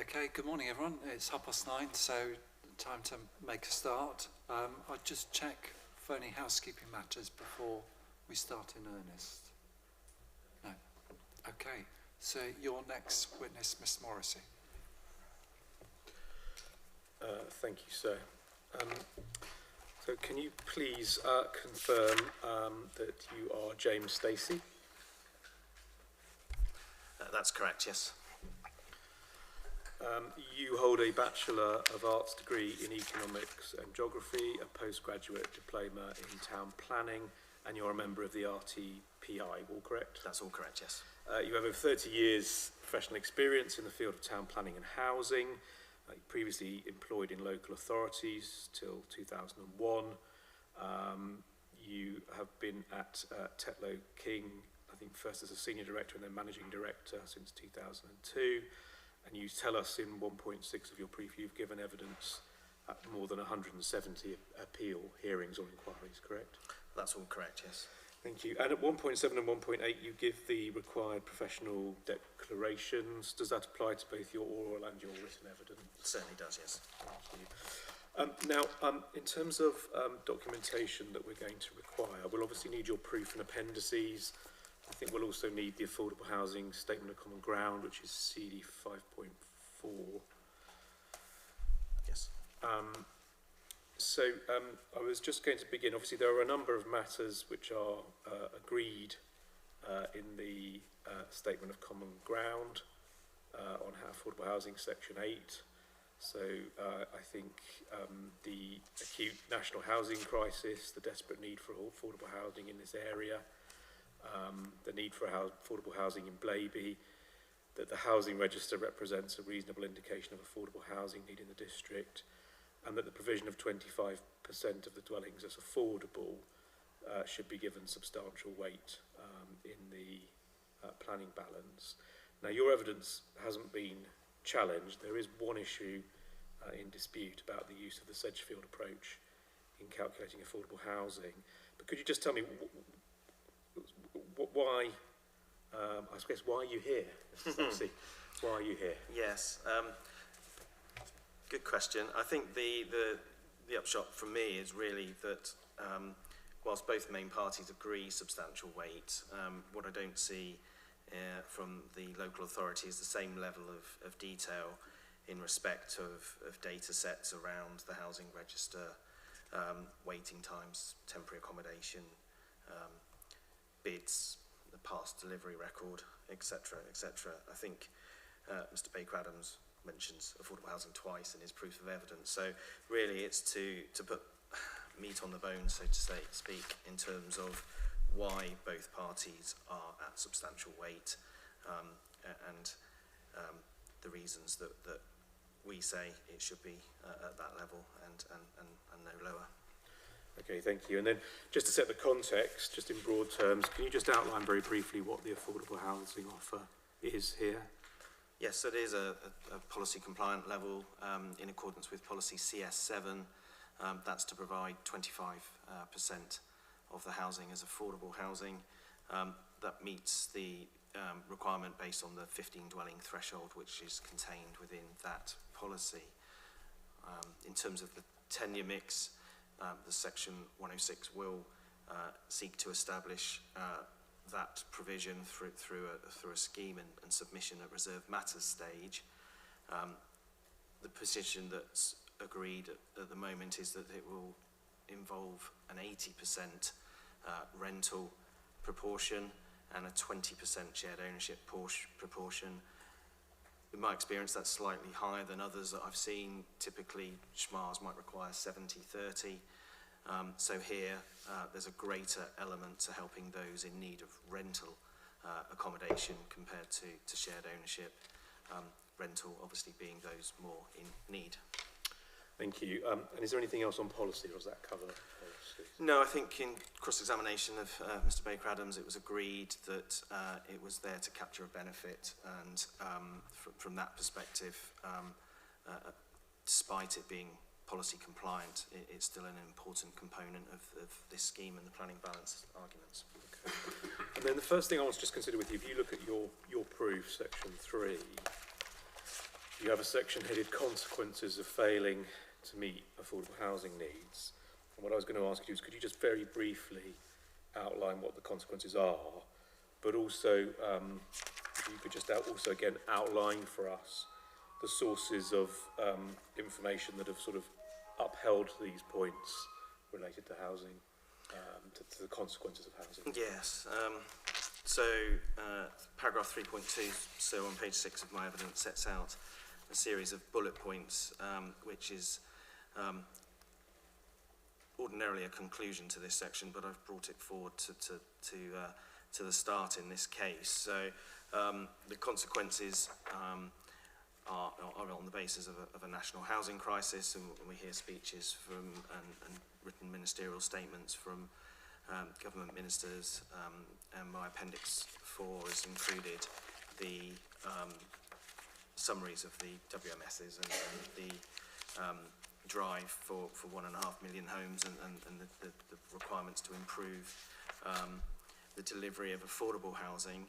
Okay, good morning everyone. It's 9:30, so time to make a start. I'll just check for any housekeeping matters before we start in earnest. No. Okay, so your next witness, Miss Morrissey. Thank you, sir. So can you please confirm that you are James Stacey? That's correct, yes. You hold a Bachelor of Arts degree in Economics and Geography, a postgraduate diploma in Town Planning, and you're a member of the RTPI, all correct? That's all correct, yes. You have over 30 years professional experience in the field of town planning and housing. Previously employed in local authorities till 2001. You have been at Tetlow King, I think first as a senior director and then managing director since 2002. And you tell us in 1.6 of your brief you've given evidence at more than 170 appeal hearings or inquiries, correct? That's all correct, yes. Thank you. And at 1.7 and 1.8 you give the required professional declarations. Does that apply to both your oral and your written evidence? It certainly does, yes. Thank you. Now, in terms of documentation that we're going to require, we'll obviously need your proof and appendices. I think we'll also need the Affordable Housing Statement of Common Ground, which is CD 5.4. Yes. So I was just going to begin. Obviously, there are a number of matters which are agreed in the Statement of Common Ground on Affordable Housing Section 8. So I think the acute national housing crisis, the desperate need for affordable housing in this area, the need for affordable housing in Blaby, that the housing register represents a reasonable indication of affordable housing need in the district, and that the provision of 25% of the dwellings as affordable should be given substantial weight in the planning balance. Now, your evidence hasn't been challenged. There is one issue in dispute about the use of the Sedgefield approach in calculating affordable housing. But could you just tell me why, I guess, why are you here? Why are you here? Yes. Good question. I think the upshot from me is really that whilst both main parties agree substantial weight, what I don't see from the local authority is the same level of detail in respect of data sets around the housing register, waiting times, temporary accommodation, bids, the past delivery record, etc., etc. I think Mr. Baker-Adams mentions affordable housing twice in his proof of evidence. So really it's to put meat on the bone, so to speak, in terms of why both parties are at substantial weight and the reasons that we say it should be at that level and no lower. Okay, thank you. And then just to set the context, just in broad terms, can you just outline very briefly what the affordable housing offer is here? Yes, so it is a policy compliant level in accordance with policy CS7. That's to provide 25% of the housing as affordable housing. That meets the requirement based on the 15 dwelling threshold, which is contained within that policy. In terms of the tenure mix, the section 106 will seek to establish that provision through a scheme and submission at reserved matters stage. The position that's agreed at the moment is that it will involve an 80% rental proportion and a 20% shared ownership proportion. In my experience, that's slightly higher than others that I've seen. Typically, SHMARs might require 70-30. So here, there's a greater element to helping those in need of rental accommodation compared to shared ownership. Rental, obviously, being those more in need. Thank you. And is there anything else on policy, or does that cover policy? No, I think in cross-examination of Mr. Baker-Adams, it was agreed that it was there to capture a benefit, and from that perspective, despite it being policy compliant, it's still an important component of this scheme and the planning balance arguments. Okay. And then the first thing I want to just consider with you, if you look at your proof, section 3, you have a section headed consequences of failing to meet affordable housing needs. And what I was going to ask you is, could you just very briefly outline what the consequences are, but also if you could just also again outline for us the sources of information that have sort of upheld these points related to housing, to the consequences of housing. Yes. Paragraph 3.2, so on page 6 of my evidence, sets out a series of bullet points, which is ordinarily a conclusion to this section, but I've brought it forward to the start in this case. So the consequences are on the basis of a national housing crisis, and we hear speeches from and written ministerial statements from government ministers, and my appendix 4 has included the summaries of the WMSs and the drive for 1.5 million homes and the requirements to improve the delivery of affordable housing.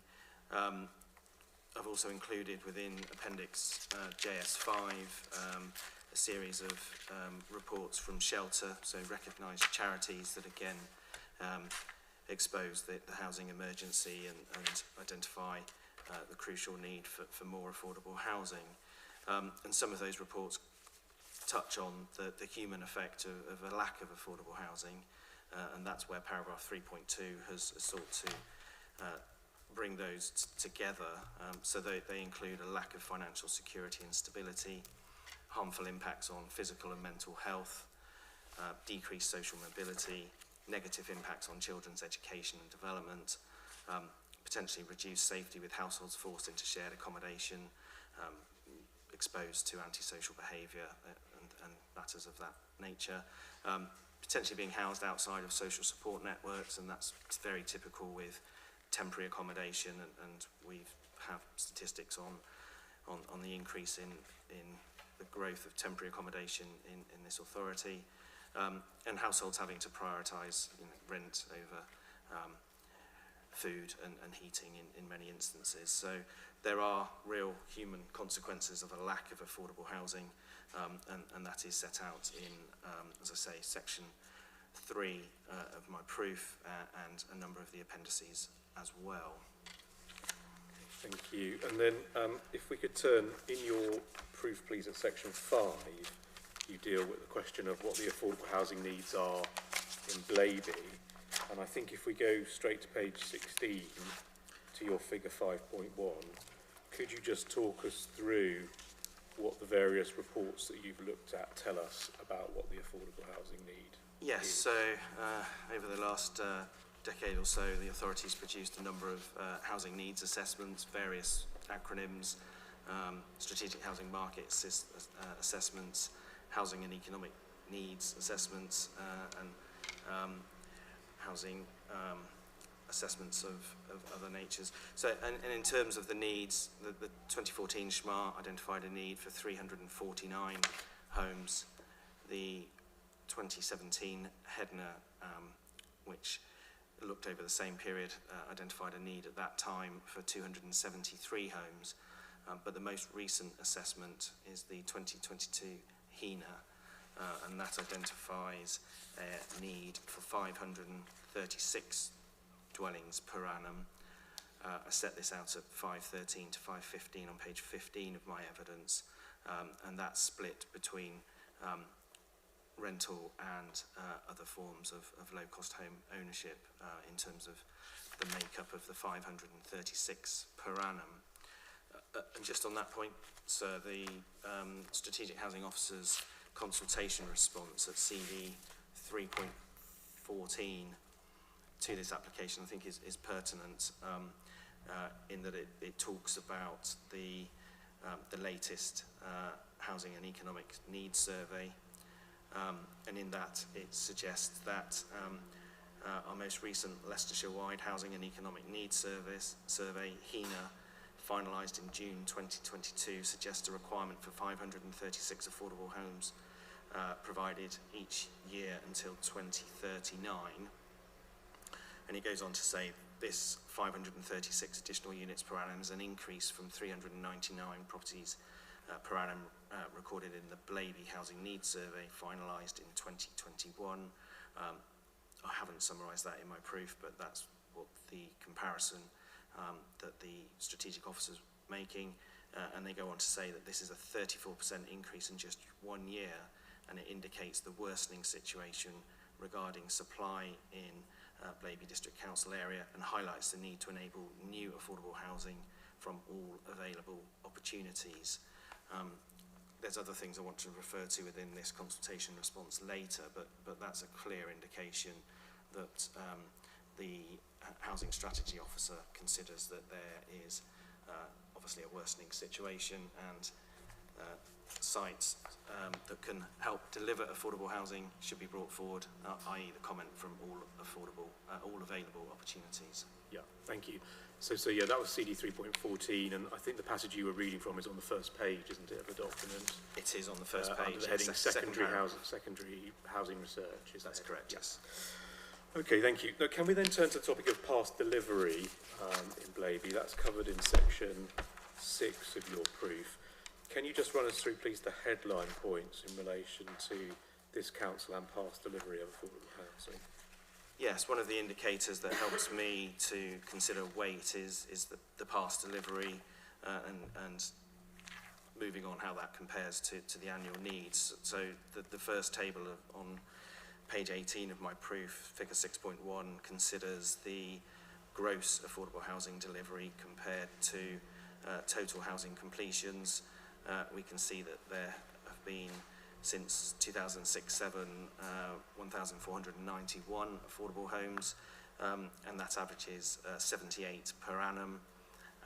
I've also included within Appendix JS5 a series of reports from Shelter, so recognised charities that again expose the housing emergency and identify the crucial need for more affordable housing. And some of those reports touch on the human effect of a lack of affordable housing, and that's where paragraph 3.2 has sought to bring those together. So they include a lack of financial security and stability, harmful impacts on physical and mental health, decreased social mobility, negative impacts on children's education and development, potentially reduced safety with households forced into shared accommodation, exposed to antisocial behaviour and matters of that nature, potentially being housed outside of social support networks, and that's very typical with temporary accommodation, and we have statistics on the increase in the growth of temporary accommodation in this authority, and households having to prioritise rent over food and heating in many instances. So there are real human consequences of a lack of affordable housing, and that is set out in, as I say, section 3 of my proof and a number of the appendices as well. Thank you. And then if we could turn in your proof, please, at section 5, you deal with the question of what the affordable housing needs are in Blaby. And I think if we go straight to page 16, to your figure 5.1, could you just talk us through what the various reports that you've looked at tell us about what the affordable housing need Yes, is? so over the last decade or so, the authorities produced a number of housing needs assessments, various acronyms, strategic housing market assessments, housing and economic needs assessments, and housing assessments of other natures. So, and in terms of the needs, the 2014 SHMA identified a need for 349 homes. The 2017 HEDNA, which looked over the same period, identified a need at that time for 273 homes. But the most recent assessment is the 2022 HENA, and that identifies a need for 536 dwellings per annum. I set this out at 513 to 515 on page 15 of my evidence, and that's split between rental and other forms of low-cost home ownership in terms of the makeup of the 536 per annum. And just on that point, so the Strategic Housing Officers consultation response at CV 3.14 to this application, I think is pertinent in that it talks about the latest housing and economic needs survey, and in that it suggests that our most recent Leicestershire-wide housing and economic needs survey, HENA, finalised in June 2022, suggests a requirement for 536 affordable homes provided each year until 2039. And it goes on to say this 536 additional units per annum is an increase from 399 properties per annum recorded in the Blaby Housing Needs Survey, finalised in 2021. I haven't summarised that in my proof, but that's what the comparison that the strategic officer's making, and they go on to say that this is a 34% increase in just 1 year, and it indicates the worsening situation regarding supply in Blaby District Council area, and highlights the need to enable new affordable housing from all available opportunities. There's other things I want to refer to within this consultation response later, but that's a clear indication that the Housing Strategy Officer considers that there is obviously a worsening situation, and sites that can help deliver affordable housing should be brought forward, i.e. the comment from all available opportunities. Yeah, thank you. So yeah, that was CD 3.14, and I think the passage you were reading from is on the first page, isn't it, of the document? It is on the first page. Under the heading secondary housing research. That's correct, yes. Okay, thank you. Now, can we then turn to the topic of past delivery in Blaby? That's covered in section 6 of your proof. Can you just run us through, please, the headline points in relation to this council and past delivery of affordable housing? Yes, one of the indicators that helps me to consider weight is the past delivery and moving on how that compares to the annual needs. So the first table on page 18 of my proof, figure 6.1, considers the gross affordable housing delivery compared to total housing completions. We can see that there have been, since 2006-07, 1,491 affordable homes, and that averages 78 per annum,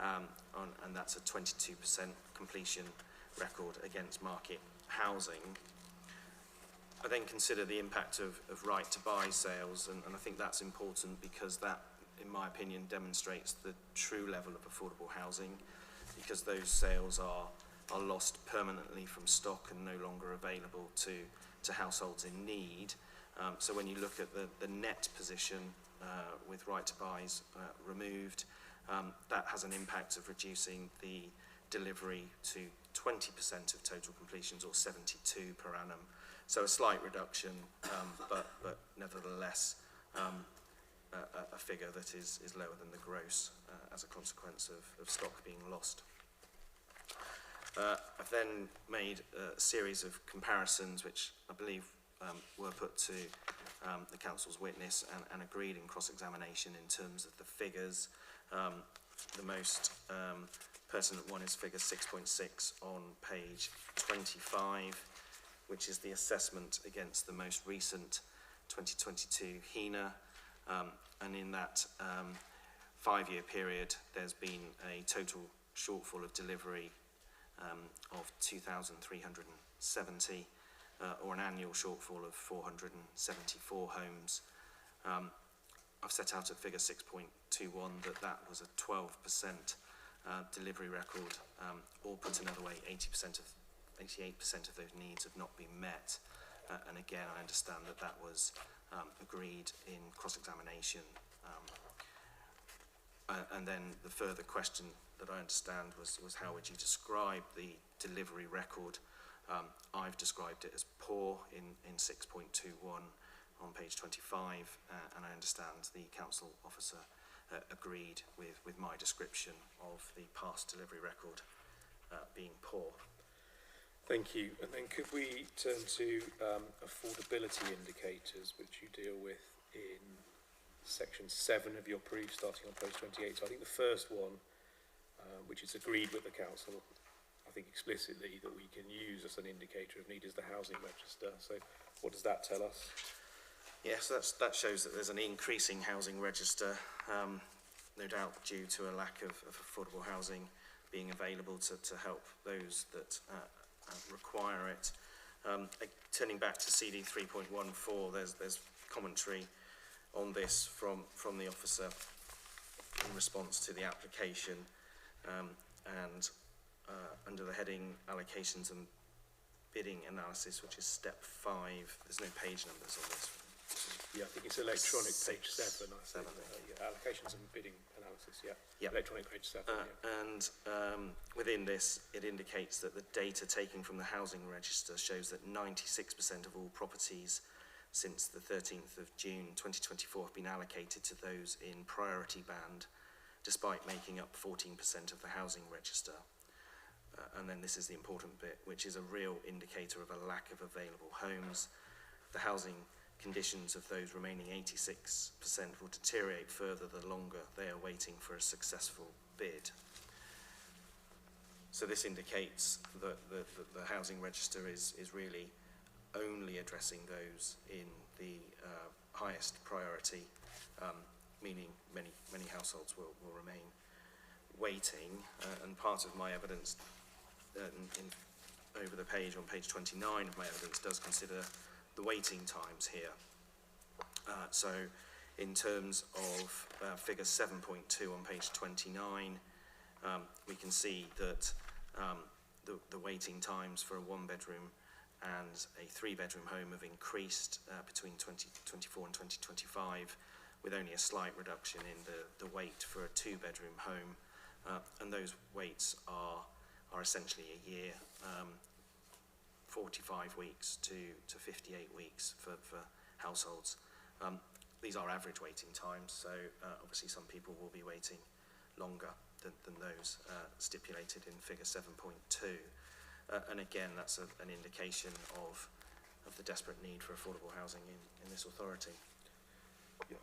and that's a 22% completion record against market housing. I then consider the impact of right to buy sales, and I think that's important because that, in my opinion, demonstrates the true level of affordable housing, because those sales are lost permanently from stock and no longer available to households in need. So when you look at the net position with right to buys removed, that has an impact of reducing the delivery to 20% of total completions, or 72 per annum. So a slight reduction, but nevertheless a figure that is lower than the gross as a consequence of stock being lost. I've then made a series of comparisons which I believe were put to the council's witness and agreed in cross-examination in terms of the figures. The most pertinent one is figure 6.6 on page 25, which is the assessment against the most recent 2022 HENA, and in that 5-year period there's been a total shortfall of delivery of 2,370, or an annual shortfall of 474 homes. I've set out at figure 6.21 that was a 12% delivery record, or put another way, 88% of those needs have not been met. And again, I understand that was agreed in cross-examination. And then the further question that I understand was how would you describe the delivery record? I've described it as poor in 6.21 on page 25, and I understand the council officer agreed with my description of the past delivery record being poor. Thank you. And then could we turn to affordability indicators, which you deal with in section 7 of your proof, starting on page 28. So I think the first one, which is agreed with the council, I think explicitly, that we can use as an indicator of need, is the housing register. So what does that tell us? Yes, that shows that there's an increasing housing register, no doubt due to a lack of affordable housing being available to help those that require it. Turning back to CD 3.14, there's commentary on this from the officer in response to the application, and under the heading allocations and bidding analysis, which is step 5, there's no page numbers on this. Yeah, I think it's electronic page 7. I think. Seven. Yeah, allocations and bidding analysis, yeah. Yeah. Electronic page 7, yeah. And within this, it indicates that the data taken from the housing register shows that 96% of all properties since the 13th of June 2024 have been allocated to those in priority band, despite making up 14% of the housing register. And then this is the important bit, which is a real indicator of a lack of available homes. The housing conditions of those remaining 86% will deteriorate further the longer they are waiting for a successful bid. So this indicates that the housing register is really only addressing those in the highest priority, meaning many households will remain waiting. And part of my evidence over the page, on page 29 of my evidence, does consider the waiting times here. So in terms of figure 7.2 on page 29, we can see that the waiting times for a 1-bedroom and a 3-bedroom home have increased between 2024 and 2025, with only a slight reduction in the wait for a 2-bedroom home, and those waits are essentially a year, 45 weeks to 58 weeks for households. These are average waiting times, so obviously some people will be waiting longer than those stipulated in figure 7.2. And again, that's an indication of the desperate need for affordable housing in this authority. Yeah.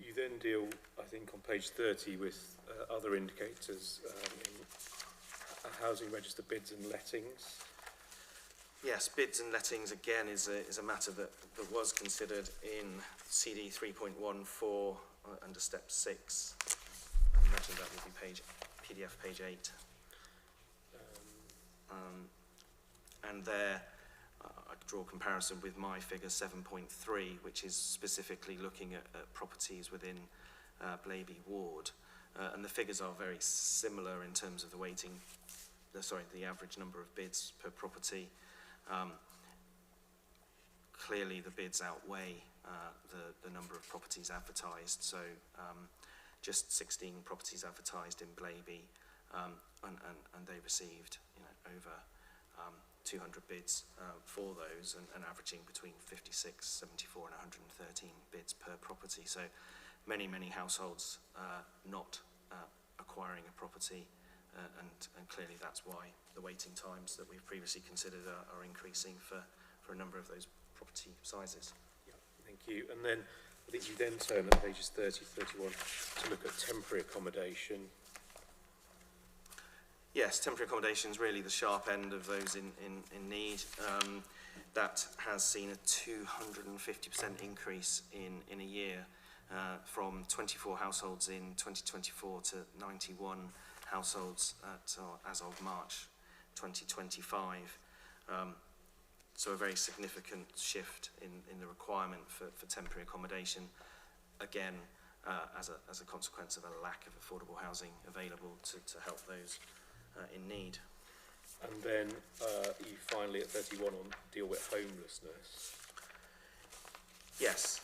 You then deal, I think, on page 30 with other indicators in housing register bids and lettings. Yes, bids and lettings again is a matter that was considered in CD 3.14 under step 6. I imagine that will be PDF page 8. And there I draw a comparison with my figure 7.3, which is specifically looking at properties within Blaby Ward. And the figures are very similar in terms of the average number of bids per property. Clearly the bids outweigh the number of properties advertised, so just 16 properties advertised in Blaby, and they received over 200 bids for those, and averaging between 56, 74 and 113 bids per property. So many households not acquiring a property, and clearly that's why the waiting times that we've previously considered are increasing for a number of those property sizes. Yeah, thank you. And then I think you then turn at pages 30, 31 to look at temporary accommodation. Yes, temporary accommodation is really the sharp end of those in need. That has seen a 250% increase in a year, from 24 households in 2024 to 91 households as of March 2025. So a very significant shift in the requirement for temporary accommodation, again as a consequence of a lack of affordable housing available to help those in need. And then you finally at 31 deal with homelessness. Yes,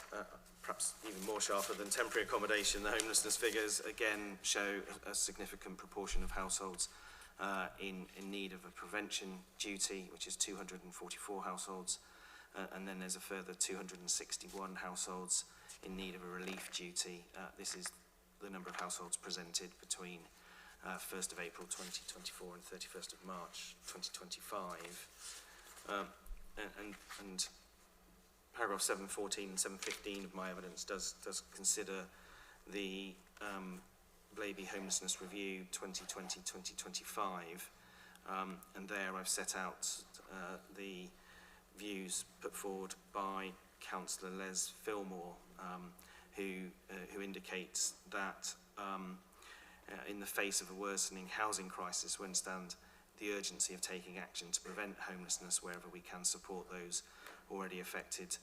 perhaps even more sharper than temporary accommodation, the homelessness figures again show a significant proportion of households in need of a prevention duty, which is 244 households, and then there's a further 261 households in need of a relief duty. This is the number of households presented between 1st of April 2024 and 31st of March 2025. And paragraph 714 and 715 of my evidence does consider the Blaby Homelessness Review 2020-2025, and there I've set out the views put forward by Councillor Les Fillmore, who indicates that in the face of a worsening housing crisis, we understand the urgency of taking action to prevent homelessness wherever we can support those already affected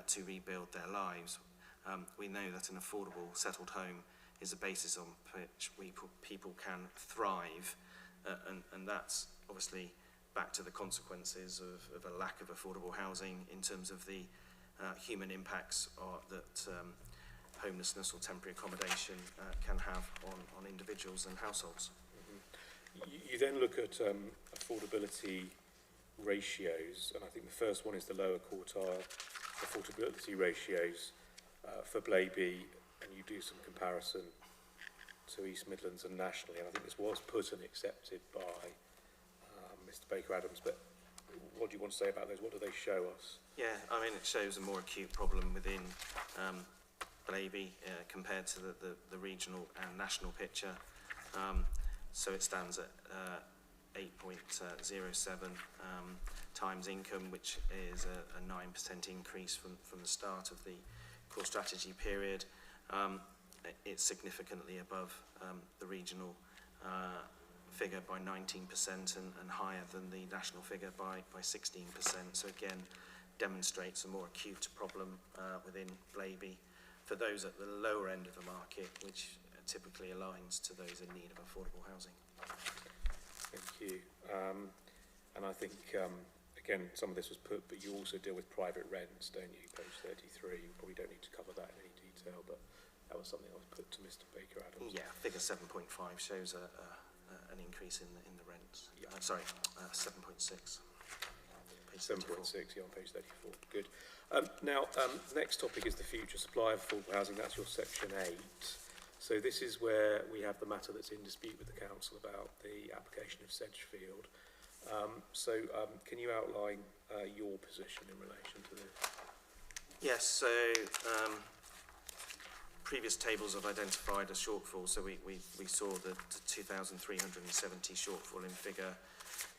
to rebuild their lives. We know that an affordable settled home is a basis on which people can thrive, and that's obviously back to the consequences of a lack of affordable housing in terms of the human impacts that homelessness or temporary accommodation can have on individuals and households. You then look at affordability ratios, and I think the first one is the lower quartile affordability ratios for Blaby, and you do some comparison to East Midlands and nationally, and I think this was put and accepted by Mr. Baker-Adams, but what do you want to say about those? What do they show us? Yeah, I mean, it shows a more acute problem within Blaby compared to the regional and national picture. So it stands at 8.07 times income, which is a 9% increase from the start of the core strategy period. It's significantly above the regional figure by 19% and higher than the national figure by 16%. So again, demonstrates a more acute problem within Blaby for those at the lower end of the market, which typically aligns to those in need of affordable housing. Thank you. And I think, again, some of this was put, but you also deal with private rents, don't you? Page 33. You probably don't need to cover that in any detail, but that was something that was put to Mr. Baker-Adams. Yeah, figure 7.5 shows an increase in the rents. Yeah. Sorry, 7.6. 7.6, yeah, on page 34. Good. Now, next topic is the future supply of affordable housing. That's your section 8. So this is where we have the matter that's in dispute with the council about the application of Sedgefield. Can you outline your position in relation to this? Yes, so previous tables have identified a shortfall. So we saw the 2,370 shortfall in figure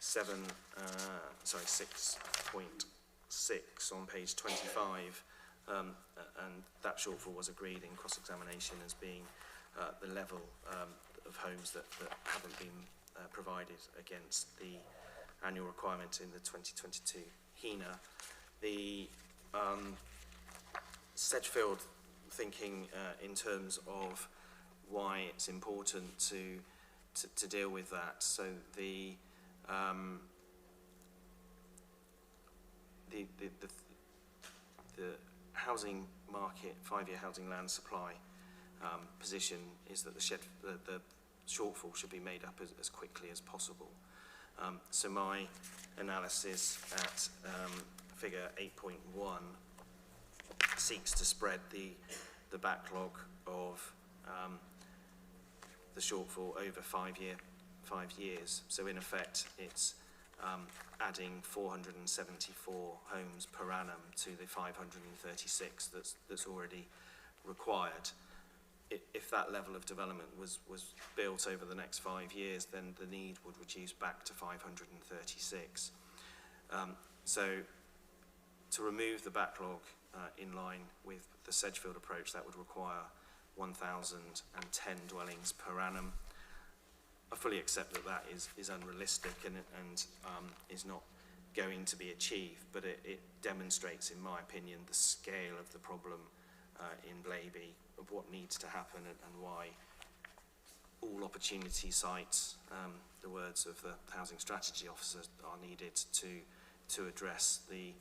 6.6 on page 25. And that shortfall was agreed in cross-examination as being the level of homes that haven't been provided against the annual requirement in the 2022 HENA. The Sedgefield thinking in terms of why it's important to deal with that. So the housing market, 5-year housing land supply position is that the shortfall should be made up as quickly as possible. So my analysis at figure 8.1 seeks to spread the backlog of the shortfall over 5 years. So in effect, it's adding 474 homes per annum to the 536 that's already required. If that level of development was built over the next 5 years, then the need would reduce back to 536. So to remove the backlog in line with the Sedgefield approach, that would require 1,010 dwellings per annum. I fully accept that is unrealistic and is not going to be achieved, but it demonstrates, in my opinion, the scale of the problem in Blaby, of what needs to happen and why all opportunity sites, the words of the housing strategy officer, are needed to address the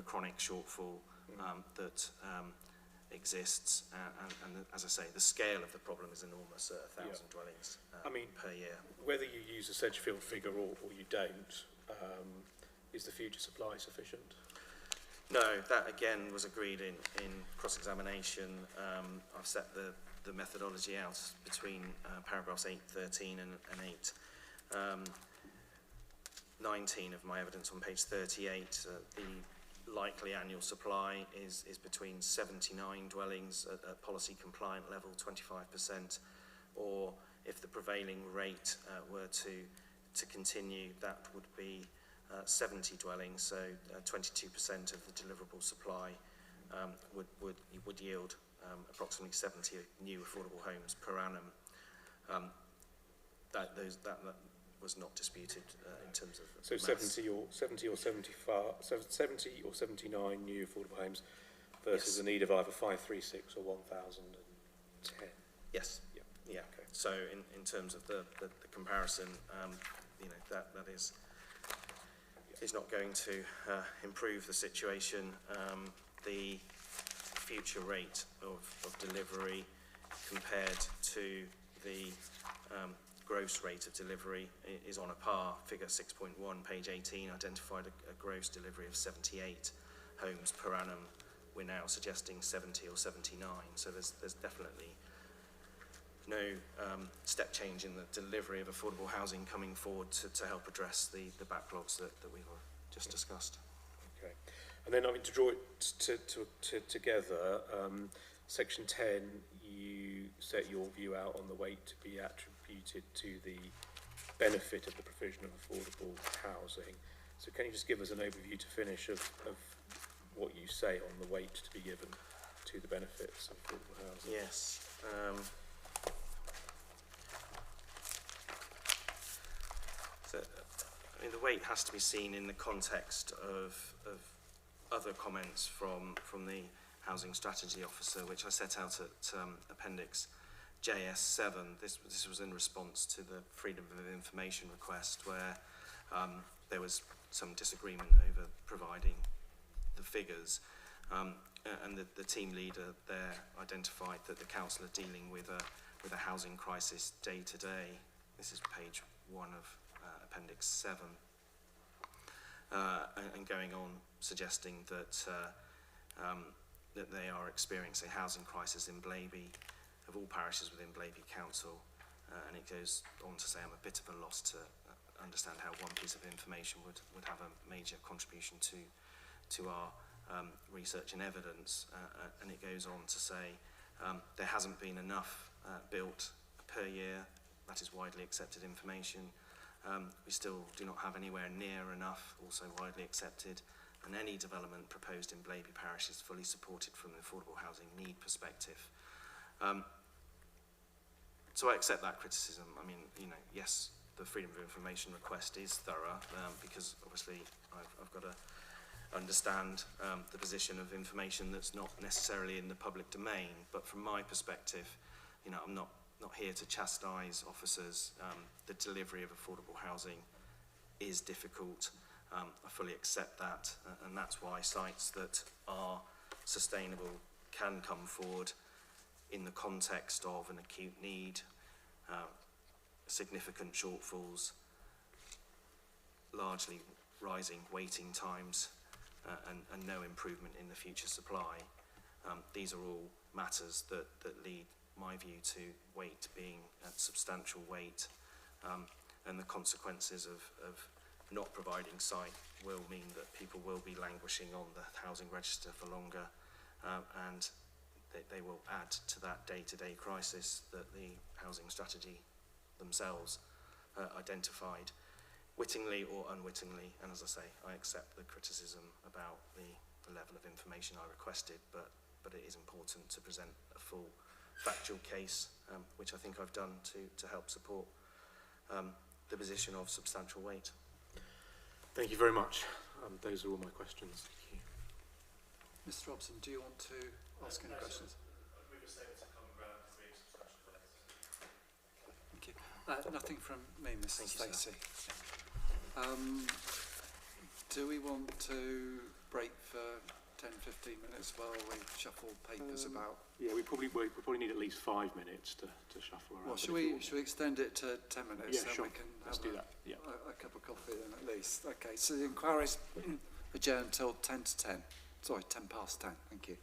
chronic shortfall that exists, and as I say, the scale of the problem is enormous at 1,000 dwellings per year. Whether you use a Sedgefield figure or you don't, is the future supply sufficient? No, that again was agreed in cross-examination. I've set the methodology out between paragraphs 8.13 and 8.19 of my evidence on page 38. The likely annual supply is between 79 dwellings at policy compliant level, 25%, or if the prevailing rate were to continue, that would be 70 dwellings, so 22% of the deliverable supply would yield approximately 70 new affordable homes per annum. That was not disputed in terms of so 70 or 79 new affordable homes versus a need of either 536 or 1,010. Yes. Yeah. Okay. So in terms of the comparison, that is not going to improve the situation. the future rate of delivery compared to the gross rate of delivery is on a par. Figure 6.1, page 18, identified a gross delivery of 78 homes per annum. We're now suggesting 70 or 79, so there's definitely no step change in the delivery of affordable housing coming forward to help address the backlogs that we've just discussed. Okay, and then I mean to draw it together, section 10, you set your view out on the weight to be attributed to the benefit of the provision of affordable housing. So can you just give us an overview to finish of what you say on the weight to be given to the benefits of affordable housing? Yes. So, I mean, the weight has to be seen in the context of other comments from the Housing Strategy Officer, which I set out at Appendix JS7. This was in response to the Freedom of Information request, where there was some disagreement over providing the figures, and the team leader there identified that the council are dealing with a housing crisis day to day. This is page 1 of Appendix 7, and going on suggesting that that they are experiencing a housing crisis in Blaby, of all parishes within Blaby Council, and it goes on to say, I'm a bit of a loss to understand how one piece of information would have a major contribution to our research and evidence, and it goes on to say there hasn't been enough built per year. That is widely accepted information. We still do not have anywhere near enough, also widely accepted, and any development proposed in Blaby Parish is fully supported from the affordable housing need perspective. So I accept that criticism. I mean, you know, yes, the Freedom of Information request is thorough, because obviously I've got to understand the position of information that's not necessarily in the public domain. But from my perspective, you know, I'm not here to chastise officers. The delivery of affordable housing is difficult. I fully accept that, and that's why sites that are sustainable can come forward in the context of an acute need, significant shortfalls, largely rising waiting times, and no improvement in the future supply. These are all matters that lead my view to weight being at substantial weight, and the consequences of not providing site will mean that people will be languishing on the housing register for longer, and they will add to that day-to-day crisis that the housing strategy themselves identified, wittingly or unwittingly. And as I say, I accept the criticism about the level of information I requested, but it is important to present a full factual case, which I think I've done to help support the position of substantial weight. Thank you very much. Those are all my questions. Thank you. Mr. Robson, do you want to ask any questions? Thank you. Nothing from me, Mr. Stacey. Do we want to break for 10-15 minutes while we shuffle papers about? Yeah, we probably need at least 5 minutes to shuffle around. Well, should we extend it to 10 minutes? Yeah, then sure. We can Let's have do that. Yeah. a cup of coffee then at least. Okay, so the inquiry's adjourned until 10 to 10. Sorry, 10 past 10. Thank you.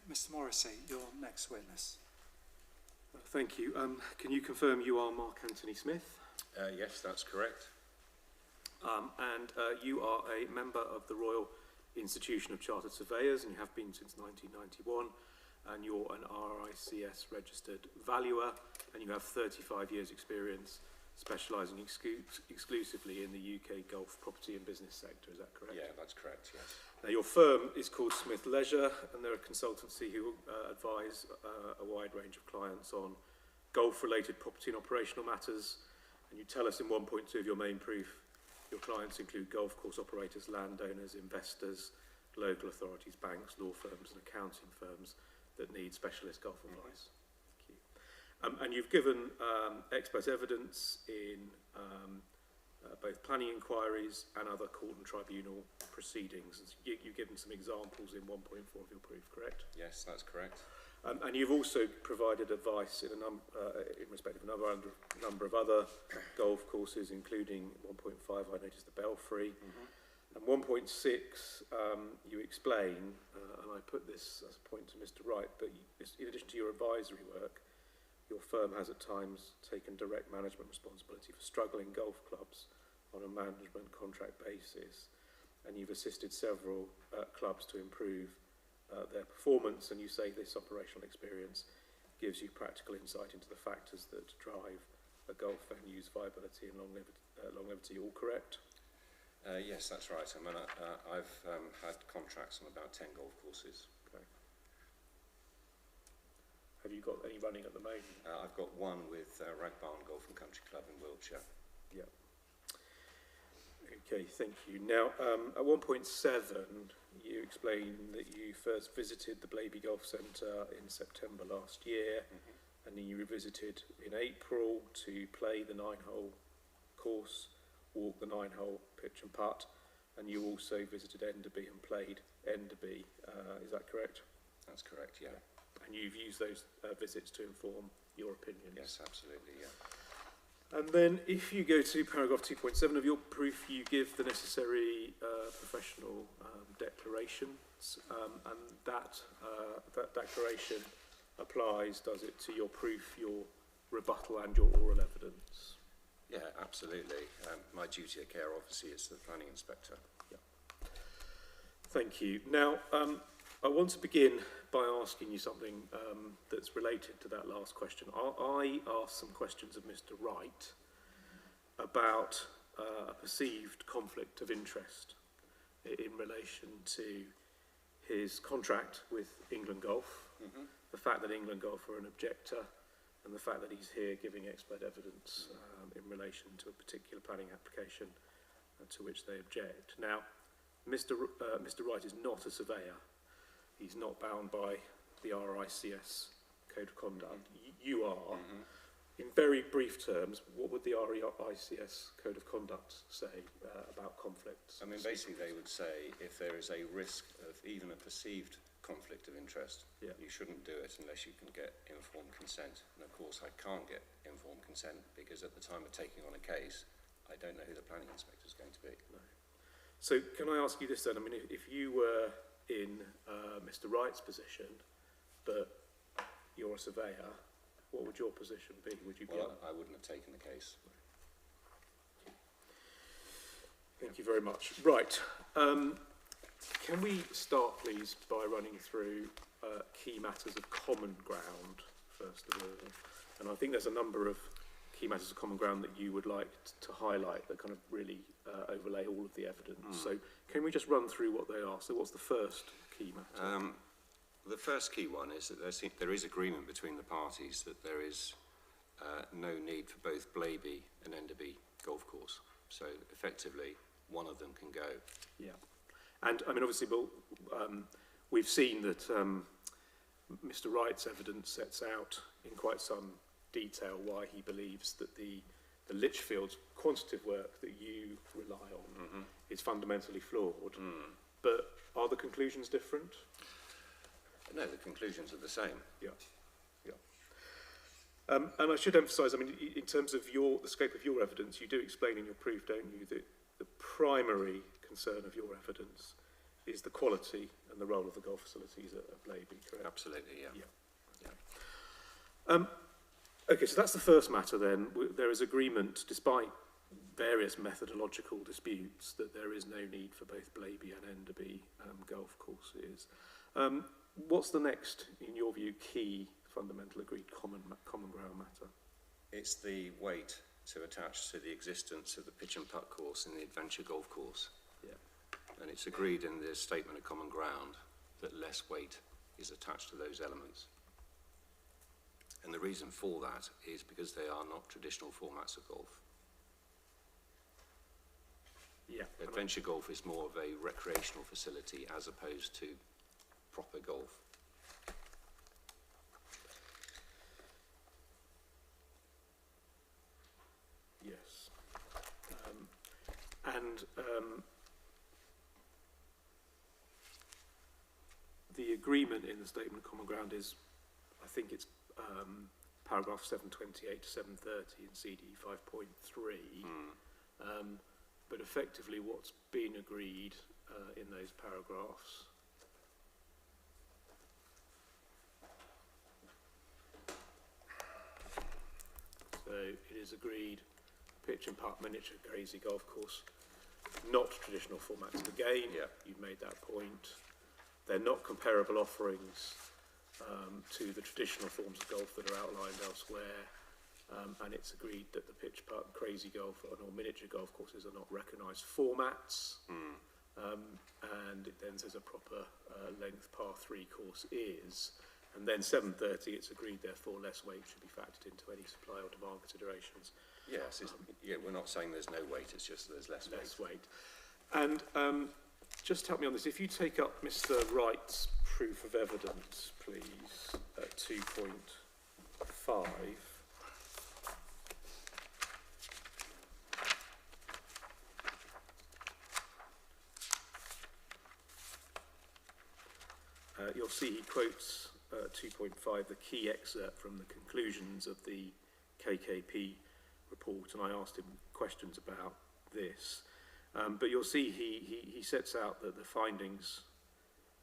Mr Morrissey, your next witness. Thank you. Can you confirm you are Mark Anthony Smith? Yes, that's correct. And you are a member of the Royal Institution of Chartered Surveyors, and you have been since 1991, and you're an RICS registered valuer, and you have 35 years experience specialising exclusively in the UK Gulf property and business sector. Is that correct? Yeah, that's correct, yes. Now, your firm is called Smith Leisure, and they're a consultancy who advise a wide range of clients on Gulf-related property and operational matters. And you tell us in 1.2 of your main proof, your clients include golf course operators, landowners, investors, local authorities, banks, law firms and accounting firms that need specialist golf advice. Thank you. And you've given expert evidence in both planning inquiries and other court and tribunal proceedings. You've given some examples in 1.4 of your proof, correct? Yes, that's correct. And you've also provided advice in respect of a number of other golf courses, including 1.5, I noticed the Belfry. And 1.6, you explain, and I put this as a point to Mr Wright, but in addition to your advisory work, your firm has at times taken direct management responsibility for struggling golf clubs on a management contract basis, and you've assisted several clubs to improve their performance, and you say this operational experience gives you practical insight into the factors that drive a golf venue's viability and longevity. All correct? Yes, that's right. I mean, I've had contracts on about 10 golf courses. Okay. Have you got any running at the moment? I've got one with Ragbarn Golf and Country Club in Wiltshire. Yeah. Okay, thank you. Now, at 1.7, you explain that you first visited the Blaby Golf Centre in September last year, and then you revisited in April to play the 9-hole course, walk the 9-hole pitch and putt, and you also visited Enderby and played Enderby. Is that correct? That's correct, yeah. And you've used those visits to inform your opinions? Yes, absolutely, yeah. And then if you go to paragraph 2.7 of your proof, you give the necessary professional declarations, and that declaration applies, does it, to your proof, your rebuttal and your oral evidence? Yeah, absolutely. My duty of care, obviously, is the planning inspector. Yeah. Thank you. Now, I want to begin by asking you something that's related to that last question. I asked some questions of Mr Wright about a perceived conflict of interest in relation to his contract with England Golf, the fact that England Golf are an objector, and the fact that he's here giving expert evidence in relation to a particular planning application to which they object. Now, Mr Wright is not a surveyor. He's not bound by the RICS Code of Conduct. You are. In very brief terms, what would the RICS Code of Conduct say about conflicts? I mean, basically they would say if there is a risk of even a perceived conflict of interest, you shouldn't do it unless you can get informed consent. And of course I can't get informed consent because at the time of taking on a case, I don't know who the planning inspector is going to be. No. So can I ask you this then? I mean, if you were in Mr Wright's position, but you're a surveyor, what would your position be? Would you Well, I wouldn't have taken the case. Thank you very much. Right. Can we start, please, by running through key matters of common ground, first of all? And I think there's a number of key matters of common ground that you would like to highlight that kind of really overlay all of the evidence. So can we just run through what they are? So what's the first key matter? The first key one is that there is agreement between the parties that there is no need for both Blaby and Enderby golf course. So effectively, one of them can go. Yeah. And I mean, obviously, we've seen that Mr Wright's evidence sets out in quite some detail why he believes that the Lichfield quantitative work that you rely on is fundamentally flawed. But are the conclusions different? No, the conclusions are the same. Yeah, yeah. And I should emphasise, I mean, in terms of the scope of your evidence, you do explain in your proof, don't you, that the primary concern of your evidence is the quality and the role of the golf facilities at Blaby, correct? Absolutely, yeah. Okay, so that's the first matter then. There is agreement, despite various methodological disputes, that there is no need for both Blaby and Enderby golf courses. What's the next, in your view, key fundamental agreed common ground matter? It's the weight to attach to the existence of the pitch and putt course and the adventure golf course. Yeah. And it's agreed in the statement of common ground that less weight is attached to those elements. And the reason for that is because they are not traditional formats of golf. Yeah. Adventure golf is more of a recreational facility as opposed to proper golf. Yes. The agreement in the statement of common ground is, I think it's paragraph 728 to 730 in CD 5.3. But effectively what's been agreed in those paragraphs so it is agreed pitch and putt miniature crazy golf course, not traditional formats of the game. Yeah. You've made that point. They're not comparable offerings to the traditional forms of golf that are outlined elsewhere. And it's agreed that the pitch putt, crazy golf or miniature golf courses are not recognised formats. And it then says a proper length par 3 course is. And then 730, it's agreed therefore less weight should be factored into any supply or demand considerations. Yes, we're not saying there's no weight, it's just there's less weight. And just help me on this. If you take up Mr. Wright's proof of evidence, please, at 2.5. You'll see he quotes 2.5, the key excerpt from the conclusions of the KKP report, and I asked him questions about this. But you'll see he sets out that the findings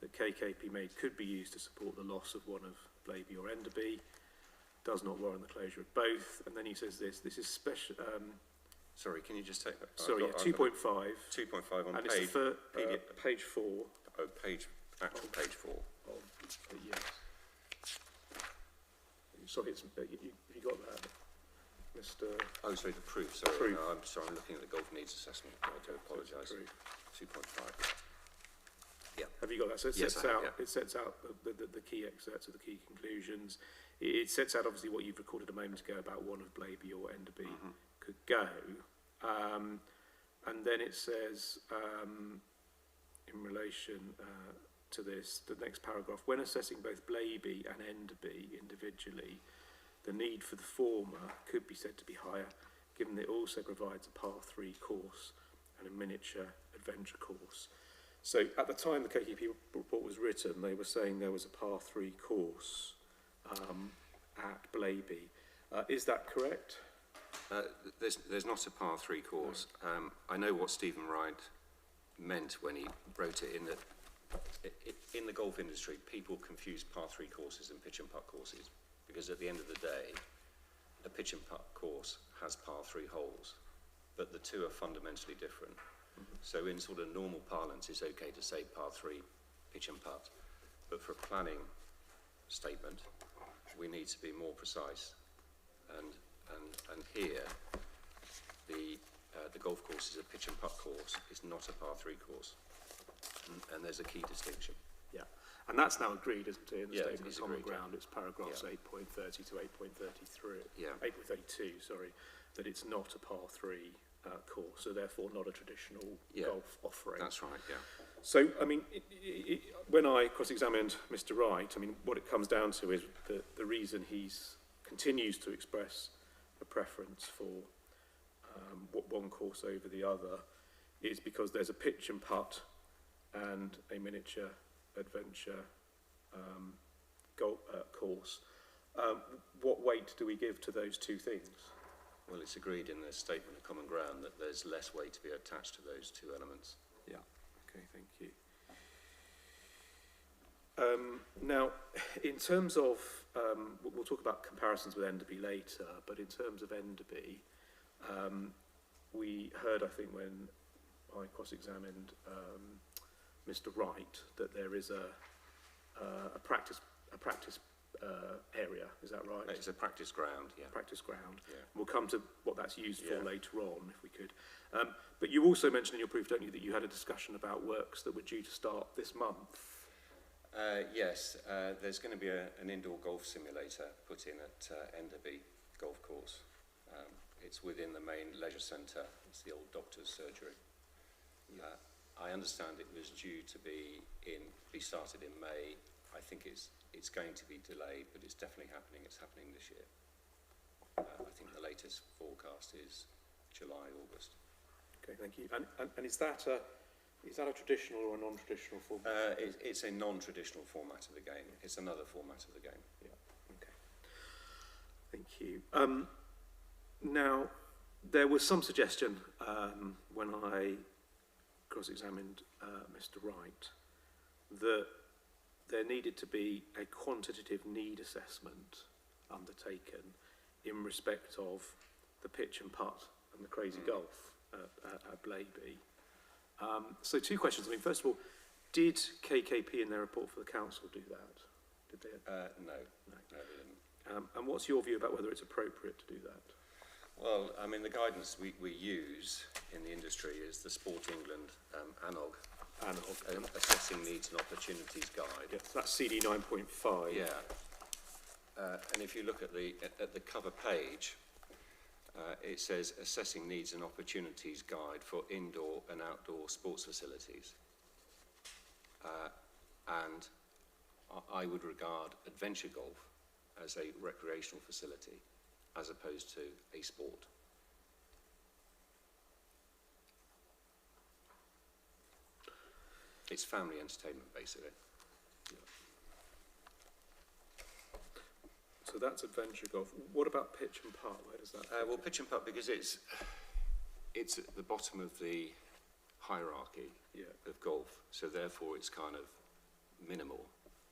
that KKP made could be used to support the loss of one of Blaby or Enderby, does not warrant the closure of both, and then he says this is special... Sorry, can you just take that? Sorry, yeah, 2.5. 2.5 on and page... it's the page 4. Oh, actual page 4. Yes. Sorry, you got that, Mr. Oh, sorry, the proof. Sorry, Proof. No, I'm sorry. I'm looking at the golf needs assessment. I do apologise. 2.5. Yeah. Have you got that? So it Yes, sets I have, out. yeah. It sets out the key excerpts of the key conclusions. It sets out obviously what you've recorded a moment ago about one of Blaby or Enderby could go, and then it says in relation to this, the next paragraph, when assessing both Blaby and Enderby individually, the need for the former could be said to be higher, given that it also provides a par 3 course and a miniature adventure course. So at the time the KKP report was written, they were saying there was a par 3 course at Blaby. Is that correct? There's not a par 3 course. I know what Stephen Wright meant when he wrote it, in that in the golf industry, people confuse par 3 courses and pitch and putt courses, because at the end of the day, a pitch and putt course has par 3 holes, but the two are fundamentally different. So in sort of normal parlance, it's okay to say par 3 pitch and putt, but for a planning statement, we need to be more precise. And here, the golf course is a pitch and putt course, it's not a par 3 course, and there's a key distinction. Yeah, and that's now agreed, isn't it, in the statement it's of common agreed, ground? It's paragraphs Yeah. 8.30 to 8.33. Yeah. 8.32, sorry, that it's not a par 3 course, so therefore not a traditional Yeah. golf offering. That's right, yeah. So, I mean, when I cross-examined Mr. Wright, I mean, what it comes down to is the reason he's continues to express a preference for one course over the other is because there's a pitch and putt and a miniature adventure golf course. What weight do we give to those two things? Well, it's agreed in the statement of common ground that there's less weight to be attached to those two elements. Yeah. Okay, thank you. Now, in terms of, we'll talk about comparisons with Enderby later, but in terms of Enderby, we heard, I think, when I cross-examined Mr. Wright, that there is a practice area. Is that right? It's a practice ground, yeah. Practice ground. Yeah. We'll come to what that's used for Yeah. later on, if we could. But you also mentioned in your proof, don't you, that you had a discussion about works that were due to start this month. Yes, there's going to be an indoor golf simulator put in at Enderby Golf Course. It's within the main leisure centre. It's the old doctor's surgery. I understand it was due to be started in May. I think it's going to be delayed, but it's definitely happening. It's happening this year. I think the latest forecast is July, August. Okay, thank you. And is that a traditional or a non-traditional form? It's a non-traditional format of the game. It's another format of the game. Yeah. Okay. Thank you. Now, there was some suggestion when I cross-examined Mr. Wright that there needed to be a quantitative need assessment undertaken in respect of the pitch and putt and the crazy golf at Blaby. So two questions. I mean, first of all, did KKP in their report for the council do that? Did they? No, they didn't. And what's your view about whether it's appropriate to do that? Well, I mean, the guidance we use in the industry is the Sport England ANOG, Assessing Needs and Opportunities Guide. Yes, that's CD 9.5. Yeah. And if you look at the cover page, it says Assessing Needs and Opportunities Guide for Indoor and Outdoor Sports Facilities. And I would regard adventure golf as a recreational facility as opposed to a sport. It's family entertainment, basically. So that's adventure golf. What about pitch and putt? Where does that? Well, pitch and putt, because it's at the bottom of the hierarchy of golf, so therefore it's kind of minimal,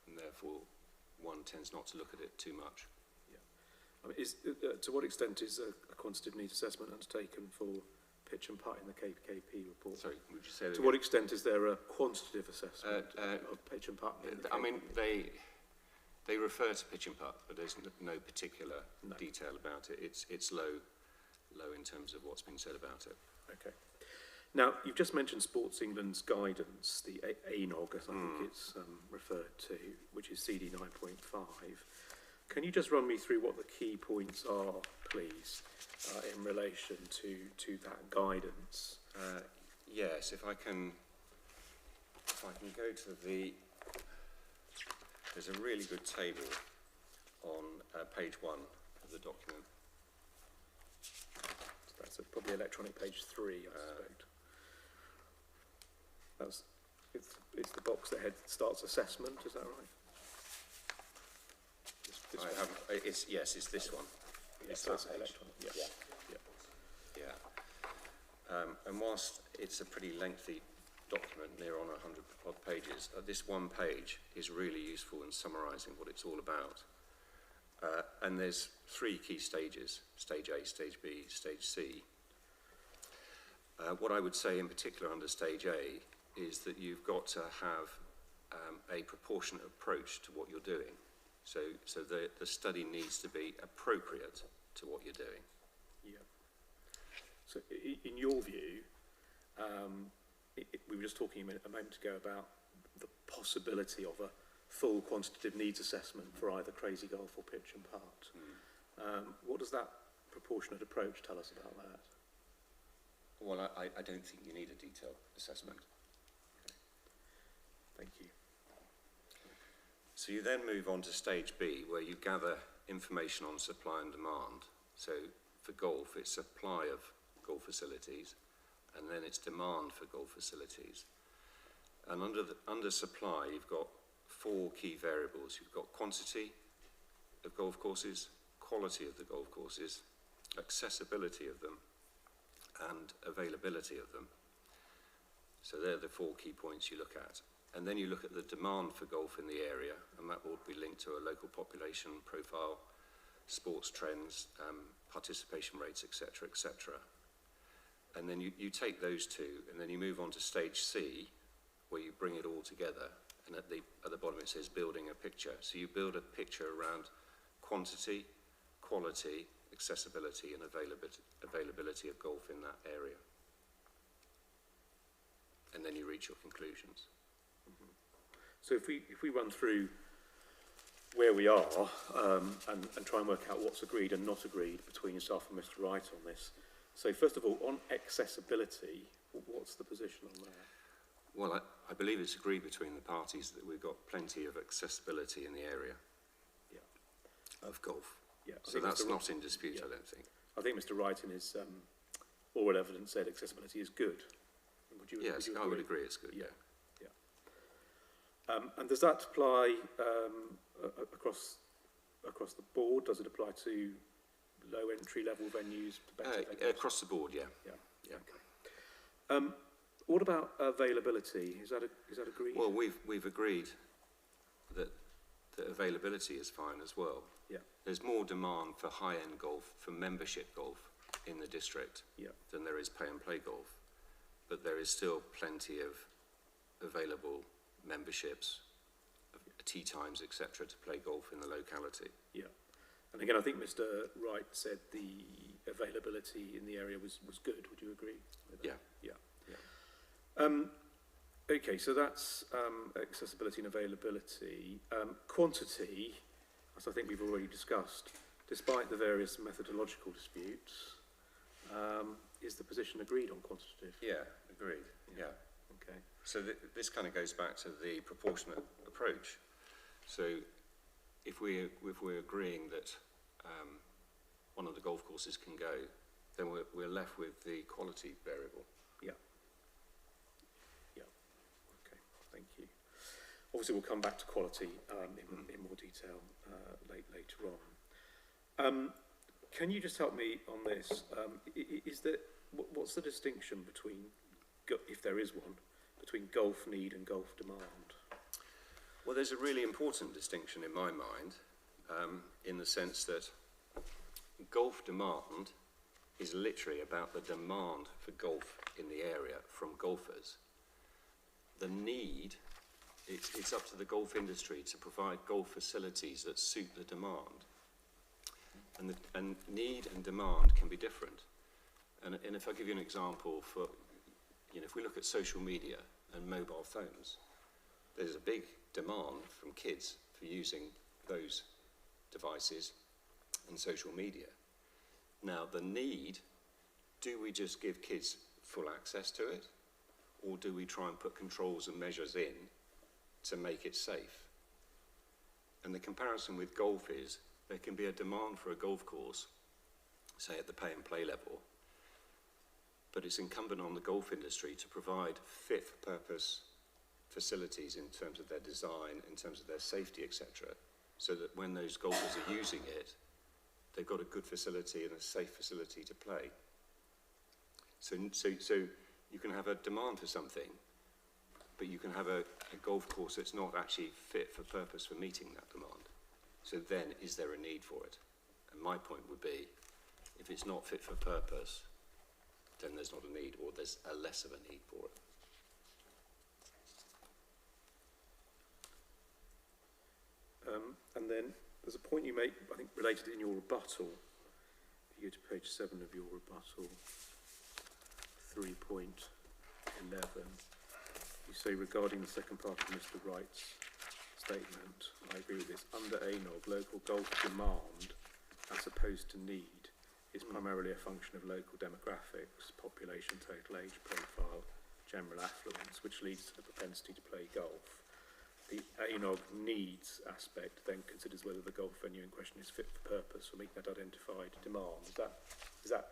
and therefore one tends not to look at it too much. Yeah. I mean, to what extent is a quantitative needs assessment undertaken for pitch and putt in the KKP report? Sorry, would you say that? To what extent is there a quantitative assessment of pitch and putt? I mean, they refer to pitch and putt, but there's no particular detail about it. It's low in terms of what's been said about it. Okay. Now, you've just mentioned Sports England's guidance, the ANOG, as I think it's referred to, which is CD 9.5. Can you just run me through what the key points are, please, in relation to that guidance? Yes, if I can go to there's a really good table on page 1 of the document. So that's probably electronic page 3, I suspect. It's the box that starts assessment, is that right? It's this one. Yes, that that's page. electronic. Yes. Yeah. And whilst it's a pretty lengthy document, near on 100 odd pages, this one page is really useful in summarising what it's all about. And there's 3 key stages: stage A, stage B, stage C. What I would say in particular under stage A is that you've got to have a proportionate approach to what you're doing. So the study needs to be appropriate to what you're doing. Yeah. So in your view, we were just talking a moment ago about the possibility of a full quantitative needs assessment for either crazy golf or pitch and putt. What does that proportionate approach tell us about that? Well, I don't think you need a detailed assessment. Okay. Thank you. So you then move on to stage B, where you gather information on supply and demand. So for golf, it's supply of golf facilities, and then it's demand for golf facilities. And under supply, you've got 4 key variables. You've got quantity of golf courses, quality of the golf courses, accessibility of them, and availability of them. So they're the 4 key points you look at. And then you look at the demand for golf in the area, and that will be linked to a local population profile, sports trends, participation rates, etc., etc. And then you take those two, and then you move on to stage C, where you bring it all together. And at the bottom it says building a picture. So you build a picture around quantity, quality, accessibility, and availability of golf in that area. And then you reach your conclusions. Mm-hmm. So if we run through where we are and try and work out what's agreed and not agreed between yourself and Mr. Wright on this. So first of all, on accessibility, what's the position on that? Well, I believe it's agreed between the parties that we've got plenty of accessibility in the area of golf. Yeah, so that's not in dispute, I don't think. I think Mr. Wright in his oral evidence said accessibility is good. Would you, yes, I would agree it's good. Yeah. And does that apply across the board? Does it apply to low entry level venues? Across the board, yeah. Okay. What about availability? Is that agreed? Well, we've agreed that availability is fine as well. Yeah. There's more demand for high-end golf, for membership golf in the district than there is pay-and-play golf. But there is still plenty of available memberships, tee times, etc., to play golf in the locality. Yeah. And again, I think Mr. Wright said the availability in the area was good. Would you agree with that? Yeah. Okay, so that's accessibility and availability. Quantity, as I think we've already discussed, despite the various methodological disputes, is the position agreed on quantitative? Yeah, agreed. Yeah. Okay. So this kind of goes back to the proportionate approach. So if we're agreeing that one of the golf courses can go, then we're left with the quality variable. Yeah. Okay. Thank you. Obviously, we'll come back to quality in more detail later on. Can you just help me on this? What's the distinction between, if there is one, between golf need and golf demand? Well, there's a really important distinction in my mind, in the sense that golf demand is literally about the demand for golf in the area from golfers. The need, it's up to the golf industry to provide golf facilities that suit the demand. And need and demand can be different. And if I give you an example for, if we look at social media and mobile phones, there's a big demand from kids for using those devices and social media. Now, the need, do we just give kids full access to it? Or do we try and put controls and measures in to make it safe? And the comparison with golf is, there can be a demand for a golf course, say at the pay and play level, but it's incumbent on the golf industry to provide fit-for-purpose facilities in terms of their design, in terms of their safety, etc., so that when those golfers are using it, they've got a good facility and a safe facility to play. So you can have a demand for something, but you can have a golf course that's not actually fit for purpose for meeting that demand. So then, is there a need for it? And my point would be, if it's not fit for purpose, then there's not a need, or there's a less of a need for it. And then there's a point you make, I think, related in your rebuttal. If you go to page 7 of your rebuttal, 3.11, you say, regarding the second part of Mr. Wright's statement, I agree with this, under ANOG, local golf demand, as opposed to need, is primarily a function of local demographics, population, total age profile, general affluence, which leads to the propensity to play golf. The ANOG needs aspect then considers whether the golf venue in question is fit for purpose for meeting that identified demand. Is that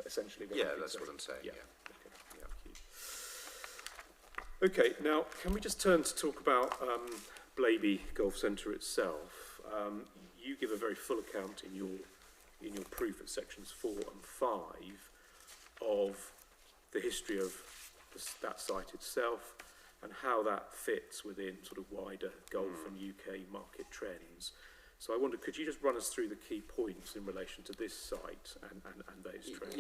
essentially what you're saying? That's what I'm saying, yeah. Okay, thank you. Okay, now can we just turn to talk about Blaby Golf Centre itself? You give a very full account in your proof at sections 4 and 5 of the history of that site itself, and how that fits within sort of wider golf and UK market trends. So I wonder, could you just run us through the key points in relation to this site and those trends?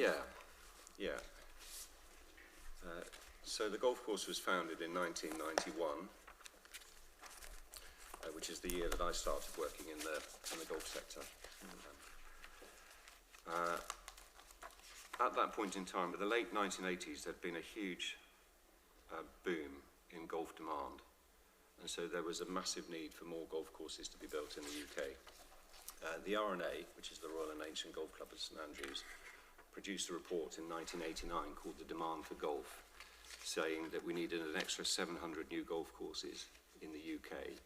Yeah. So the golf course was founded in 1991, which is the year that I started working in the golf sector. At that point in time, in the late 1980s, there'd been a huge boom in golf demand. And so there was a massive need for more golf courses to be built in the UK. The R&A, which is the Royal and Ancient Golf Club of St Andrews, produced a report in 1989 called The Demand for Golf, saying that we needed an extra 700 new golf courses in the UK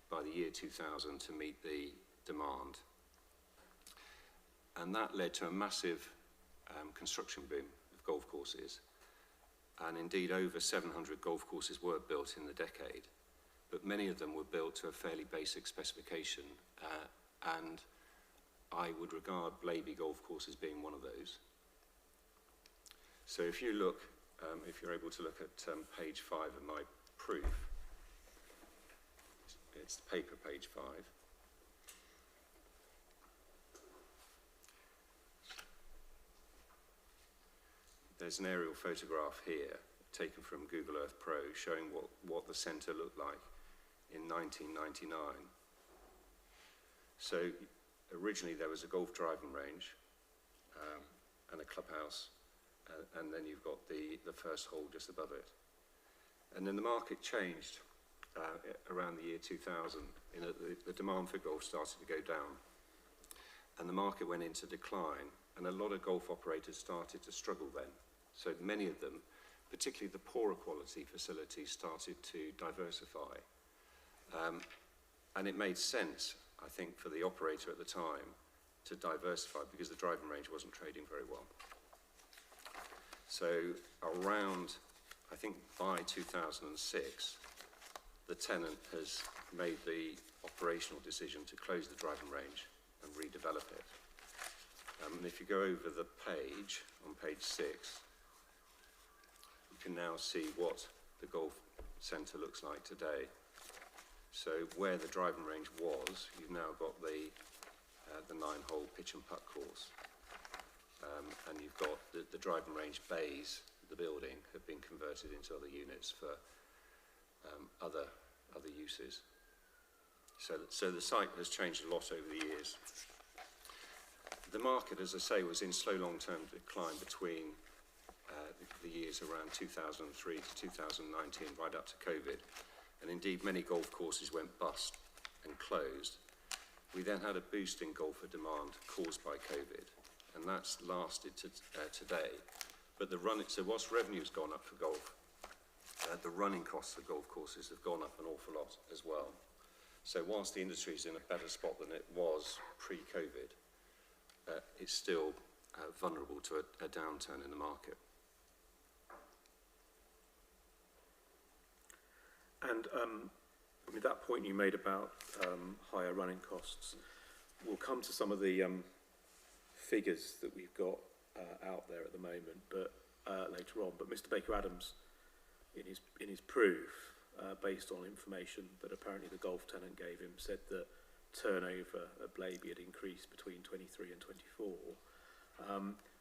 by the year 2000 to meet the demand. And that led to a massive construction boom of golf courses. And indeed, over 700 golf courses were built in the decade. But many of them were built to a fairly basic specification, and I would regard Blaby Golf Course as being one of those. So if you look, if you're able to look at page 5 of my proof, it's the paper page 5. There's an aerial photograph here taken from Google Earth Pro showing what the centre looked like in 1999. So originally there was a golf driving range and a clubhouse, and then you've got the first hole just above it. And then the market changed around the year 2000. The demand for golf started to go down, and the market went into decline, and a lot of golf operators started to struggle then. So many of them, particularly the poorer quality facilities, started to diversify. And it made sense, I think, for the operator at the time to diversify because the driving range wasn't trading very well. So around, I think by 2006, the tenant has made the operational decision to close the driving range and redevelop it. And if you go over the page, on page 6, you can now see what the golf centre looks like today. So where the driving range was, you've now got the 9-hole pitch and putt course. And you've got the driving range bays, the building, have been converted into other units for other uses. So the site has changed a lot over the years. The market, as I say, was in slow long-term decline between the years around 2003 to 2019, right up to COVID. And indeed, many golf courses went bust and closed. We then had a boost in golfer demand caused by COVID, and that's lasted to today. But so whilst revenue's gone up for golf, the running costs of golf courses have gone up an awful lot as well. So whilst the industry is in a better spot than it was pre-COVID, it's still vulnerable to a downturn in the market. And I mean, that point you made about higher running costs, we'll come to some of the figures that we've got out there at the moment, but later on. But Mr. Baker-Adams, in his proof, based on information that apparently the golf tenant gave him, said that turnover at Blaby had increased between 23 and 24.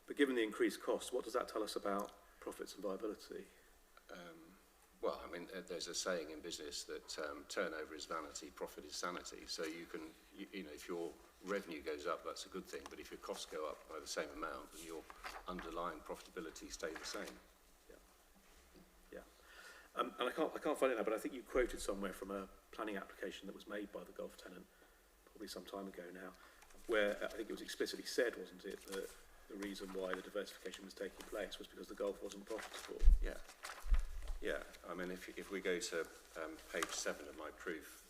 But given the increased costs, what does that tell us about profits and viability? Well, I mean, there's a saying in business that turnover is vanity, profit is sanity. So you know, if your revenue goes up, that's a good thing. But if your costs go up by the same amount, then your underlying profitability stays the same. Yeah. And I can't find it now, but I think you quoted somewhere from a planning application that was made by the golf tenant, probably some time ago now, where I think it was explicitly said, wasn't it, that the reason why the diversification was taking place was because the golf wasn't profitable. Yeah, I mean, if we go to page 7 of my proof,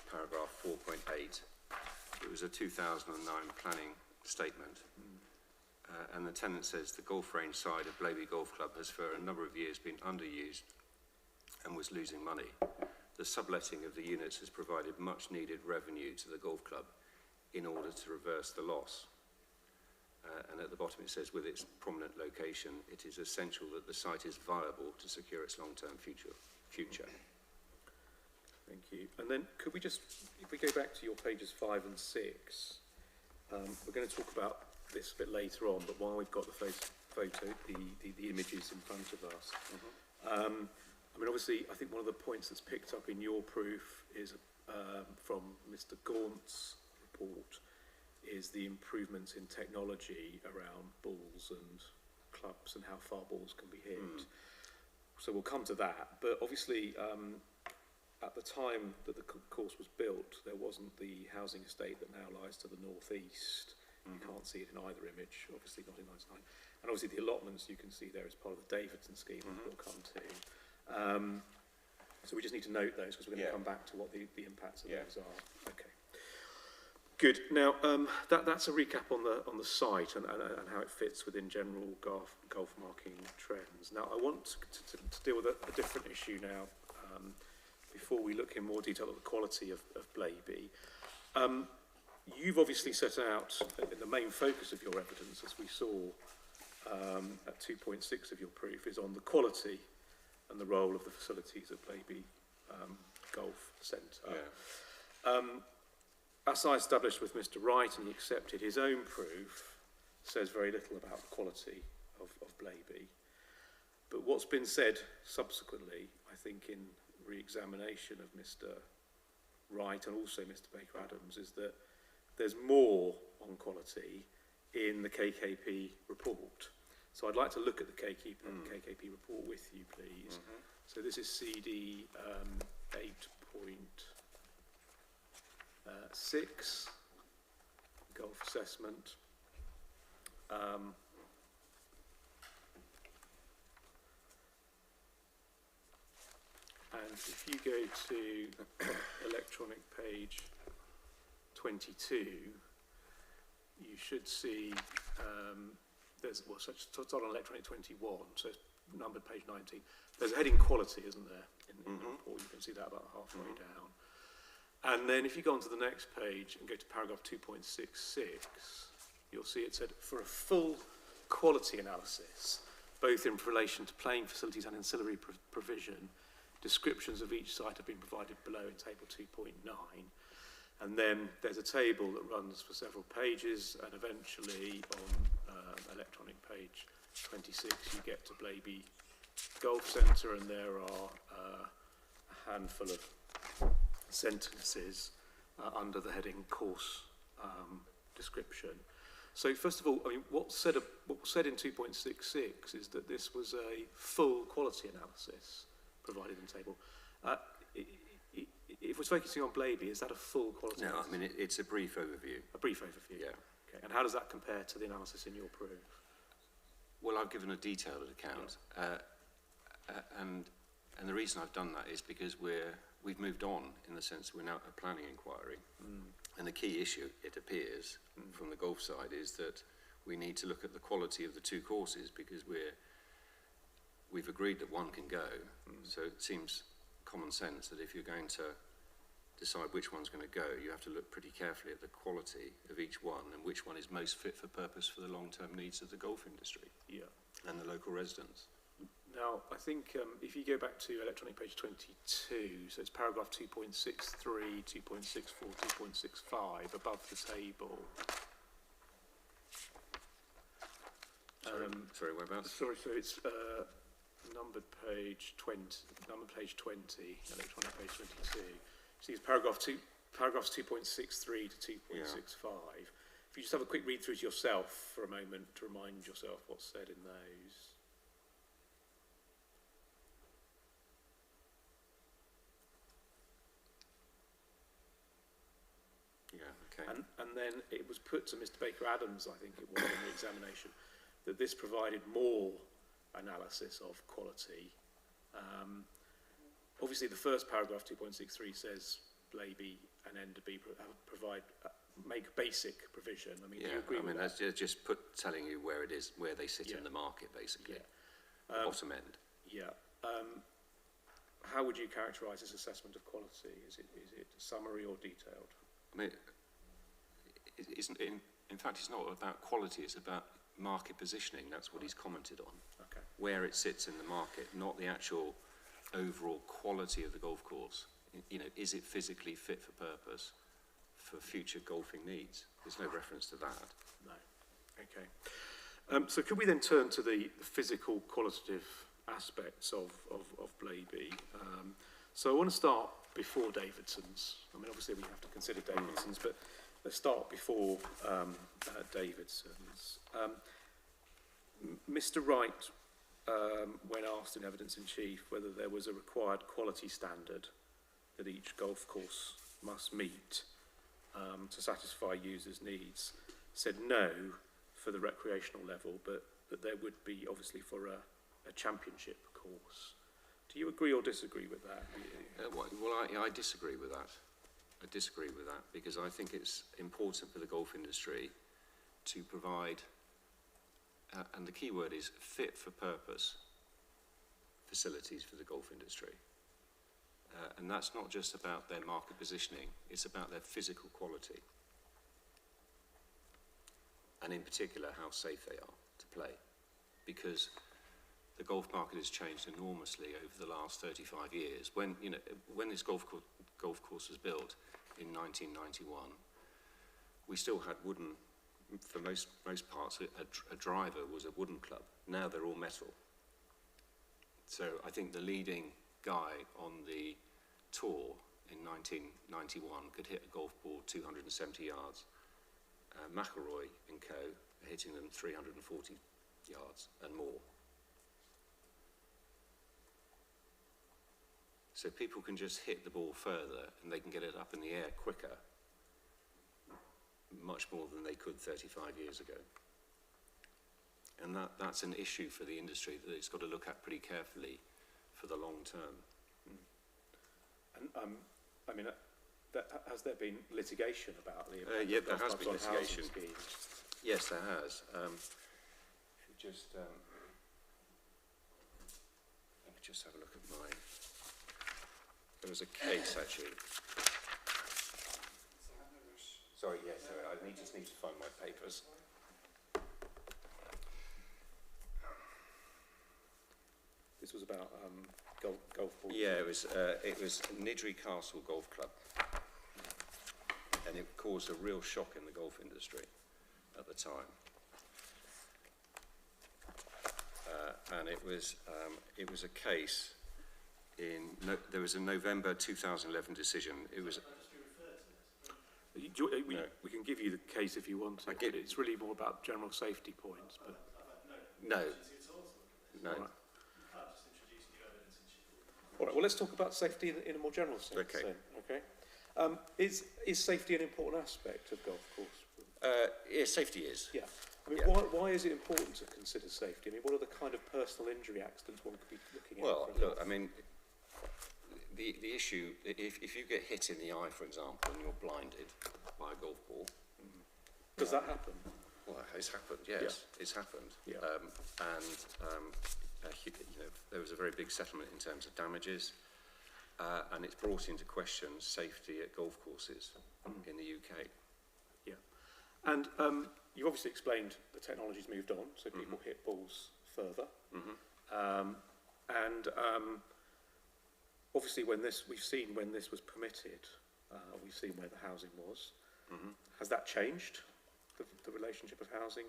paragraph 4.8, it was a 2009 planning statement, and the tenant says the golf range side of Blaby Golf Club has for a number of years been underused and was losing money. The subletting of the units has provided much needed revenue to the golf club in order to reverse the loss. and at the bottom it says, with its prominent location, it is essential that the site is viable to secure its long-term future. Thank you. And then could we just, if we go back to your pages 5 and 6, we're going to talk about this a bit later on, but while we've got the the images in front of us. I mean, obviously, I think one of the points that's picked up in your proof is from Mr. Gaunt's report, is the improvements in technology around balls and clubs and how far balls can be hit. So we'll come to that. But obviously, at the time that the course was built, there wasn't the housing estate that now lies to the northeast. You can't see it in either image, obviously not in 99. And obviously the allotments you can see there as part of the Davidson scheme we'll come to. So we just need to note those because we're going to come back to what the impacts of those are. Okay. Good. Now, that's a recap on the site and how it fits within general golf marking trends. Now, I want to deal with a different issue now before we look in more detail at the quality of Blaby. You've obviously set out the main focus of your evidence, as we saw at 2.6 of your proof, is on the quality and the role of the facilities at Blaby Golf Centre. As I established with Mr. Wright, and he accepted, his own proof says very little about the quality of Blaby. But what's been said subsequently, I think in re-examination of Mr. Wright and also Mr. Baker-Adams, is that there's more on quality in the KKP report. So I'd like to look at the KKP report with you, please. So this is CD 8.6, golf assessment. And if you go to electronic page 22, you should see it's on electronic 21, so it's numbered page 19. There's a heading quality, isn't there, in the report? You can see that about halfway down. And then if you go on to the next page and go to paragraph 2.66, you'll see it said, for a full quality analysis, both in relation to playing facilities and ancillary provision, descriptions of each site have been provided below in table 2.9. And then there's a table that runs for several pages, and eventually on electronic page 26 you get to Blaby Golf Centre, and there are a handful of sentences under the heading course description. So first of all, I mean, what's said in 2.66 is that this was a full quality analysis provided in the table. If we're focusing on Blaby, is that a full quality analysis? No, I mean, it's a brief overview. A brief overview? Yeah. Okay. And how does that compare to the analysis in your proof? Well, I've given a detailed account, and the reason I've done that is because we've moved on in the sense we're now at a planning inquiry. And the key issue, it appears, from the golf side, is that we need to look at the quality of the two courses because we've agreed that one can go. So it seems common sense that if you're going to decide which one's going to go, you have to look pretty carefully at the quality of each one and which one is most fit for purpose for the long-term needs of the golf industry and the local residents. Now, I think if you go back to electronic page 22, so it's paragraph 2.63, 2.64, 2.65 above the table. Sorry, whereabouts? Sorry, so it's numbered page 20, electronic page 22. So it's paragraphs 2.63 to 2.65. If you just have a quick read through to yourself for a moment to remind yourself what's said in those. And then it was put to Mr. Baker-Adams, I think it was, in the examination, that this provided more analysis of quality. Obviously, the first paragraph, 2.63, says Blaby and Enderby make basic provision. I mean, do you agree with that? That's just telling you where it is, where they sit in the market, basically. Bottom end. How would you characterise this assessment of quality? Is it summary or detailed? I mean, In fact, it's not about quality, it's about market positioning. That's what he's commented on. Okay. Where it sits in the market, not the actual overall quality of the golf course. You know, is it physically fit for purpose for future golfing needs? There's no reference to that. No. Okay. So could we then turn to the physical qualitative aspects of Blaby? So I want to start before Davidson's. I mean, obviously we have to consider Davidson's, but let's start before Davidson's. Mr. Wright, when asked in evidence in chief whether there was a required quality standard that each golf course must meet to satisfy users' needs, said no for the recreational level, but that there would be obviously for a championship course. Do you agree or disagree with that? I disagree with that. I disagree with that because I think it's important for the golf industry to provide, and the key word is fit for purpose, facilities for the golf industry. And that's not just about their market positioning, it's about their physical quality. And in particular, how safe they are to play. Because the golf market has changed enormously over the last 35 years. When this golf course was built in 1991, we still had wooden, for most parts, a driver was a wooden club. Now they're all metal. So I think the leading guy on the tour in 1991 could hit a golf ball 270 yards. McIlroy and co are hitting them 340 yards and more. So people can just hit the ball further and they can get it up in the air quicker, much more than they could 35 years ago. And that's an issue for the industry that it's got to look at pretty carefully for the long term. And I mean, has there been litigation about the yeah, there has been on litigation. housing schemes? Yes, there has. Let me just have a look at my. There was a case actually. Sorry, yes, I just need to find my papers. This was about golf balls. Yeah, it was Nidri Castle Golf Club, and it caused a real shock in the golf industry at the time. And it was a case there was a November 2011 decision. It was. We can give you the case if you want to, but it's really more about general safety points. But No. Right. All right, well, let's talk about safety in a more general sense. Okay. Then, okay. Is safety an important aspect of golf course? Yeah, safety is. Yeah. I mean, Yeah. why is it important to consider safety? I mean, what are the kind of personal injury accidents one could be looking at? Well, look, I mean, the issue, if you get hit in the eye, for example, and you're blinded by a golf ball. Does that happen? Well, it's happened, yes. Yeah. It's happened. Yeah. There was a very big settlement in terms of damages, and it's brought into question safety at golf courses in the UK. Yeah. And you obviously explained the technology's moved on, so people hit balls further. Obviously, we've seen when this was permitted, we've seen where the housing was. Has that changed the relationship of housing?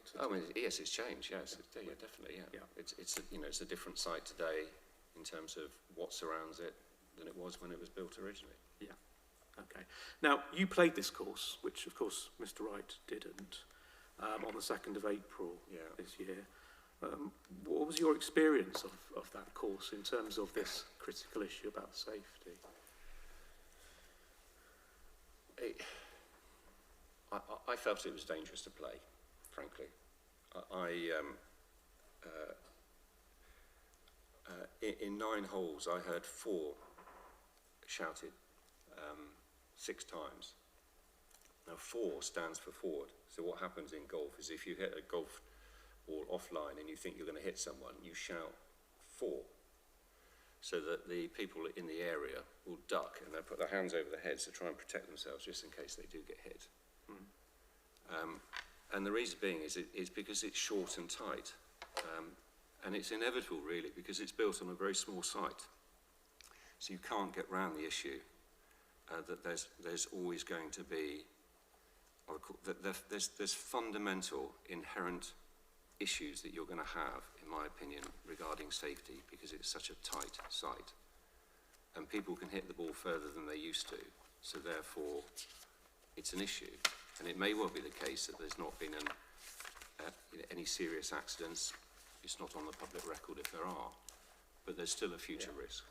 Yes, it's changed. Yes, yeah, definitely. Yeah. It's a different site today in terms of what surrounds it than it was when it was built originally. Yeah. Okay. Now, you played this course, which of course Mr. Wright didn't, on the 2nd of April this year. What was your experience of that course in terms of this critical issue about safety? I felt it was dangerous to play, frankly. In 9 holes, I heard 4 shouted 6 times. Now, 4 stands for forward. So what happens in golf is if you hit a golf ball offline and you think you're going to hit someone, you shout 4, so that the people in the area will duck and they'll put their hands over their heads to try and protect themselves just in case they do get hit. And the reason being is because it's short and tight. And it's inevitable, really, because it's built on a very small site. So you can't get round the issue that there's always going to be, there's fundamental, inherent issues that you're going to have, in my opinion, regarding safety, because it's such a tight site. And people can hit the ball further than they used to. So therefore, it's an issue. And it may well be the case that there's not been any serious accidents. It's not on the public record if there are, but there's still a future risk.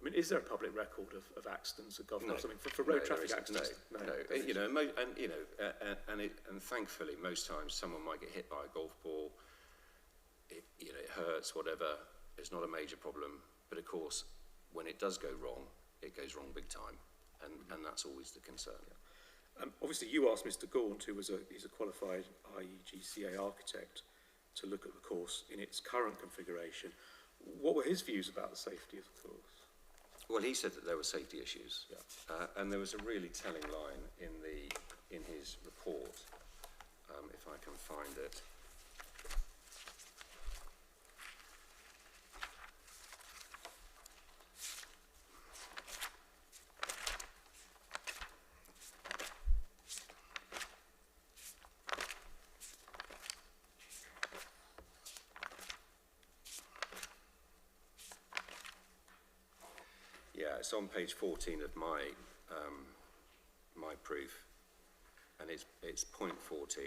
I mean, is there a public record of accidents at golf courses? No. I mean, for road traffic accidents? No. And thankfully, most times someone might get hit by a golf ball. It hurts, whatever. It's not a major problem. But of course, when it does go wrong, it goes wrong big time, and that's always the concern. Yeah. Obviously, you asked Mr. Gaunt, who he's a qualified IEGCA architect, to look at the course in its current configuration. What were his views about the safety of the course? Well, he said that there were safety issues, and there was a really telling line in his report, if I can find it. Yeah, it's on page 14 of my proof, and it's point 14.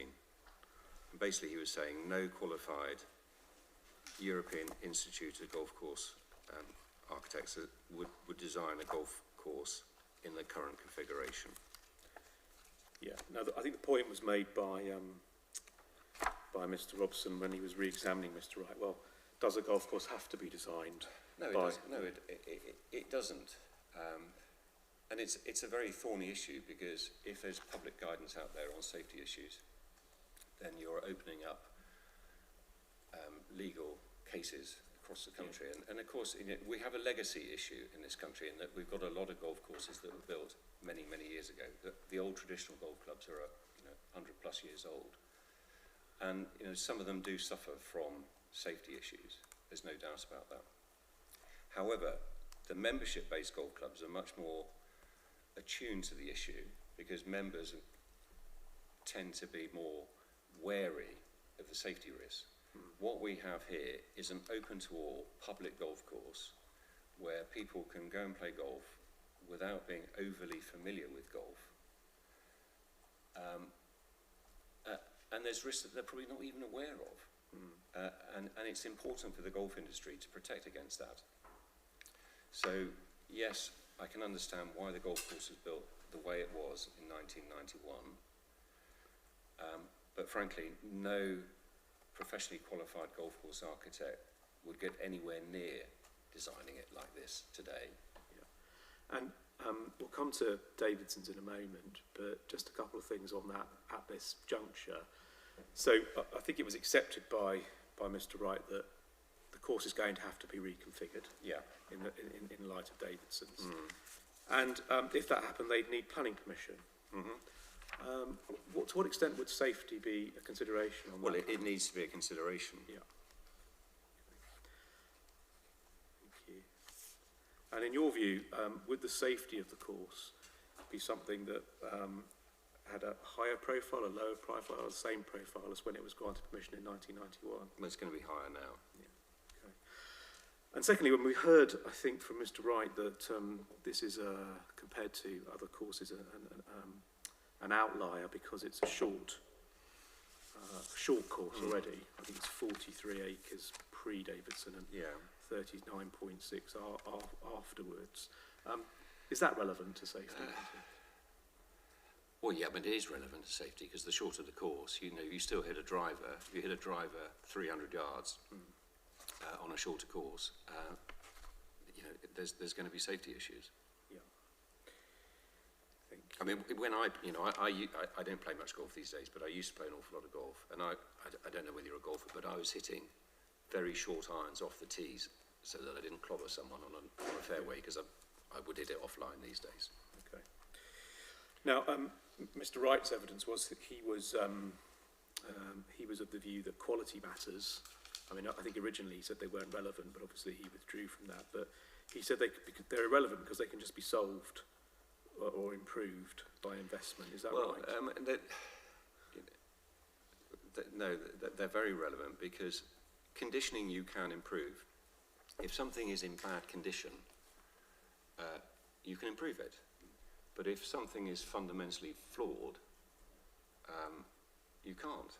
And basically, he was saying no qualified European Institute of Golf Course architects would design a golf course in the current configuration. Yeah. Now, I think the point was made by Mr. Robson when he was re-examining Mr. Wright. Well, does a golf course have to be designed? No, it doesn't. And it's a very thorny issue, because if there's public guidance out there on safety issues, then you're opening up legal cases across the country. Yeah. And of course, we have a legacy issue in this country, in that we've got a lot of golf courses that were built many, many years ago. The old traditional golf clubs are 100 plus years old. And some of them do suffer from safety issues. There's no doubt about that. However, the membership-based golf clubs are much more attuned to the issue, because members tend to be more wary of the safety risks. What we have here is an open-to-all public golf course where people can go and play golf without being overly familiar with golf. And there's risks that they're probably not even aware of. And it's important for the golf industry to protect against that. So, yes, I can understand why the golf course was built the way it was in 1991. But frankly, no professionally qualified golf course architect would get anywhere near designing it like this today. Yeah. And we'll come to Davidson's in a moment, but just a couple of things on that at this juncture. So I think it was accepted by Mr. Wright that the course is going to have to be reconfigured. Yeah. In light of Davidson's. And if that happened, they'd need planning permission. To what extent would safety be a consideration on that? Well, it needs to be a consideration. Yeah. Thank you. And in your view, would the safety of the course be something that had a higher profile, a lower profile, or the same profile as when it was granted permission in 1991? Well, it's going to be higher now. Yeah. Okay. And secondly, when we heard, I think, from Mr. Wright that this is, compared to other courses, an outlier because it's a short course already. I think it's 43 acres pre-Davidson and 39.6 afterwards. Is that relevant to safety? Well, yeah, but it is relevant to safety, because the shorter the course, you still hit a driver. If you hit a driver 300 yards on a shorter course, there's going to be safety issues. Yeah. I mean, when I don't play much golf these days, but I used to play an awful lot of golf, and I don't know whether you're a golfer, but I was hitting very short irons off the tees so that I didn't clobber someone on a fairway, because I would hit it offline these days. Okay. Now, Mr. Wright's evidence was that he was he was of the view that quality matters. I mean, I think originally he said they weren't relevant, but obviously he withdrew from that. But he said they're irrelevant because they can just be solved or improved by investment. Is that right? No, they're very relevant because conditioning you can improve. If something is in bad condition, you can improve it. But if something is fundamentally flawed, you can't.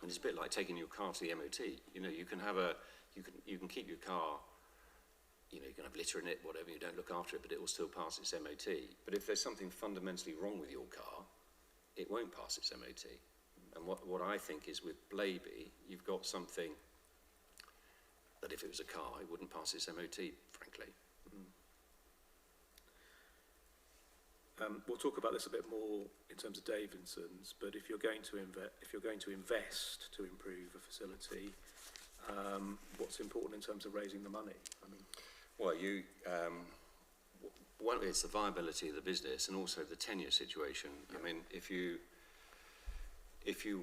And it's a bit like taking your car to the MOT. You know, you can keep your car, you know, you can have litter in it, whatever, you don't look after it, but it will still pass its MOT. But if there's something fundamentally wrong with your car, it won't pass its MOT. And what I think is with Blaby, you've got something that if it was a car, it wouldn't pass its MOT, frankly. We'll talk about this a bit more in terms of Davidson's, but if you're going to invest to improve a facility, what's important in terms of raising the money? I mean, well, one, it's the viability of the business and also the tenure situation. Yeah. I mean, if you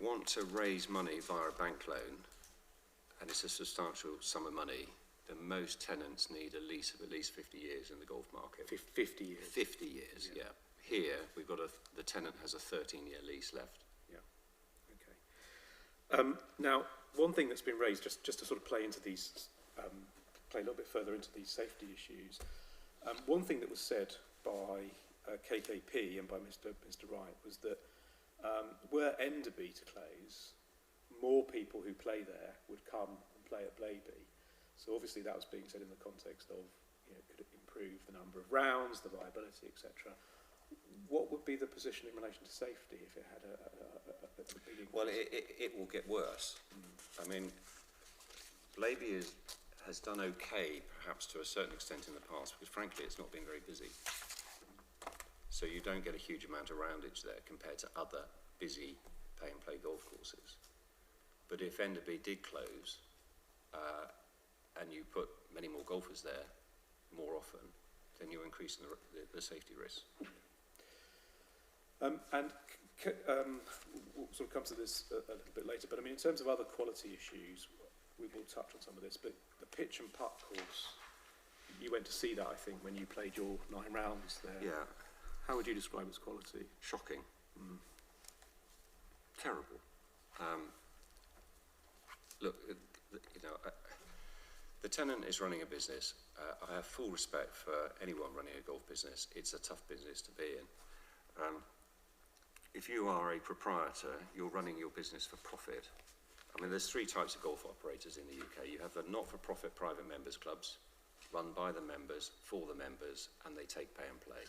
want to raise money via a bank loan, and it's a substantial sum of money, then most tenants need a lease of at least 50 years in the golf market. 50 years? 50 years, yeah. Here, we've got the tenant has a 13-year lease left. Yeah. Okay. Now, one thing that's been raised, just to sort of play into these, play a little bit further into these safety issues, one thing that was said by KKP and by Mr. Wright was that were Enderby to close, more people who play there would come and play at Blaby. So obviously that was being said in the context of, you know, could it improve the number of rounds, the viability, etc. What would be the position in relation to safety if it had a big increase? Well, it will get worse. I mean, Blaby has done okay, perhaps to a certain extent in the past, because frankly it's not been very busy. So you don't get a huge amount of roundage there compared to other busy pay-and-play golf courses. But if Enderby did close, and you put many more golfers there more often, then you're increasing the safety risk. We'll sort of come to this a little bit later, but I mean, in terms of other quality issues, we will touch on some of this, but the pitch and putt course, you went to see that, I think, when you played your 9 rounds there. Yeah. How would you describe its quality? Shocking. Terrible. Look, you know, the tenant is running a business. I have full respect for anyone running a golf business. It's a tough business to be in. If you are a proprietor, you're running your business for profit. I mean, there's 3 types of golf operators in the UK. You have the not-for-profit private members clubs, run by the members, for the members, and they take pay and play.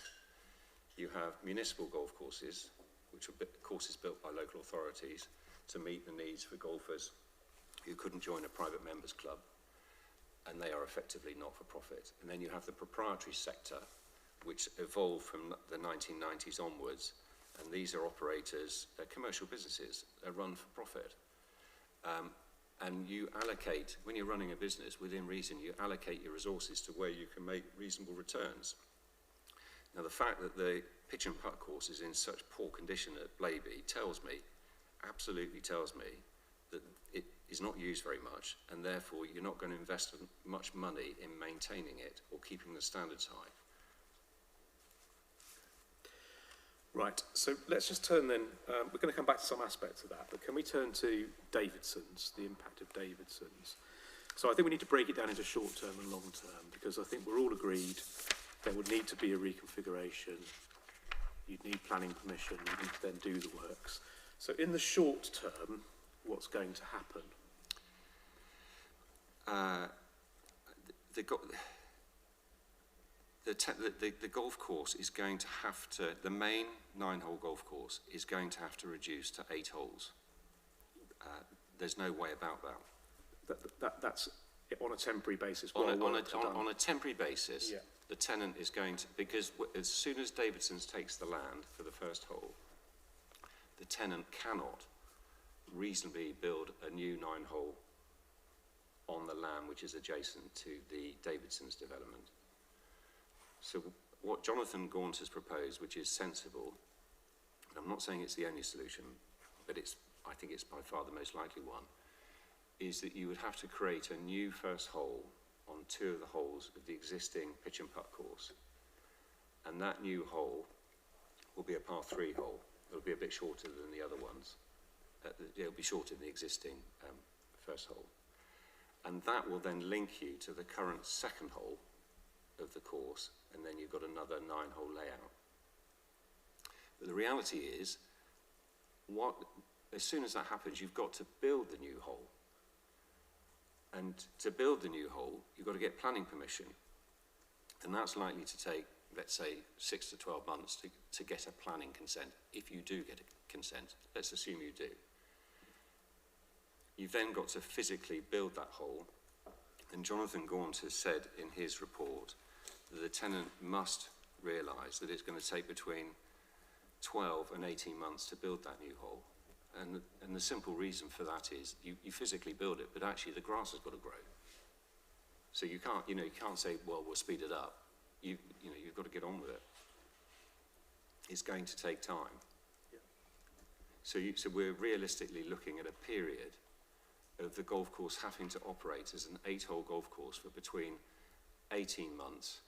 You have municipal golf courses, which are courses built by local authorities to meet the needs for golfers who couldn't join a private members club, and they are effectively not-for-profit. And then you have the proprietary sector, which evolved from the 1990s onwards, and these are operators, they're commercial businesses, they're run for profit. And you allocate, when you're running a business, within reason, you allocate your resources to where you can make reasonable returns. Now, the fact that the pitch and putt course is in such poor condition at Blaby absolutely tells me that it is not used very much, and therefore you're not going to invest much money in maintaining it or keeping the standards high. Right, so let's just turn then, we're going to come back to some aspects of that, but can we turn to Davidson's, the impact of Davidson's? So I think we need to break it down into short term and long term, because I think we're all agreed there would need to be a reconfiguration, you'd need planning permission, you'd need to then do the works. So in the short term, what's going to happen? The golf course is going to have to, the main 9-hole golf course is going to have to reduce to 8 holes. There's no way about that. That's on a temporary basis. On a temporary basis, yeah. The tenant is going to, because as soon as Davidson's takes the land for the first hole, the tenant cannot reasonably build a new 9-hole on the land which is adjacent to the Davidson's development. So what Jonathan Gaunt has proposed, which is sensible, and I'm not saying it's the only solution, but I think it's by far the most likely one, is that you would have to create a new first hole on 2 of the holes of the existing pitch and putt course. And that new hole will be a par 3 hole. It'll be a bit shorter than the other ones. It'll be shorter than the existing first hole. And that will then link you to the current second hole of the course, and then you've got another 9-hole layout. But the reality is, as soon as that happens, you've got to build the new hole. And to build the new hole, you've got to get planning permission. And that's likely to take, let's say, 6 to 12 months to get a planning consent, if you do get a consent. Let's assume you do. You've then got to physically build that hole. And Jonathan Gaunt has said in his report that the tenant must realise that it's going to take between 12 and 18 months to build that new hole. And the simple reason for that is you physically build it, but actually the grass has got to grow. So you can't say, well, we'll speed it up. You've got to get on with it. It's going to take time. Yeah. So we're realistically looking at a period of the golf course having to operate as an 8-hole golf course for between 18 months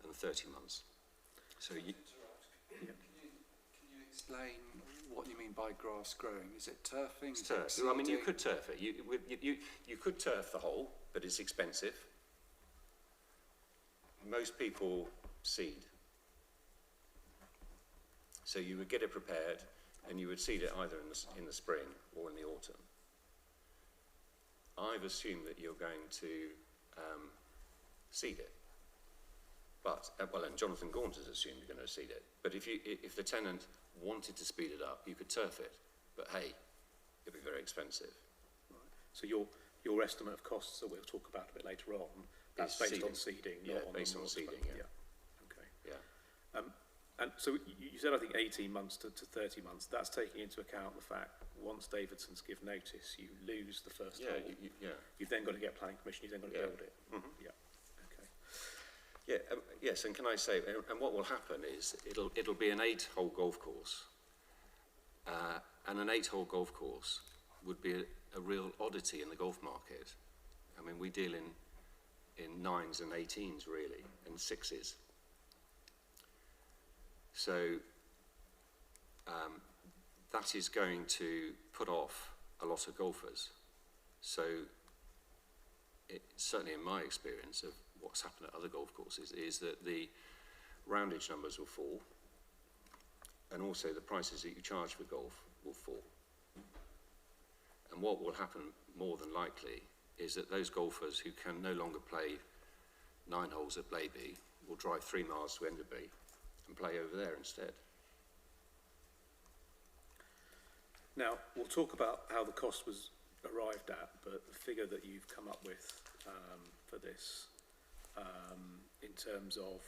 and 30 months. So Can you explain what you mean by grass growing? Is it turfing? It's turf. I mean, you could turf it. You could turf the hole, but it's expensive. Most people seed. So you would get it prepared, and you would seed it either in the spring or in the autumn. I've assumed that you're going to seed it. But, and Jonathan Gaunt has assumed you're going to seed it. But if the tenant wanted to speed it up, you could turf it. But hey, it'd be very expensive. Right. So your estimate of costs that we'll talk about a bit later on, that's based on seeding, yeah, not based on seeding, yeah. Okay. Yeah. And so you said, I think, 18 months to 30 months. That's taking into account the fact once Davidson's give notice, you lose the first hole. You've then got to get planning permission. You've then got to build it. Mm-hmm. Yeah. Okay. Yeah. Yes. And can I say, and what will happen is it'll be an 8-hole golf course, and an 8-hole golf course would be a real oddity in the golf market. I mean, we deal in 9s and 18s really, and 6s. So that is going to put off a lot of golfers. So certainly in my experience of what's happened at other golf courses is that the roundage numbers will fall, and also the prices that you charge for golf will fall. And what will happen more than likely is that those golfers who can no longer play 9 holes at Blaby will drive 3 miles to Enderby and play over there instead. Now, we'll talk about how the cost was arrived at, but the figure that you've come up with for this, in terms of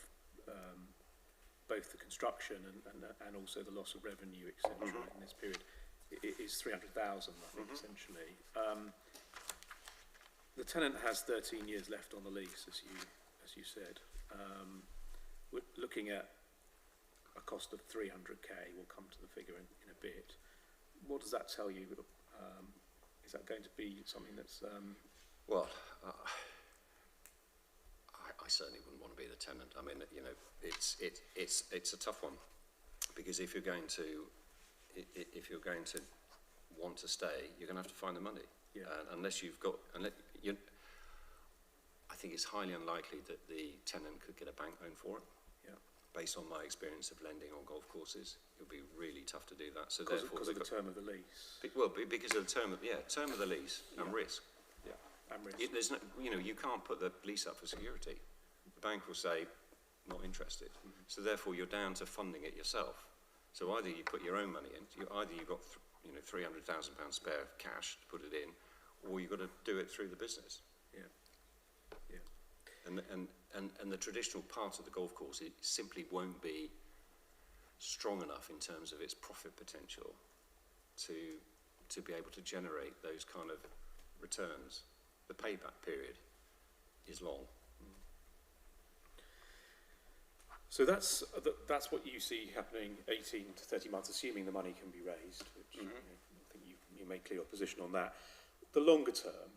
both the construction and also the loss of revenue, etc., in this period, is 300,000, I think, essentially. The tenant has 13 years left on the lease, as you said. We're looking at a cost of 300k. We'll come to the figure in a bit. What does that tell you? Is that going to be something that's... Well, I certainly wouldn't want to be the tenant. I mean, it's a tough one, because if you're going to want to stay, you're going to have to find the money. Yeah. Unless you've got, I think it's highly unlikely that the tenant could get a bank loan for it. Yeah. Based on my experience of lending on golf courses, it would be really tough to do that. So therefore, because of the term of the lease. Well, because of the term of the lease and risk. Yeah, and risk. There's no, you can't put the lease up for security. The bank will say, not interested. So therefore, you're down to funding it yourself. So either you put your own money in, either you've got £300,000 spare cash to put it in, or you've got to do it through the business. Yeah. And the traditional part of the golf course, it simply won't be strong enough in terms of its profit potential to be able to generate those kind of returns. The payback period is long. So that's what you see happening 18 to 30 months, assuming the money can be raised, which I think you've you made clear your position on that. The longer term,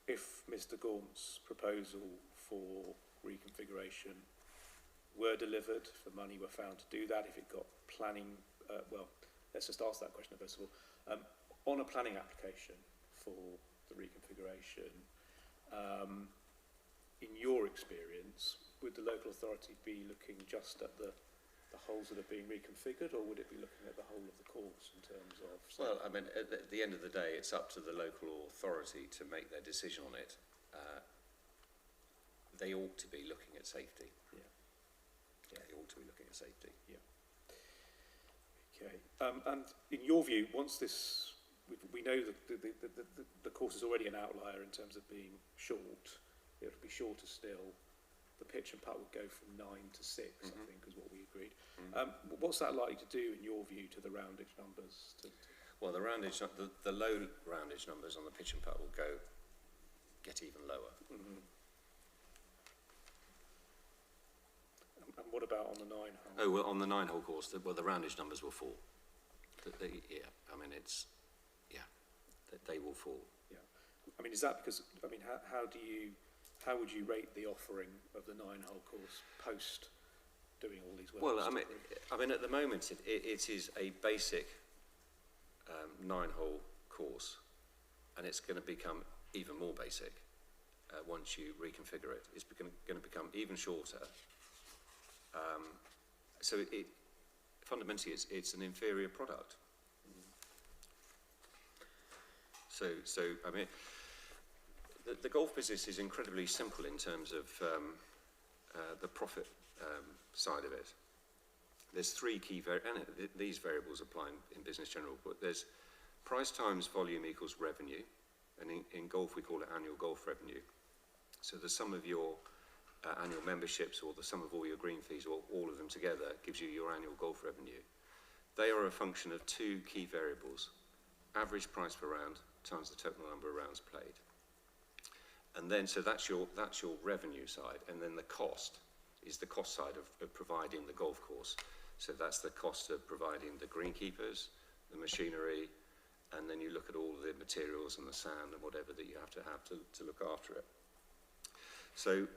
if Mr. Gaunt's proposal for reconfiguration were delivered, if the money were found to do that, if it got planning, well, let's just ask that question first of all. On a planning application for the reconfiguration, in your experience, would the local authority be looking just at the holes that are being reconfigured, or would it be looking at the whole of the course in terms of... Well, I mean, at the end of the day, it's up to the local authority to make their decision on it. They ought to be looking at safety. Yeah. Yeah, they ought to be looking at safety. Yeah. Okay. And in your view, once this... We know that the course is already an outlier in terms of being short. It would be shorter still. The pitch and putt would go from 9 to 6, I think, is what we agreed. What's that likely to do, in your view, to the roundage numbers? Well, the roundage, the low roundage numbers on the pitch and putt will get even lower. And what about on the 9-hole? Oh, well, on the 9-hole course, the roundage numbers will fall. Yeah, I mean, they will fall. Yeah. I mean, is that because, I mean, how would you rate the offering of the 9-hole course post doing all these works? Well, I mean, at the moment, it is a basic 9-hole course, and it's going to become even more basic once you reconfigure it. It's going to become even shorter. So fundamentally, it's an inferior product. So I mean, the golf business is incredibly simple in terms of the profit side of it. There's three key and these variables apply in business general, but there's price times volume equals revenue, and in golf we call it annual golf revenue. So the sum of your annual memberships, or the sum of all your green fees, or all of them together, gives you your annual golf revenue. They are a function of two key variables: average price per round times the total number of rounds played. And then, so that's your revenue side, and then the cost is the cost side of providing the golf course. So that's the cost of providing the greenkeepers, the machinery, and then you look at all the materials and the sand and whatever that you have to look after it. So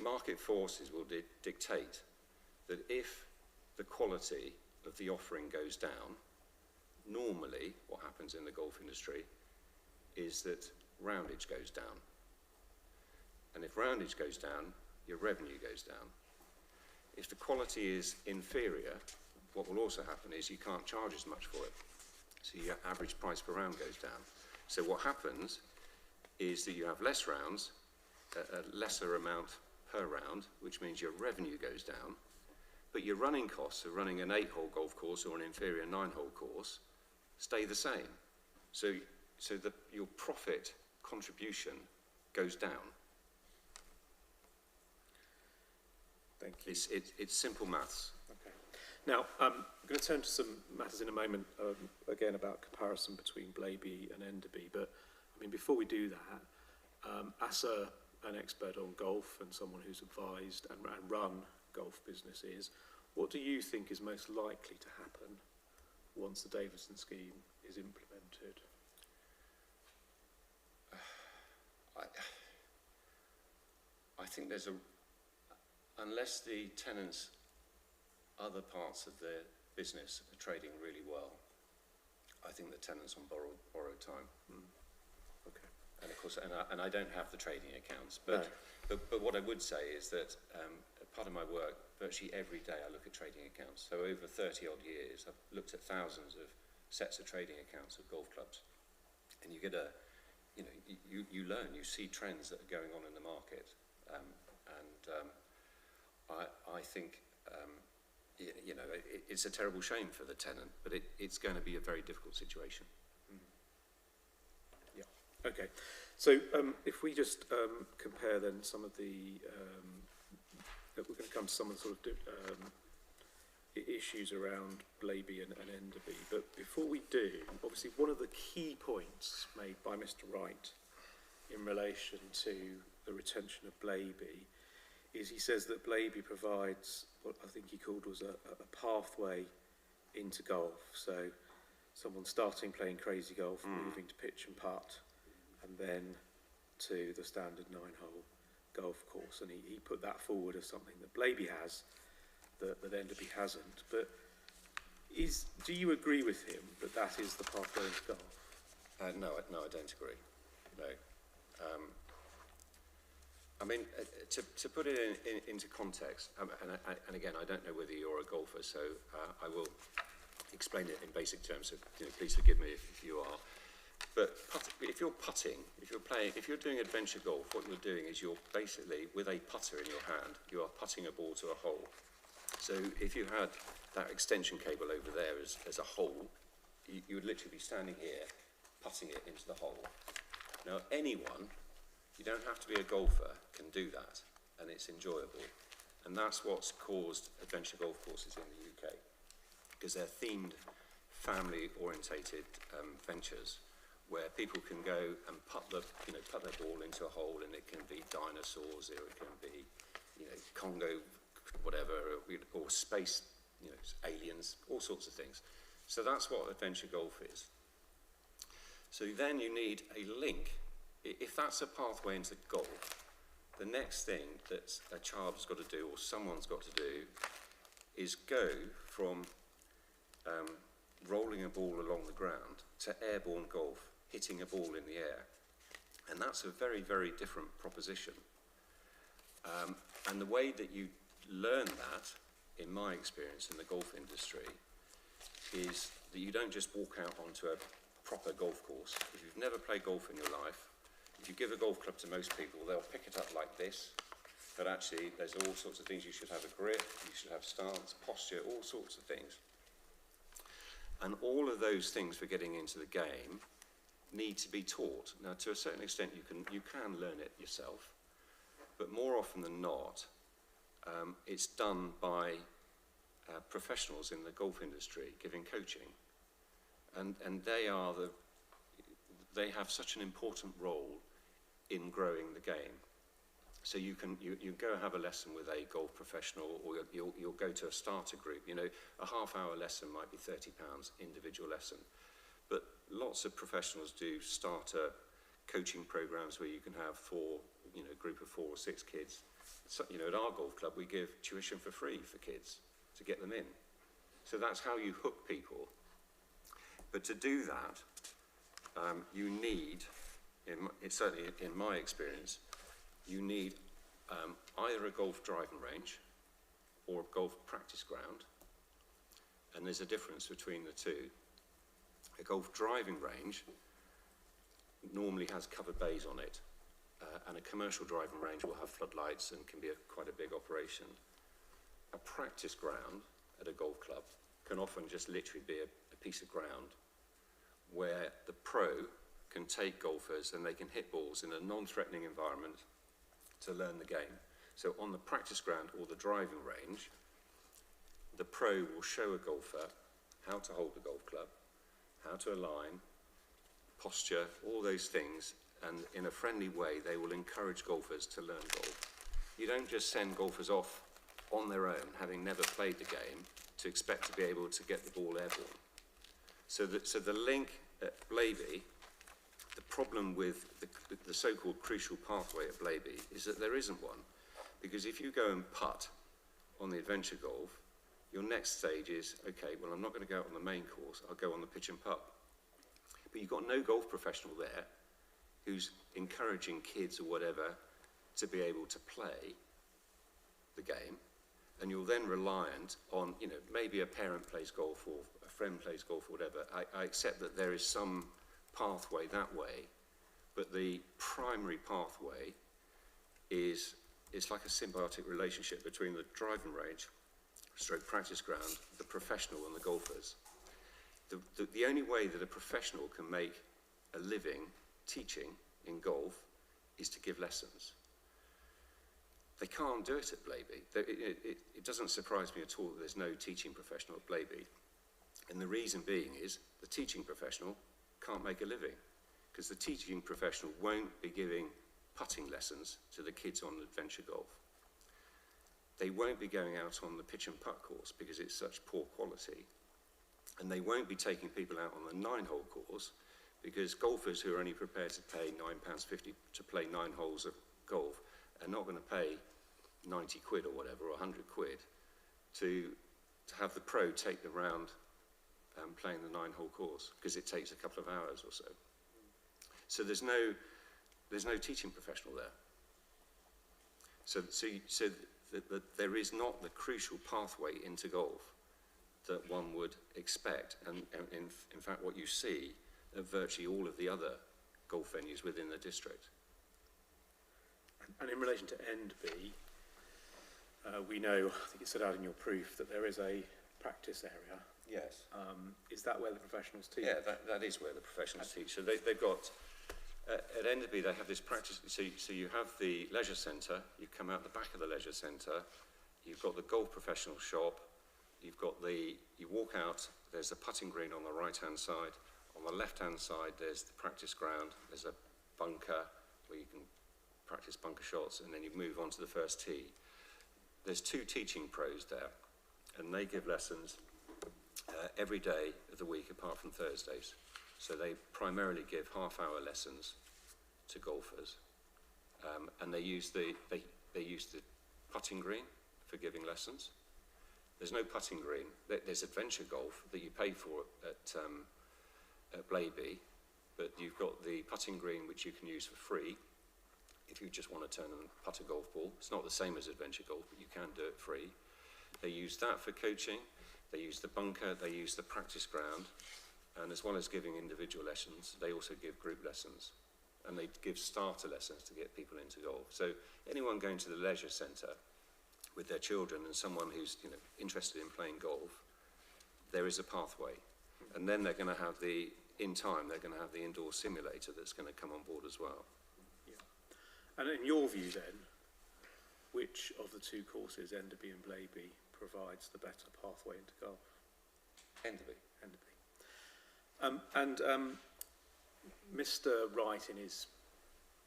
market forces will dictate that if the quality of the offering goes down, normally what happens in the golf industry is that roundage goes down. And if roundage goes down, your revenue goes down. If the quality is inferior, what will also happen is you can't charge as much for it. So your average price per round goes down. So what happens is that you have less rounds, a lesser amount per round, which means your revenue goes down, but your running costs of running an 8-hole golf course or an inferior 9-hole course stay the same. So your profit contribution goes down. Thank you. It's simple maths. Okay. Now, I'm going to turn to some matters in a moment, again, about comparison between Blaby and Enderby. But, I mean, before we do that, as an expert on golf and someone who's advised and run golf businesses, what do you think is most likely to happen once the Davidson scheme is implemented? I think there's unless the tenants' other parts of their business are trading really well, I think the tenants on borrowed time. Okay. And of course, and I don't have the trading accounts, but what I would say is that part of my work, virtually every day I look at trading accounts. So over 30 odd years, I've looked at thousands of sets of trading accounts of golf clubs, and you get you learn, you see trends that are going on in the market, I think it's a terrible shame for the tenant, but it's going to be a very difficult situation. Yeah. Okay. So if we just compare then some of the, we're going to come to some of the sort of issues around Blaby and Enderby. But before we do, obviously one of the key points made by Mr. Wright in relation to the retention of Blaby is he says that Blaby provides what I think he called was a pathway into golf. So someone starting playing crazy golf, moving to pitch and putt, and then to the standard 9-hole golf course. And he put that forward as something that Blaby has, that Enderby hasn't. But do you agree with him that that is the pathway into golf? No, I don't agree. No. I mean, to put it into context, and again, I don't know whether you're a golfer, so I will explain it in basic terms, so please forgive me if you are. But if you're putting, if you're doing adventure golf, what you're doing is you're basically, with a putter in your hand, you are putting a ball to a hole. So if you had that extension cable over there as a hole, you would literally be standing here, putting it into the hole. Now, anyone, you don't have to be a golfer, can do that, and it's enjoyable. And that's what's caused adventure golf courses in the UK, because they're themed, family-orientated ventures, where people can go and put their ball into a hole, and it can be dinosaurs, or it can be, Congo, whatever, or space, aliens, all sorts of things. So that's what adventure golf is. So then you need a link. If that's a pathway into golf, the next thing that a child's got to do, or someone's got to do, is go from rolling a ball along the ground to airborne golf, hitting a ball in the air. And that's a very, very different proposition. And the way that you learn that, in my experience in the golf industry, is that you don't just walk out onto a proper golf course. If you've never played golf in your life, if you give a golf club to most people, they'll pick it up like this. But actually, there's all sorts of things. You should have a grip, you should have stance, posture, all sorts of things. And all of those things for getting into the game need to be taught. Now, to a certain extent, you can learn it yourself, but more often than not, it's done by professionals in the golf industry giving coaching, and they have such an important role in growing the game. So you go have a lesson with a golf professional, or you'll go to a starter group. A half-hour lesson might be £30 individual lesson, but lots of professionals do starter coaching programs where you can have a group of 4 or 6 kids. So, at our golf club, we give tuition for free for kids to get them in. So that's how you hook people. But to do that, you need, certainly in my experience, you need either a golf driving range or a golf practice ground. And there's a difference between the two. A golf driving range normally has covered bays on it. And a commercial driving range will have floodlights and can be quite a big operation. A practice ground at a golf club can often just literally be a piece of ground where the pro can take golfers and they can hit balls in a non-threatening environment to learn the game. So on the practice ground or the driving range, the pro will show a golfer how to hold the golf club, how to align, posture, all those things, and in a friendly way they will encourage golfers to learn golf. You don't just send golfers off on their own, having never played the game, to expect to be able to get the ball airborne. So the link at Blaby, the problem with the so-called crucial pathway at Blaby is that there isn't one. Because if you go and putt on the adventure golf, your next stage is, okay, well, I'm not going to go out on the main course, I'll go on the pitch and putt. But you've got no golf professional there who's encouraging kids or whatever to be able to play the game. And you're then reliant on, maybe a parent plays golf or a friend plays golf or whatever. I accept that there is some pathway that way, but the primary pathway is like a symbiotic relationship between the driving range, stroke practice ground, the professional and the golfers. The only way that a professional can make a living teaching in golf is to give lessons. They can't do it at Blaby. It doesn't surprise me at all that there's no teaching professional at Blaby. And the reason being is the teaching professional can't make a living, because the teaching professional won't be giving putting lessons to the kids on adventure golf. They won't be going out on the pitch and putt course because it's such poor quality. And they won't be taking people out on the 9-hole course, because golfers who are only prepared to pay £9.50 to play 9 holes of golf are not going to pay 90 quid or whatever, or 100 quid, to have the pro take the round playing the 9-hole course, because it takes a couple of hours or so. So there's no teaching professional there. So there is not the crucial pathway into golf that one would expect, and in fact what you see at virtually all of the other golf venues within the district. And in relation to NB, we know, I think it's set out in your proof, that there is a practice area. Yes. Is that where the professionals teach? Yeah, that is where the professionals teach. So they've got, at Enderby they have this practice, so you have the leisure centre, you come out the back of the leisure centre, you've got the golf professional shop, you've got you walk out, there's a putting green on the right-hand side, on the left-hand side there's the practice ground, there's a bunker where you can practice bunker shots, and then you move on to the first tee. There's 2 teaching pros there, and they give lessons every day of the week apart from Thursdays. So they primarily give half-hour lessons to golfers, and they use the putting green for giving lessons. There's no putting green. There's adventure golf that you pay for at Blaby, but you've got the putting green which you can use for free if you just want to turn and putt a golf ball. It's not the same as adventure golf, but you can do it free. They use that for coaching. They use the bunker, they use the practice ground, and as well as giving individual lessons, they also give group lessons, and they give starter lessons to get people into golf. So anyone going to the leisure centre with their children and someone who's interested in playing golf, there is a pathway. And then they're going to have in time, they're going to have the indoor simulator that's going to come on board as well. Yeah. And in your view then, which of the 2 courses, Enderby and Blaby, provides the better pathway into golf? Enderby. Mr. Wright in his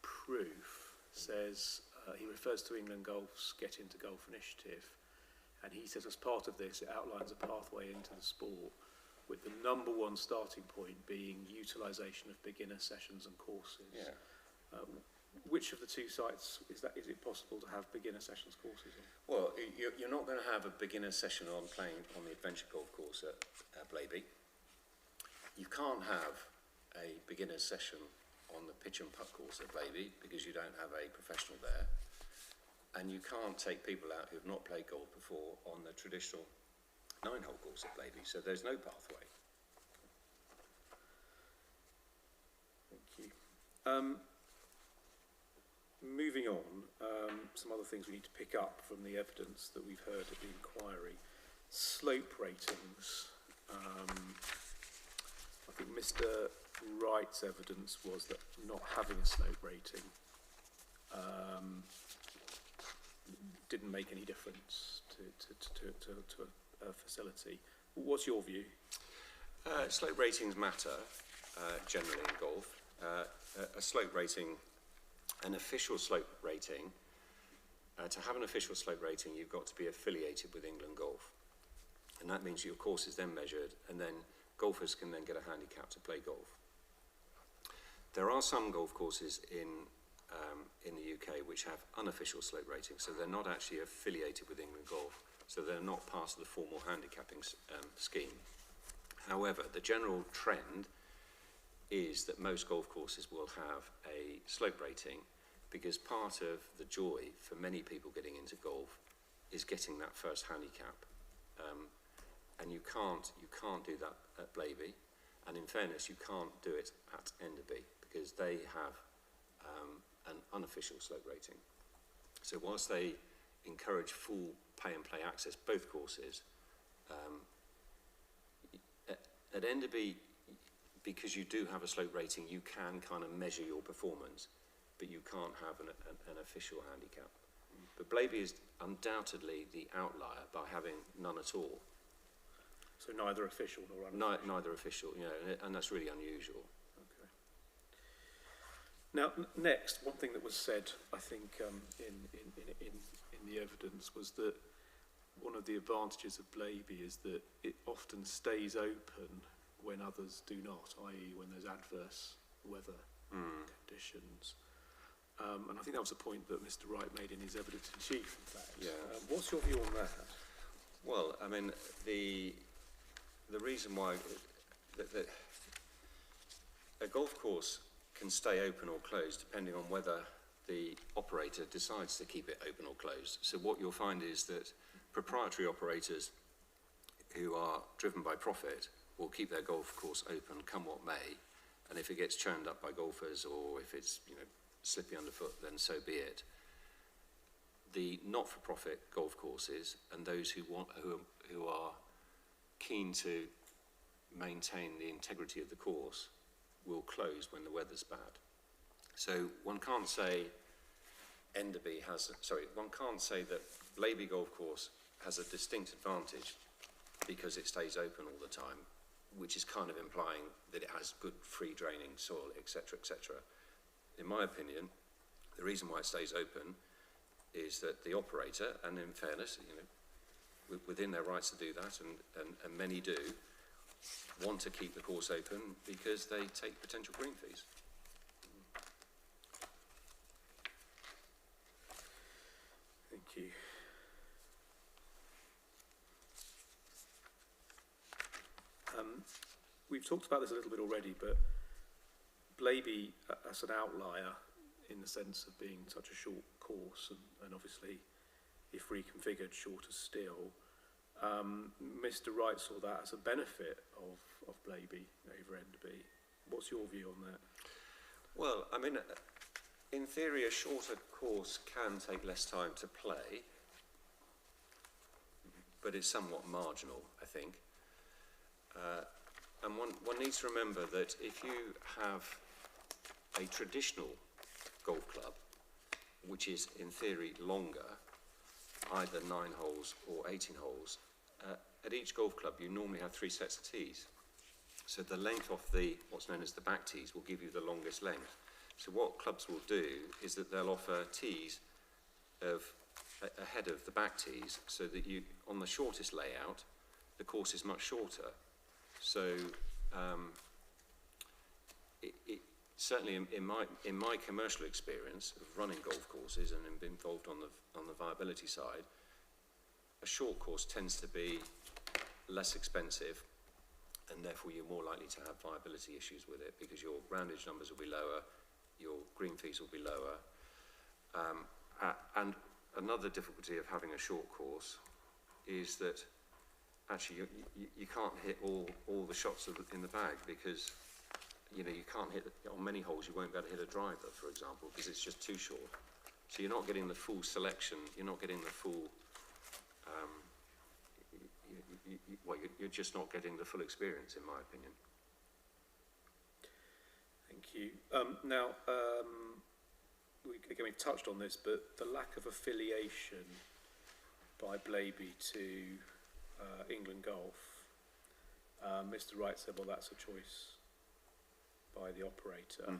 proof says, he refers to England Golf's Get Into Golf initiative, and he says as part of this it outlines a pathway into the sport with the number 1 starting point being utilisation of beginner sessions and courses. Yeah. Which of the 2 sites is it possible to have beginner sessions courses on? Well, you're not going to have a beginner session on playing on the adventure golf course at Blaby. You can't have a beginner session on the pitch and putt course at Blaby because you don't have a professional there. And you can't take people out who've not played golf before on the traditional 9-hole course at Blaby. So there's no pathway. Thank you. Moving on, some other things we need to pick up from the evidence that we've heard at the inquiry. Slope ratings. I think Mr. Wright's evidence was that not having a slope rating didn't make any difference to a facility. What's your view? Slope ratings matter generally in golf. A slope rating, an official slope rating, to have an official slope rating, you've got to be affiliated with England Golf. And that means your course is then measured, and then golfers can then get a handicap to play golf. There are some golf courses in the UK which have unofficial slope ratings, so they're not actually affiliated with England Golf, so they're not part of the formal handicapping scheme. However, the general trend is that most golf courses will have a slope rating, because part of the joy for many people getting into golf is getting that first handicap. And you can't do that at Blaby, and in fairness, you can't do it at Enderby because they have an unofficial slope rating. So whilst they encourage full pay and play access both courses, at Enderby, because you do have a slope rating, you can kind of measure your performance, but you can't have an official handicap. But Blaby is undoubtedly the outlier by having none at all. So neither official nor unofficial? Neither official, and that's really unusual. Okay. Now, next, one thing that was said, I think, in the evidence was that one of the advantages of Blaby is that it often stays open when others do not, i.e. when there's adverse weather conditions. And I think that was a point that Mr. Wright made in his evidence in chief, in fact. Yeah. What's your view on that? Well, I mean, the reason why a golf course can stay open or closed depending on whether the operator decides to keep it open or closed. So what you'll find is that proprietary operators who are driven by profit will keep their golf course open come what may, and if it gets churned up by golfers or if it's, you know, slippy underfoot, then so be it. The not-for-profit golf courses and those who are keen to maintain the integrity of the course will close when the weather's bad. So one can't say one can't say that Blaby Golf Course has a distinct advantage because it stays open all the time, which is kind of implying that it has good free draining soil, etc., etc. In my opinion, the reason why it stays open is that the operator, and in fairness, you know, within their rights to do that, and many do, want to keep the course open because they take potential green fees. Thank you. We've talked about this a little bit already, but Blaby as an outlier in the sense of being such a short course and obviously if reconfigured shorter still, Mr. Wright saw that as a benefit of Blaby over Enderby. What's your view on that? Well, I mean, in theory, a shorter course can take less time to play, but it's somewhat marginal, I think. And one needs to remember that if you have a traditional golf club, which is in theory longer, either 9 holes or 18 holes, at each golf club you normally have 3 sets of tees. So the length of what's known as the back tees will give you the longest length. So what clubs will do is that they'll offer tees ahead of the back tees, so that you, on the shortest layout, the course is much shorter. So certainly in my commercial experience of running golf courses and being involved on the viability side, a short course tends to be less expensive, and therefore you're more likely to have viability issues with it because your roundage numbers will be lower, your green fees will be lower. And another difficulty of having a short course is that actually you can't hit all the shots in the bag because, you know, you can't hit, on many holes you won't be able to hit a driver, for example, because it's just too short. So you're not getting the full selection, you're not getting the full, you're just not getting the full experience, in my opinion. Thank you. We've touched on this, but the lack of affiliation by Blaby to England Golf, Mr. Wright said, well, that's a choice by the operator.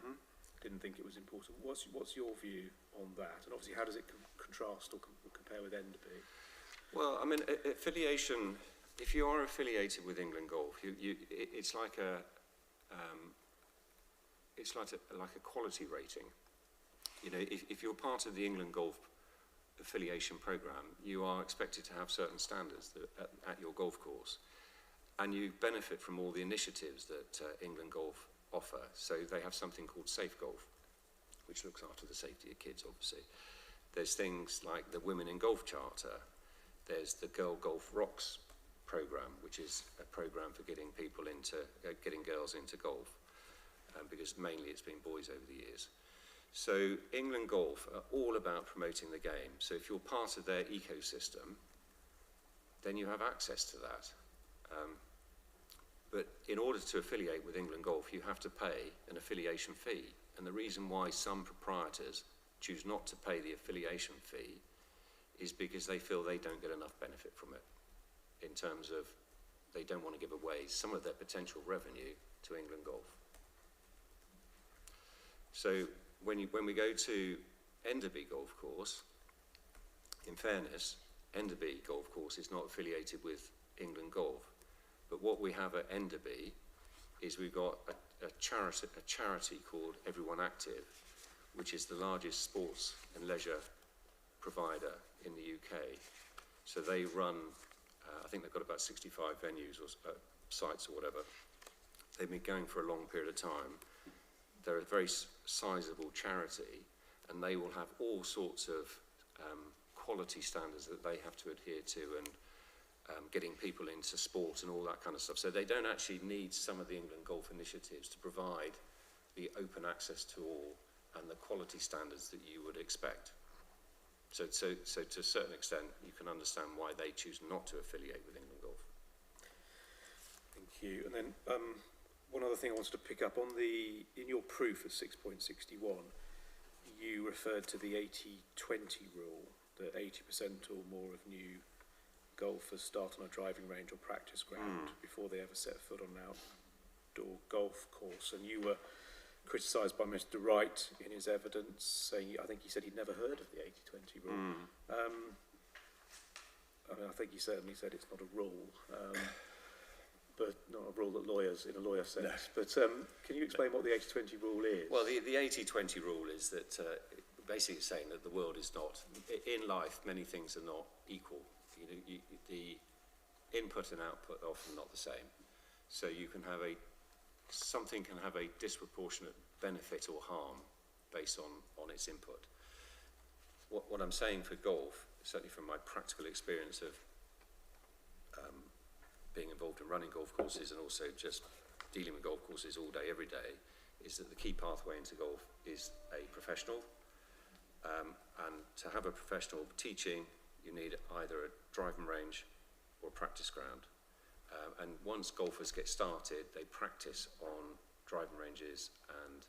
Didn't think it was important. What's your view on that? And obviously, how does it contrast or compare with Enderby? Well, I mean, affiliation. If you are affiliated with England Golf, it's like a quality rating. You know, if you're part of the England Golf affiliation program, you are expected to have certain standards at your golf course, and you benefit from all the initiatives that England Golf offer. So they have something called Safe Golf, which looks after the safety of kids, obviously. There's things like the Women in Golf Charter. There's the Girl Golf Rocks program, which is a program for getting people getting girls into golf, because mainly it's been boys over the years. So England Golf are all about promoting the game. So if you're part of their ecosystem, then you have access to that. But in order to affiliate with England Golf, you have to pay an affiliation fee. And the reason why some proprietors choose not to pay the affiliation fee is because they feel they don't get enough benefit from it, in terms of they don't want to give away some of their potential revenue to England Golf. So when we go to Enderby Golf Course, in fairness, Enderby Golf Course is not affiliated with England Golf. But what we have at Enderby is we've got a charity called Everyone Active, which is the largest sports and leisure provider in the UK. So they run, I think they've got about 65 venues or sites or whatever. They've been going for a long period of time. They're a very sizable charity, and they will have all sorts of quality standards that they have to adhere to, and getting people into sport and all that kind of stuff. So they don't actually need some of the England Golf initiatives to provide the open access to all and the quality standards that you would expect. So to a certain extent, you can understand why they choose not to affiliate with England Golf. Thank you. And then one other thing I wanted to pick up on, in your proof at 6.61, you referred to the 80-20 rule, that 80% or more of new golfers start on a driving range or practice ground before they ever set foot on an outdoor golf course. And you were criticised by Mr. Wright in his evidence, saying, I think he said he'd never heard of the 80-20 rule. I mean, I think he certainly said it's not a rule, but not a rule that lawyers, in a lawyer sense. No. But can you explain what the 80-20 rule is? Well, the 80-20 rule is that basically saying that the world is not, in life, many things are not equal. The input and output are often not the same. So you can have something can have a disproportionate benefit or harm based on its input. What I'm saying for golf, certainly from my practical experience of being involved in running golf courses and also just dealing with golf courses all day, every day, is that the key pathway into golf is a professional. And to have a professional teaching, you need either a driving range or a practice ground. And once golfers get started, they practice on driving ranges and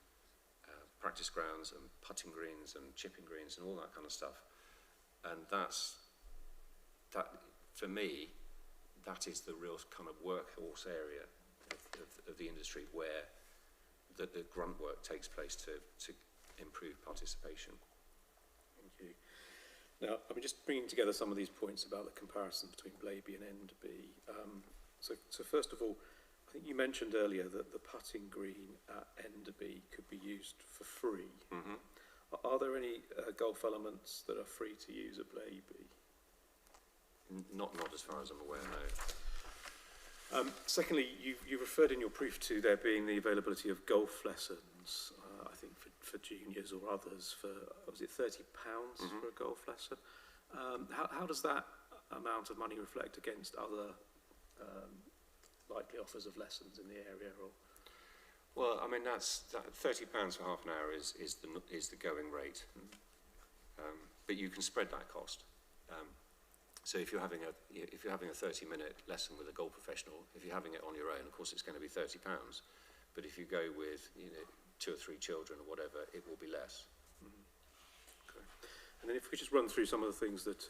practice grounds and putting greens and chipping greens and all that kind of stuff. And that for me, that is the real kind of workhorse area of the industry where the grunt work takes place to improve participation. Thank you. Now, I'm just bringing together some of these points about the comparison between Blaby and Enderby. So first of all, I think you mentioned earlier that the putting green at Enderby could be used for free. Mm-hmm. Are there any golf elements that are free to use at Blaby? Not as far as I'm aware, no. Secondly, you referred in your proof to there being the availability of golf lessons, I think for juniors or others, for, was it £30 for a golf lesson? How does that amount of money reflect against other likely offers of lessons in the area? Or? Well, I mean, that's £30 for half an hour is the going rate, but you can spread that cost. So if you're having a 30-minute lesson with a golf professional, if you're having it on your own, of course it's going to be £30. But if you go with 2 or 3 children or whatever, it will be less. Okay. And then if we just run through some of the things that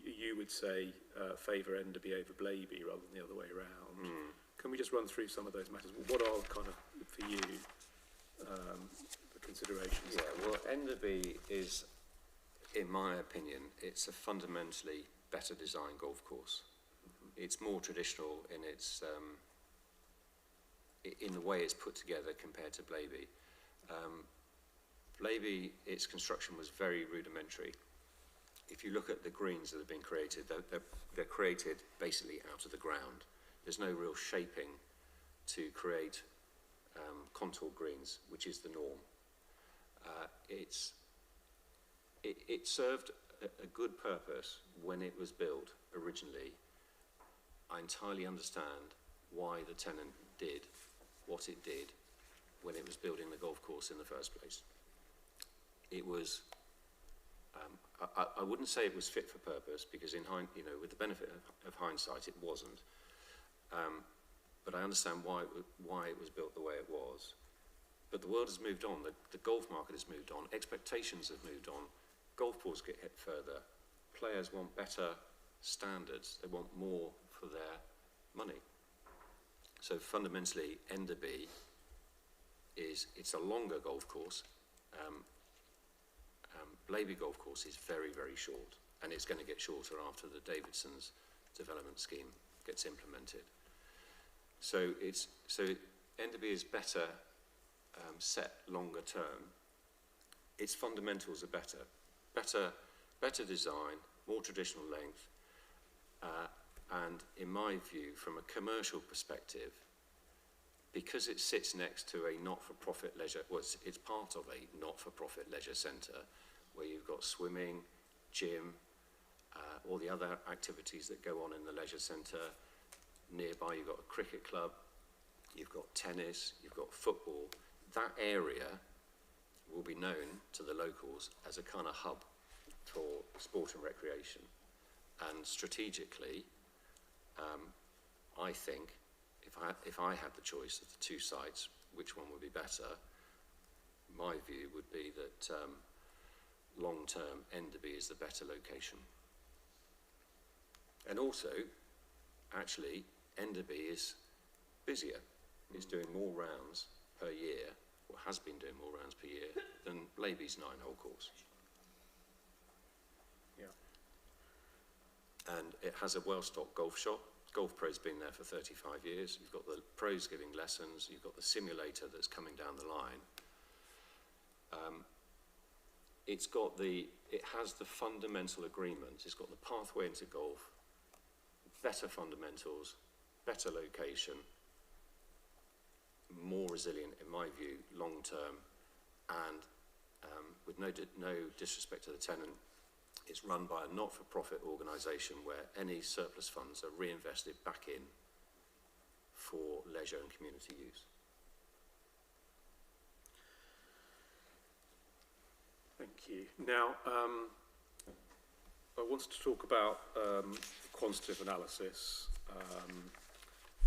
you would say favour Enderby over Blaby rather than the other way around. Can we just run through some of those matters? What are kind of, for you, the considerations? Yeah, well, Enderby is, in my opinion, it's a fundamentally better designed golf course. It's more traditional in its in the way it's put together compared to Blaby. Blaby, its construction was very rudimentary. If you look at the greens that have been created, they're created basically out of the ground. There's no real shaping to create contour greens, which is the norm. It served a good purpose when it was built originally. I entirely understand why the tenant did what it did when it was building the golf course in the first place. It was, I wouldn't say it was fit for purpose, because with the benefit of hindsight, it wasn't. But I understand why it was built the way it was. But the world has moved on. The golf market has moved on. Expectations have moved on. Golf balls get hit further. Players want better standards. They want more for their money. So fundamentally, Enderby it's a longer golf course, Blaby Golf Course is very, very short, and it's going to get shorter after the Davidson's development scheme gets implemented. So Enderby is better set longer term. Its fundamentals are better design, more traditional length, and in my view, from a commercial perspective, because it sits next to a not-for-profit leisure, well, it's part of a not-for-profit leisure centre where you've got swimming, gym, all the other activities that go on in the leisure centre. Nearby you've got a cricket club, you've got tennis, you've got football. That area will be known to the locals as a kind of hub for sport and recreation. And strategically, I think if I had the choice of the two sites, which one would be better, my view would be that long-term Enderby is the better location. And also, actually, Enderby is busier. It's doing more rounds per year, or has been doing more rounds per year, than Blaby's 9-hole course. Yeah. And it has a well-stocked golf shop. Golf Pro's been there for 35 years. You've got the pros giving lessons. You've got the simulator that's coming down the line. It has the fundamental agreement. It's got the pathway into golf, better fundamentals, better location, more resilient, in my view, long term, and with no disrespect to the tenant, it's run by a not-for-profit organisation where any surplus funds are reinvested back in for leisure and community use. Thank you. Now, I wanted to talk about quantitative analysis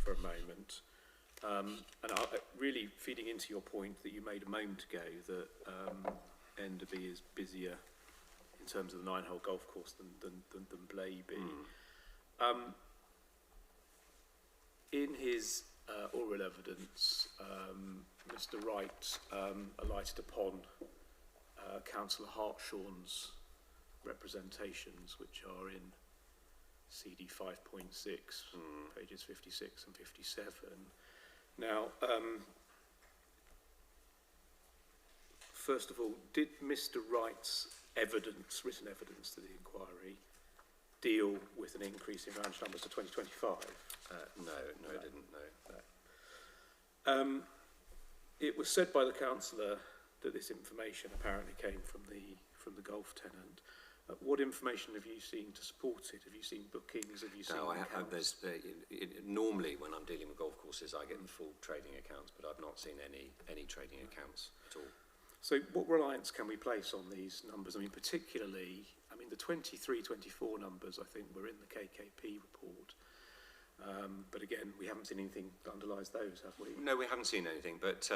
for a moment. And really feeding into your point that you made a moment ago that Enderby is busier in terms of the 9-hole golf course than Blaby. In his oral evidence, Mr. Wright alighted upon Councillor Hartshawn's representations, which are in CD 5.6, pages 56 and 57. Now, first of all, did Mr. Wright's evidence, written evidence to the inquiry, deal with an increase in range numbers to 2025? No, it didn't, no. It was said by the councillor that this information apparently came from the golf tenant. What information have you seen to support it? Have you seen bookings? Have you seen accounts? Normally when I'm dealing with golf courses, I get the full trading accounts, but I've not seen any trading accounts at all. So what reliance can we place on these numbers? I mean, particularly, the 23-24 numbers, I think, were in the KKP report. But again, we haven't seen anything that underlies those, have we? No, we haven't seen anything, but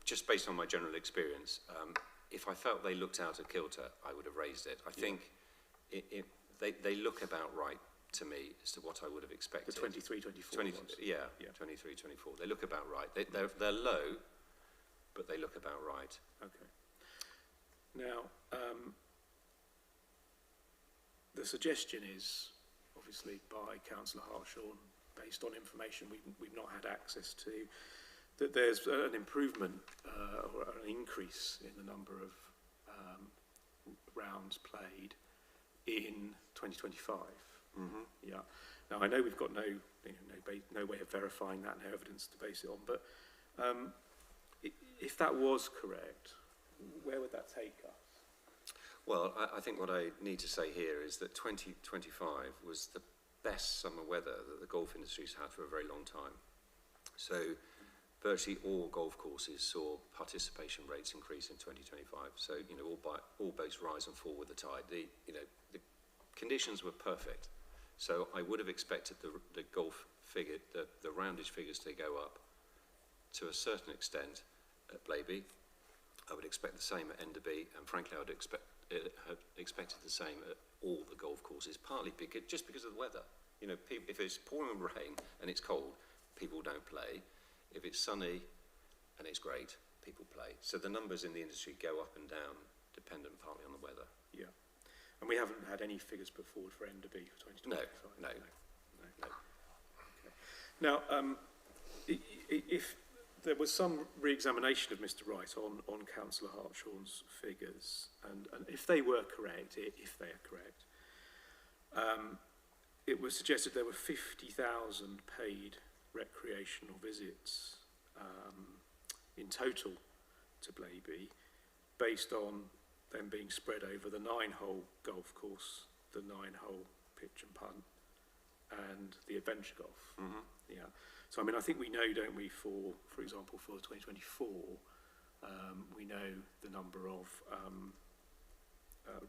just based on my general experience, if I felt they looked out of kilter, I would have raised it. I think they look about right to me as to what I would have expected. The 23-24 ones? Yeah, 23-24. They look about right. They're low, but they look about right. Okay. Now, the suggestion is, obviously, by Councillor Hartshawn, based on information we've not had access to, that there's an improvement or an increase in the number of rounds played in 2025. Yeah. Now I know we've got no way of verifying that, no evidence to base it on. But if that was correct, where would that take us? Well, I think what I need to say here is that 2025 was the best summer weather that the golf industry's had for a very long time. So virtually all golf courses saw participation rates increase in 2025. So, all boats rise and fall with the tide. The conditions were perfect. So I would have expected the golf figure, the roundage figures to go up to a certain extent at Blaby. I would expect the same at Enderby, and frankly, I would have expected the same at all the golf courses, partly just because of the weather. If it's pouring rain and it's cold, people don't play. If it's sunny and it's great, people play. So the numbers in the industry go up and down dependent partly on the weather. Yeah. And we haven't had any figures put forward for Enderby for 2025? No. Okay. Now, if there was some re-examination of Mr Wright on Councillor Hartshorn's figures, and if they were correct, it was suggested there were 50,000 paid recreational visits in total to Blaby, based on them being spread over the 9-hole golf course, the 9-hole pitch and punt, and the adventure golf. Mm-hmm. Yeah. So, I mean, I think we know, don't we, for example, for 2024, we know the number of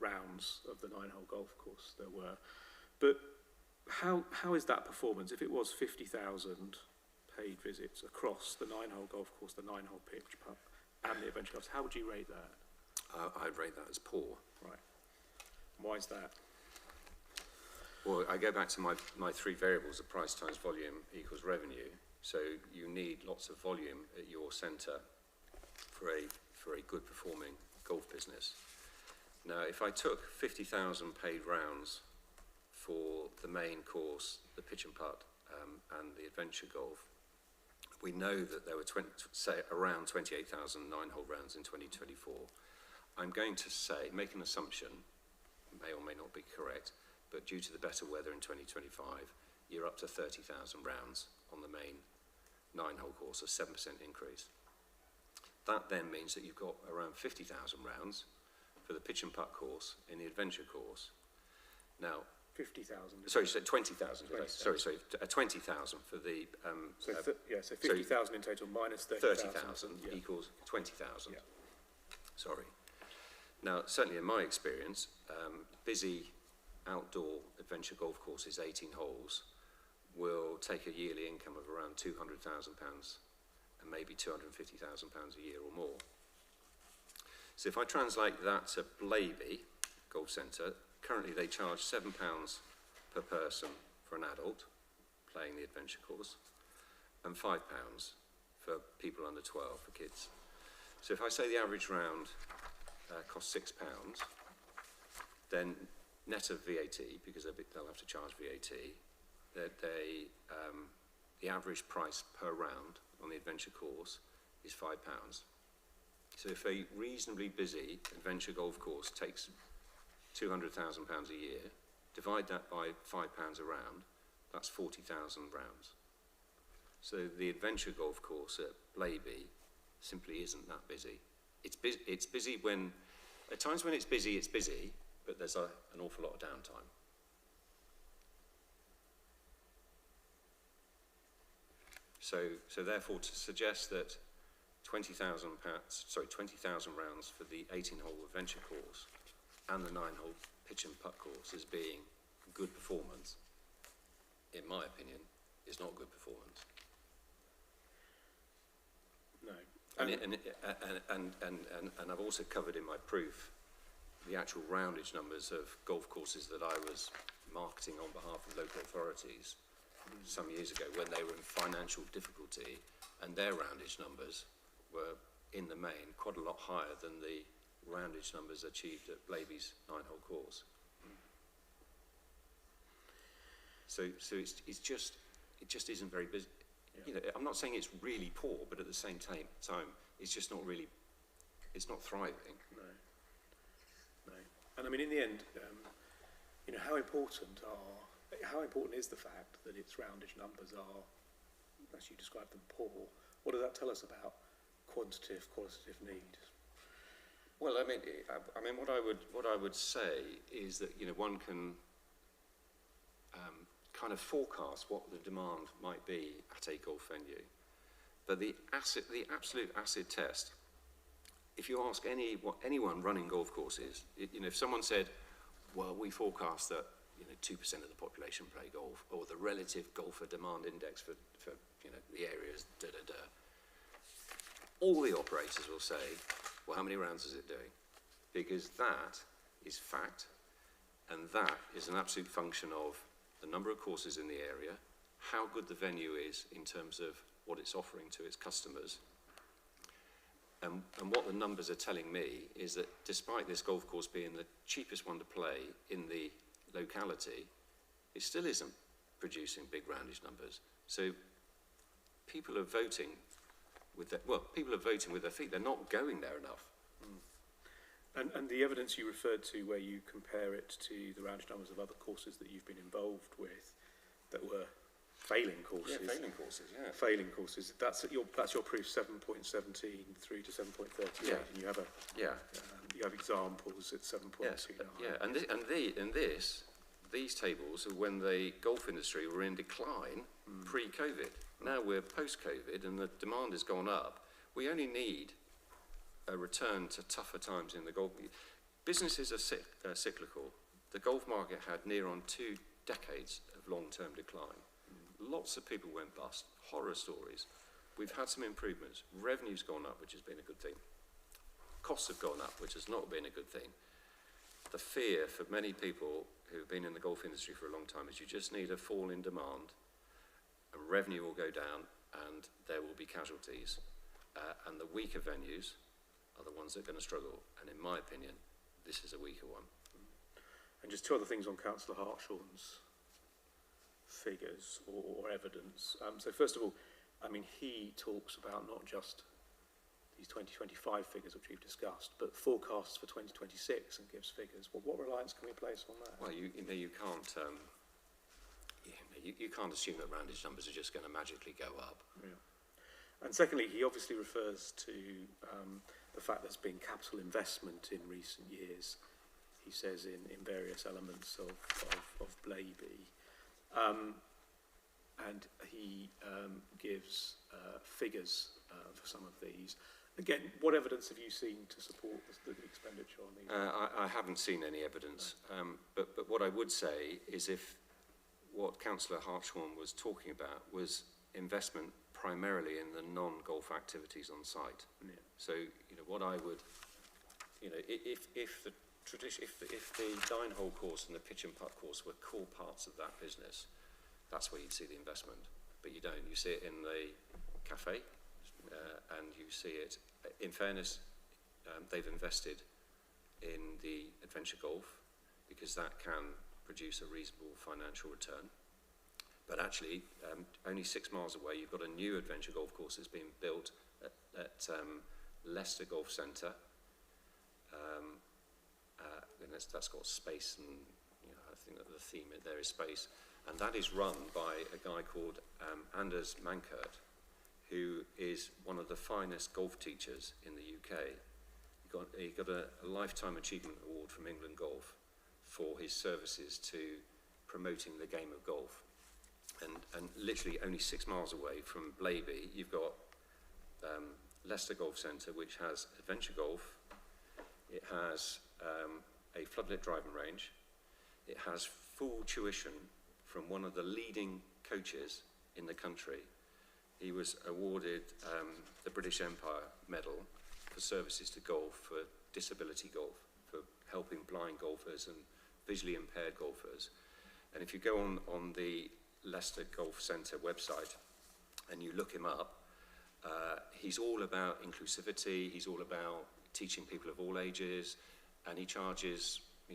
rounds of the 9-hole golf course there were. But how is that performance? If it was 50,000 paid visits across the 9-hole golf course, the 9-hole pitch, putt, and the adventure golf, how would you rate that? I'd rate that as poor. Right. Why is that? Well, I go back to my three variables of price times volume equals revenue. So you need lots of volume at your centre for a good performing golf business. Now, if I took 50,000 paid rounds for the main course, the pitch and putt, and the adventure golf, we know that there were around 28,000 9-hole rounds in 2024. I'm going to say, make an assumption, may or may not be correct, but due to the better weather in 2025, you're up to 30,000 rounds on the main 9-hole course, a 7% increase. That then means that you've got around 50,000 rounds for the pitch and putt course in the adventure course. Now, 50,000. Sorry, so 20,000. Sorry, 20,000 for the. So 50,000 in total minus 30,000 equals 20,000. Yeah. Sorry. Now, certainly in my experience, busy outdoor adventure golf courses, 18 holes, will take a yearly income of around £200,000 and maybe £250,000 a year or more. So if I translate that to Blaby Golf Centre, currently they charge £7 per person for an adult playing the adventure course and £5 for people under 12, for kids. So if I say the average round costs £6, then net of VAT, because they'll have to charge VAT, the average price per round on the adventure course is £5. So if a reasonably busy adventure golf course takes £200,000 a year, divide that by £5 a round, that's 40,000 rounds. So the adventure golf course at Blaby simply isn't that busy. It's busy when, at times when it's busy, but there's an awful lot of downtime. So therefore, to suggest that 20,000 rounds for the 18-hole adventure course and the 9-hole pitch and putt course as being good performance, in my opinion, is not good performance. No. And I've also covered in my proof the actual roundage numbers of golf courses that I was marketing on behalf of local authorities some years ago when they were in financial difficulty, and their roundage numbers were, in the main, quite a lot higher than the roundage numbers achieved at Blaby's 9-hole course. So it just isn't very busy. Yeah. You know, I'm not saying it's really poor, but at the same time, it's just not really, it's not thriving. No. And I mean, in the end, how important is the fact that its roundage numbers are, as you described them, poor? What does that tell us about qualitative need? Well, I mean, what I would say is that one can kind of forecast what the demand might be at a golf venue, but the absolute acid test. If you ask anyone running golf courses, if someone said, "Well, we forecast that 2% of the population play golf," or the relative golfer demand index for the areas, all the operators will say, "Well, how many rounds is it doing?" Because that is fact, and that is an absolute function of the number of courses in the area, how good the venue is in terms of what it's offering to its customers, And what the numbers are telling me is that despite this golf course being the cheapest one to play in the locality, it still isn't producing big roundage numbers. So people are voting with their feet. They're not going there enough. And the evidence you referred to, where you compare it to the roundage numbers of other courses that you've been involved with, that were failing courses. Yeah, failing courses. Yeah. Failing courses. That's your proof 7.17 through to 7.38, Yeah. and you have you have examples at 7.29. And these tables are when the golf industry were in decline pre-COVID. Now we're post-COVID, and the demand has gone up. We only need a return to tougher times in the golf. Businesses are cyclical. The golf market had near on 2 decades of long-term decline. Lots of people went bust. Horror stories. We've had some improvements. Revenue's gone up, which has been a good thing. Costs have gone up, which has not been a good thing. The fear for many people who have been in the golf industry for a long time is you just need a fall in demand, and revenue will go down, and there will be casualties. And the weaker venues are the ones that are going to struggle. And in my opinion, this is a weaker one. And just 2 other things on Councillor Hartshorn's figures or evidence. So first of all, I mean, he talks about not just these 2025 figures which we've discussed, but forecasts for 2026 and gives figures. What reliance can we place on that? Well, you can't you can't assume that roundage numbers are just going to magically go up. Yeah. And secondly, he obviously refers to the fact there's been capital investment in recent years, he says, in various elements of Blaby. And he gives figures for some of these. Again, what evidence have you seen to support the expenditure on these? I haven't seen any evidence, but what I would say is if what Councillor Hartshorn was talking about was investment primarily in the non-golf activities on site. Yeah. So, what I would, if the nine-hole course and the pitch and putt course were core parts of that business, that's where you'd see the investment. But you don't. You see it in the cafe, and you see it. In fairness, they've invested in the adventure golf because that can produce a reasonable financial return. But actually, only 6 miles away, you've got a new adventure golf course that's being built at Leicester Golf Centre. And that's got space, and I think that the theme there is space. And that is run by a guy called Anders Mankert, who is one of the finest golf teachers in the UK. He got a Lifetime Achievement Award from England Golf for his services to promoting the game of golf. And literally only 6 miles away from Blaby, you've got Leicester Golf Centre, which has adventure golf. It has a floodlit driving range. It has full tuition from one of the leading coaches in the country. He was awarded the British Empire Medal for services to golf, for disability golf, for helping blind golfers and visually impaired golfers. And if you go on the Leicester Golf Centre website and you look him up, he's all about inclusivity, he's all about teaching people of all ages, and he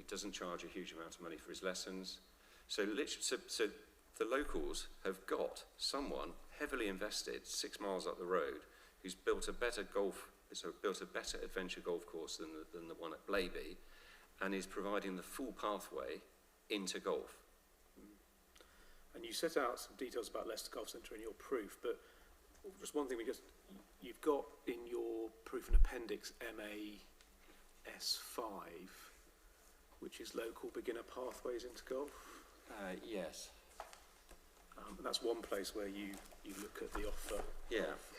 doesn't charge a huge amount of money for his lessons. So the locals have got someone heavily invested 6 miles up the road who's built a better adventure golf course than the one at Blaby, and is providing the full pathway into golf. And you set out some details about Leicester Golf Centre in your proof, but just one thing, you've got in your proof an appendix MAS5, which is local beginner pathways into golf. Yes. And that's one place where you look at the offer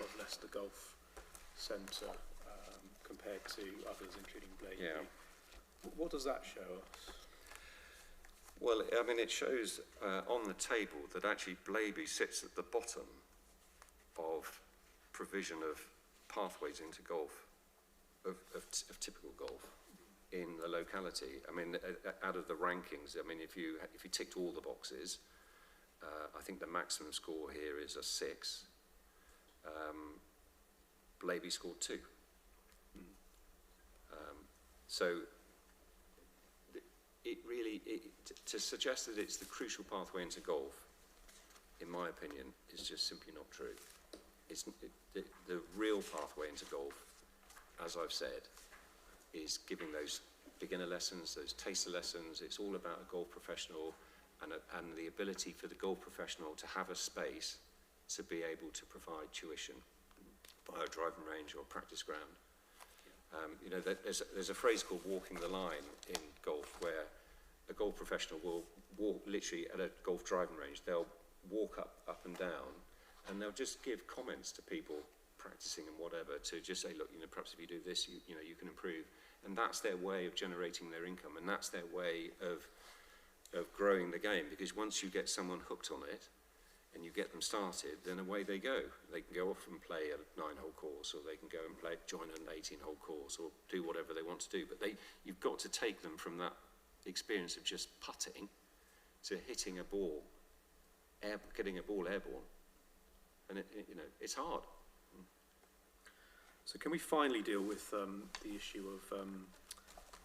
of Leicester Golf Centre compared to others, including Blaby. Yeah. What does that show us? Well, I mean, it shows on the table that actually Blaby sits at the bottom of provision of pathways into golf, of typical golf in the locality. I mean, out of the rankings, I mean, if you ticked all the boxes, I think the maximum score here is a 6. Blaby scored 2. So it really, to suggest that it's the crucial pathway into golf, in my opinion, is just simply not true. The real pathway into golf, as I've said, is giving those beginner lessons, those taster lessons. It's all about a golf professional and the ability for the golf professional to have a space to be able to provide tuition via a driving range or practice ground. You know, there's a phrase called walking the line in golf, where a golf professional will walk literally at a golf driving range. They'll walk up and down, and they'll just give comments to people practicing and whatever, to just say, look, you know, perhaps if you do this, you know, you can improve. And that's their way of generating their income, and that's their way of growing the game, because once you get someone hooked on it and you get them started, then away they go. They can go off and play a 9-hole course, or they can go and join an 18-hole course, or do whatever they want to do. But you've got to take them from that experience of just putting to hitting a ball, getting a ball airborne. And you know, it's hard. So can we finally deal with the issue of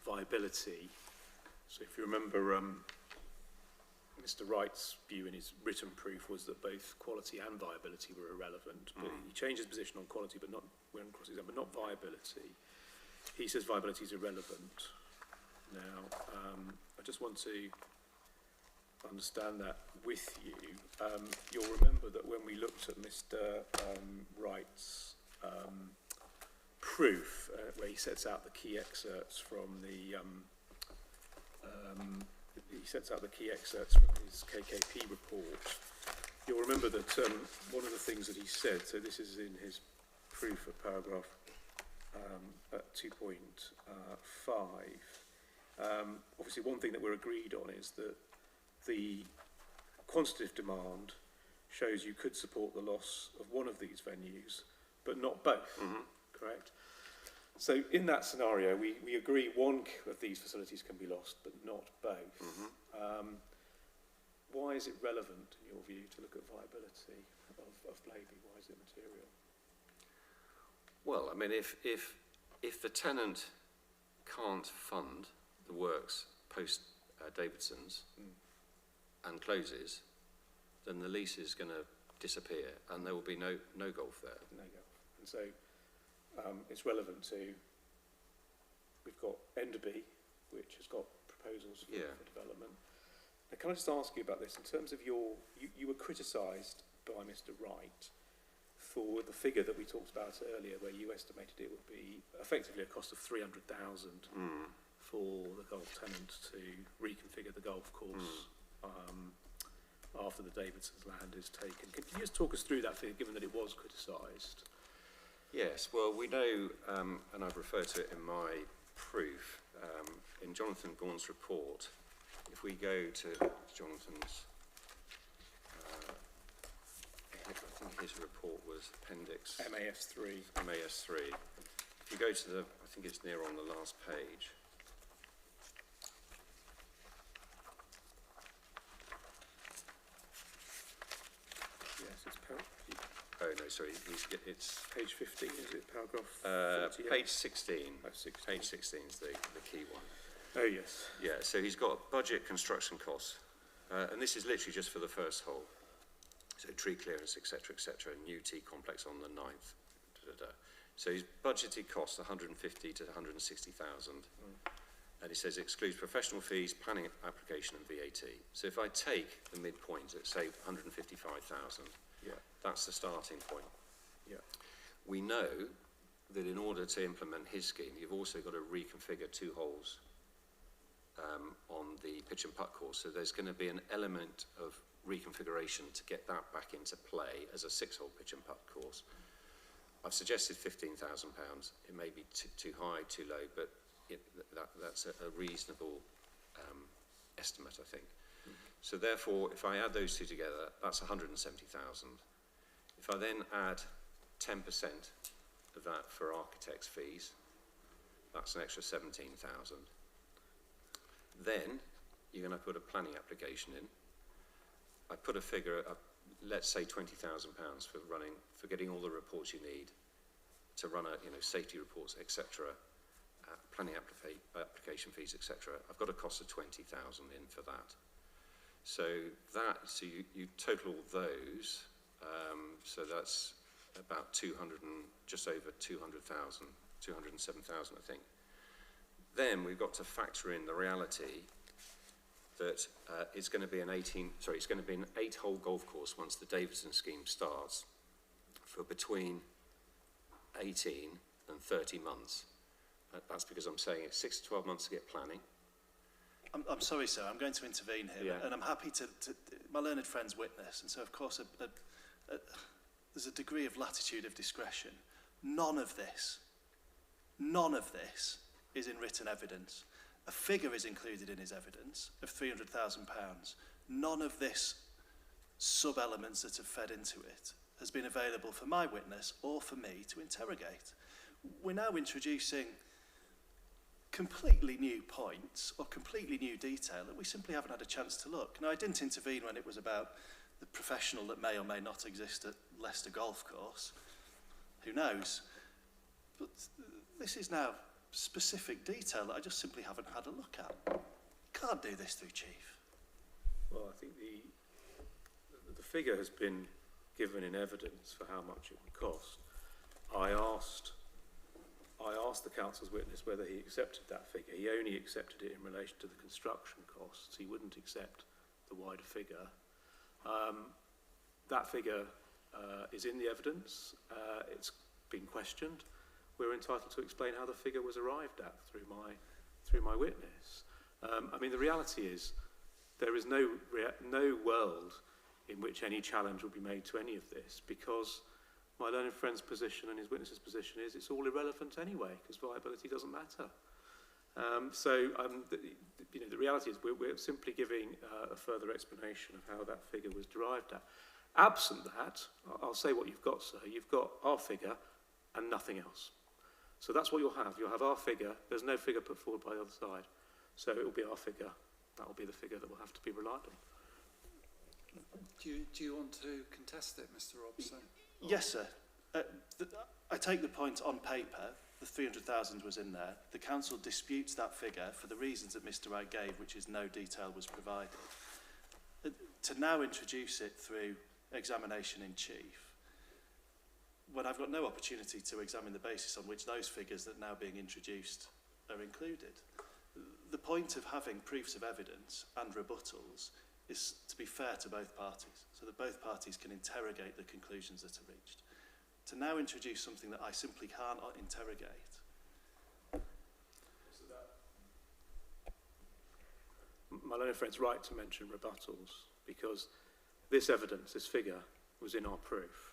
viability? So if you remember, Mr. Wright's view in his written proof was that both quality and viability were irrelevant, but he changed his position on quality, but not viability. He says viability is irrelevant. Now, I just want to understand that with you. You'll remember that when we looked at Mr. Wright's proof, where he sets out the key excerpts from his KKP report, you'll remember that one of the things that he said, so this is in his proof of paragraph at 2.5, obviously one thing that we're agreed on is that the quantitative demand shows you could support the loss of one of these venues, but not both, correct? So in that scenario, we agree one of these facilities can be lost, but not both. Why is it relevant, in your view, to look at viability of Blaby? Why is it material? Well, I mean, if the tenant can't fund the works post Davidson's and closes, then the lease is going to disappear, and there will be no golf there. No golf. And so it's relevant to, we've got Enderby, which has got proposals for development. Now, can I just ask you about this? In terms of you were criticised by Mr. Wright for the figure that we talked about earlier, where you estimated it would be effectively a cost of $300,000 for the golf tenant to reconfigure the golf course after the Davidson's land is taken. Can you just talk us through that figure, given that it was criticised? Yes, well, we know, and I've referred to it in my proof, in Jonathan Gaughan's report, if we go to Jonathan's, I think his report was appendix MAS3. MAS3. If you go to the, I think it's near on the last page. Yes, it's oh no, sorry, it's page 15, is it? Paragraph 48? Page 16. Oh, 16. Page 16 is the key one. Oh, yes. Yeah, so he's got budget construction costs, and this is literally just for the first hole. So tree clearance, etc., new tee complex on the 9th. So his budgeted costs 150 to 160,000, and he says it excludes professional fees, planning application, and VAT. So if I take the midpoint at say 155,000, that's the starting point. Yeah. We know that in order to implement his scheme, you've also got to reconfigure 2 holes on the pitch and putt course. So there's going to be an element of reconfiguration to get that back into play as a 6-hole pitch and putt course. I've suggested £15,000. It may be too high, too low, but that's a reasonable estimate, I think. So therefore, if I add those two together, that's 170,000. If I then add 10% of that for architect's fees, that's an extra 17,000. Then you're going to put a planning application in. I put a figure of, let's say £20,000 for getting all the reports you need to run safety reports, etc., application fees, etc. I've got a cost of 20,000 in for that. So you total those, so that's about 200 and just over 200,000, 207,000, I think. Then we've got to factor in the reality that it's going to be an 8-hole golf course once the Davidson scheme starts for between 18 and 30 months. That's because I'm saying it's 6 to 12 months to get planning. I'm sorry, sir, I'm going to intervene here, Yeah. and I'm happy to my learned friend's witness, and so of course there's a degree of latitude of discretion. None of this is in written evidence. A figure is included in his evidence of £300,000. None of this sub-elements that have fed into it has been available for my witness or for me to interrogate. We're now introducing completely new points or completely new detail that we simply haven't had a chance to look. Now, I didn't intervene when it was about the professional that may or may not exist at Leicester Golf Course. Who knows? But this is now specific detail that I just simply haven't had a look at. Can't do this through Chief. Well, I think the figure has been given in evidence for how much it would cost. I asked the council's witness whether he accepted that figure. He only accepted it in relation to the construction costs. He wouldn't accept the wider figure. That figure is in the evidence. It's been questioned. We're entitled to explain how the figure was arrived at through my witness. I mean, the reality is there is no world in which any challenge will be made to any of this, because my learned friend's position and his witness's position is it's all irrelevant anyway, because viability doesn't matter. The reality is we're simply giving a further explanation of how that figure was derived at. Absent that, I'll say what you've got, sir. You've got our figure and nothing else. So that's what you'll have. You'll have our figure. There's no figure put forward by the other side. So it will be our figure. That will be the figure that will have to be relied on. Do you want to contest it, Mr. Robson? Yes, sir. I take the point on paper. The 300,000 was in there. The council disputes that figure for the reasons that Mr. Wright gave, which is no detail was provided. To now introduce it through examination in chief, when I've got no opportunity to examine the basis on which those figures that are now being introduced are included. The point of having proofs of evidence and rebuttals is to be fair to both parties, so that both parties can interrogate the conclusions that are reached. To now introduce something that I simply can't interrogate. My learned friend's right to mention rebuttals, because this evidence, this figure, was in our proof.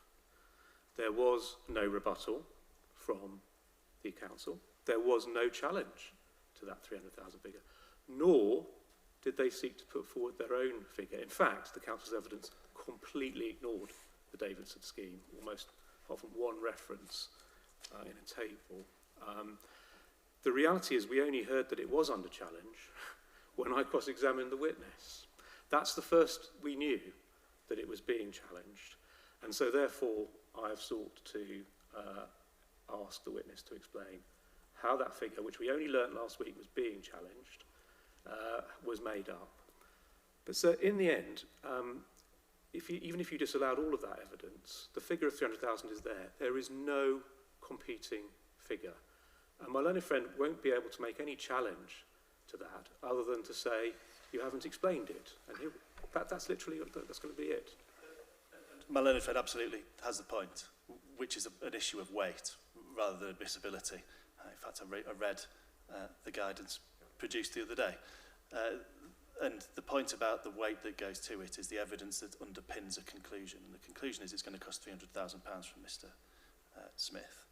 There was no rebuttal from the council. There was no challenge to that 300,000 figure, nor did they seek to put forward their own figure. In fact, the council's evidence completely ignored the Davidson scheme, almost apart from one reference in a table. The reality is we only heard that it was under challenge when I cross-examined the witness. That's the first we knew that it was being challenged. And so therefore, I have sought to ask the witness to explain how that figure, which we only learnt last week was being challenged, was made up. But so in the end, even if you disallowed all of that evidence, the figure of 300,000 is there. There is no competing figure. And my learned friend won't be able to make any challenge to that other than to say, you haven't explained it. And that's literally, that's going to be it. My learned friend absolutely has the point, which is an issue of weight rather than admissibility. In fact, I read the guidance produced the other day. And the point about the weight that goes to it is the evidence that underpins a conclusion. And the conclusion is it's going to cost £300,000 from Mr. Smith.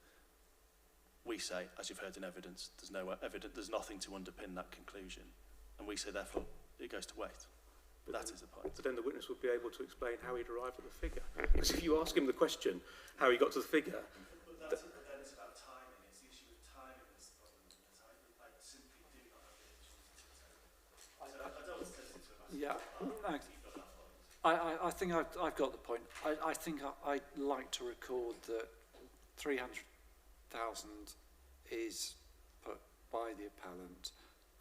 We say, as you've heard in evidence, there's nothing to underpin that conclusion. And we say, therefore, it goes to weight. That is the point. But then the witness would be able to explain how he'd arrived at the figure. Because if you ask him the question, how he got to the figure... But then it's about timing. It's the issue of timing that's the problem. I simply do not have the opportunity to tell. I don't want to take it to a massive... Yeah. I think I've got the point. I think I'd like to record that 300,000 is put by the appellant,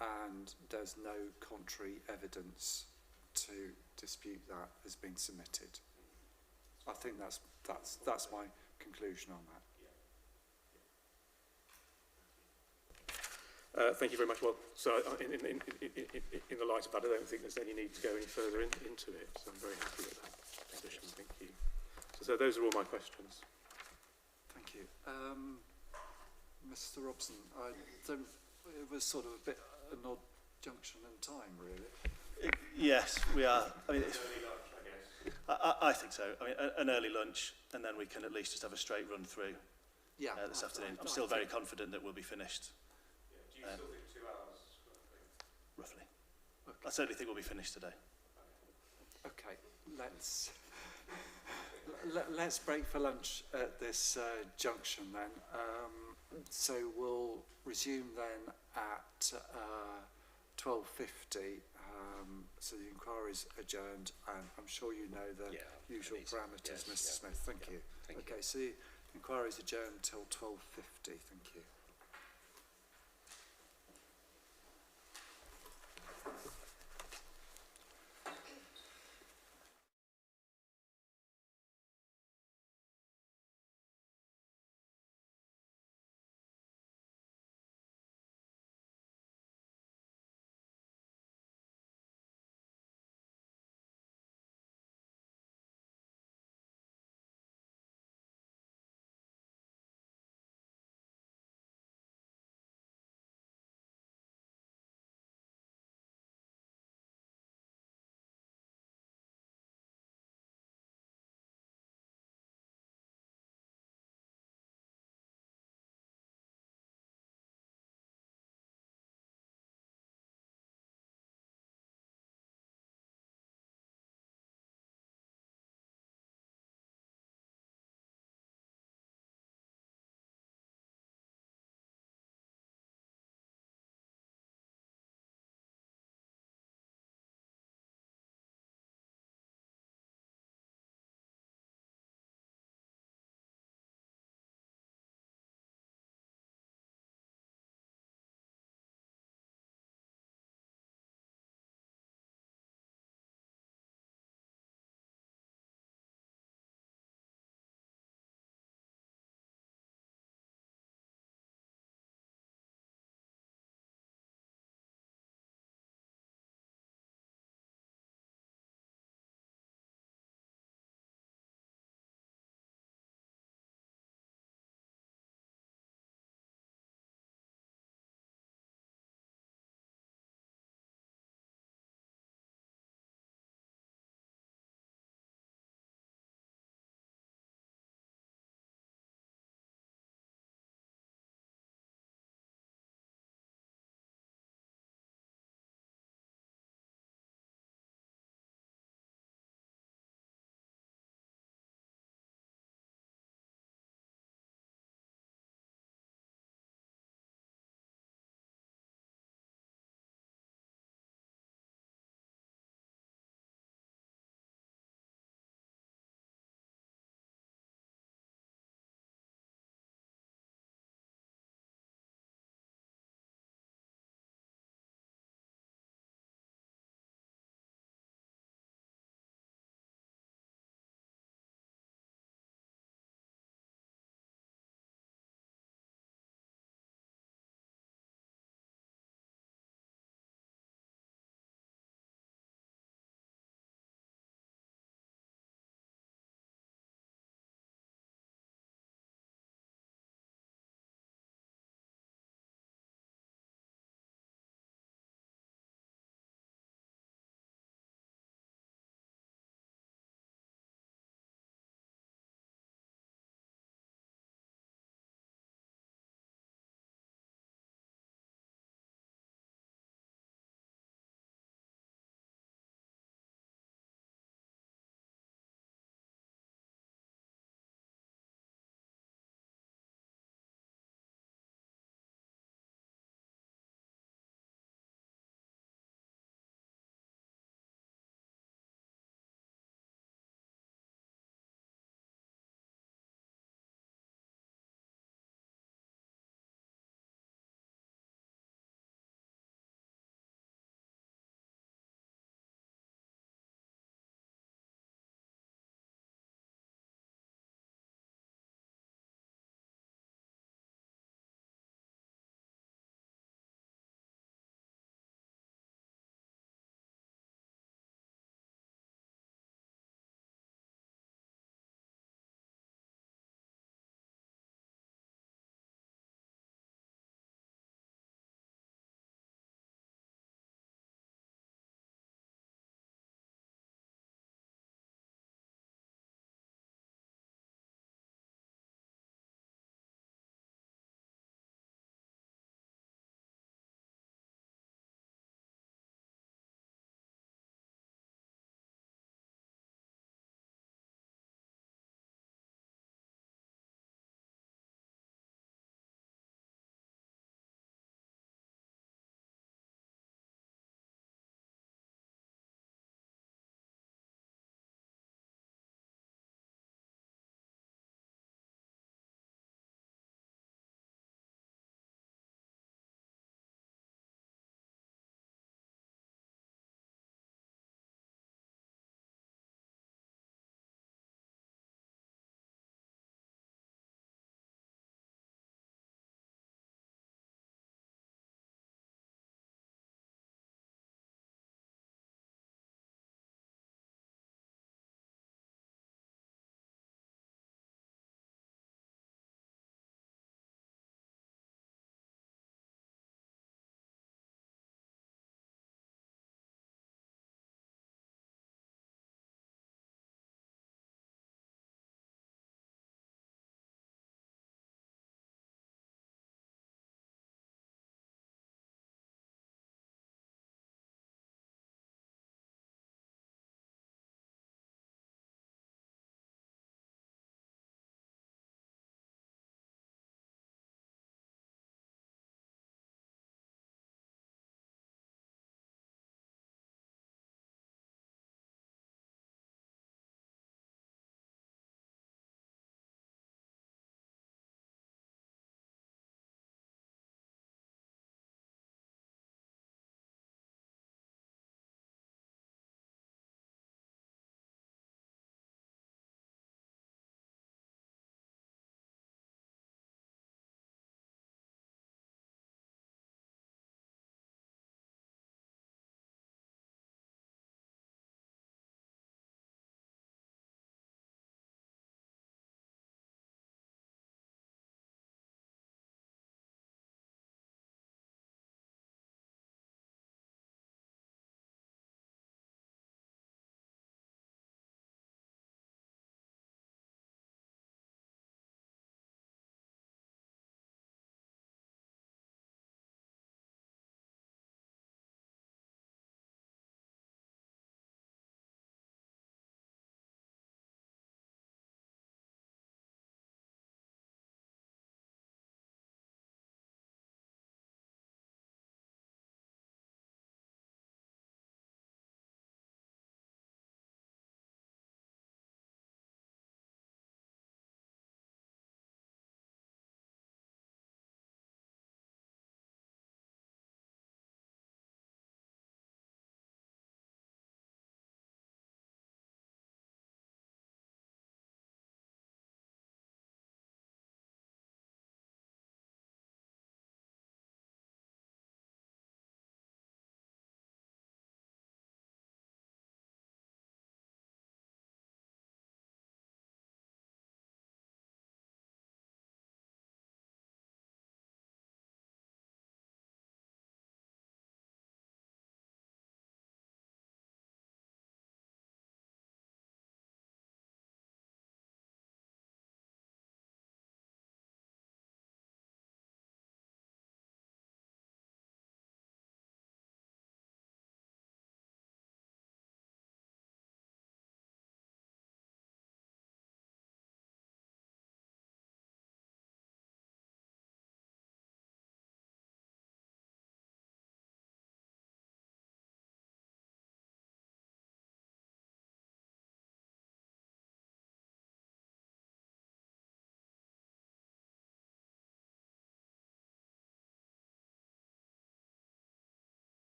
and there's no contrary evidence to dispute that has been submitted. I think that's my conclusion on that. Thank you very much. Well, so in the light of that, I don't think there's any need to go any further into it. So I'm very happy with that position. Thank you. So those are all my questions. Thank you. Mr. Robson, it was sort of a bit an odd junction in time, really. Yes, we are. I mean, I think so. I mean, an early lunch, and then we can at least just have a straight run through this afternoon. I'm still very confident that we'll be finished. Do you still think 2 hours? Roughly. Okay. I certainly think we'll be finished today. Okay, let's break for lunch at this junction then. So we'll resume then at 12:50. So the inquiry's adjourned, and I'm sure you know the usual parameters, Mr. Smith. Thank you. Okay, so the inquiry's adjourned till 12:50. Thank you.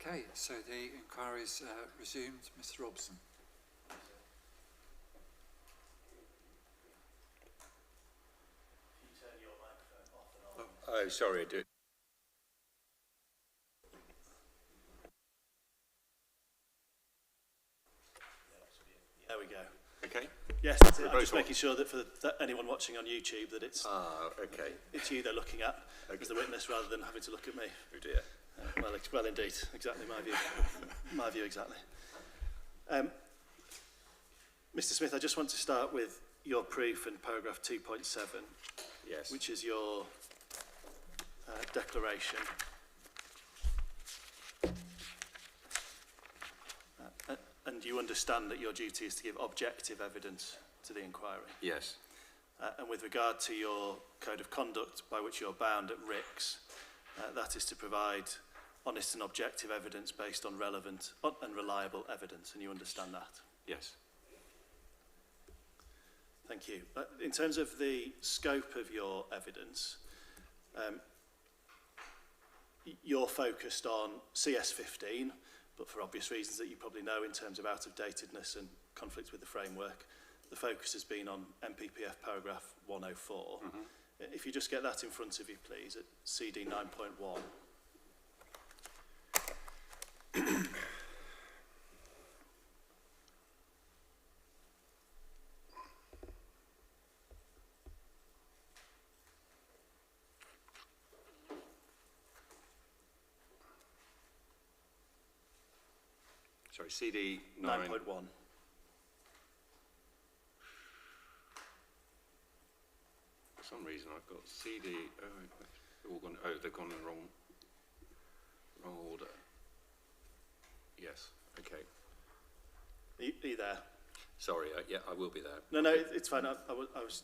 Okay, so the inquiry is resumed. Mr. Robson. Oh, sorry, I do. There we go. Okay. Yes, that's it. I'm both just on. making sure that for anyone watching on YouTube that it's Okay. it's you they're looking at Okay. as the witness rather than having to look at me. Oh dear. Well, indeed, exactly my view. My view exactly. Mr. Smith, I just want to start with your proof in paragraph 2.7, Yes. which is your declaration. And you understand that your duty is to give objective evidence to the inquiry. Yes. And with regard to your code of conduct by which you're bound at RICS, that is to provide honest and objective evidence based on relevant and reliable evidence, and you understand that. Yes. Thank you. In terms of the scope of your evidence, you're focused on CS15, but for obvious reasons that you probably know in terms of out-of-datedness and conflict with the framework, the focus has been on MPPF paragraph 104. If you just get that in front of you, please, at CD 9.1. Sorry, CD 9. 9.1. For some reason I've got CD, they've gone in the wrong order. Yes, okay. Are you there? Sorry, yeah, I will be there. No, it's fine. I was.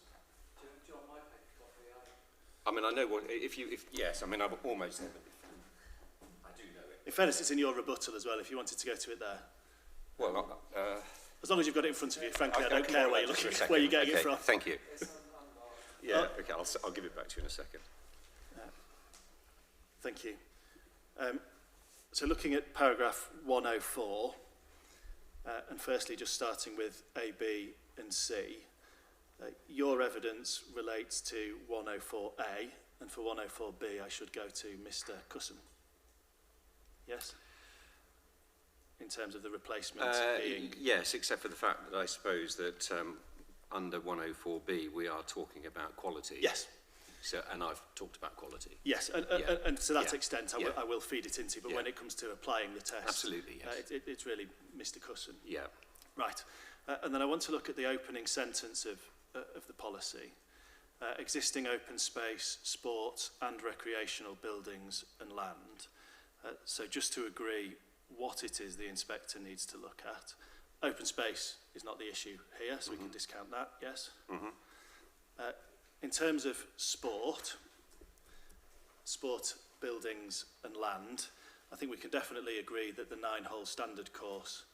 Do you want my paper copy? I mean, I know what, yes, I mean, I'm almost there, but I do know it. In fairness, it's in your rebuttal as well, if you wanted to go to it there. Well, As long as you've got it in front of you, frankly, I don't can care come where back you're to you in a looking, second. where you're getting Okay, it from. Thank you. It's Yeah, okay, I'll give it back to you in a second. Thank you. So looking at paragraph 104, and firstly just starting with A, B and C, your evidence relates to 104A, and for 104B I should go to Mr. Cusson. Yes? In terms of the replacement being... Yes, except for the fact that I suppose that under 104B we are talking about quality. Yes. So, and I've talked about quality. Yes, and to that extent I will feed it into, but when Yeah. it comes to applying the test, Absolutely, yes. it's really Mr. Cusson. Yeah. Right, and then I want to look at the opening sentence of the policy. Existing open space, sports and recreational buildings and land. So just to agree what it is the inspector needs to look at. Open space is not the issue here, so we can discount that, yes? In terms of sport buildings and land, I think we can definitely agree that the 9-hole standard course,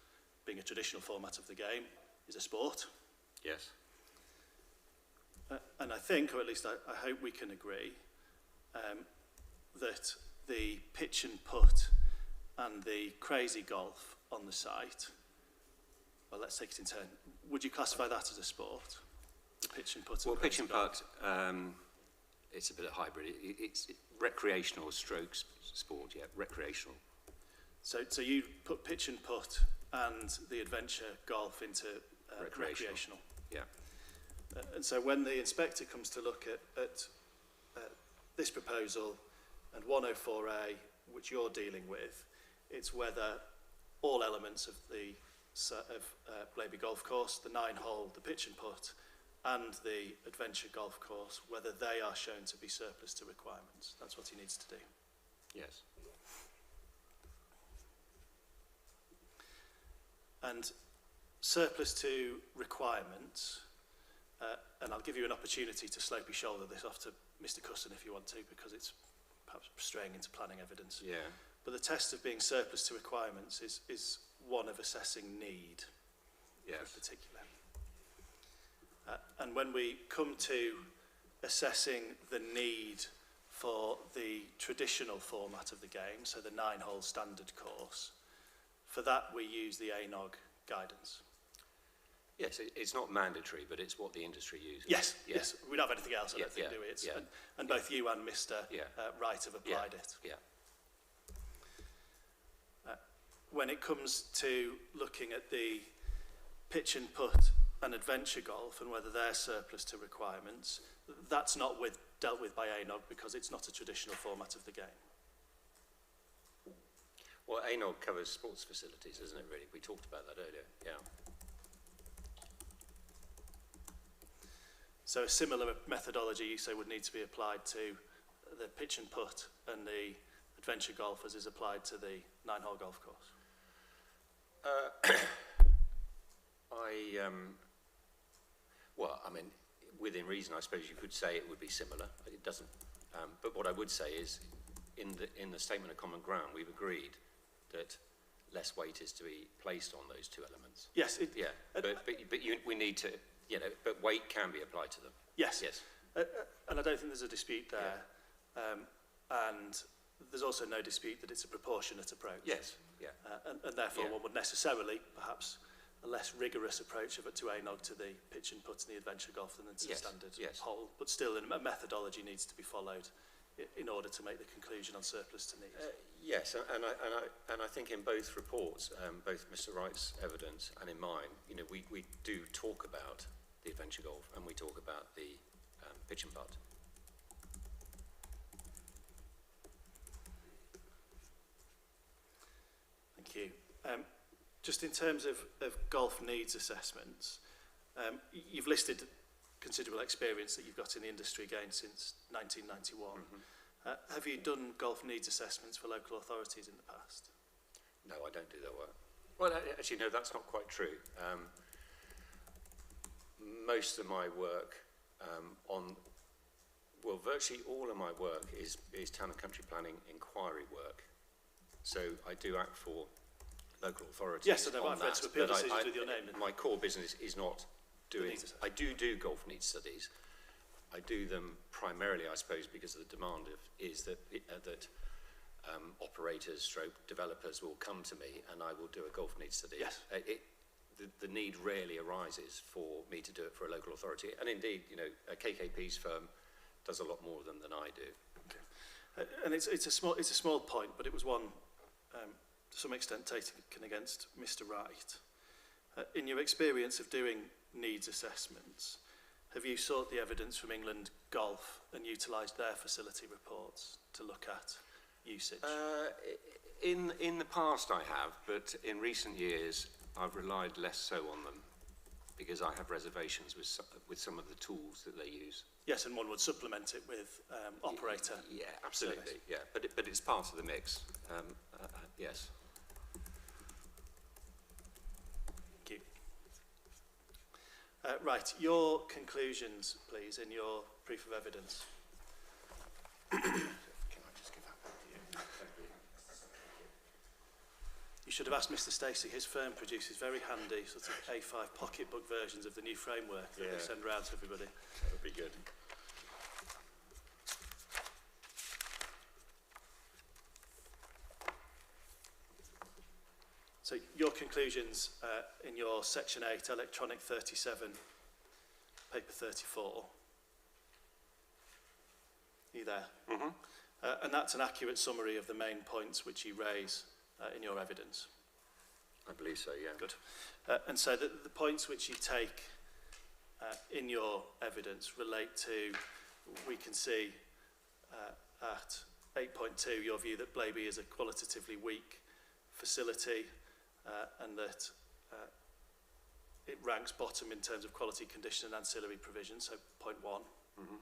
being a traditional format of the game, is a sport. Yes. And I think, or at least I hope we can agree, that the pitch and putt and the crazy golf on the site, well, let's take it in turn. Would you classify that as a sport? The pitch and putt? Well, and pitch crazy and golf? putt, it's a bit of hybrid. It's recreational strokes sport, yeah, recreational. So you put pitch and putt and the adventure golf into recreational. Yeah. And so when the inspector comes to look at this proposal and 104A, which you're dealing with, it's whether all elements of the Blaby Golf Course, the 9-hole, the pitch and putt, and the adventure golf course, whether they are shown to be surplus to requirements. That's what he needs to do. Yes. And surplus to requirements, and I'll give you an opportunity to slopey shoulder this off to Mr. Cusson if you want to, because it's perhaps straying into planning evidence. Yeah. But the test of being surplus to requirements is one of assessing need. Yes. In particular. And when we come to assessing the need for the traditional format of the game, so the 9-hole standard course. For that, we use the ANOG guidance. Yes, it's not mandatory, but it's what the industry uses. Yes, Yeah. yes. We don't have anything else, I don't think, do we? It's, and both you and Mr. Wright have applied it. Yeah. When it comes to looking at the pitch and putt and adventure golf and whether they're surplus to requirements, that's not dealt with by ANOG because it's not a traditional format of the game. Well, ANOG covers sports facilities, doesn't it, really? We talked about that earlier, yeah. So a similar methodology, you say, would need to be applied to the pitch and putt and the adventure golf as is applied to the 9-hole golf course? Well, I mean, within reason, I suppose you could say it would be similar. It doesn't. But what I would say is, in the statement of common ground, we've agreed that less weight is to be placed on those two elements. Yes. We need to, but weight can be applied to them. Yes. Yes. And I don't think there's a dispute there. And there's also no dispute that it's a proportionate approach. Yes. Yeah. And therefore one would necessarily, perhaps, a less rigorous approach of it to ANOG to the pitch and putt and the adventure golf than to the standard hole. But still, a methodology needs to be followed in order to make the conclusion on surplus to needs. Yes, and I think in both reports, both Mr. Wright's evidence and in mine, we do talk about the adventure golf and we talk about the pitch and putt. Thank you. Just in terms of golf needs assessments, you've listed considerable experience that you've got in the industry again since 1991. Have you done golf needs assessments for local authorities in the past? No, I don't do that work. Well, actually, no, that's not quite true. Most of my work virtually all of my work is town and country planning inquiry work. So I do act for local authorities. Yes, and I've read to appeal decisions with your name. My core business is not doing. I do golf needs studies. I do them primarily, I suppose, because the demand is that operators, stroke developers will come to me, and I will do a golf needs study. Yes. The need rarely arises for me to do it for a local authority, and indeed, a KKP's firm does a lot more than I do. Okay. And it's a small point, but it was one to some extent taken against Mr. Wright. In your experience of doing needs assessments, have you sought the evidence from England Golf and utilised their facility reports to look at usage? In the past I have, but in recent years I've relied less so on them because I have reservations with some of the tools that they use. Yes, and one would supplement it with operator. Yeah, absolutely. Service. Yeah, but it's part of the mix. Yes. Thank you. Right, your conclusions, please, in your proof of evidence. Can I just give that back to you? Thank you. You should have asked Mr. Stacey. His firm produces very handy sort of A5 pocketbook versions of the new framework that they send round to everybody. That would be good. So your conclusions in your section 8, electronic 37, paper 34. Are you there? Mm-hmm. And that's an accurate summary of the main points which you raise in your evidence. I believe so, yeah. Good. And so the points which you take in your evidence relate to, we can see at 8.2, your view that Blaby is a qualitatively weak facility and that it ranks bottom in terms of quality, condition and ancillary provision, so point 1. Mm-hmm.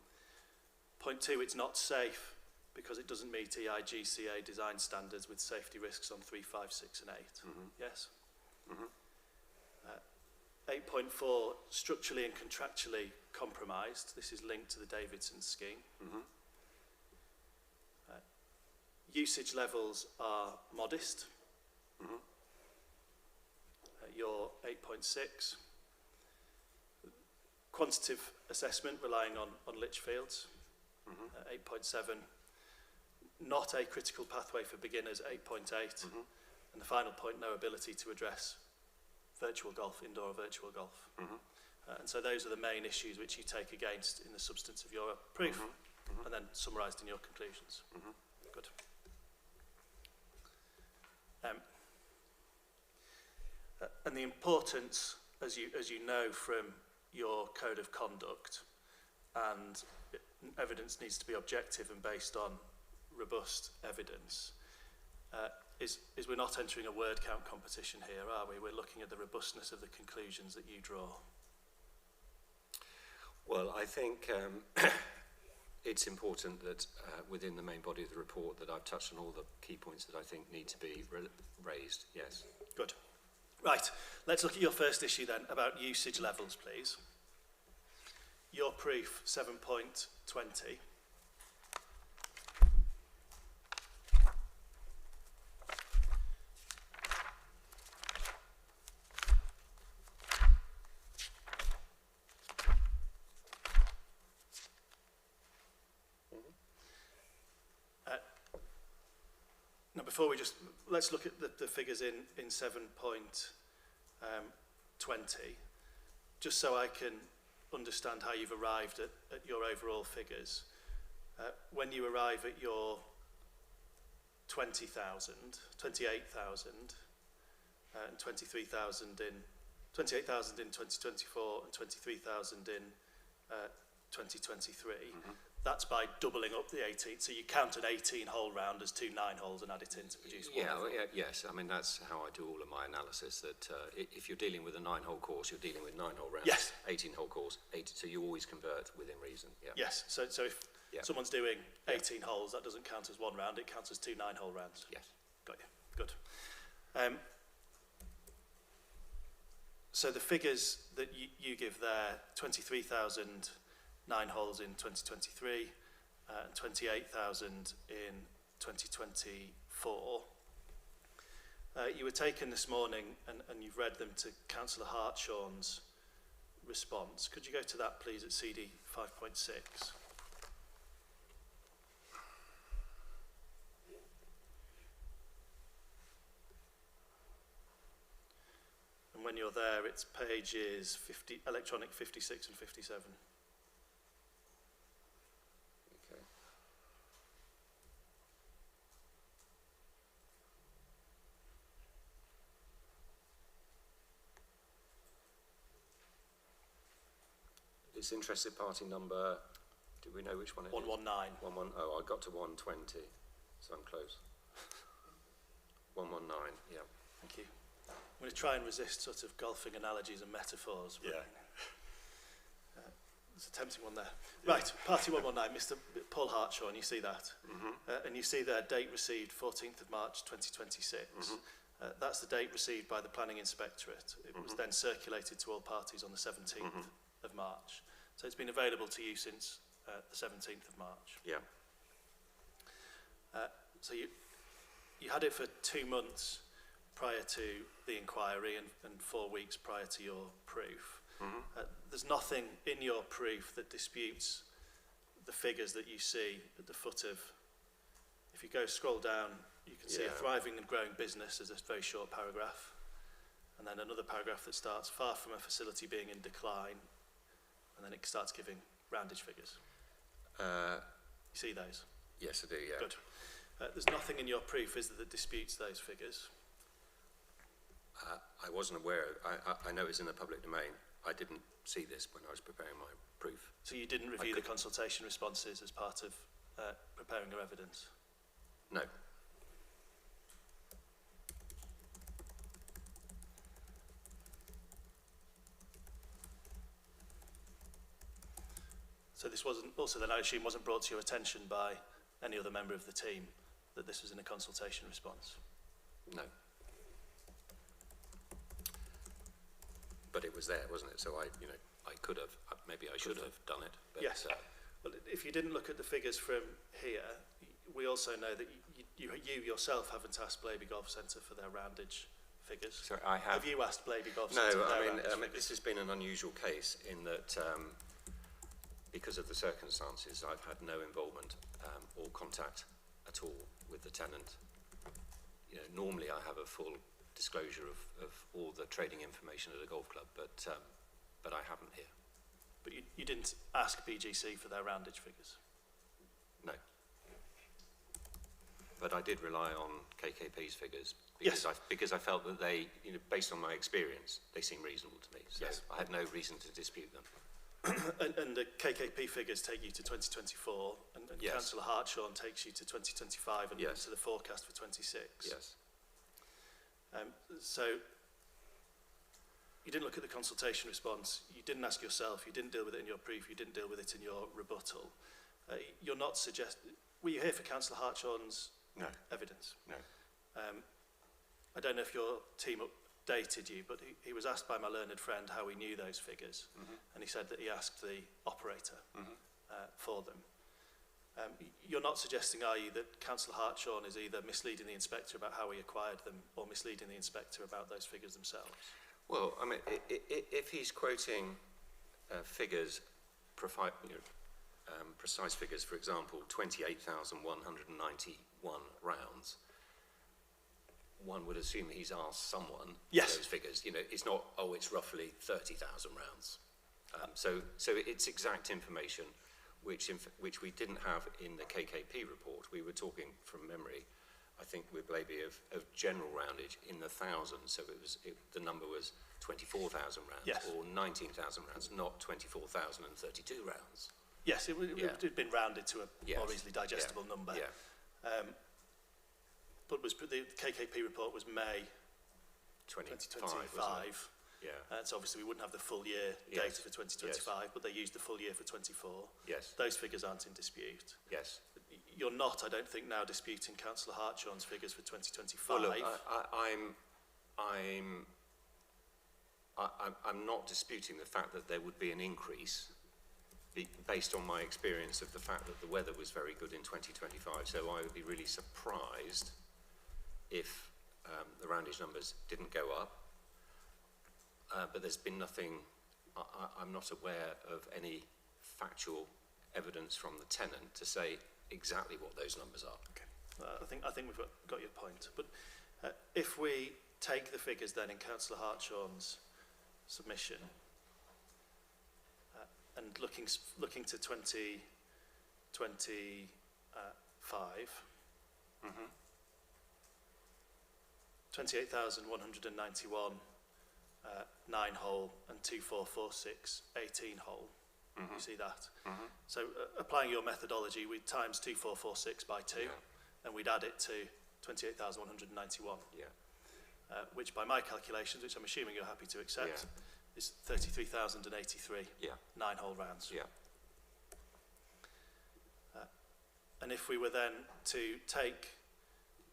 Point 2, it's not safe because it doesn't meet EIGCA design standards with safety risks on 3, 5, 6 and 8. Mm-hmm. Yes? Mm-hmm. 8.4, structurally and contractually compromised. This is linked to the Davidson scheme. Mm-hmm. Usage levels are modest. Mm-hmm. Your 8.6. Quantitative assessment relying on Litchfields. Mm-hmm. 8.7. not a critical pathway for beginners, 8.8. And the final point, no ability to address virtual golf, indoor virtual golf. And so those are the main issues which you take against in the substance of your proof, and then summarised in your conclusions. Good. And the importance, as you know from your code of conduct, and evidence needs to be objective and based on robust evidence, is we're not entering a word count competition here, are we? We're looking at the robustness of the conclusions that you draw. Well, I think it's important that within the main body of the report that I've touched on all the key points that I think need to be raised, yes. Good. Right, let's look at your first issue then, about usage levels, please. Your proof, 7.20. Now, before we let's look at the figures in 7.20, just so I can understand how you've arrived at your overall figures. When you arrive at your 28,000 and 23,000 in 28,000 in 2024 and 23,000 in 2023, that's by doubling up the 18. So you count an 18-hole round as 2 9-holes and add it in to produce one. Yes. I mean, that's how I do all of my analysis, that if you're dealing with a 9-hole course, you're dealing with 9-hole rounds. Yes. 18-hole course, 8, so you always convert within reason. Yeah. Yes, so if someone's doing 18 holes, that doesn't count as one round, it counts as 2 9-hole rounds. Yes. Got you, good. So the figures that you give there, 23,000 9 holes in 2023 and 28,000 in 2024. You were taken this morning and you've read them to Councillor Hartshorn's response. Could you go to that, please, at CD 5.6? And when you're there, it's pages electronic 56 and 57. Okay. It's interested party number, do we know which one it is? 119. Oh, I got to 120, so I'm close. 119, yeah. Thank you. I'm going to try and resist sort of golfing analogies and metaphors. Yeah. There's a tempting one there. Right, party 119, Mr. Paul Hartshorn, you see that? And you see there, date received 14th of March 2026. That's the date received by the Planning Inspectorate. It was then circulated to all parties on the 17th of March. So it's been available to you since the 17th of March. Yeah. So you had it for 2 months prior to the inquiry and 4 weeks prior to your proof. There's nothing in your proof that disputes the figures that you see at the foot of, if you go scroll down, you can see a thriving and growing business as a very short paragraph. And then another paragraph that starts, far from a facility being in decline. And then it starts giving roundage figures. You see those? Yes, I do, yeah. Good. There's nothing in your proof, is there, that disputes those figures? I wasn't aware. I know it's in the public domain. I didn't see this when I was preparing my proof. So you didn't review the consultation responses as part of preparing your evidence? No. So this wasn't, also then I assume wasn't brought to your attention by any other member of the team that this was in a consultation response? No. But it was there, wasn't it? So I could have, maybe I should have done it. But, yes. Well, if you didn't look at the figures from here, we also know that you yourself haven't asked Blaby Golf Centre for their roundage figures. Sorry, I have. Have you asked Blaby Golf Centre for their roundage figures? This has been an unusual case in that because of the circumstances, I've had no involvement or contact at all with the tenant. You know, normally I have a full disclosure of all the trading information at a golf club, but I haven't here. But you didn't ask BGC for their roundage figures? No. But I did rely on KKP's figures because, Yes. because I felt that they, you know, based on my experience, they seem reasonable to me. So Yes. I had no reason to dispute them. And the KKP figures take you to 2024, and Yes. Councillor Hartshorn takes you to 2025 and Yes. to the forecast for 26. Yes. So you didn't look at the consultation response, you didn't ask yourself, you didn't deal with it in your brief, you didn't deal with it in your rebuttal. You're not suggesting, were you here for Councillor Hartshorn's No. evidence? No. I don't know if your team updated you, but he was asked by my learned friend how he knew those figures, and he said that he asked the operator for them. You're not suggesting, are you, that Councillor Hartshorn is either misleading the inspector about how he acquired them or misleading the inspector about those figures themselves? Well, I mean, if he's quoting figures, precise figures, for example, 28,191 rounds, one would assume he's asked someone Yes. those figures. You know, it's not, oh, it's roughly 30,000 rounds. So it's exact information, which we didn't have in the KKP report. We were talking from memory, I think with Blaby, of general roundage in the thousands. So the number was 24,000 rounds Yes. or 19,000 rounds, not 24,032 rounds. Yes, it Yeah. had been rounded to a Yes. more easily digestible number. Yeah. But the KKP report was May 2025. Yeah. So obviously we wouldn't have the full year Yes. data for 2025, but they used the full year for 24. Yes. Those figures aren't in dispute. Yes. You're not, I don't think, now disputing Councillor Hartshorn's figures for 2025. Well, look, I'm not disputing the fact that there would be an increase based on my experience of the fact that the weather was very good in 2025. So I would be really surprised if the roundage numbers didn't go up. But there's been nothing, I'm not aware of any factual evidence from the tenant to say exactly what those numbers are. Okay. I think we've got your point. But if we take the figures then in Councillor Hartshorn's submission and looking to 2025, 28,191 9-hole and 2446 18-hole. You see that? So applying your methodology, we'd times 2446 by 2, Yeah. and we'd add it to 28,191, Yeah. which by my calculations, which I'm assuming you're happy to accept, is 33,083 Yeah. 9-hole rounds. Yeah. And if we were then to take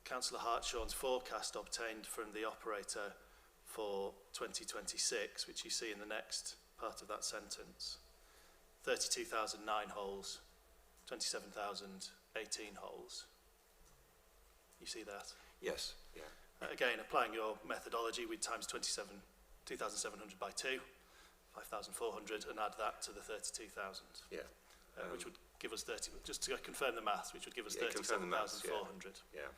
Councillor Hartshorn's forecast obtained from the operator for 2026, which you see in the next part of that sentence, 32,009 holes, 27,018 holes. You see that? Yes. Yeah. Again, applying your methodology, we'd times 2,700 by 2, 5,400, and add that to the 32,000, Yeah. which would give us 30, just to confirm the maths, which would give us Yeah, confirm the maths, 37,400. Yeah.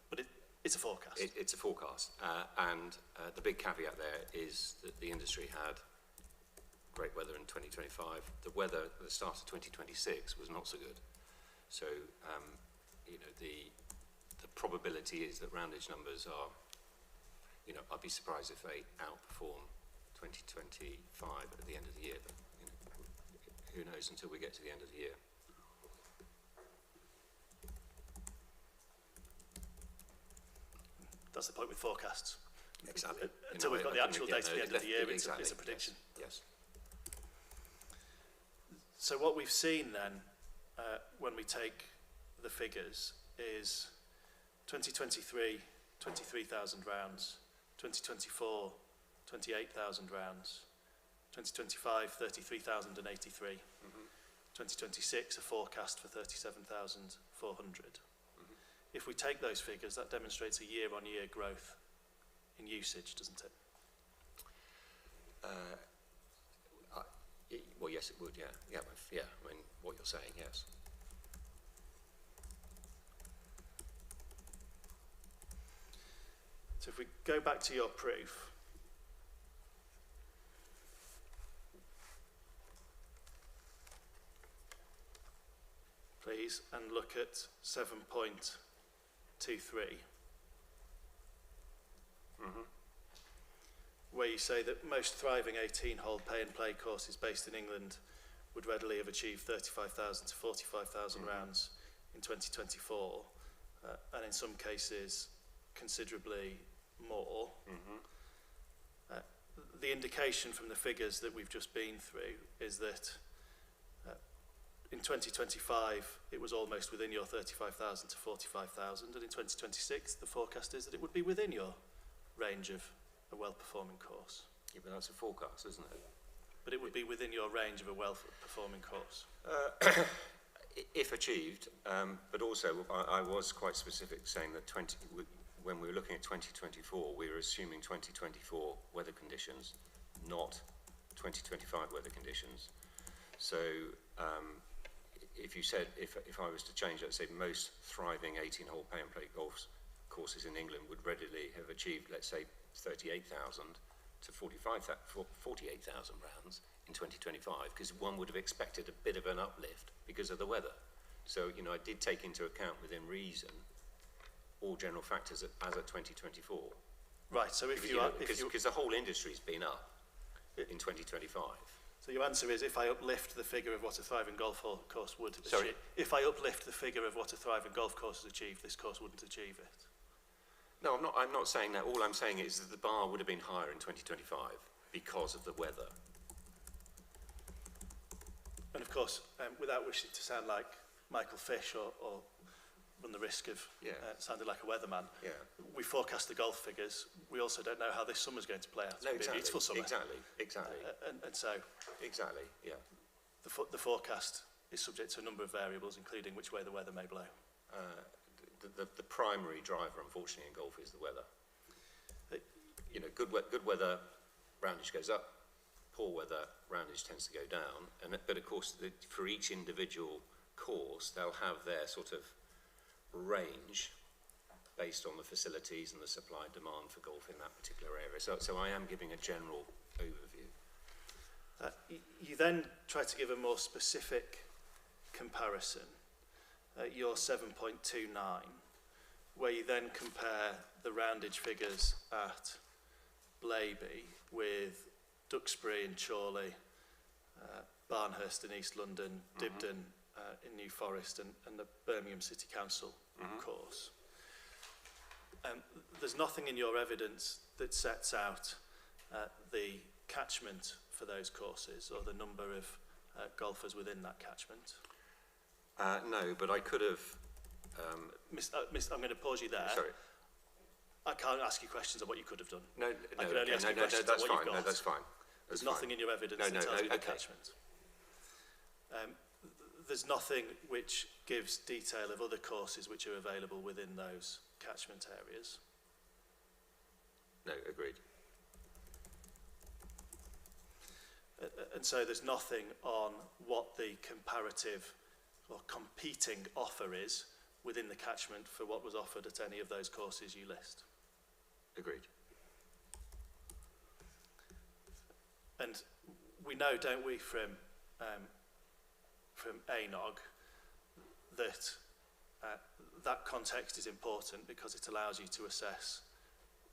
But it's a forecast. It's a forecast, and the big caveat there is that the industry had great weather in 2025. The weather at the start of 2026 was not so good. So, you know, the probability is that roundage numbers are, you know, I'd be surprised if they outperform 2025 at the end of the year. But, you know, who knows until we get to the end of the year. That's the point with forecasts. Exactly. Until we've got the actual data at the end of the year, it's exactly. a prediction. Yes. So what we've seen then, when we take the figures, is 2023, 23,000 rounds, 2024, 28,000 rounds, 2025, 33,083, 2026, a forecast for 37,400. If we take those figures, that demonstrates a year-on-year growth in usage, doesn't it? Well, yes, it would, yeah. Yeah, I mean, what you're saying, yes. So if we go back to your proof, please, and look at 7.23. Where you say that most thriving 18-hole pay-and-play courses based in England would readily have achieved 35,000 to 45,000 rounds in 2024, and in some cases considerably more. The indication from the figures that we've just been through is that in 2025 it was almost within your 35,000 to 45,000, and in 2026 the forecast is that it would be within your range of a well-performing course. Yeah, but that's a forecast, isn't it? But it would be within your range of a well-performing course. If achieved, but also I was quite specific saying that when we were looking at 2024, we were assuming 2024 weather conditions, not 2025 weather conditions. So if you said, if I was to change that, say most thriving 18-hole pay-and-play golf courses in England would readily have achieved, let's say, 38,000 to 48,000 rounds in 2025, because one would have expected a bit of an uplift because of the weather. So, you know, I did take into account within reason all general factors as at 2024. Right, so because the whole industry's been up in 2025. So your answer is, if I uplift the figure of what a thriving golf course would Sorry? achieve, if I uplift the figure of what a thriving golf course has achieved, this course wouldn't achieve it. No, I'm not saying that. All I'm saying is that the bar would have been higher in 2025 because of the weather. And of course, without wishing to sound like Michael Fish or run the risk of sounding like a weatherman, we forecast the golf figures. We also don't know how this summer's going to play out. No, It's going to be a beautiful summer. Exactly. And so, Exactly, yeah. the forecast is subject to a number of variables, including which way the weather may blow. The primary driver, unfortunately, in golf is the weather. You know, good weather, roundage goes up. Poor weather, roundage tends to go down. But of course, for each individual course, they'll have their sort of range based on the facilities and the supply and demand for golf in that particular area. So I am giving a general overview. You then try to give a more specific comparison. Your 7.29, where you then compare the roundage figures at Blaby with Duxbury in Chorley, Barnhurst in East London, Dibden in New Forest, and the Birmingham City Council course. There's nothing in your evidence that sets out the catchment for those courses or the number of golfers within that catchment. No, but I could have... I'm going to pause you there. Sorry. I can't ask you questions on what you could have done. No, I can only ask you questions that's on what fine. you've got. No, that's fine. There's nothing in your evidence that tells you the catchment. There's nothing which gives detail of other courses which are available within those catchment areas. No, agreed. And so there's nothing on what the comparative or competing offer is within the catchment for what was offered at any of those courses you list. Agreed. And we know, don't we, from ANOG that that context is important because it allows you to assess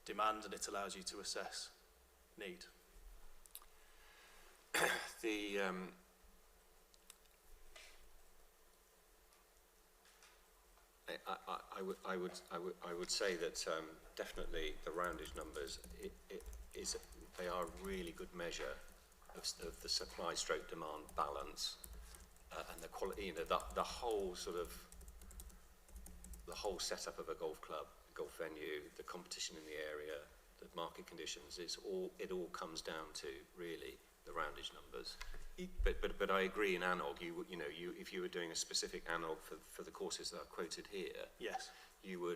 demand and it allows you to assess need. I would say that definitely the roundage numbers they are a really good measure of the supply/demand balance and the quality. You know, the whole sort of the whole setup of a golf club, golf venue, the competition in the area, the market conditions. It all comes down to really the roundage numbers. But I agree in ANOG, if you were doing a specific ANOG for the courses that are quoted here, yes, you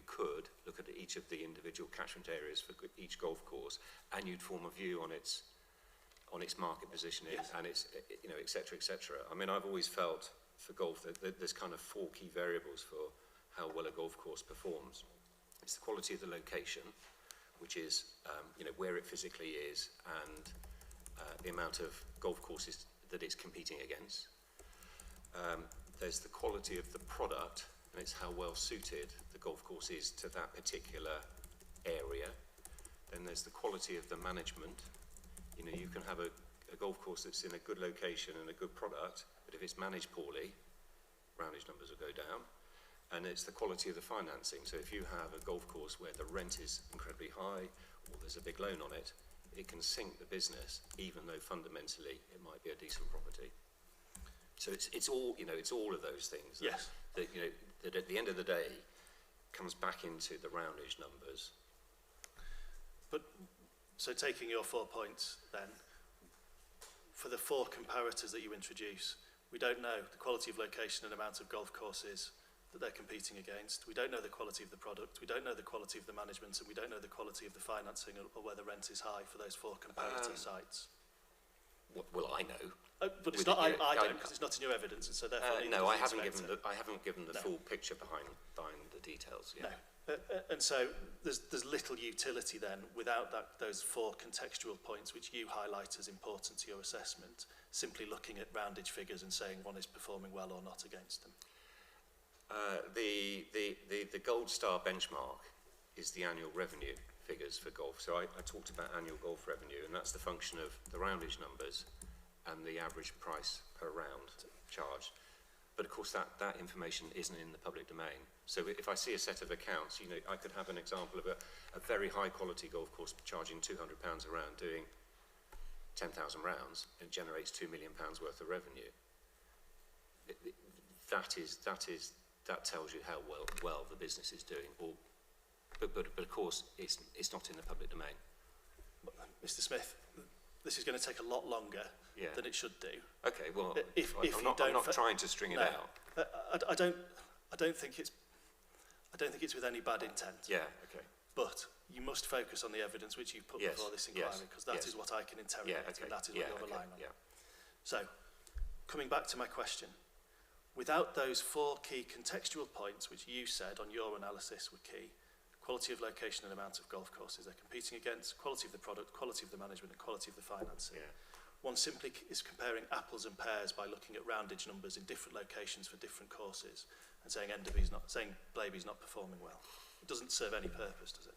could look at each of the individual catchment areas for each golf course, and you'd form a view on its market positioning, yes, and its, et cetera, et cetera. I mean, I've always felt for golf that there's kind of 4 key variables for how well a golf course performs. It's the quality of the location, which is, you know, where it physically is and the amount of golf courses that it's competing against. There's the quality of the product, and it's how well suited the golf course is to that particular area. Then there's the quality of the management. You know, you can have a golf course that's in a good location and a good product, but if it's managed poorly, roundage numbers will go down. And it's the quality of the financing. So if you have a golf course where the rent is incredibly high, or there's a big loan on it, it can sink the business, even though fundamentally it might be a decent property. So it's all, you know, it's all of those things. Yes. That, you know, that at the end of the day comes back into the roundage numbers. But, so taking your 4 points then, for the 4 comparators that you introduce, we don't know the quality of location and amount of golf courses that they're competing against. We don't know the quality of the product, we don't know the quality of the management, and we don't know the quality of the financing or whether rent is high for those 4 comparator sites. Well, I know. But it's not, I don't, because it's not in your evidence, and so therefore no, I haven't given the full picture behind the details. Yeah. No. And so there's little utility then without those 4 contextual points which you highlight as important to your assessment, simply looking at roundage figures and saying one is performing well or not against them. The gold star benchmark is the annual revenue figures for golf. So I talked about annual golf revenue, and that's the function of the roundage numbers and the average price per round charged. But of course that information isn't in the public domain. So if I see a set of accounts, you know, I could have an example of a very high quality golf course charging £200 a round, doing 10,000 rounds, and generates £2 million worth of revenue. That tells you how well the business is doing. But of course, it's not in the public domain. Mr. Smith, this is going to take a lot longer than it should do. Okay, well, I'm not trying to string it out. I don't think it's with any bad intent. Yeah, okay. But you must focus on the evidence which you've put before this inquiry, because that is what I can interrogate, and that is what you're relying on. Yeah. So, coming back to my question, without those 4 key contextual points which you said on your analysis were key, quality of location and amount of golf courses they're competing against, quality of the product, quality of the management, and quality of the financing. Yeah. One simply is comparing apples and pears by looking at roundage numbers in different locations for different courses and saying Blaby's not performing well. It doesn't serve any purpose, does it?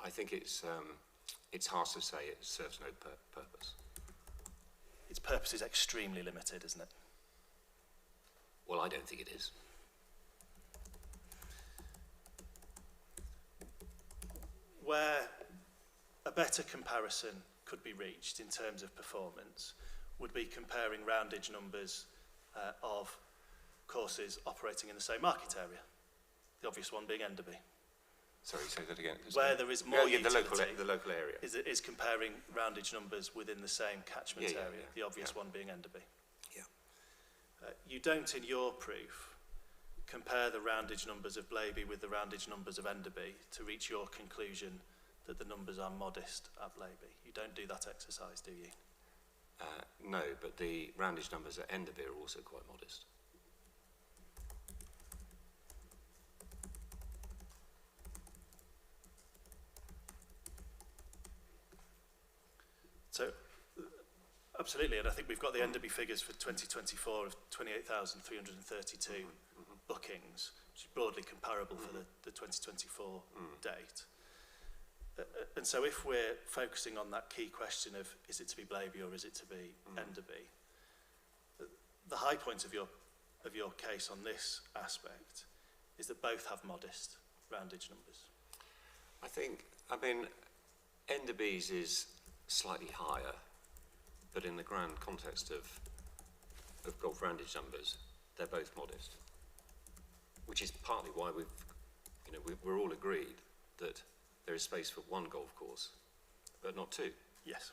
I think it's harsh to say it serves no purpose. Its purpose is extremely limited, isn't it? Well, I don't think it is. Where a better comparison could be reached in terms of performance would be comparing roundage numbers of courses operating in the same market area. The obvious one being Enderby. Sorry, say that again. Where there is more utility, the local area. is comparing roundage numbers within the same catchment area. The obvious one being Enderby. Yeah. You don't, in your proof, compare the roundage numbers of Blaby with the roundage numbers of Enderby to reach your conclusion that the numbers are modest at Blaby. You don't do that exercise, do you? No, but the roundage numbers at Enderby are also quite modest. So, absolutely, and I think we've got the Enderby figures for 2024 of 28,332 bookings, which is broadly comparable for the 2024 date. And so if we're focusing on that key question of is it to be Blaby or is it to be Enderby, the high point of your case on this aspect is that both have modest roundage numbers. I mean, Enderby's is slightly higher, but in the grand context of golf roundage numbers, they're both modest, which is partly why we're all agreed that there is space for 1 golf course, but not 2. Yes.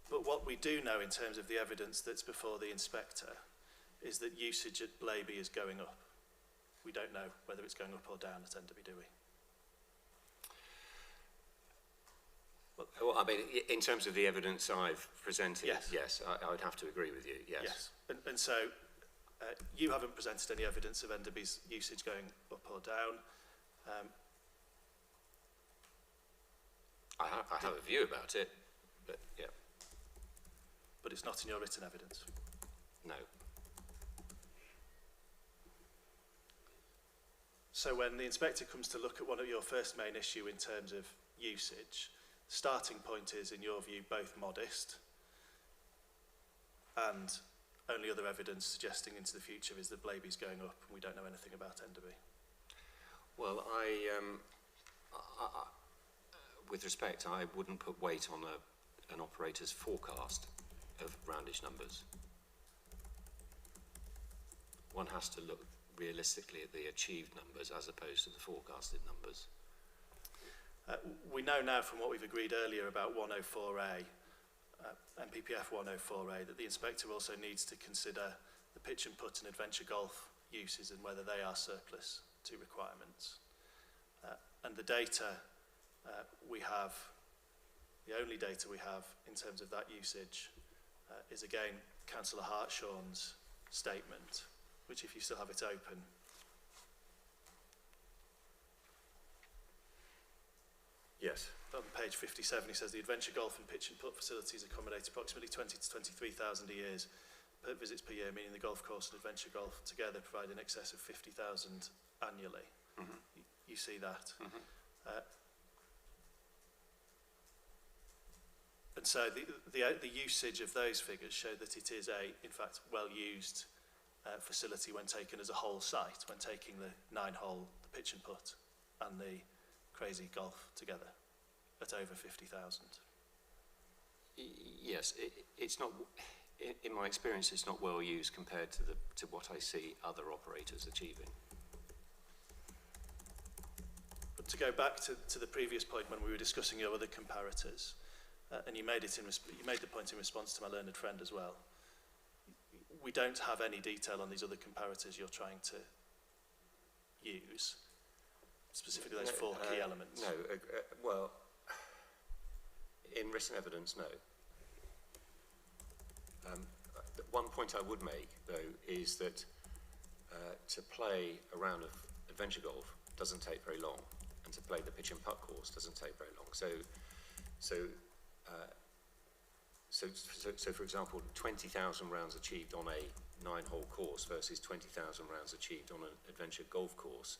But what we do know in terms of the evidence that's before the inspector is that usage at Blaby is going up. We don't know whether it's going up or down at Enderby, do we? Well, I mean, in terms of the evidence I've presented, Yes. yes, I would have to agree with you, yes. Yes. And so you haven't presented any evidence of Enderby's usage going up or down. I have a view about it, but yeah, But it's not in your written evidence. no. So when the inspector comes to look at one of your first main issue in terms of usage, starting point is, in your view, both modest, and only other evidence suggesting into the future is that Blaby's going up and we don't know anything about Enderby. Well, with respect, I wouldn't put weight on an operator's forecast of roundish numbers. One has to look realistically at the achieved numbers as opposed to the forecasted numbers. We know now from what we've agreed earlier about 104A, MPPF 104A, that the inspector also needs to consider the pitch and putt and adventure golf uses and whether they are surplus to requirements. And the data we have, the only data we have in terms of that usage is again Councillor Hartshorn's statement, which if you still have it open, Yes. on page 57, he says the adventure golf and pitch and putt facilities accommodate approximately 20 to 23,000 a year per visits per year, meaning the golf course and adventure golf together provide in excess of 50,000 annually. Mm-hmm. You see that? Mm-hmm. And so the usage of those figures show that it is in fact, well-used facility when taken as a whole site, when taking the 9-hole, the pitch and putt, and the crazy golf together at over 50,000. Yes, it's not. In my experience, it's not well used compared to what I see other operators achieving. But to go back to the previous point when we were discussing your other comparators, and you made the point in response to my learned friend as well. We don't have any detail on these other comparators you're trying to use, specifically those four key elements. No, well, in written evidence, no. One point I would make, though, is that to play a round of adventure golf doesn't take very long, and to play the pitch and putt course doesn't take very long. So for example, 20,000 rounds achieved on a 9-hole course versus 20,000 rounds achieved on an adventure golf course,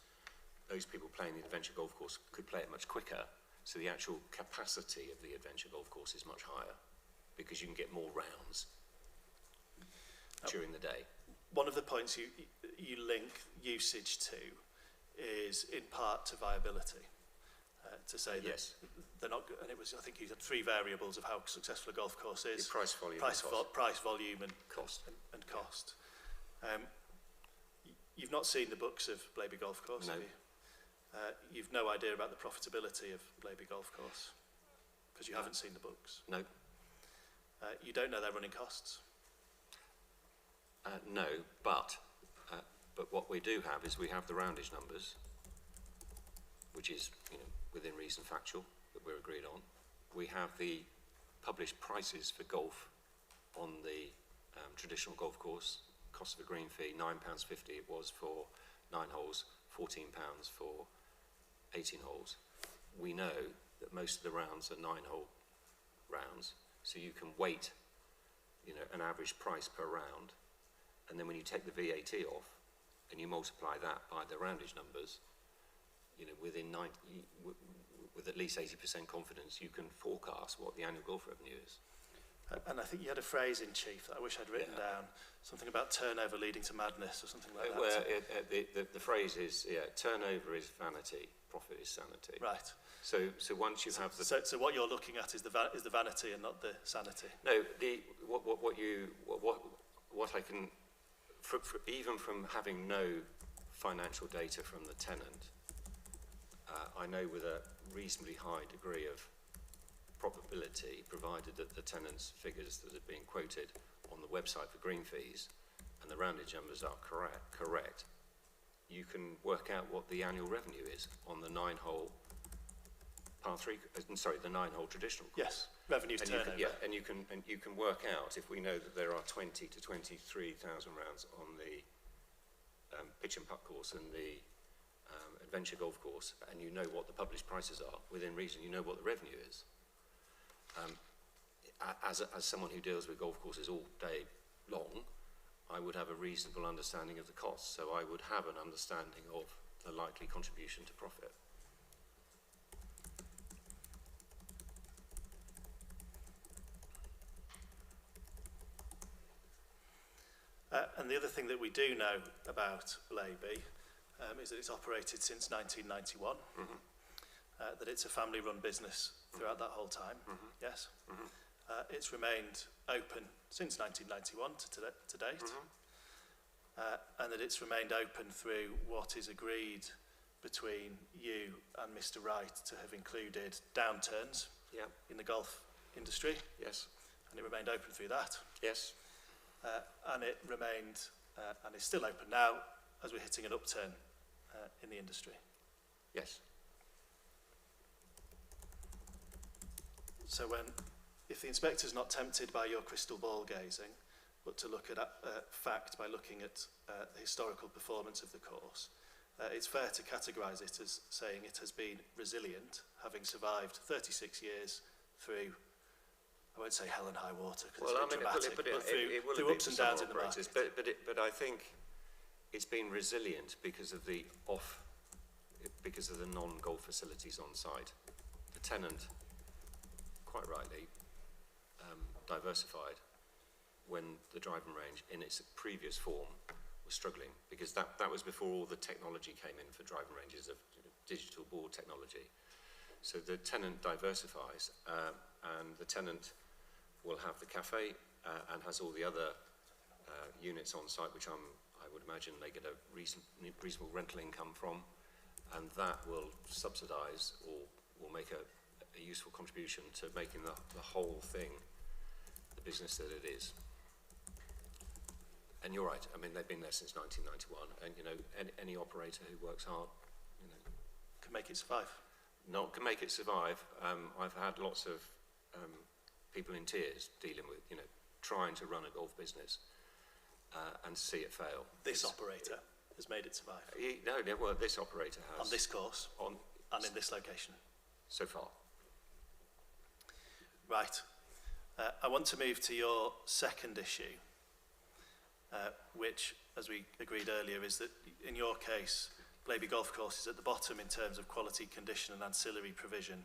those people playing the adventure golf course could play it much quicker, so the actual capacity of the adventure golf course is much higher, because you can get more rounds during the day. One of the points you link usage to is in part to viability. To say that yes, they're not, and it was, I think you had 3 variables of how successful a golf course is: price, volume, price, volume, and cost. And cost. You've not seen the books of Blaby Golf Course, no. have you? You've no idea about the profitability of Blaby Golf Course because you haven't seen the books. No. You don't know their running costs. No, but what we do have is we have the roundage numbers, which is, within reason factual, that we're agreed on. We have the published prices for golf on the traditional golf course. Cost of a green fee, £9.50 it was for 9 holes, £14 for 18 holes. We know that most of the rounds are 9-hole rounds, so you can weight, an average price per round, and then when you take the VAT off and you multiply that by the roundage numbers, with at least 80% confidence, you can forecast what the annual golf revenue is. And I think you had a phrase in Chief that I wish I'd written down, something about turnover leading to madness or something like that. Well, the phrase is, turnover is vanity, profit is sanity. Right. So once you have the... So what you're looking at is the vanity and not the sanity. No, what I can, even from having no financial data from the tenant, I know with a reasonably high degree of probability, provided that the tenant's figures that are being quoted on the website for green fees and the roundage numbers are correct, you can work out what the annual revenue is on the 9-hole par 3, sorry, the 9-hole traditional course. Yes, revenue And turnover. and you can work out, if we know that there are 20 to 23,000 rounds on the pitch and putt course and the adventure golf course, and you know what the published prices are, within reason, you know what the revenue is. As someone who deals with golf courses all day long, I would have a reasonable understanding of the costs, so I would have an understanding of the likely contribution to profit. And the other thing that we do know about Blaby is that it's operated since 1991, that it's a family-run business throughout that whole time, yes. It's remained open since 1991 to date, and that it's remained open through what is agreed between you and Mr. Wright to have included downturns in the golf industry. Yes. And it remained open through that. Yes. And it remained, and is still open now, as we're hitting an upturn in the industry. Yes. So if the inspector's not tempted by your crystal ball gazing, but to look at fact by looking at the historical performance of the course, it's fair to categorise it as saying it has been resilient, having survived 36 years through, I won't say hell and high water, because it's a bit dramatic, but through ups and downs in the market. But I think it's been resilient because of the non-golf facilities on site. The tenant, quite rightly, diversified when the driving range in its previous form was struggling, because that was before all the technology came in for driving ranges of digital board technology. So the tenant diversifies, and the tenant will have the cafe and has all the other units on site, which I would imagine they get a reasonable rental income from, and that will subsidise or will make a useful contribution to making the whole thing the business that it is. And you're right, I mean, they've been there since 1991, and, you know, any operator who works hard, you know, Can make it survive. can make it survive. I've had lots of people in tears dealing with, you know, trying to run a golf business and see it fail. This operator has made it survive. Well, this operator has. On this course, and in this location. So far. Right. I want to move to your second issue, which, as we agreed earlier, is that in your case, Blaby Golf Course is at the bottom in terms of quality, condition and ancillary provision,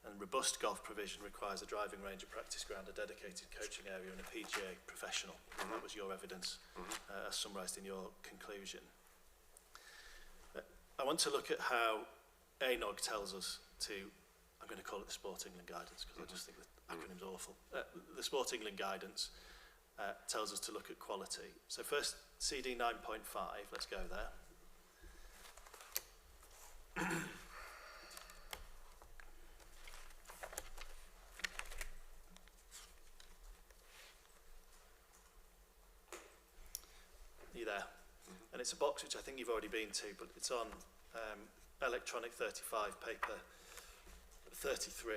and robust golf provision requires a driving range, a practice ground, a dedicated coaching area and a PGA professional. That was your evidence, as summarised in your conclusion. I want to look at how ANOG tells us to, I'm going to call it the Sport England Guidance, because I just think the acronym's awful. The Sport England Guidance tells us to look at quality. So first, CD 9.5, let's go there. You there? And it's a box which I think you've already been to, but it's on electronic 35, paper 33.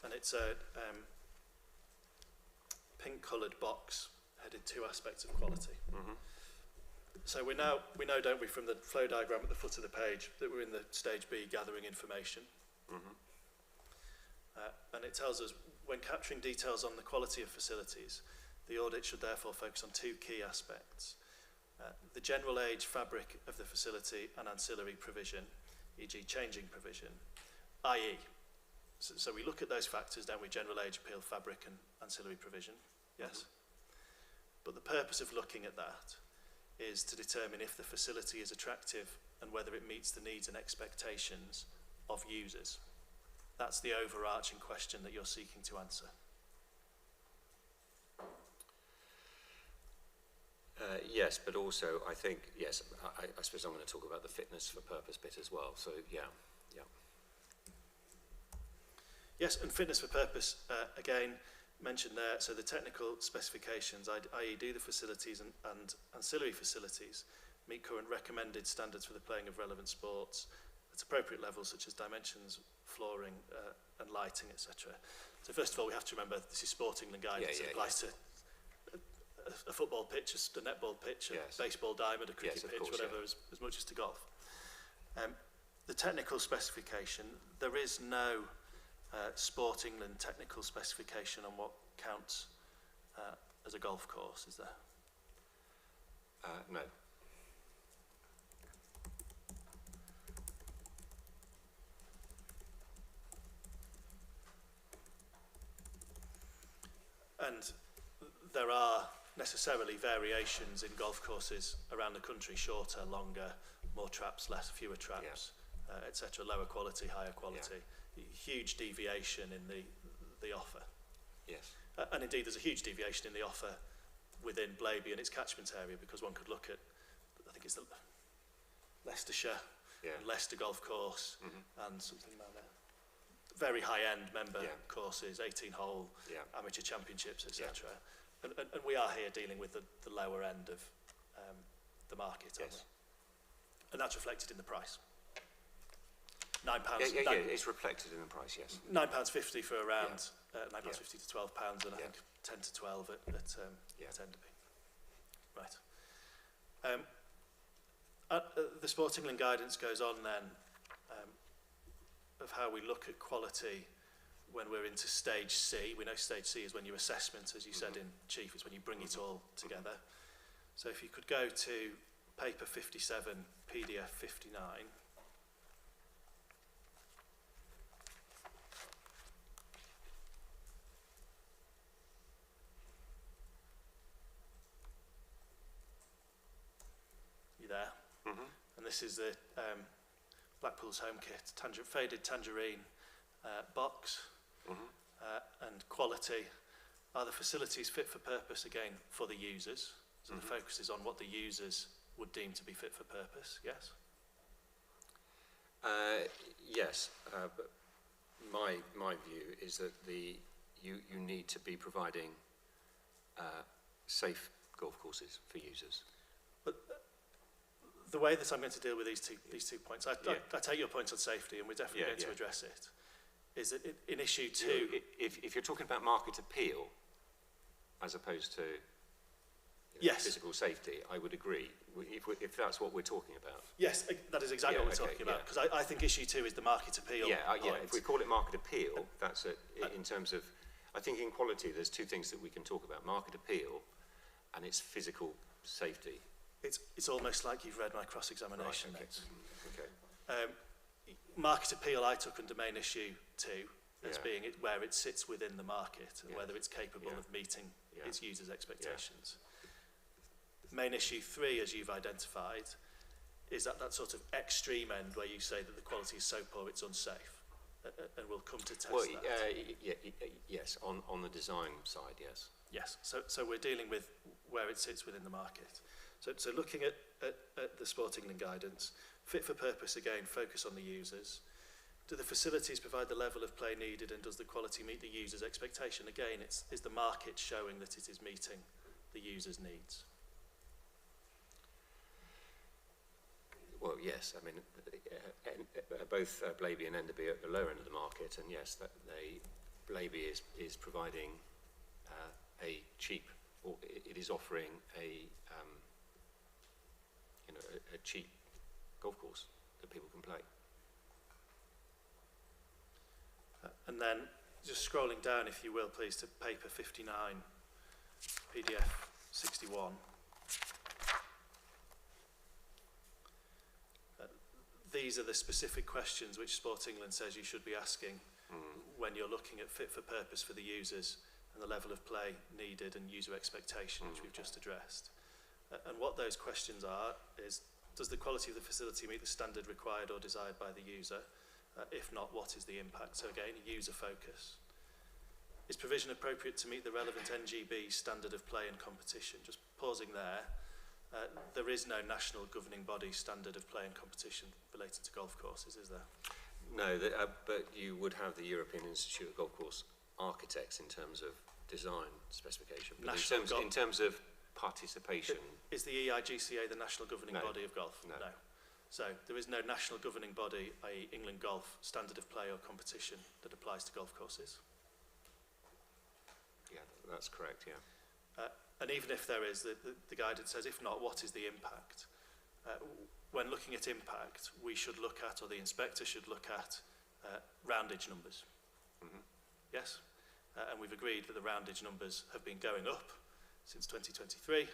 And it's a pink coloured box headed 2 aspects of quality. So we know, don't we, from the flow diagram at the foot of the page, that we're in the stage B, gathering information. And it tells us, when capturing details on the quality of facilities, the audit should therefore focus on 2 key aspects. The general age, fabric of the facility and ancillary provision, e.g. changing provision, i.e. So we look at those factors, don't we? General age, appeal, fabric and ancillary provision, yes? But the purpose of looking at that is to determine if the facility is attractive and whether it meets the needs and expectations of users. That's the overarching question that you're seeking to answer. Yes, but also I think, yes, I suppose I'm going to talk about the fitness for purpose bit as well. So, yeah. Yes, and fitness for purpose, again, mentioned there, so the technical specifications, i.e. do the facilities and ancillary facilities meet current recommended standards for the playing of relevant sports at appropriate levels such as dimensions, flooring and lighting, etc. So first of all, we have to remember this is Sporting England guidance. It applies to a football pitch, a netball pitch, a baseball diamond, a cricket pitch, whatever, as much as to golf. The technical specification, there is no Sport England technical specification on what counts as a golf course, is there? No. And there are necessarily variations in golf courses around the country, shorter, longer, more traps, fewer traps, etc., lower quality, higher quality, huge deviation in the offer. Yes. And indeed there's a huge deviation in the offer within Blaby and its catchment area, because one could look at, I think it's the Leicestershire and Leicester golf course and something like that. Very high-end member courses, 18-hole, amateur championships, etc. And we are here dealing with the lower end of the market, aren't we? And that's reflected in the price. £9. It's reflected in the price, yes. £9.50 for a round, £9.50 to £12, and I think 10 to 12 at Enderby. Right. The Sport England guidance goes on then of how we look at quality when we're into stage C. We know stage C is when your assessment, as you said in Chief, is when you bring it all together. So if you could go to paper 57, PDF 59. You there? And this is the Blackpool's home kit, faded tangerine box, and quality. Are the facilities fit for purpose, again, for the users? So the focus is on what the users would deem to be fit for purpose, yes? Yes, but my view is that you need to be providing safe golf courses for users. But the way that I'm going to deal with these two points, I take your point on safety, and we're definitely going to address it, is that in issue 2... If you're talking about market appeal, as opposed to physical safety, I would agree, if that's what we're talking about. Yes, that is exactly what we're talking about, because I think issue 2 is the market appeal point. If we call it market appeal, that's it. In terms of, I think in quality, there's two things that we can talk about: market appeal and its physical safety. It's almost like you've read my cross-examination notes. Okay. Market appeal I took under main issue 2 as being where it sits within the market and whether it's capable of meeting its users' expectations. Main issue 3, as you've identified, is that sort of extreme end where you say that the quality is so poor it's unsafe, and we'll come to test that. Yes, on the design side, yes. Yes, so we're dealing with where it sits within the market. So looking at the Sport England guidance, fit for purpose again, focus on the users. Do the facilities provide the level of play needed, and does the quality meet the user's expectation? Again, is the market showing that it is meeting the user's needs? Well, yes. I mean, both Blaby and Enderby are at the lower end of the market, and yes, Blaby is providing a cheap, or it is offering a cheap golf course that people can play. And then, just scrolling down, if you will, please, to paper 59, PDF 61. These are the specific questions which Sport England says you should be asking when you're looking at fit for purpose for the users and the level of play needed and user expectation, which we've just addressed. And what those questions are is, does the quality of the facility meet the standard required or desired by the user? If not, what is the impact? So again, user focus. Is provision appropriate to meet the relevant NGB standard of play and competition? Just pausing there. There is no national governing body standard of play and competition related to golf courses, is there? No, but you would have the European Institute of Golf Course Architects in terms of design specification. But in terms of participation. Is the EIGCA the national governing No. body of golf? No. So there is no national governing body, i.e. England Golf, standard of play or competition that applies to golf courses. Yeah, that's correct, yeah. And even if there is, the guidance says, if not, what is the impact? When looking at impact, we should look at, or the inspector should look at, roundage numbers. Mm-hmm. Yes? And we've agreed that the roundage numbers have been going up since 2023,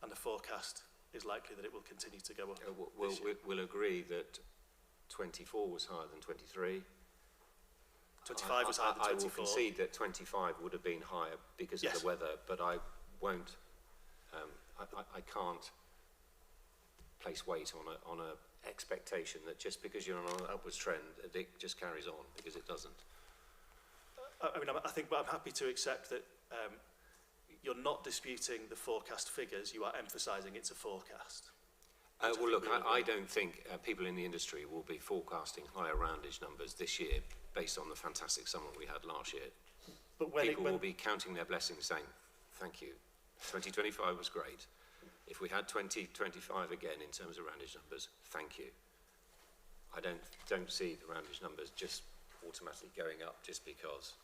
and the forecast is likely that it will continue to go up. We'll agree that 24 was higher than 23. 25 was higher than 24. I will concede that 25 would have been higher because of the weather, but I won't, I can't place weight on a expectation that just because you're on an upwards trend, it just carries on, because it doesn't. I mean, I think, but I'm happy to accept that you're not disputing the forecast figures, you are emphasising it's a forecast. Well, look, I don't think people in the industry will be forecasting higher roundage numbers this year based on the fantastic summer we had last year. But when people will be counting their blessings saying, thank you, 2025 was great. If we had 2025 again in terms of roundage numbers, thank you. I don't see the roundage numbers just automatically going up just because.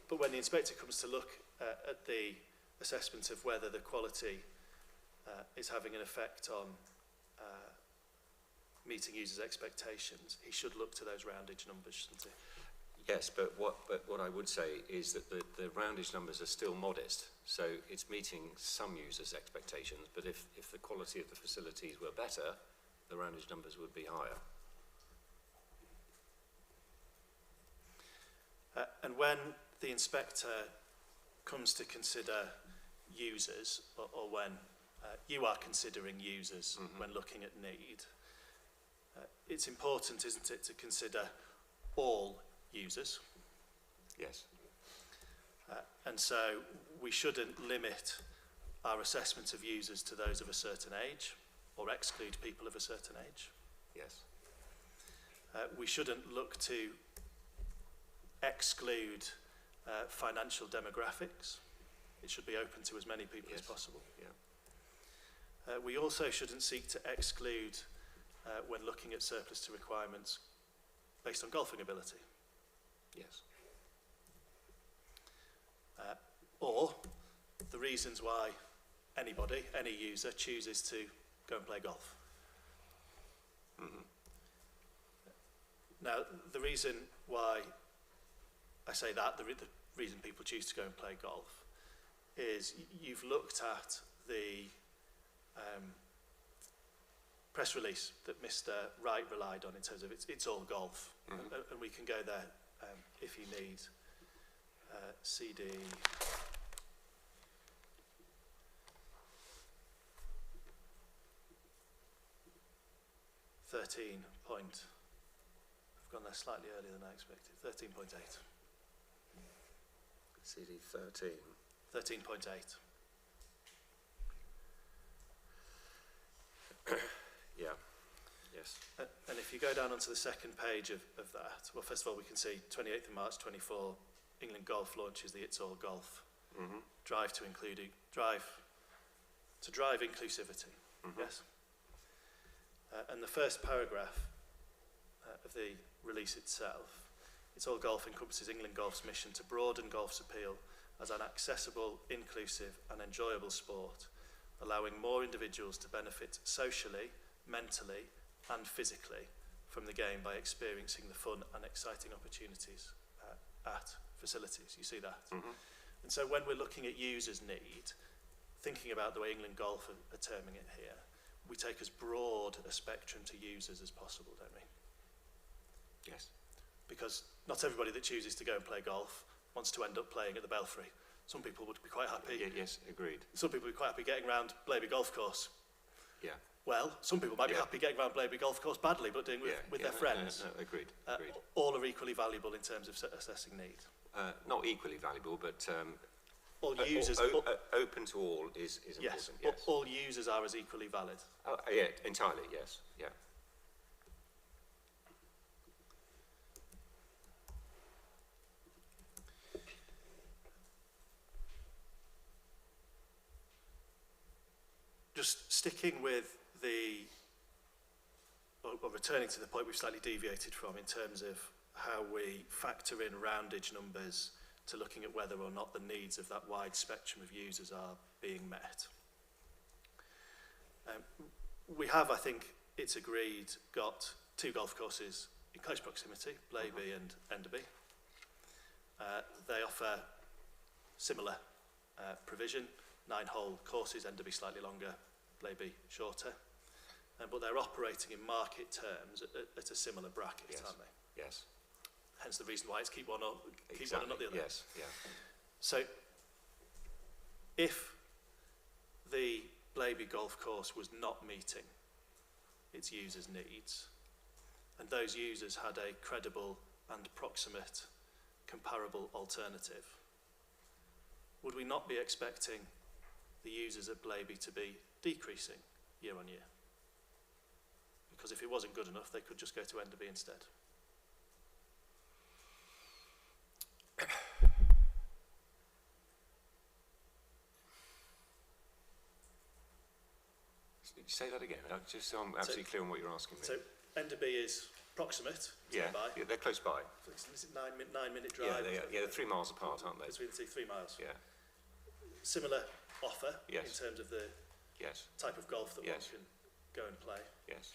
But when the inspector comes to look at the assessment of whether the quality is having an effect on meeting users' expectations, he should look to those roundage numbers, shouldn't he? Yes, but what I would say is that the roundage numbers are still modest, so it's meeting some users' expectations, but if the quality of the facilities were better, the roundage numbers would be higher. And when the inspector comes to consider users, or when you are considering users when looking at need, it's important, isn't it, to consider all users. Yes. And so we shouldn't limit our assessment of users to those of a certain age, or exclude people of a certain age. Yes. We shouldn't look to exclude financial demographics. It should be open to as many people as possible. Yeah. We also shouldn't seek to exclude, when looking at surplus to requirements, based on golfing ability. Yes. Or the reasons why anybody, any user, chooses to go and play golf. Mm-hmm. Now, the reason why I say that, the reason people choose to go and play golf, is you've looked at the press release that Mr. Wright relied on in terms of it's all golf, and we can go there if you need. CD 13 point. I've gone there slightly earlier than I expected. 13.8. CD 13. 13.8. Yeah. Yes. And if you go down onto the second page of that, well, first of all, we can see 28th of March 24, England Golf launches the It's All Golf drive to drive inclusivity. Yes. And the first paragraph of the release itself, It's All Golf encompasses England Golf's mission to broaden golf's appeal as an accessible, inclusive and enjoyable sport, allowing more individuals to benefit socially, mentally and physically from the game by experiencing the fun and exciting opportunities at facilities. You see that? And so when we're looking at users' need, thinking about the way England Golf are terming it here, we take as broad a spectrum to users as possible, don't we? Yes. Because not everybody that chooses to go and play golf wants to end up playing at the Belfry. Some people would be quite happy. Yes, agreed. Some people would be quite happy getting around Blaby Golf Course. Yeah. Well, some people might be happy getting around Blaby Golf Course badly, but doing with their friends. No, agreed. All are equally valuable in terms of assessing need. Not equally valuable, but all users open to all is yes, important. Yes. All users are as equally valid. Yeah, entirely. Yes. Yeah. just sticking with or returning to the point we've slightly deviated from in terms of how we factor in roundage numbers to looking at whether or not the needs of that wide spectrum of users are being met. We have, I think it's agreed, got 2 golf courses in close proximity, Blaby and Enderby. They offer similar provision, 9-hole courses, Enderby slightly longer, Blaby shorter. But they're operating in market terms at a similar bracket, Yes. aren't they? Yes. Hence the reason why it's keep one or Exactly. not the other. Yes. Yeah. So, if the Blaby golf course was not meeting its users' needs, and those users had a credible and proximate, comparable alternative, would we not be expecting the users at Blaby to be decreasing year on year? Because if it wasn't good enough, they could just go to Enderby instead. Say that again, just so I'm absolutely clear on what you're asking me. So Enderby is proximate to yeah, nearby. yeah, they're close by. Is it 9-minute Yeah, drive? they're 3 miles apart, aren't they? Between the 3 miles. Yeah, Similar offer Yes. in terms of the yes, type of golf that Yes. one can go and play, yes,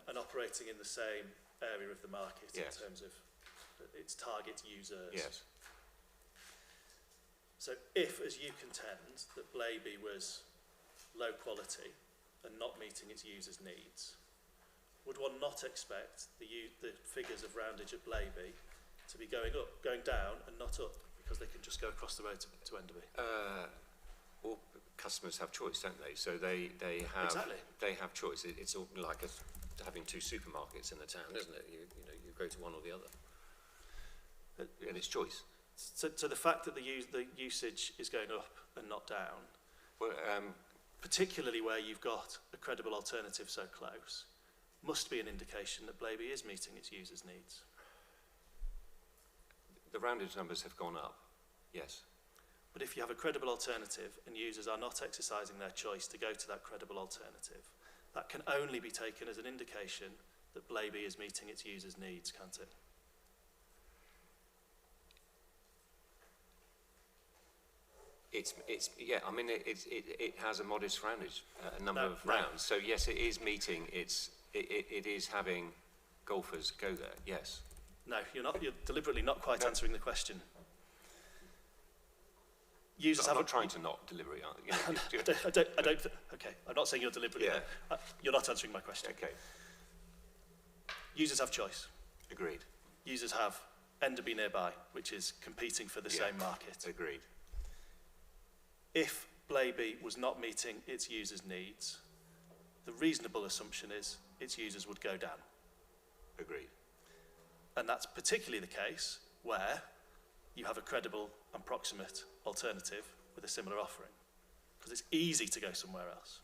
and operating in the same area of the market Yes. in terms of its target users. yes. So if, as you contend, that Blaby was low quality and not meeting its users' needs, would one not expect the figures of roundage at Blaby to be going down and not up, because they can just go across the road to Enderby? All customers have choice, don't they? So they have Exactly. they have choice. It's all like having 2 supermarkets in the town, isn't it? You go to one or the other, and it's choice. So the fact that the usage is going up and not down, Well, particularly where you've got a credible alternative so close, must be an indication that Blaby is meeting its users' needs. the roundage numbers have gone up. Yes. But if you have a credible alternative and users are not exercising their choice to go to that credible alternative, that can only be taken as an indication that Blaby is meeting its users' needs, can't it? It's yeah. I mean, it has a modest roundage, number of No. rounds. So yes, it is meeting its. It is having golfers go there. Yes. No, you're deliberately not quite No. answering the question. Users I'm have not trying to not deliver it. okay, I'm not saying you're deliberately. Yeah. You're not answering my question. Okay. Users have choice. Agreed. Users have Enderby nearby, which is competing for the Yeah. same market. Agreed. If Blaby was not meeting its users' needs, the reasonable assumption is its users would go down. Agreed. And that's particularly the case where you have a credible and proximate alternative with a similar offering. Because it's easy to go somewhere else.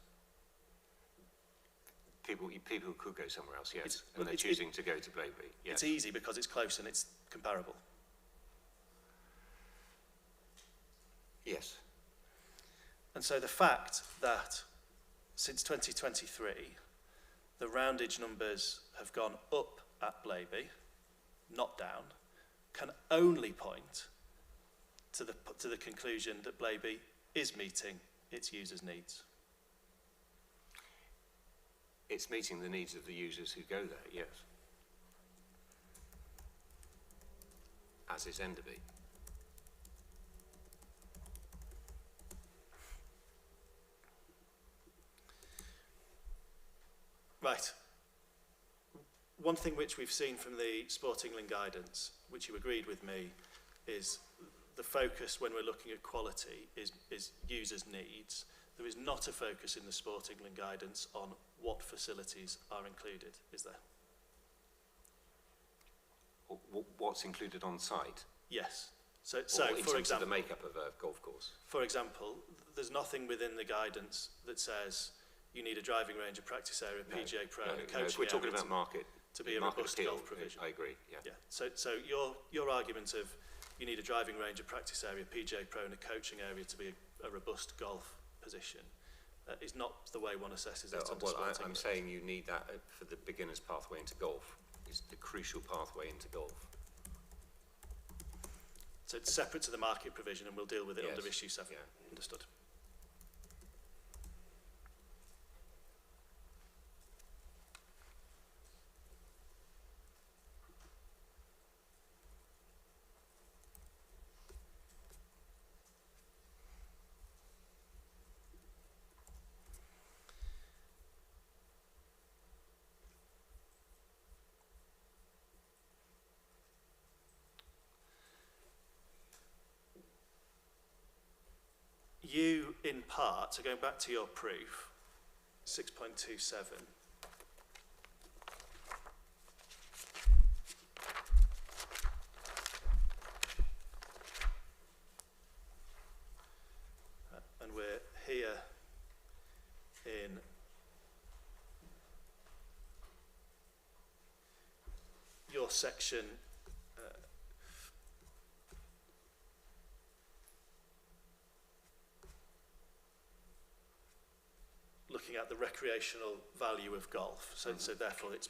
People could go somewhere else. Yes. Well, And they're choosing to go to Blaby. Yes. It's easy because it's close and it's comparable. Yes. And so the fact that since 2023, the roundage numbers have gone up at Blaby, not down, can only point to the conclusion that Blaby is meeting its users' needs. It's meeting the needs of the users who go there. Yes. As is Enderby. Right. One thing which we've seen from the Sport England guidance, which you agreed with me, is the focus when we're looking at quality is users' needs. There is not a focus in the Sport England guidance on what facilities are included, is there? What's included on site? Yes. So In for terms of example, the makeup of a golf course. for example, there's nothing within the guidance that says you need a driving range, a practice area, a PGA Pro, and a If coaching we're talking area about market, to be a market robust appeal, golf provision. I agree. Yeah. Yeah. So your argument of you need a driving range, a practice area, PGA Pro, and a coaching area to be a robust golf position, is not the way one assesses it under Well, sporting I'm events. saying you need that for the beginner's pathway into golf. It's the crucial pathway into golf. So it's separate to the market provision, and we'll deal with it Yes. under issue 7. Yeah. Understood. You, in part, so going back to your proof, 6.27, and we're here in your section looking at the recreational value of golf. So, so therefore, its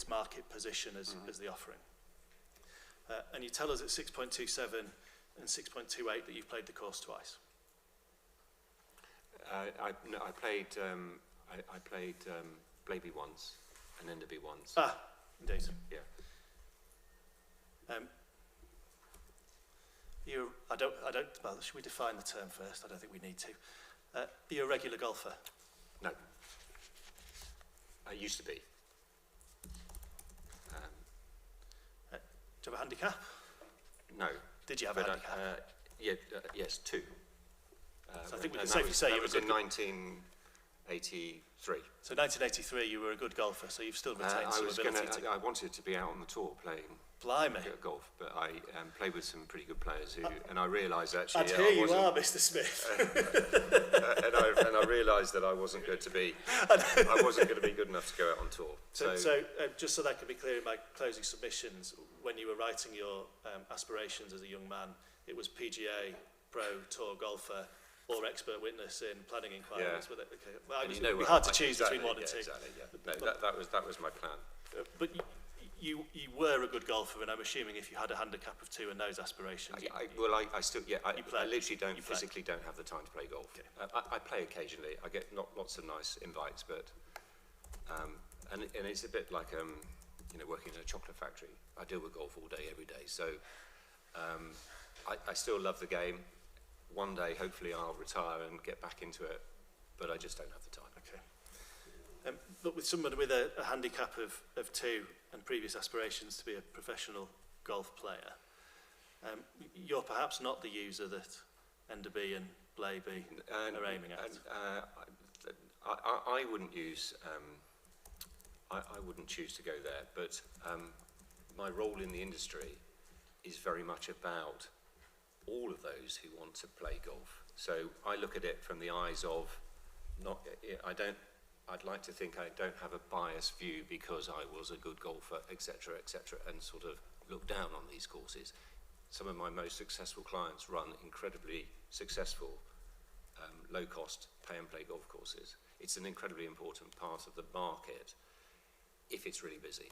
market position as the offering. And you tell us at 6.27 and 6.28 that you've played the course twice. No, I played Blaby once and Enderby once. Ah, indeed. Yeah. Well, should we define the term first? I don't think we need to. Are you a regular golfer? No. I used to be. Do you have a handicap? No. Did you have a But handicap? yes, 2. So I think we can and safely say that you were was good. in 1983. So 1983, you were a good golfer, so you've still retained some ability to... I wanted to be out on the tour playing Blimey. golf, but I played with some pretty good players who, and I realised actually... And here you are, Mr. Smith. and I realised that I wasn't going to be good enough to go out on tour. So just so that can be clear in my closing submissions, when you were writing your aspirations as a young man, it was PGA, pro, tour golfer, or expert witness in planning inquiries. Yeah. Okay. Well, And it you know would be what, hard to choose between one and two. Exactly, yeah. No, that was my plan. But you were a good golfer, and I'm assuming if you had a handicap of 2 and those aspirations... I literally physically don't have the time to play golf. Okay. I play occasionally. I get lots of nice invites, but and it's a bit like working in a chocolate factory. I deal with golf all day, every day. So I still love the game. One day, hopefully, I'll retire and get back into it, but I just don't have the time. Okay. But with someone with a handicap of 2 and previous aspirations to be a professional golf player, you're perhaps not the user that Enderby and Blaby are aiming at. I wouldn't use. I wouldn't choose to go there, but my role in the industry is very much about all of those who want to play golf. So I look at it from the eyes of I'd like to think I don't have a biased view because I was a good golfer, etc., and sort of look down on these courses. Some of my most successful clients run incredibly successful, low-cost, pay-and-play golf courses. It's an incredibly important part of the market if it's really busy.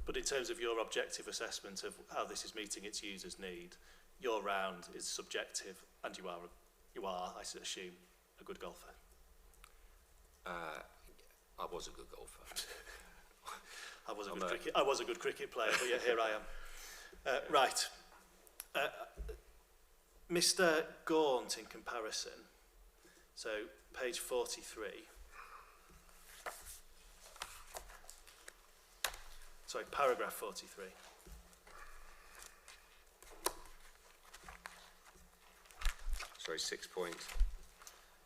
But in terms of your objective assessment of how this is meeting its users' need, your round is subjective, and you are, I assume, a good golfer. I was a good golfer. I was a good cricket player, but yeah, here I am. Right. Mr. Gaunt in comparison, so page 43. Sorry, paragraph 43. Sorry, 6 point.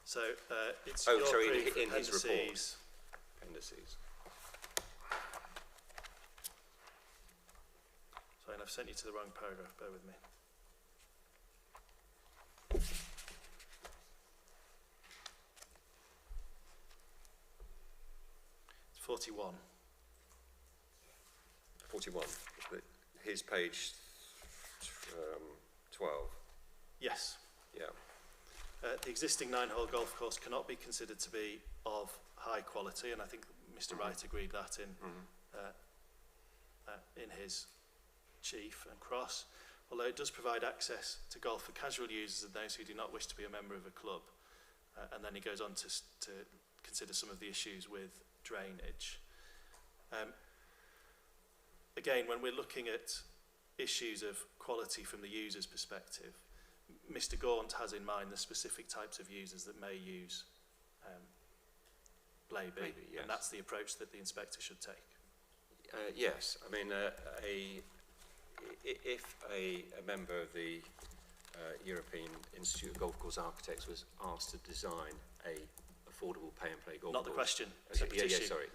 So it's Oh, your sorry, proof in his report. appendices. Appendices. Sorry, and I've sent you to the wrong paragraph, bear with me. It's 41. 41. His page 12. Yes. Yeah. The existing 9-hole golf course cannot be considered to be of high quality, and I think Mr. Wright agreed that in his chief and cross, although it does provide access to golf for casual users and those who do not wish to be a member of a club. And then he goes on to consider some of the issues with drainage. Again, when we're looking at issues of quality from the user's perspective, Mr. Gaunt has in mind the specific types of users that may use Blaby, yes. and that's the approach that the inspector should take. Yes, I mean, if a member of the European Institute of Golf Course Architects was asked to design a affordable pay-and-play golf Not the course... question.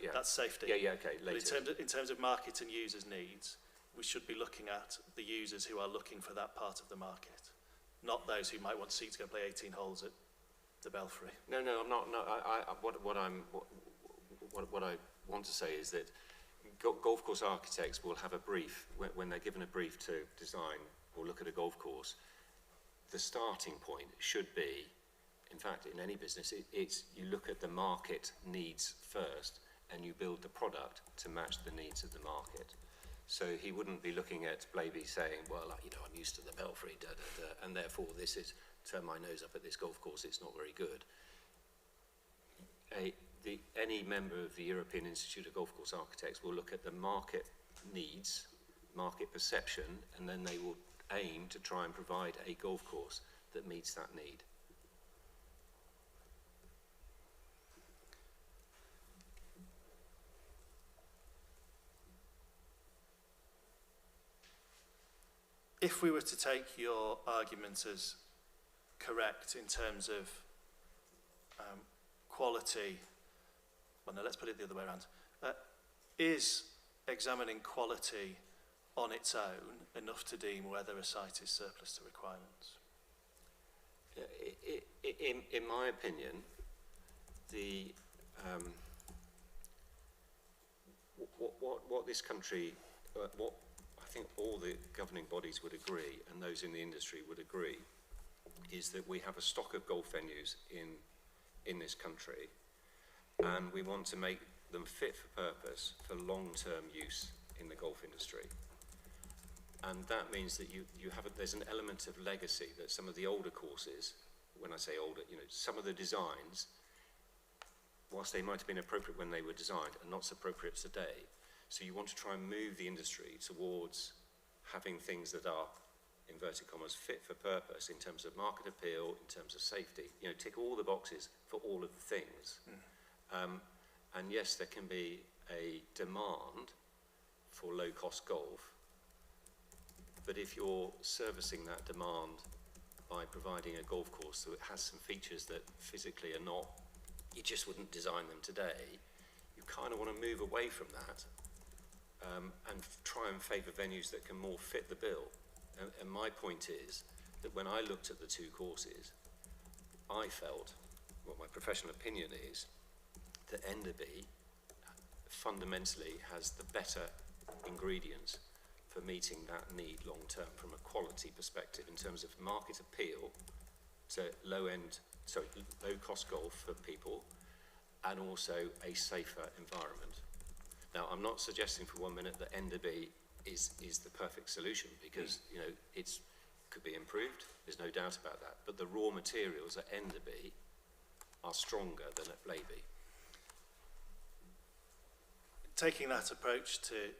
Yeah. That's safety. Yeah, okay, later. But in terms of market and users' needs, we should be looking at the users who are looking for that part of the market, not those who might want to seek to go play 18 holes at the Belfry. No, I'm not. No, what I want to say is that golf course architects will have a brief when they're given a brief to design or look at a golf course. The starting point should be, in fact, in any business, it's you look at the market needs first, and you build the product to match the needs of the market. So he wouldn't be looking at Blaby saying, well, you know, I'm used to the Belfry, and therefore this is, turn my nose up at this golf course, it's not very good. Any member of the European Institute of Golf Course Architects will look at the market needs, market perception, and then they will aim to try and provide a golf course that meets that need. If we were to take your argument as correct in terms of quality, well, no, let's put it the other way around. Is examining quality on its own enough to deem whether a site is surplus to requirements? In my opinion, what this country, what I think all the governing bodies would agree, and those in the industry would agree, is that we have a stock of golf venues in this country, and we want to make them fit for purpose for long-term use in the golf industry. And that means that there's an element of legacy that some of the older courses, when I say older, you know, some of the designs, whilst they might have been appropriate when they were designed, are not so appropriate today. So you want to try and move the industry towards having things that are, inverted commas, fit for purpose in terms of market appeal, in terms of safety. You know, tick all the boxes for all of the things. And yes, there can be a demand for low-cost golf, but if you're servicing that demand by providing a golf course that has some features that physically are not, you just wouldn't design them today, you kind of want to move away from that and try and favour venues that can more fit the bill. And my point is that when I looked at the two courses, I felt, what my professional opinion is, that Enderby fundamentally has the better ingredients for meeting that need long term from a quality perspective in terms of market appeal to low cost golf for people, and also a safer environment. Now, I'm not suggesting for 1 minute that Enderby is the perfect solution, because you know could be improved. There's no doubt about that. But the raw materials at Enderby are stronger than at Blaby. Taking that approach to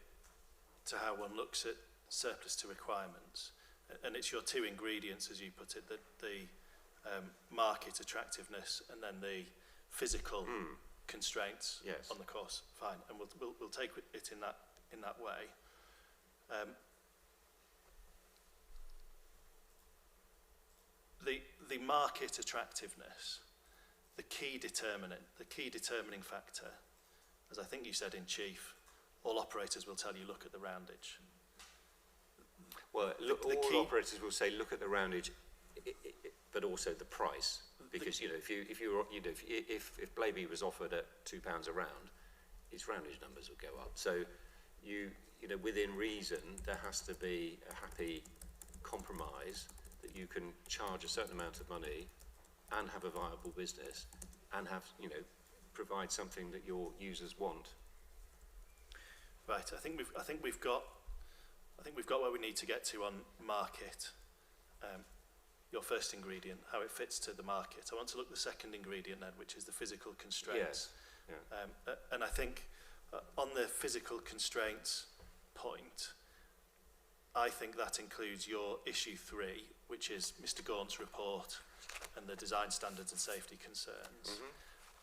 how one looks at surplus to requirements, and it's your two ingredients, as you put it, the market attractiveness and then the physical constraints on the course. Fine, and we'll take it in that way. The market attractiveness, the key determining factor, as I think you said in chief, all operators will tell you look at the roundage. Well, all operators will say look at the roundage, but also the price, because you know if Blaby was offered at £2 a round, its roundage numbers would go up. So you know within reason there has to be a happy compromise that you can charge a certain amount of money and have a viable business and have, you know, provide something that your users want. Right. I think we've got where we need to get to on market. Your first ingredient, how it fits to the market. I want to look at the second ingredient then, which is the physical constraints. Yes. Yeah. And I think on the physical constraints point, I think that includes your issue 3, which is Mr. Gaunt's report and the design standards and safety concerns.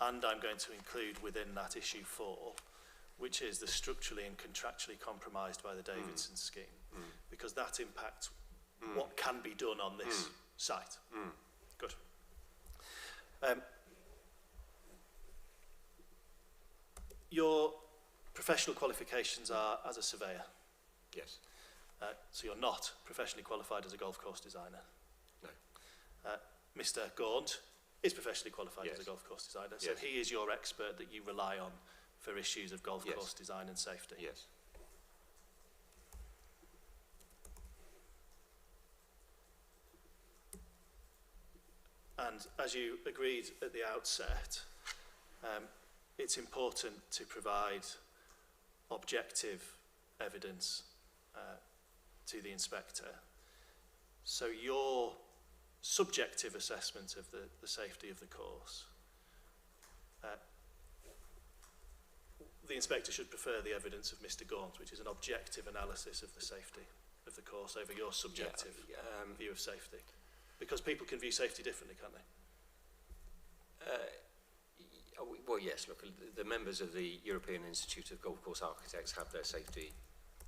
And I'm going to include within that issue 4, which is the structurally and contractually compromised by the Davidson scheme, because that impacts what can be done on this site. Good. Your professional qualifications are as a surveyor. Yes. So you're not professionally qualified as a golf course designer. No. Mr. Gaunt is professionally qualified Yes. as a golf course designer, so Yes. he is your expert that you rely on for issues of golf Yes. course design and safety. Yes. And as you agreed at the outset, it's important to provide objective evidence to the inspector. So your subjective assessment of the safety of the course, the inspector should prefer the evidence of Mr. Gaunt, which is an objective analysis of the safety of the course over your subjective view of safety. Because people can view safety differently, can't they? Well, yes, look, the members of the European Institute of Golf Course Architects have their safety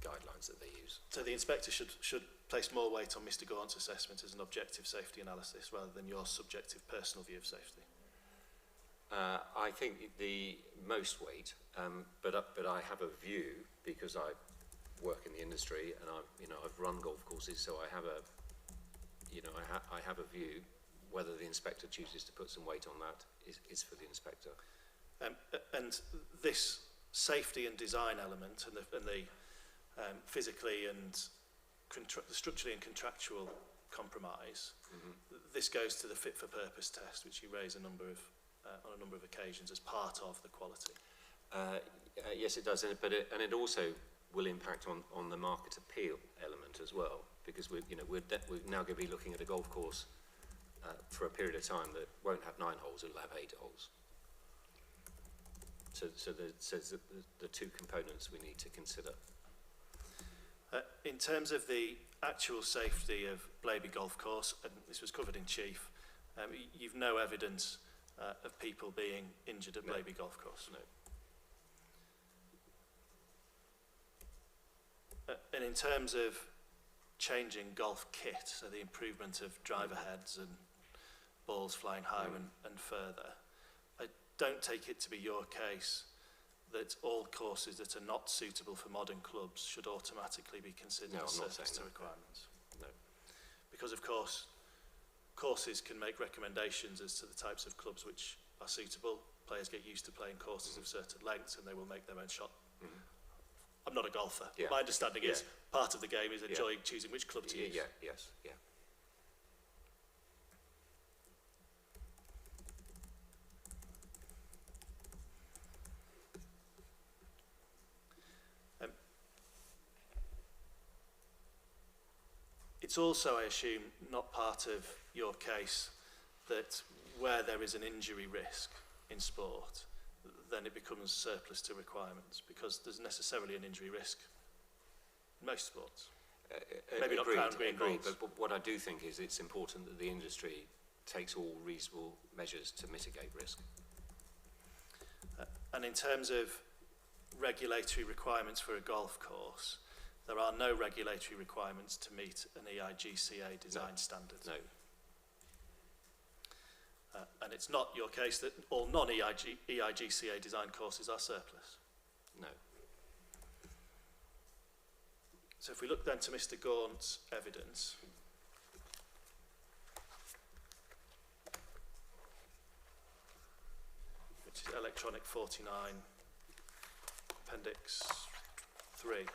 guidelines that they use. So the inspector should place more weight on Mr. Gaunt's assessment as an objective safety analysis rather than your subjective personal view of safety. I think the most weight, but I have a view because I work in the industry and I've run golf courses, so I have a I have a view. Whether the inspector chooses to put some weight on that is for the inspector. And this safety and design element and the physically and the structurally and contractual compromise, this goes to the fit for purpose test, which you raise on a number of occasions as part of the quality. Yes, it does, but it also will impact on the market appeal element as well, because we're now going to be looking at a golf course for a period of time that won't have 9 holes; it'll have 8 holes. So there's the two components we need to consider. In terms of the actual safety of Blaby Golf Course, and this was covered in Chief, you've no evidence of people being injured at Blaby Golf Course? No. And in terms of changing golf kit, so the improvement of driver heads and balls flying higher and further, I don't take it to be your case that all courses that are not suitable for modern clubs should automatically be considered surplus to requirements. No. Because of course, courses can make recommendations as to the types of clubs which are suitable. Players get used to playing courses of certain lengths and they will make their own shot. I'm not a golfer. Yeah. My understanding is part of the game is enjoying choosing which club to use. Yes. It's also, I assume, not part of your case that where there is an injury risk in sport, then it becomes surplus to requirements, because there's necessarily an injury risk in most sports. Maybe not crown green balls. But what I do think is it's important that the industry takes all reasonable measures to mitigate risk. And in terms of regulatory requirements for a golf course, there are no regulatory requirements to meet an EIGCA design standard. No. And it's not your case that all non-EIGCA design courses are surplus. No. So if we look then to Mr. Gaunt's evidence, which is electronic 49, appendix 3.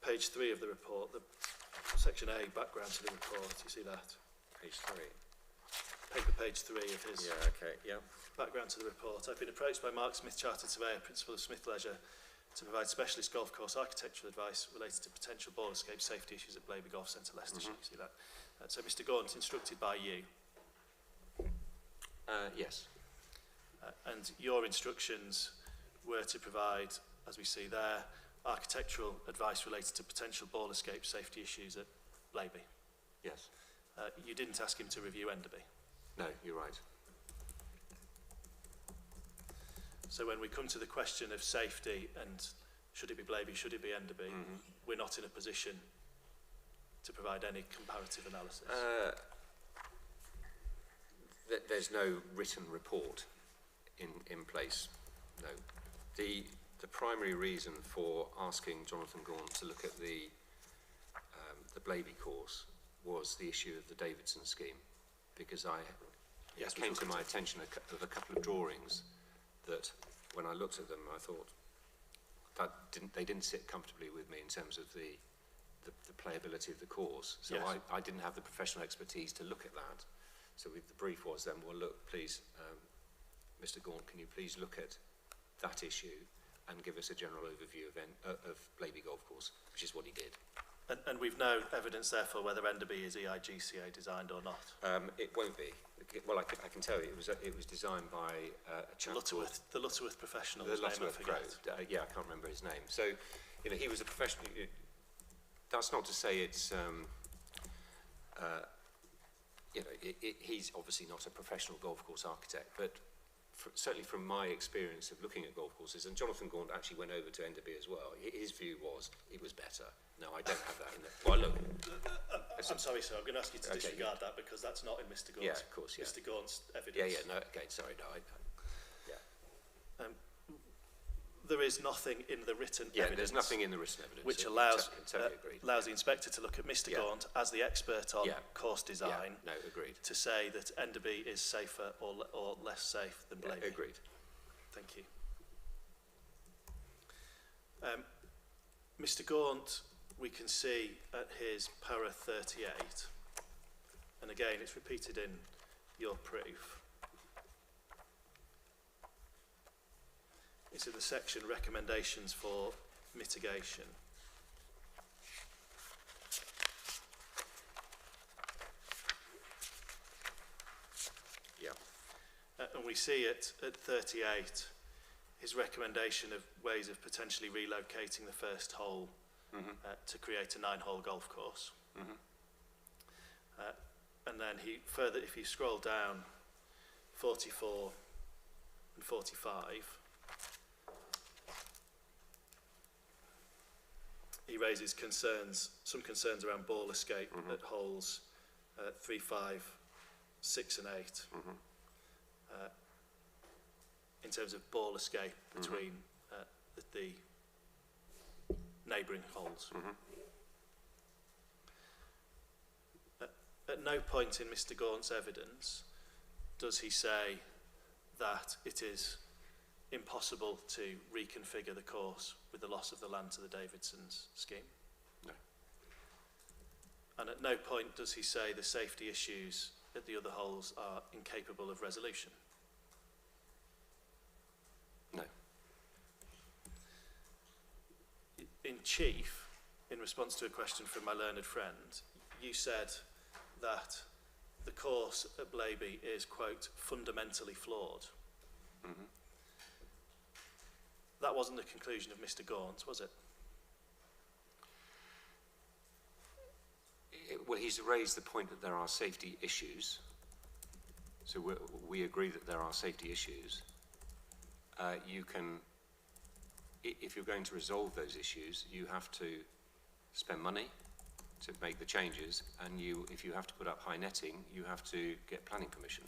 page 3 of the report, the section A, background to the report, you see that? Page 3. Page 3 of his Yeah, okay, yeah. background to the report. I've been approached by Mark Smith, Chartered Surveyor, Principal of Smith Leisure, to provide specialist golf course architectural advice related to potential ball escape safety issues at Blaby Golf Centre, Leicestershire. You see that? So Mr Gaunt, instructed by you. Yes. And your instructions were to provide, as we see there, architectural advice related to potential ball escape safety issues at Blaby. Yes. You didn't ask him to review Enderby. No, you're right. So when we come to the question of safety and should it be Blaby, should it be Enderby, we're not in a position to provide any comparative analysis. There's no written report in place. No. The primary reason for asking Jonathan Gaunt to look at the Blaby course was the issue of the Davidson scheme, because it came to my attention of a couple of drawings that, when I looked at them, I thought that they didn't sit comfortably with me in terms of the playability of the course. So Yes. I didn't have the professional expertise to look at that. So the brief was then, well, look, please, Mr. Gaunt, can you please look at that issue and give us a general overview of Blaby Golf Course, which is what he did. And we've no evidence, therefore, whether Enderby is EIGCA designed or not. It won't be. Well, I can tell you, it was designed by a chap called The Lutterworth professional. the Lutterworth Pro. Yeah, I can't remember his name. So, you know, he was a professional. That's not to say it's. You know, he's obviously not a professional golf course architect, but certainly from my experience of looking at golf courses, and Jonathan Gaunt actually went over to Enderby as well. His view was it was better. No, I don't have that in there. Well, look. I'm sorry, sir. I'm going to ask you to disregard that because that's not in Mr. Gaunt's. Yeah, of course. Yeah. Mr. Gaunt's evidence. Yeah. No. Okay. Sorry. No. There is nothing in the written evidence. There's nothing in the written evidence. Which allows totally allows the inspector to look at Mr. Gaunt as the expert on course design. No, agreed. To say that Enderby is safer or less safe than Blaby. Agreed. Thank you. Mr. Gaunt, we can see at his para 38, and again it's repeated in your proof. It's in the section recommendations for mitigation. Yeah. And we see it at 38, his recommendation of ways of potentially relocating the first hole to create a 9-hole golf course. And then he further, if you scroll down 44 and 45, he raises some concerns around ball escape at holes 3, 5, 6 and 8 in terms of ball escape between the neighbouring holes. At no point in Mr. Gaunt's evidence does he say that it is impossible to reconfigure the course with the loss of the land to the Davidsons scheme. No. And at no point does he say the safety issues at the other holes are incapable of resolution. No. In chief, in response to a question from my learned friend, you said that the course at Blaby is, quote, fundamentally flawed. That wasn't the conclusion of Mr. Gaunt, was it? Well, he's raised the point that there are safety issues. So we agree that there are safety issues. You can, if you're going to resolve those issues, you have to spend money to make the changes, and if you have to put up high netting, you have to get planning permission.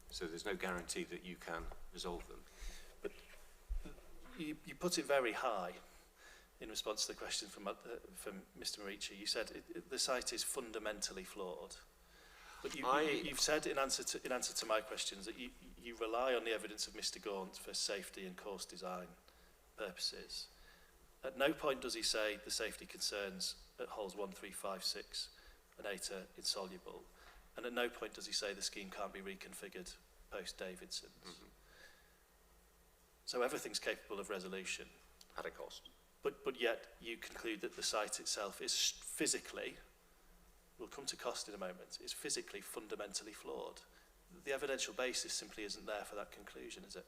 So there's no guarantee that you can resolve them. But you put it very high in response to the question from Mr. Marici. You said the site is fundamentally flawed. But you've said in answer to my questions that you rely on the evidence of Mr. Gaunt for safety and course design purposes. At no point does he say the safety concerns at holes 1, 3, 5, 6 and 8 are insoluble. And at no point does he say the scheme can't be reconfigured post-Davidson's. Mm-hmm. So everything's capable of resolution. At a cost. But yet you conclude that the site itself is physically, we'll come to cost in a moment, is physically fundamentally flawed. The evidential basis simply isn't there for that conclusion, is it?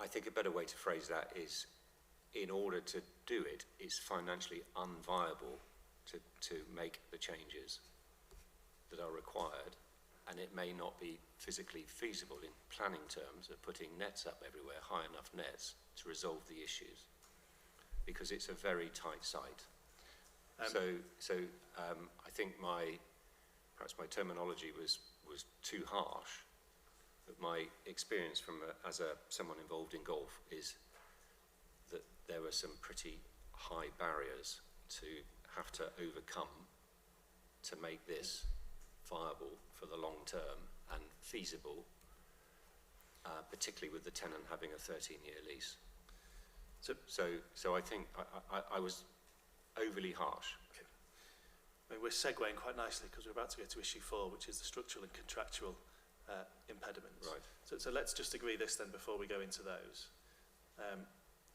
I think a better way to phrase that is, in order to do it, it's financially unviable to make the changes that are required, and it may not be physically feasible in planning terms of putting nets up everywhere, high enough nets, to resolve the issues, because it's a very tight site. I think perhaps my terminology was too harsh, but my experience as someone involved in golf is that there were some pretty high barriers to have to overcome to make this viable for the long term and feasible, particularly with the tenant having a 13-year lease. So I think I was overly harsh. Okay. I mean, we're segueing quite nicely because we're about to get to issue 4, which is the structural and contractual impediments. Right. So let's just agree this then before we go into those.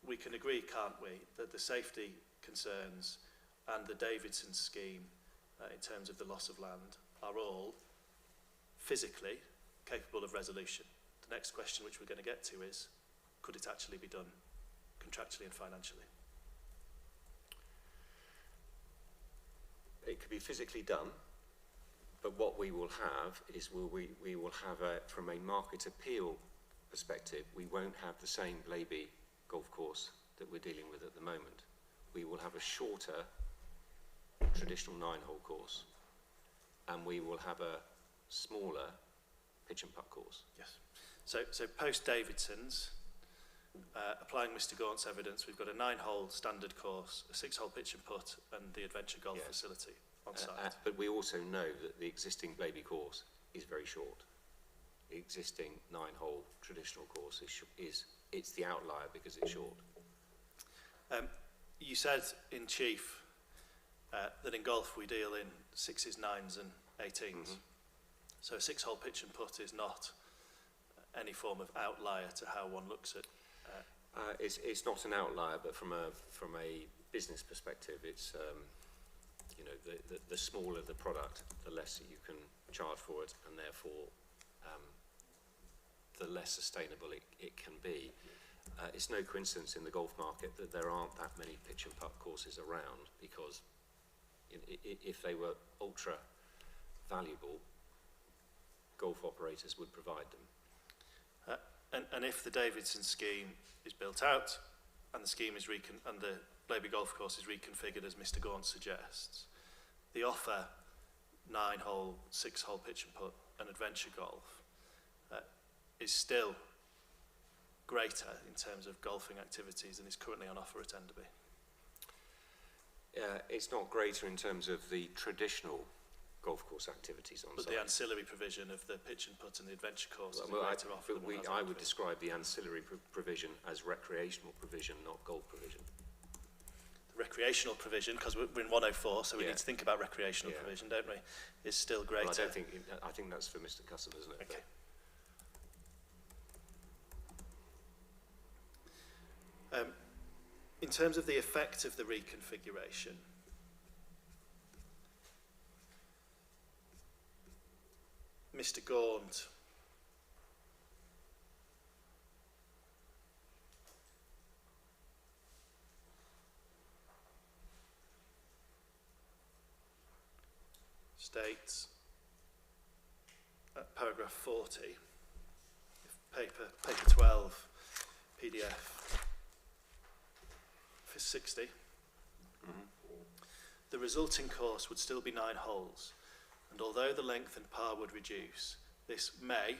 We can agree, can't we, that the safety concerns and the Davidson scheme in terms of the loss of land are all physically capable of resolution. The next question which we're going to get to is, could it actually be done contractually and financially? It could be physically done, but what we will have is we will have from a market appeal perspective, we won't have the same Blaby golf course that we're dealing with at the moment. We will have a shorter traditional 9-hole course, and we will have a smaller pitch and putt course. Yes. So post Davidson's, applying Mr. Gaunt's evidence, we've got a 9-hole standard course, a 6-hole pitch and putt, and the adventure golf facility on site. But we also know that the existing Blaby course is very short. The existing 9-hole traditional course it's the outlier because it's short. You said in chief that in golf we deal in 6s, 9s and 18s. Mm-hmm. So a 6-hole pitch and putt is not any form of outlier to how one looks at. It's not an outlier, but from a business perspective, it's the smaller the product, the less you can charge for it, and therefore the less sustainable it can be. It's no coincidence in the golf market that there aren't that many pitch and putt courses around, because if they were ultra valuable, golf operators would provide them. And if the Davidson scheme is built out and the scheme is and the Blaby golf course is reconfigured as Mr. Gaunt suggests, the offer 9-hole, 6-hole pitch and putt and adventure golf is still greater in terms of golfing activities than is currently on offer at Enderby. It's not greater in terms of the traditional golf course activities on but site. The ancillary provision of the pitch and putt and the adventure course is a I greater offer than I would describe the ancillary provision as recreational provision, not golf provision. The recreational provision, because we're in 104, so we need to think about recreational provision, don't we, is still greater. Well, I think that's for Mr. Cussom, isn't it? Okay. In terms of the effect of the reconfiguration, Mr. Gaunt states at paragraph 40, paper 12, PDF 60, the resulting course would still be 9 holes, and although the length and par would reduce, this may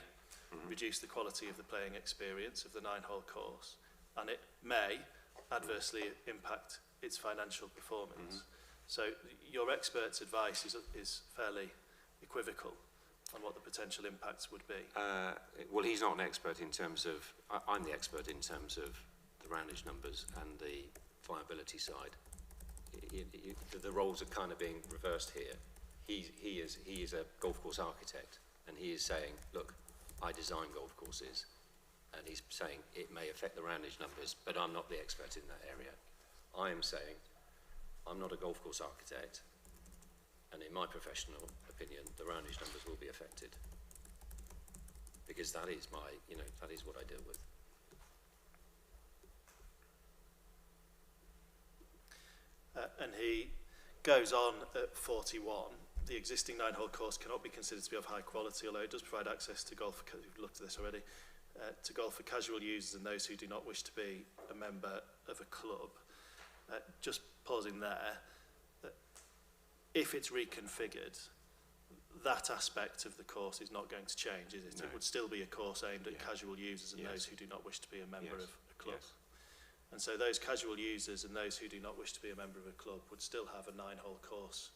reduce the quality of the playing experience of the 9-hole course, and it may adversely impact its financial performance. So your expert's advice is fairly equivocal. on what the potential impacts would be? Well, he's not an expert in terms of, I'm the expert in terms of the roundage numbers and the viability side. The roles are kind of being reversed here. He is a golf course architect, and he is saying, look, I design golf courses, and he's saying it may affect the roundage numbers, but I'm not the expert in that area. I am saying I'm not a golf course architect, and in my professional opinion, the roundage numbers will be affected, because that is my, that is what I deal with. And he goes on at 41. The existing 9-hole course cannot be considered to be of high quality, although it does provide access to golf, we've looked at this already, to golf for casual users and those who do not wish to be a member of a club. Just pausing there, if it's reconfigured, that aspect of the course is not going to change, is it? No. It would still be a course aimed at casual users and those who do not wish to be a member of a club. Yes. And so those casual users and those who do not wish to be a member of a club would still have a 9-hole course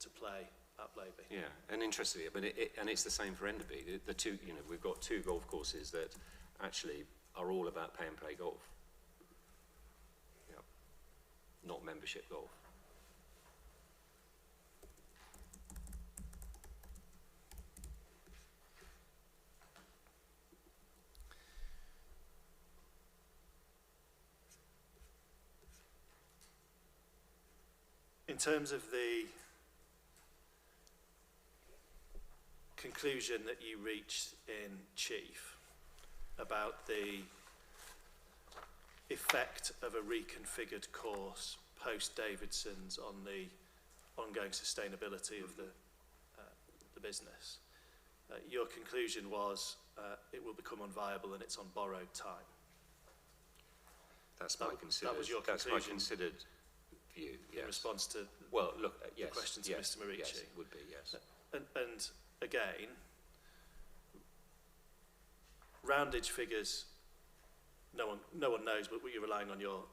to play at Blaby. Yeah, and interestingly, I mean, and it's the same for Enderby. The two, we've got 2 golf courses that actually are all about pay and play golf. Yeah, not membership golf. In terms of the conclusion that you reached in Chief about the effect of a reconfigured course post-Davidson's on the ongoing sustainability of the business, your conclusion was it will become unviable and it's on borrowed time. That was your conclusion. That's my considered view, yes. In response to yes, the question to Mr. Marici. Yes, it would be, yes. And again, roundage figures, no one knows, but you're relying on your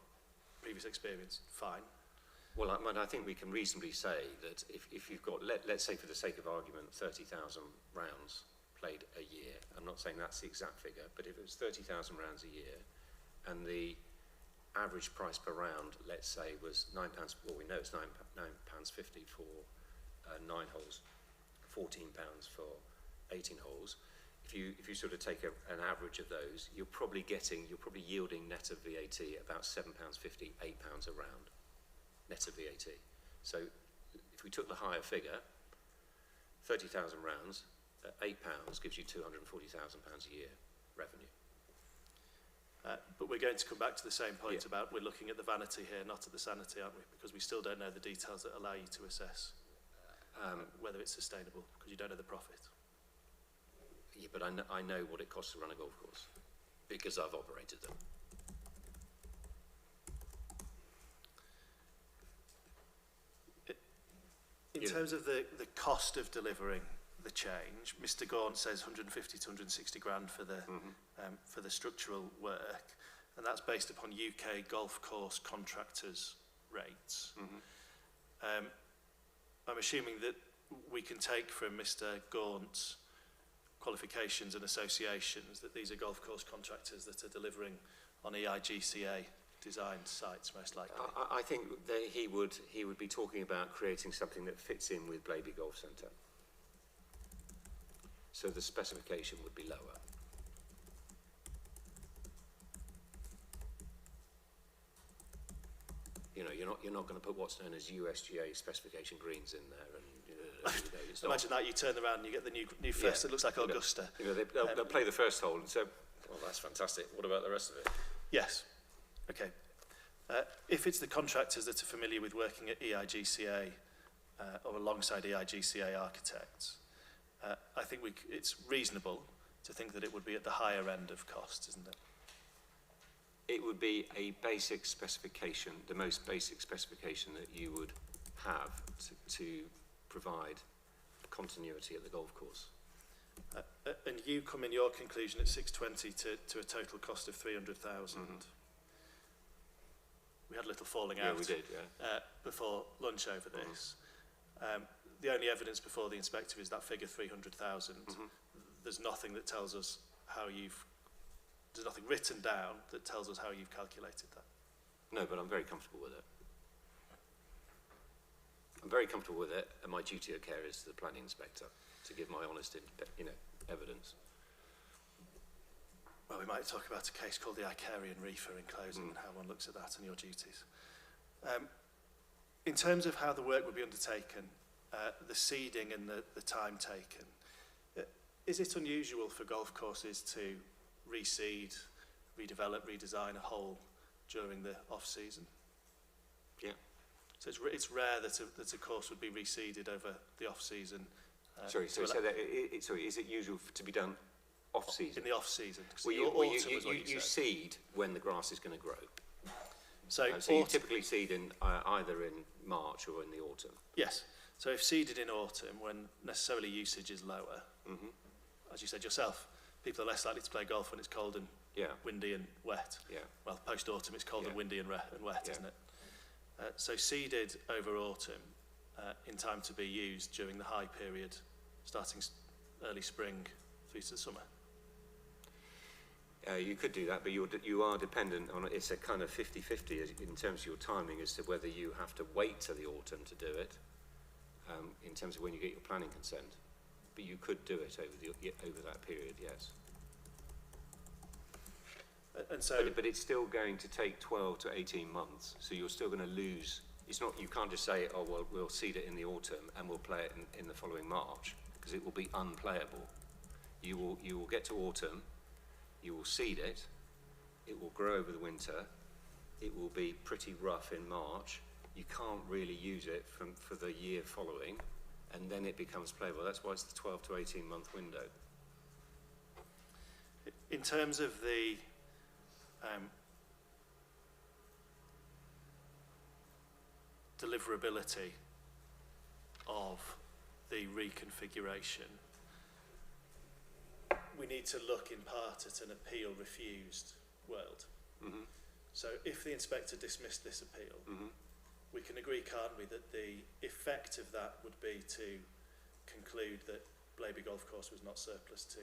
previous experience, fine. Well, I think we can reasonably say that if you've got, let's say for the sake of argument, 30,000 rounds played a year, I'm not saying that's the exact figure, but if it was 30,000 rounds a year, and the average price per round, let's say, was £9, well, we know it's £9.50 for 9 holes, £14 for 18 holes. If you sort of take an average of those, you're probably yielding net of VAT about £7.50, £8 a round, net of VAT. So if we took the higher figure, 30,000 rounds, at £8 gives you £240,000 a year revenue. But we're going to come back to the same point about we're looking at the vanity here, not at the sanity, aren't we? Because we still don't know the details that allow you to assess whether it's sustainable, because you don't know the profit. Yeah, but I know what it costs to run a golf course, because I've operated them. In terms of the cost of delivering the change, Mr. Gaunt says 150 to 160 grand for the structural work, and that's based upon UK golf course contractors' rates. I'm assuming that we can take from Mr. Gaunt's qualifications and associations that these are golf course contractors that are delivering on EIGCA designed sites, most likely. I think that he would be talking about creating something that fits in with Blaby Golf Centre. So the specification would be lower. You're not going to put what's known as USGA specification greens in there, and it's imagine that you turn around and you get the new first. It looks like Augusta. They'll play the first hole and say, "Well, that's fantastic. What about the rest of it?" Yes. Okay. If it's the contractors that are familiar with working at EIGCA or alongside EIGCA architects, I think it's reasonable to think that it would be at the higher end of cost, isn't it? It would be a basic specification, the most basic specification that you would have to provide continuity at the golf course. And you come in your conclusion at 620 to a total cost of 300,000. We had a little falling out we did, before lunch over this. the only evidence before the inspector is that figure 300,000. There's nothing that tells us how there's nothing written down that tells us how you've calculated that. No, but I'm very comfortable with it. I'm very comfortable with it, and my duty of care is to the planning inspector to give my honest, evidence. Well, we might talk about a case called the Icarian Reefer in closing and how one looks at that and your duties. In terms of how the work would be undertaken, the seeding and the time taken, is it unusual for golf courses to reseed, redevelop, redesign a hole during the off-season? Yeah. So it's rare that a course would be reseeded over the off-season. Sorry, so is it usual to be done off-season? In the off-season. Well, you seed when the grass is going to grow. So you typically seed in either in March or in the autumn. Yes. So if seeded in autumn, when necessarily usage is lower, as you said yourself, people are less likely to play golf when it's cold and windy and wet. Yeah. Well, post-autumn it's cold and windy and wet, isn't it? So seeded over autumn in time to be used during the high period, starting early spring through to the summer. You could do that, but you are dependent on, it's a kind of 50-50 in terms of your timing as to whether you have to wait till the autumn to do it, in terms of when you get your planning consent. But you could do it over that period, yes. And so, but it's still going to take 12 to 18 months, so you're still going to lose. It's not, you can't just say, oh, well, we'll seed it in the autumn and we'll play it in the following March, because it will be unplayable. You will get to autumn, you will seed it, it will grow over the winter, it will be pretty rough in March, you can't really use it for the year following, and then it becomes playable. That's why it's the 12 to 18 month window. in terms of the deliverability of the reconfiguration, we need to look in part at an appeal refused world. So if the inspector dismissed this appeal, we can agree, can't we, that the effect of that would be to conclude that Blaby Golf Course was not surplus to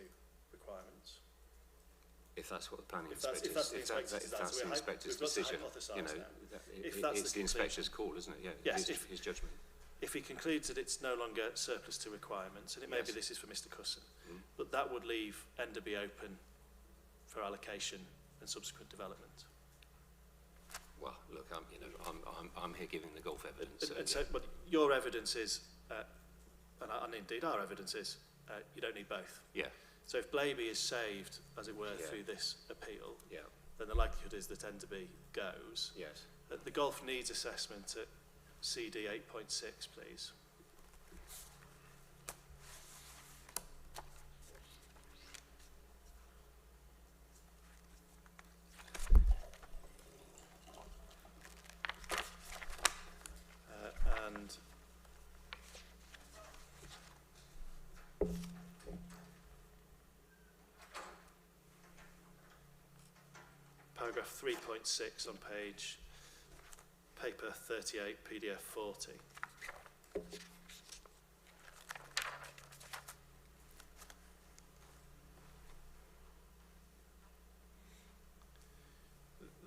requirements. If that's what the planning If that's inspector's, the that's the inspector's decision, you know, it's the inspector's call, isn't it? Yeah, yes, his judgment. If he concludes that it's no longer surplus to requirements, and it may be this is for Mr. Cusson, but that would leave Enderby open for allocation and subsequent development. Well, look, I'm here giving the golf evidence. But your evidence is, and indeed our evidence is, you don't need both. Yeah. So if Blaby is saved, as it were, through this appeal, then the likelihood is that Enderby goes. Yes. The golf needs assessment at CD 8.6, please. And paragraph 3.6 on paper 38, PDF 40.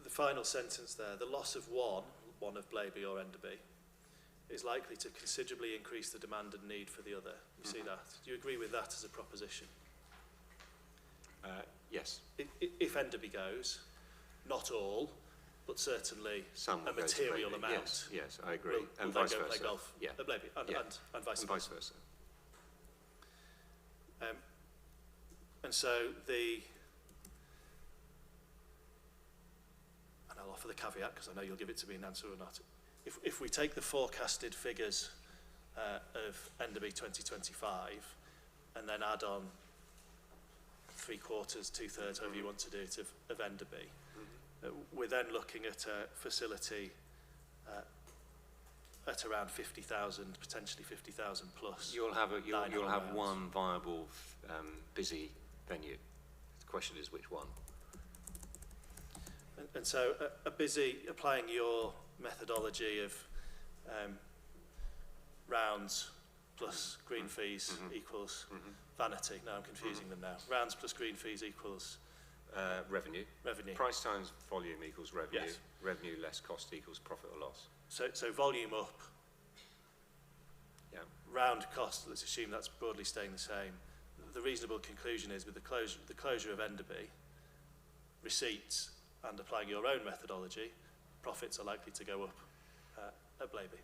The final sentence there, the loss of one of Blaby or Enderby, is likely to considerably increase the demand and need for the other. You see that? Do you agree with that as a proposition? Yes. If Enderby goes, not all, but certainly a material amount. Yes, I agree. Will and vice go versa. Play golf at Blaby, and vice versa. And so and I'll offer the caveat because I know you'll give it to me in answer or not. If we take the forecasted figures of Enderby 2025 and then add on 3/4, 2/3, however you want to do it, of Enderby, we're then looking at a facility at around 50,000, potentially 50,000 plus. You'll have one viable, busy venue. The question is which one. And so applying your methodology of rounds plus green fees equals vanity. Now I'm confusing them now. Rounds plus green fees equals revenue. revenue. Price times volume equals revenue. Yes. Revenue less cost equals profit or loss. So volume up, Yeah. round cost, let's assume that's broadly staying the same. The reasonable conclusion is with the closure of Enderby, receipts and applying your own methodology, profits are likely to go up at Blaby.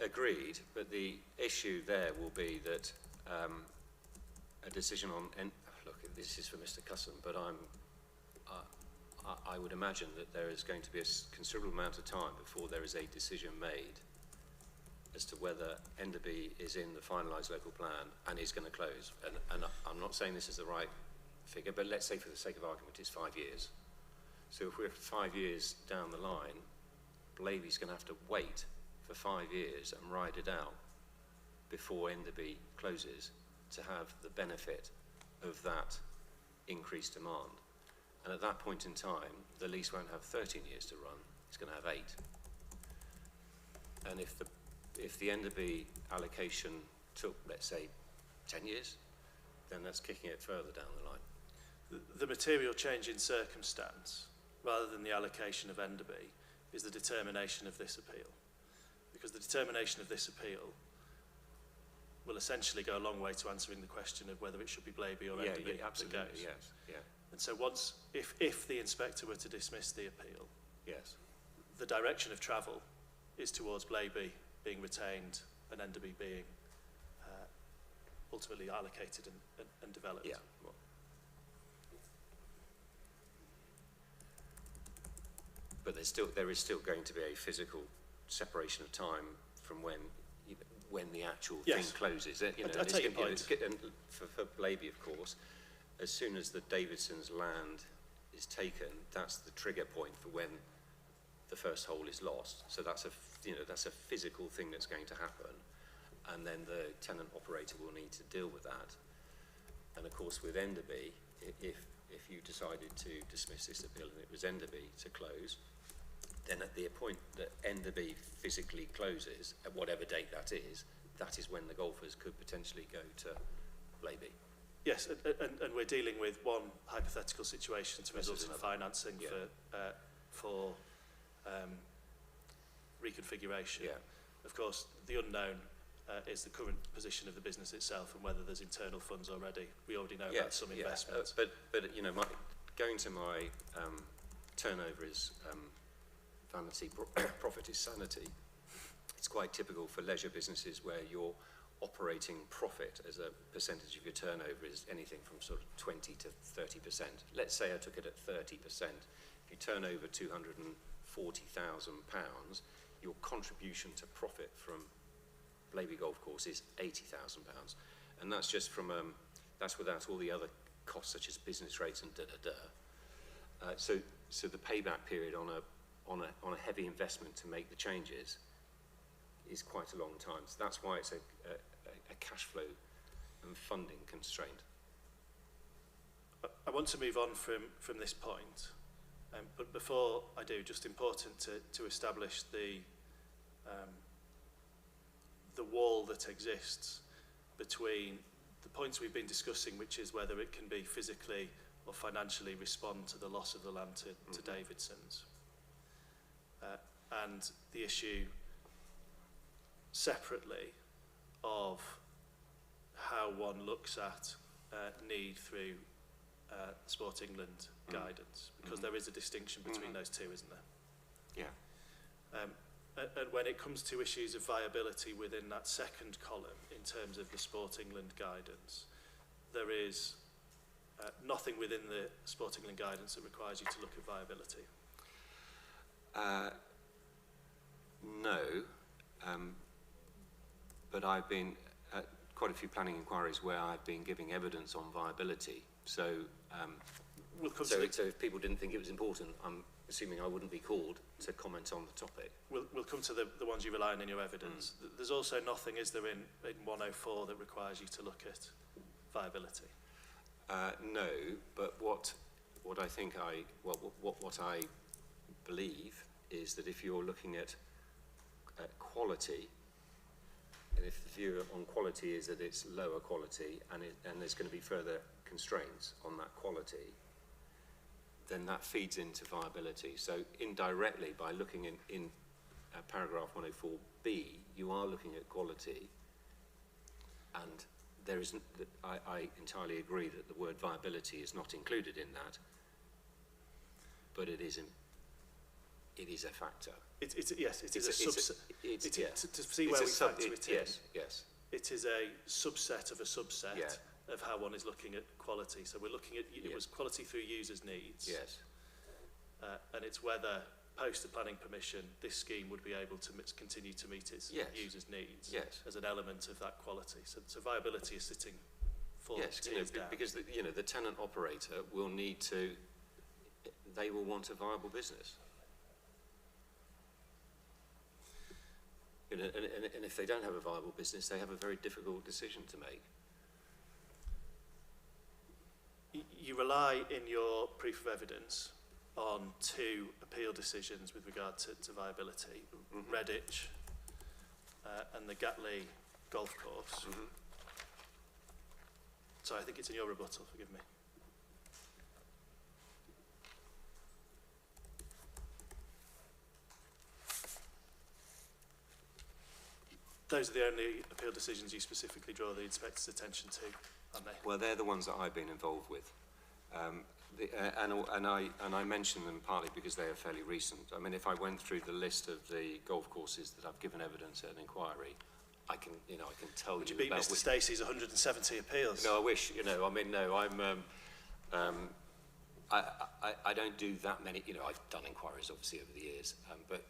Agreed, but the issue there will be that a decision on, and look, this is for Mr. Cusson, but I would imagine that there is going to be a considerable amount of time before there is a decision made as to whether Enderby is in the finalised local plan and is going to close. And I'm not saying this is the right figure, but let's say for the sake of argument it's 5 years. So if we're 5 years down the line, Blaby's going to have to wait for 5 years and ride it out before Enderby closes to have the benefit of that increased demand. And at that point in time, the lease won't have 13 years to run, it's going to have 8. And if the Enderby allocation took, let's say, 10 years, then that's kicking it further down the line. The material change in circumstance, rather than the allocation of Enderby, is the determination of this appeal. Because the determination of this appeal will essentially go a long way to answering the question of whether it should be Blaby or Enderby that absolutely, goes. yes, yeah, And so if the inspector were to dismiss the appeal, yes. the direction of travel is towards Blaby being retained and Enderby being ultimately allocated and developed. Yeah. Well, but there is still going to be a physical separation of time from when the actual thing closes. You know, I take your point. And for Blaby, of course, as soon as the Davidson's land is taken, that's the trigger point for when the first hole is lost. So that's a physical thing that's going to happen, and then the tenant operator will need to deal with that. And of course, with Enderby, if you decided to dismiss this appeal and it was Enderby to close, then at the point that Enderby physically closes, at whatever date that is when the golfers could potentially go to Blaby. Yes, and we're dealing with one hypothetical situation to result in financing for reconfiguration. Yeah. Of course, the unknown is the current position of the business itself and whether there's internal funds already. We already know about some investments. But you know, going to my turnover is vanity, profit is sanity. It's quite typical for leisure businesses where your operating profit as a percentage of your turnover is anything from sort of 20 to 30%. Let's say I took it at 30%. If you turn over £240,000, your contribution to profit from Blaby Golf Course is £80,000, and that's just from that's without all the other costs such as business rates and So the payback period on a heavy investment to make the changes is quite a long time. So that's why it's a cash flow and funding constraint. I want to move on from this point, but before I do, just important to establish the wall that exists between the points we've been discussing, which is whether it can be physically or financially respond to the loss of the land to Davidson's, and the issue separately of how one looks at need through Sport England guidance, because there is a distinction between those two, isn't there? Yeah. And when it comes to issues of viability within that second column, in terms of the Sport England guidance, there is nothing within the Sport England guidance that requires you to look at viability. No, but I've been at quite a few planning inquiries where I've been giving evidence on viability. So, so if people didn't think it was important, I'm assuming I wouldn't be called to comment on the topic. We'll come to the ones you rely on in your evidence. There's also nothing, is there, in 104 that requires you to look at viability? No, but what I think what I believe is that if you're looking at quality, and if the view on quality is that it's lower quality and there's going to be further constraints on that quality, then that feeds into viability. So indirectly, by looking in paragraph 104B, you are looking at quality, and there isn't, I entirely agree that the word viability is not included in that, but it is a factor. Yes, it is a subset. To see It's where a we sub- factor it in. Yes. It is a subset of a subset Yeah. of how one is looking at quality. So we're looking at, it was quality through users' needs. Yes. And it's whether, post the planning permission, this scheme would be able to continue to meet its users' needs as an element of that quality. So viability is sitting four tiers down. Because the tenant operator will need to, they will want a viable business. And if they don't have a viable business, they have a very difficult decision to make. You rely in your proof of evidence on 2 appeal decisions with regard to viability, Redditch and the Gatley golf course. Sorry, I think it's in your rebuttal, forgive me. Those are the only appeal decisions you specifically draw the inspector's attention to, aren't they? Well, they're the ones that I've been involved with. And I mention them partly because they are fairly recent. I mean, if I went through the list of the golf courses that I've given evidence at an inquiry, I can tell you. Would you beat Mr. Stacey's 170 appeals? No, I wish. I mean, no, I don't do that many. I've done inquiries obviously over the years, but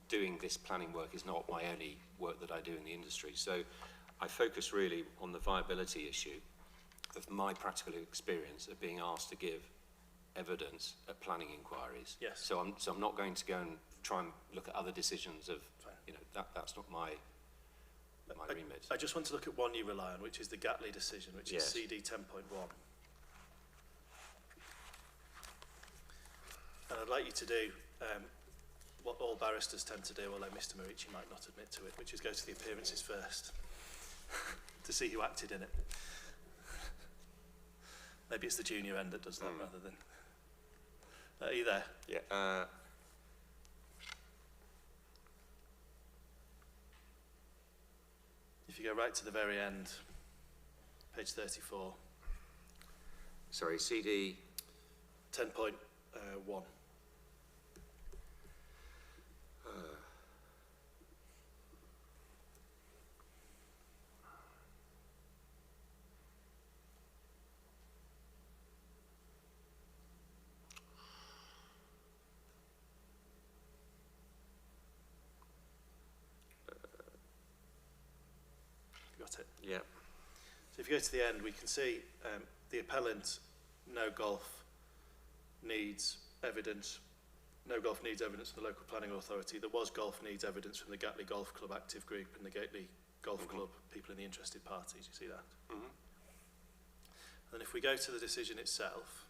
doing this planning work is not my only work that I do in the industry. So I focus really on the viability issue of my practical experience of being asked to give evidence at planning inquiries. Yes. So I'm not going to go and try and look at other decisions of, that's not my remit. I just want to look at one you rely on, which is the Gatley decision, which is CD 10.1. And I'd like you to do what all barristers tend to do, although Mr. Marici might not admit to it, which is go to the appearances first to see who acted in it. Maybe it's the junior end that does that rather than... Are you there? Yeah. If you go right to the very end, page 34. Sorry, CD... 10.1. Got it? Yeah. So if you go to the end, we can see the appellant, no golf needs evidence. No golf needs evidence from the local planning authority. There was golf needs evidence from the Gatley Golf Club active group and the Gatley Golf Club, people in the interested parties. You see that? And if we go to the decision itself,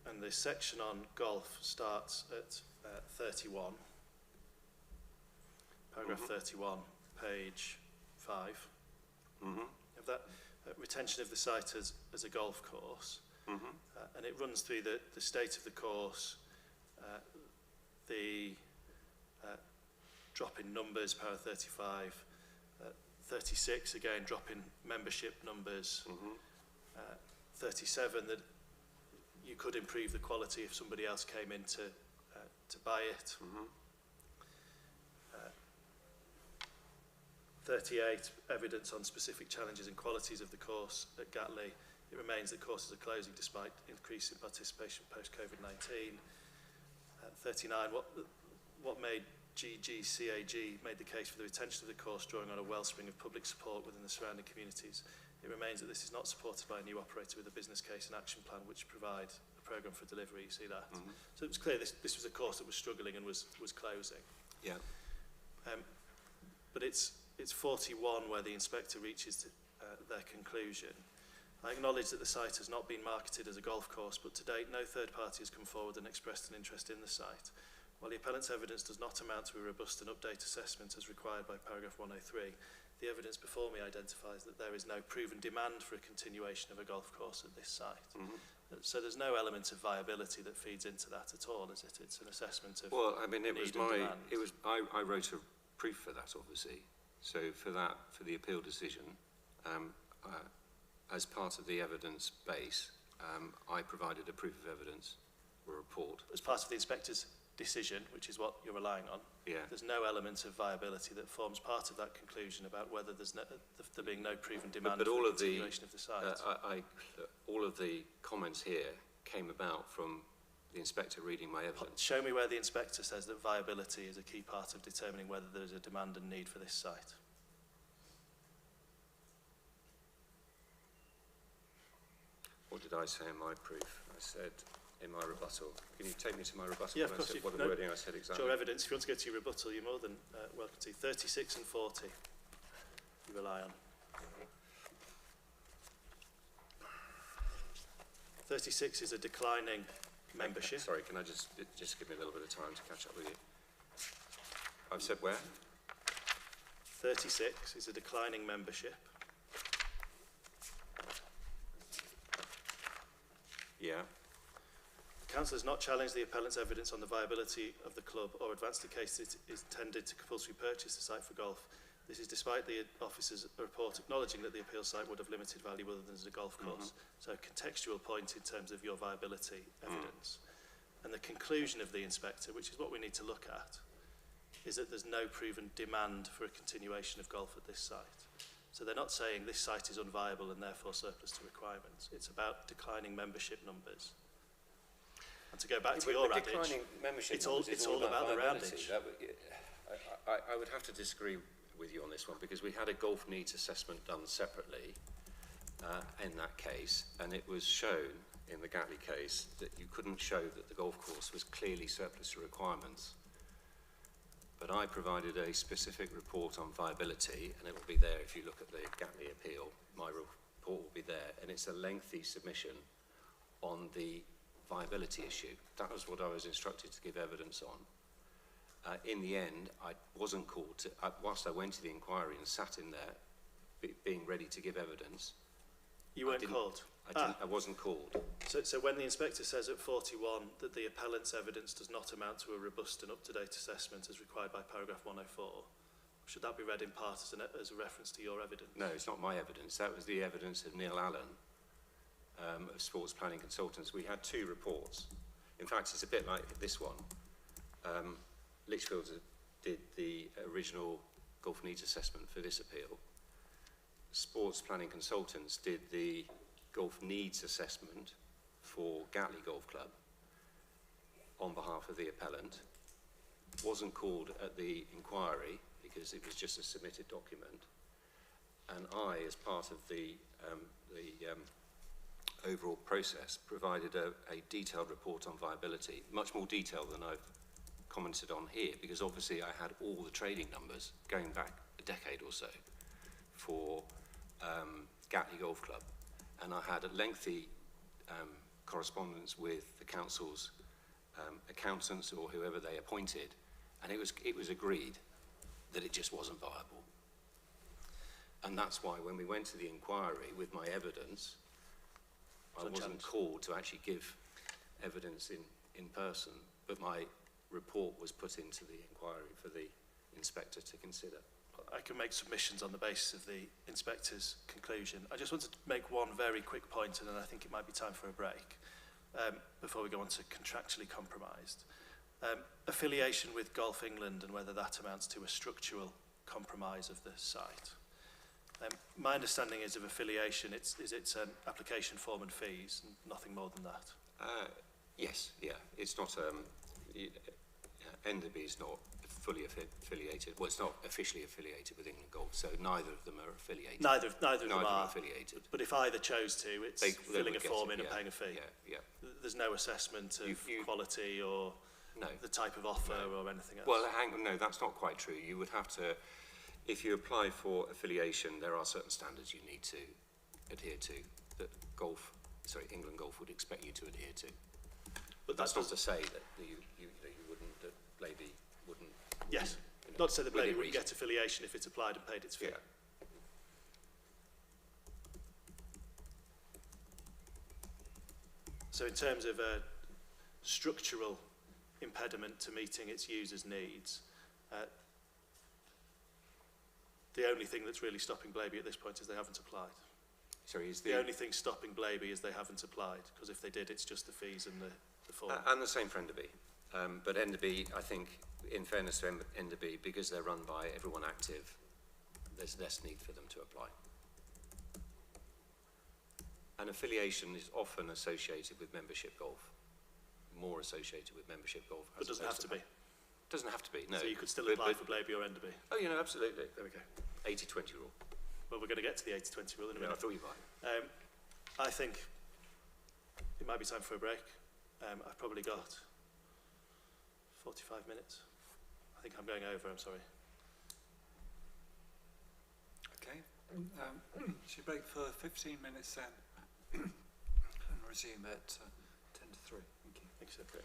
and the section on golf starts at 31, paragraph 31, page 5. Of that retention of the site as a golf course, and it runs through the state of the course, the drop in numbers, paragraph 35, 36 again drop in membership numbers, 37 that you could improve the quality if somebody else came in to buy it. 38, evidence on specific challenges and qualities of the course at Gatley. It remains that courses are closing despite increase in participation post-COVID-19. 39, what made GGCAG made the case for the retention of the course drawing on a wellspring of public support within the surrounding communities. It remains that this is not supported by a new operator with a business case and action plan which provide a programme for delivery. You see that? So it was clear this was a course that was struggling and was closing. Yeah. but it's 41 where the inspector reaches their conclusion. I acknowledge that the site has not been marketed as a golf course, but to date no third party has come forward and expressed an interest in the site. While the appellant's evidence does not amount to a robust and up-to-date assessment as required by paragraph 103, the evidence before me identifies that there is no proven demand for a continuation of a golf course at this site. So there's no element of viability that feeds into that at all, is it? It's an assessment of Well, I mean, it was need and my, demand. it was, I wrote a proof for that, obviously. So for that, for the appeal decision, as part of the evidence base, I provided a proof of evidence or a report. As part of the inspector's decision, which is what you're relying on, Yeah. there's no element of viability that forms part of that conclusion about whether there's there being no proven demand But for all a of the, continuation of the site. all of the comments here came about from the inspector reading my evidence. Show me where the inspector says that viability is a key part of determining whether there is a demand and need for this site. What did I say in my proof? I said in my rebuttal. Can you take me to my rebuttal? Yeah, of when I course said you- what the no, wording I said It's exactly. your evidence. If you want to go to your rebuttal, you're more than welcome to. 36 and 40 you rely on. 36 is a declining membership. Sorry, can I just give me a little bit of time to catch up with you? I've said where? 36 is a declining membership. Yeah. The council has not challenged the appellant's evidence on the viability of the club or advanced the case that it is intended to compulsory purchase the site for golf. This is despite the officer's report acknowledging that the appeal site would have limited value other than as a golf course. So a contextual point in terms of your viability evidence. And the conclusion of the inspector, which is what we need to look at, is that there's no proven demand for a continuation of golf at this site. So they're not saying this site is unviable and therefore surplus to requirements. It's about declining membership numbers. And to go back to your adage, it's all about the roundage. I would have to disagree with you on this one because we had a golf needs assessment done separately in that case, and it was shown in the Gatley case that you couldn't show that the golf course was clearly surplus to requirements. But I provided a specific report on viability, and it will be there if you look at the Gatley appeal. My report will be there, and it's a lengthy submission on the viability issue. That was what I was instructed to give evidence on. In the end, I wasn't called to, whilst I went to the inquiry and sat in there, being ready to give evidence. You weren't called? I wasn't called. So when the inspector says at 41 that the appellant's evidence does not amount to a robust and up-to-date assessment as required by paragraph 104, should that be read in part as a reference to your evidence? No, it's not my evidence. That was the evidence of Neil Allen, of Sports Planning Consultants. We had two reports. In fact, it's a bit like this one. Lichfield did the original golf needs assessment for this appeal. Sports Planning Consultants did the golf needs assessment for Gatley Golf Club on behalf of the appellant. Wasn't called at the inquiry because it was just a submitted document. And I, as part of the overall process, provided a detailed report on viability, much more detailed than I've commented on here, because obviously I had all the trading numbers going back a decade or so for Gatley Golf Club, and I had a lengthy correspondence with the council's accountants or whoever they appointed, and it was agreed that it just wasn't viable. And that's why when we went to the inquiry with my evidence, I wasn't called to actually give evidence in person, but my report was put into the inquiry for the inspector to consider. I can make submissions on the basis of the inspector's conclusion. I just wanted to make one very quick point, and then I think it might be time for a break before we go on to contractually compromised. Affiliation with Golf England and whether that amounts to a structural compromise of the site. My understanding is of affiliation, it's an application form and fees, and nothing more than that. Yes, yeah, it's not, Enderby is not fully affiliated, well, it's not officially affiliated with England Golf, so neither of them are affiliated. Neither of them are affiliated. But if either chose to, it's filling a form in and paying a fee. Yeah. There's no assessment of quality or no, the type of offer or anything else. Well, no, that's not quite true. You would have to, if you apply for affiliation, there are certain standards you need to adhere to that England Golf would expect you to adhere to. But that's not to say that you wouldn't, that Blaby wouldn't. Yes, You know, not to say that Blaby within wouldn't reason. get affiliation if it's applied and paid its fee. Yeah. So in terms of a structural impediment to meeting its users' needs, the only thing that's really stopping Blaby at this point is they haven't applied. Sorry, is The only thing stopping Blaby is they haven't applied, because if they did, it's just the fees and the form. and the same for Enderby. But Enderby, I think, in fairness to Enderby, because they're run by everyone active, there's less need for them to apply. And affiliation is often associated with membership golf, more associated with membership golf. But it doesn't have to be. Doesn't have to be, no. So you could still apply for Blaby or Enderby. Oh, you know, absolutely. There we go. 80-20 rule. Well, we're going to get to the 80-20 rule in a Yeah, I minute. thought you might. I think it might be time for a break. I've probably got 45 minutes. I think I'm going over, I'm sorry. Okay. Should we break for 15 minutes then? And resume at 10 to 3. Thank you. Thank you, Secretary.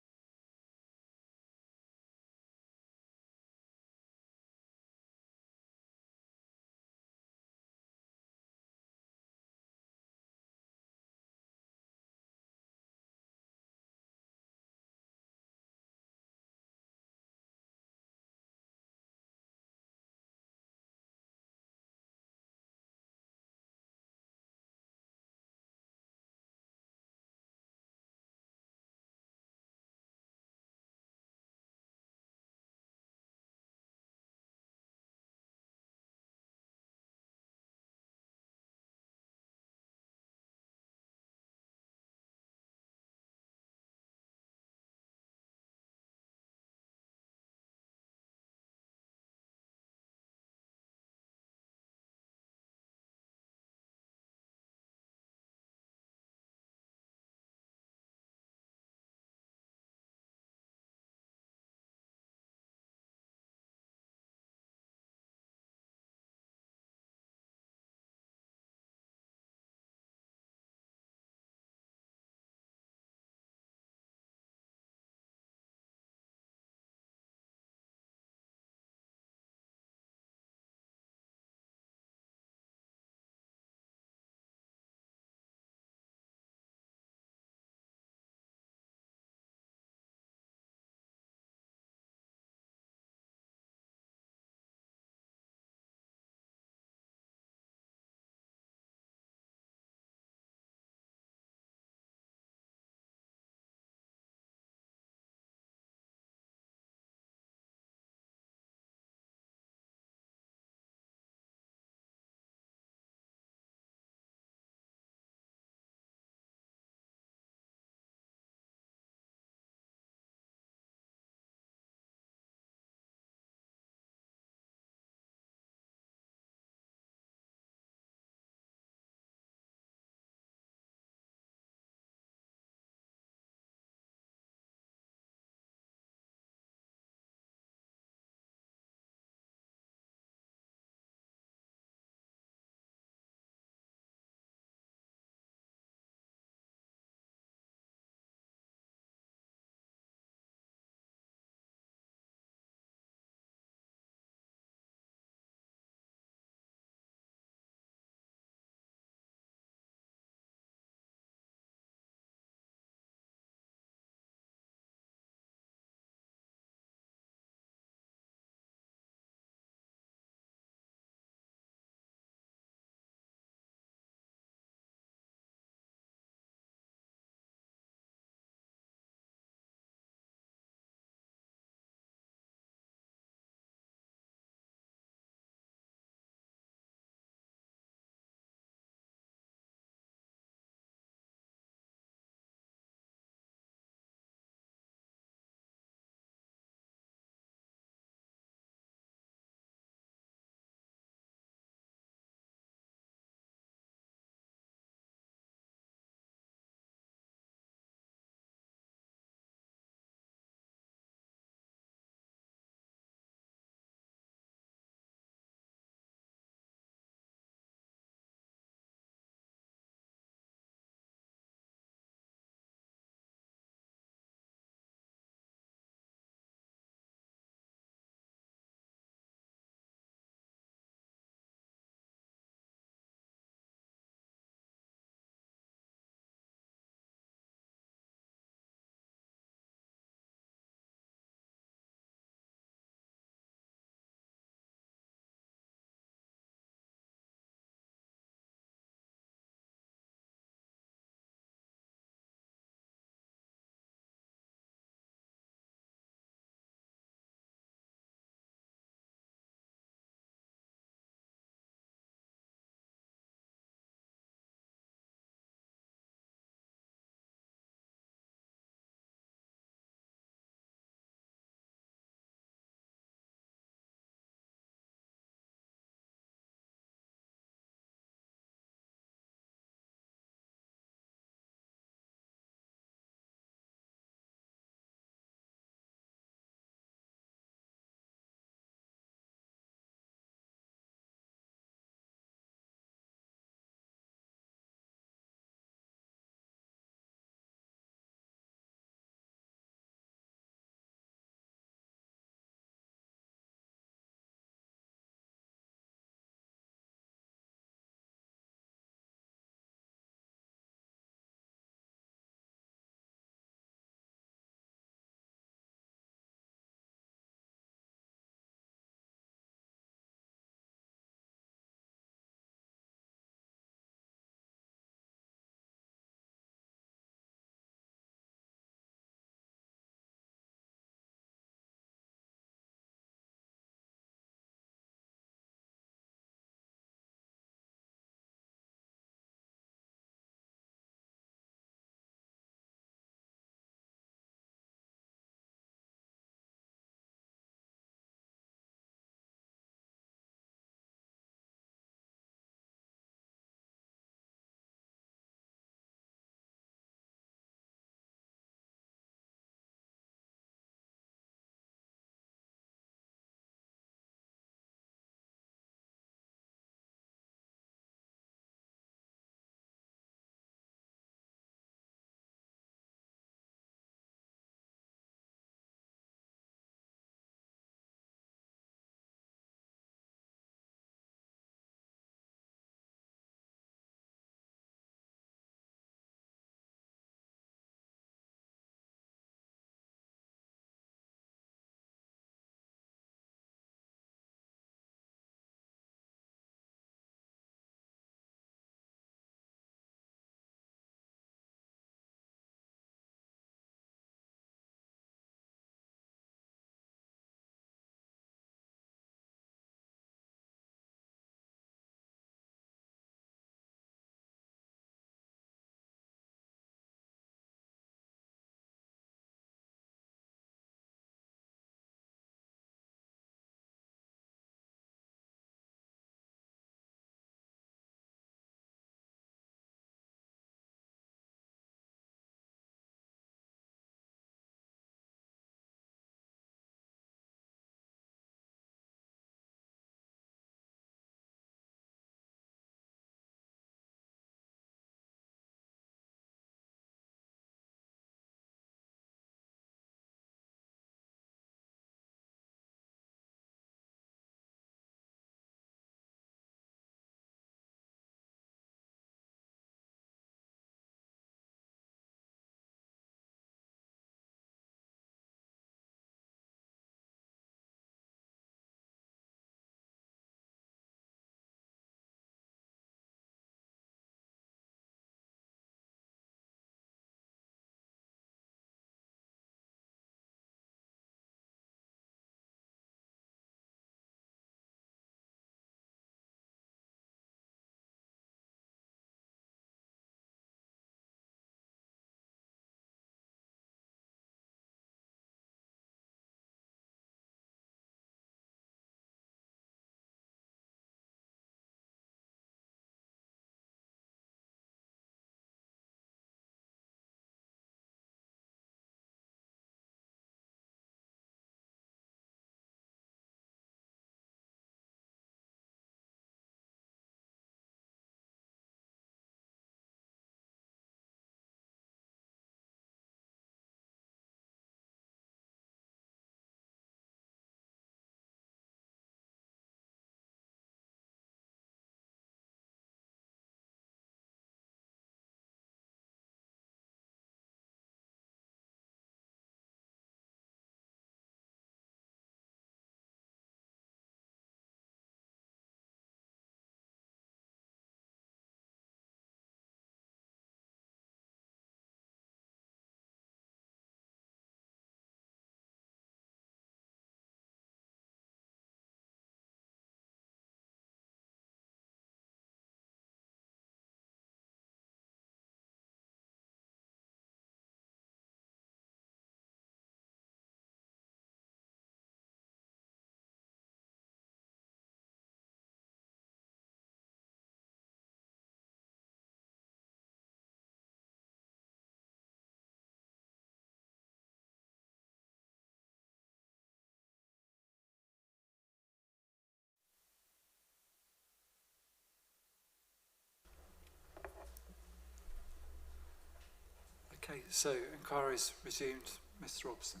Okay, so inquiries resumed. Mr. Robson.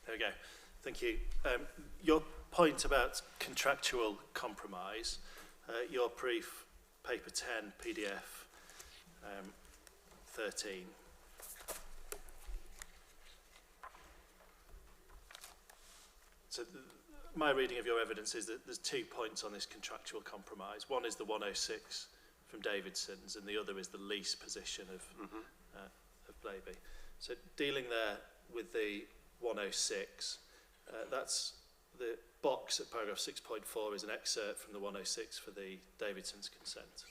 There we go. Thank you. Your point about contractual compromise, your brief, paper 10, PDF 13. So my reading of your evidence is that there's 2 points on this contractual compromise. One is the 106 from Davidson's, and the other is the lease position of Blaby. So dealing there with the 106, that's the box at paragraph 6.4 is an excerpt from the 106 for the Davidson's consent.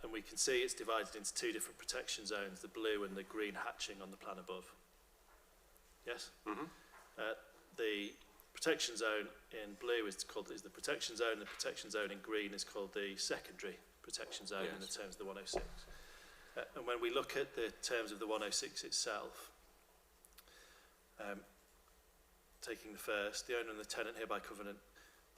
And we can see it's divided into 2 different protection zones, the blue and the green hatching on the plan above. Yes? The protection zone in blue is the protection zone. The protection zone in green is called the secondary protection zone in the terms of the 106. And when we look at the terms of the 106 itself, taking the first, the owner and the tenant hereby covenant,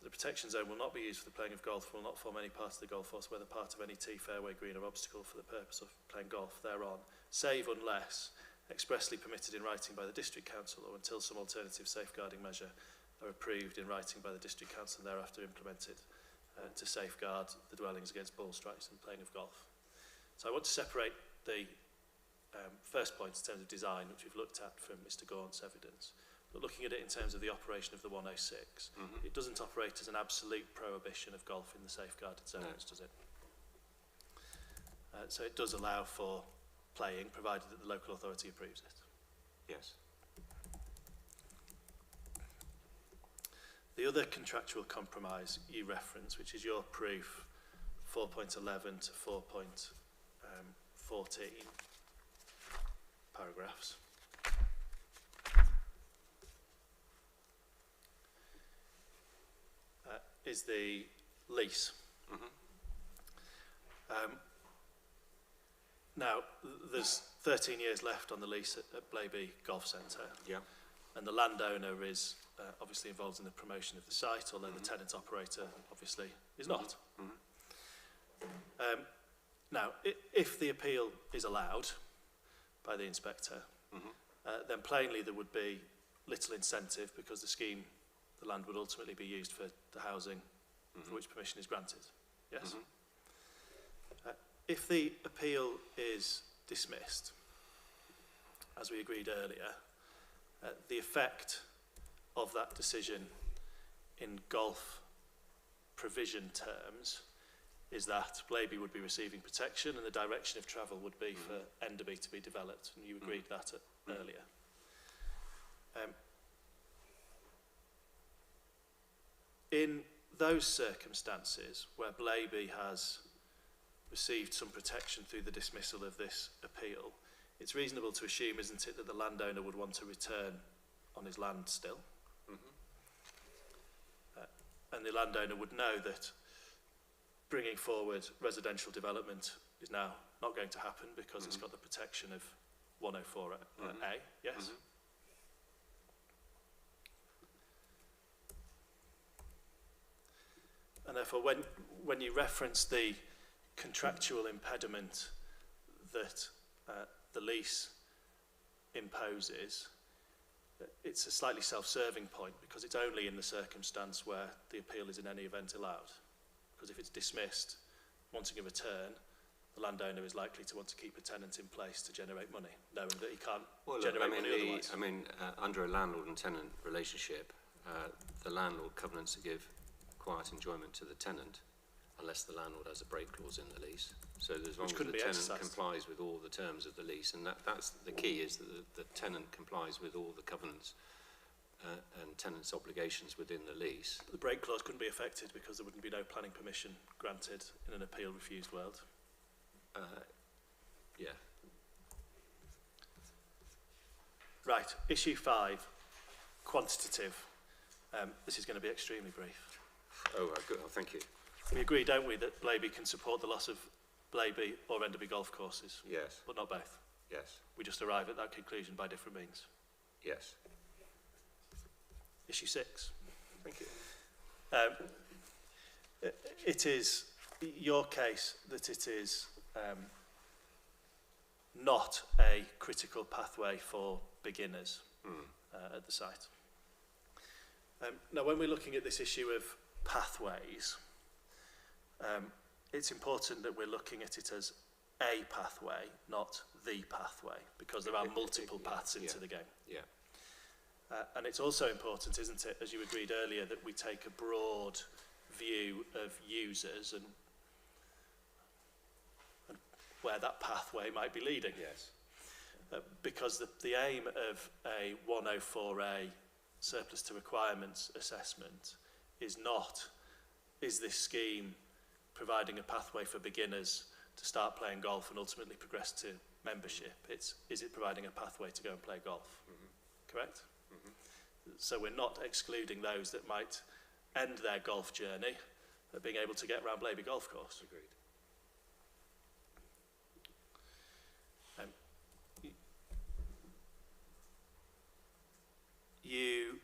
the protection zone will not be used for the playing of golf, will not form any part of the golf course, whether part of any tee, fairway, green or obstacle for the purpose of playing golf thereon, save unless expressly permitted in writing by the District Council or until some alternative safeguarding measure are approved in writing by the District Council and thereafter implemented to safeguard the dwellings against ball strikes and playing of golf. So I want to separate the first point in terms of design, which we've looked at from Mr. Gaunt's evidence. But looking at it in terms of the operation of the 106, it doesn't operate as an absolute prohibition of golf in the safeguarded zones, does it? So it does allow for playing, provided that the local authority approves it. Yes. The other contractual compromise you reference, which is your proof 4.11 to 4.14 paragraphs, is the lease. Now, there's 13 years left on the lease at Blaby Golf Centre. Yeah. And the landowner is obviously involved in the promotion of the site, although the tenant operator obviously is not. Now, if the appeal is allowed by the inspector, then plainly there would be little incentive because the scheme, the land would ultimately be used for the housing for which permission is granted. Yes? If the appeal is dismissed, as we agreed earlier, the effect of that decision in golf provision terms is that Blaby would be receiving protection and the direction of travel would be for Enderby to be developed, and you agreed that earlier. In those circumstances where Blaby has received some protection through the dismissal of this appeal, it's reasonable to assume, isn't it, that the landowner would want to return on his land still? And the landowner would know that bringing forward residential development is now not going to happen because it's got the protection of 104A, yes? And therefore, when you reference the contractual impediment that the lease imposes, it's a slightly self-serving point because it's only in the circumstance where the appeal is in any event allowed. Because if it's dismissed, wanting a return, the landowner is likely to want to keep a tenant in place to generate money, knowing that he can't generate money otherwise. Under a landlord and tenant relationship, the landlord covenants to give quiet enjoyment to the tenant, unless the landlord has a break clause in the lease. So as long as the tenant complies with all the terms of the lease, and that's the key, is that the tenant complies with all the covenants and tenant's obligations within the lease. The break clause couldn't be affected because there wouldn't be no planning permission granted in an appeal refused world. Yeah. Right, issue 5, quantitative. This is going to be extremely brief. Oh, good. Oh, thank you. We agree, don't we, that Blaby can support the loss of Blaby or Enderby golf courses? Yes. But not both? Yes. We just arrive at that conclusion by different means? Yes. Issue 6. Thank you. It is your case that it is not a critical pathway for beginners at the site. Now, when we're looking at this issue of pathways, it's important that we're looking at it as a pathway, not the pathway, because there are multiple paths into the game. Yeah. And it's also important, isn't it, as you agreed earlier, that we take a broad view of users and where that pathway might be leading. Yes. Because the aim of a 104A surplus to requirements assessment is not, is this scheme providing a pathway for beginners to start playing golf and ultimately progress to membership? It's, is it providing a pathway to go and play golf? Correct? So we're not excluding those that might end their golf journey at being able to get around Blaby Golf Course. Agreed. You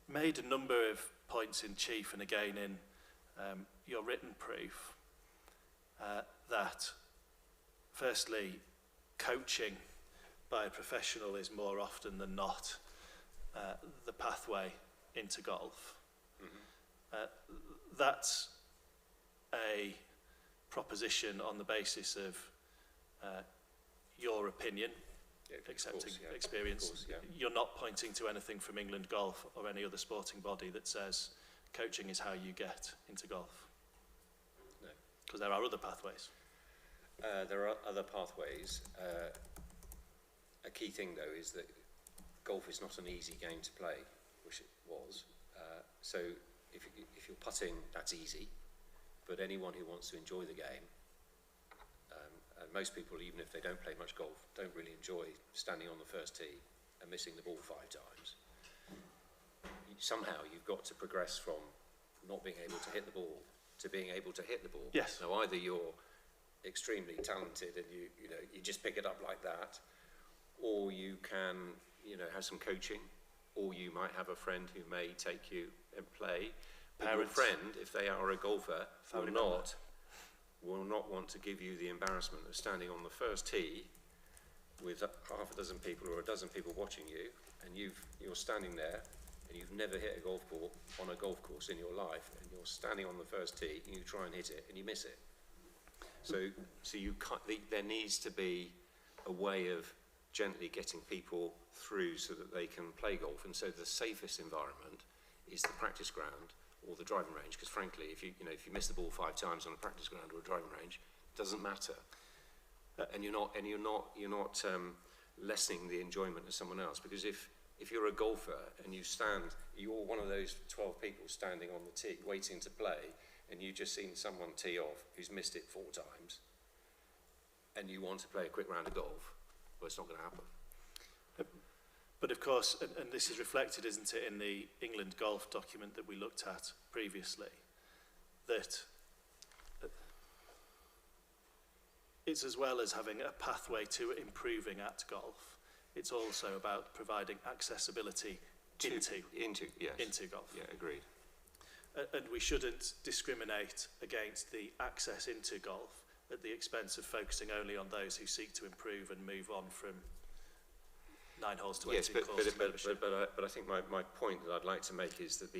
made a number of points in chief and again in your written proof that firstly coaching by a professional is more often than not the pathway into golf. That's a proposition on the basis of your opinion, accepting experience. You're not pointing to anything from England Golf or any other sporting body that says coaching is how you get into golf. No. Because there are other pathways. There are other pathways. A key thing, though, is that golf is not an easy game to play, which it was. So if you're putting, that's easy. But anyone who wants to enjoy the game, and most people, even if they don't play much golf, don't really enjoy standing on the first tee and missing the ball 5 times. Somehow you've got to progress from not being able to hit the ball to being able to hit the ball. Yes. Now either you're extremely talented and you just pick it up like that, or you can have some coaching, or you might have a friend who may take you and play. But your friend, if they are a golfer, will not want to give you the embarrassment of standing on the first tee with half a dozen people or a dozen people watching you, and you're standing there and you've never hit a golf ball on a golf course in your life, and you're standing on the first tee and you try and hit it and you miss it. So you can't, there needs to be a way of gently getting people through so that they can play golf. And so the safest environment is the practice ground or the driving range, because frankly, if you miss the ball 5 times on a practice ground or a driving range, it doesn't matter, and you're not lessening the enjoyment of someone else. Because if you're a golfer and you're one of those 12 people standing on the tee waiting to play, and you've just seen someone tee off who's missed it 4 times, and you want to play a quick round of golf, well, it's not going to happen. But of course, and this is reflected, isn't it, in the England Golf document that we looked at previously, that it's as well as having a pathway to improving at golf, it's also about providing accessibility into golf. Yeah, agreed. And we shouldn't discriminate against the access into golf at the expense of focusing only on those who seek to improve and move on from 9 holes to 18 courses. But I think my point that I'd like to make is that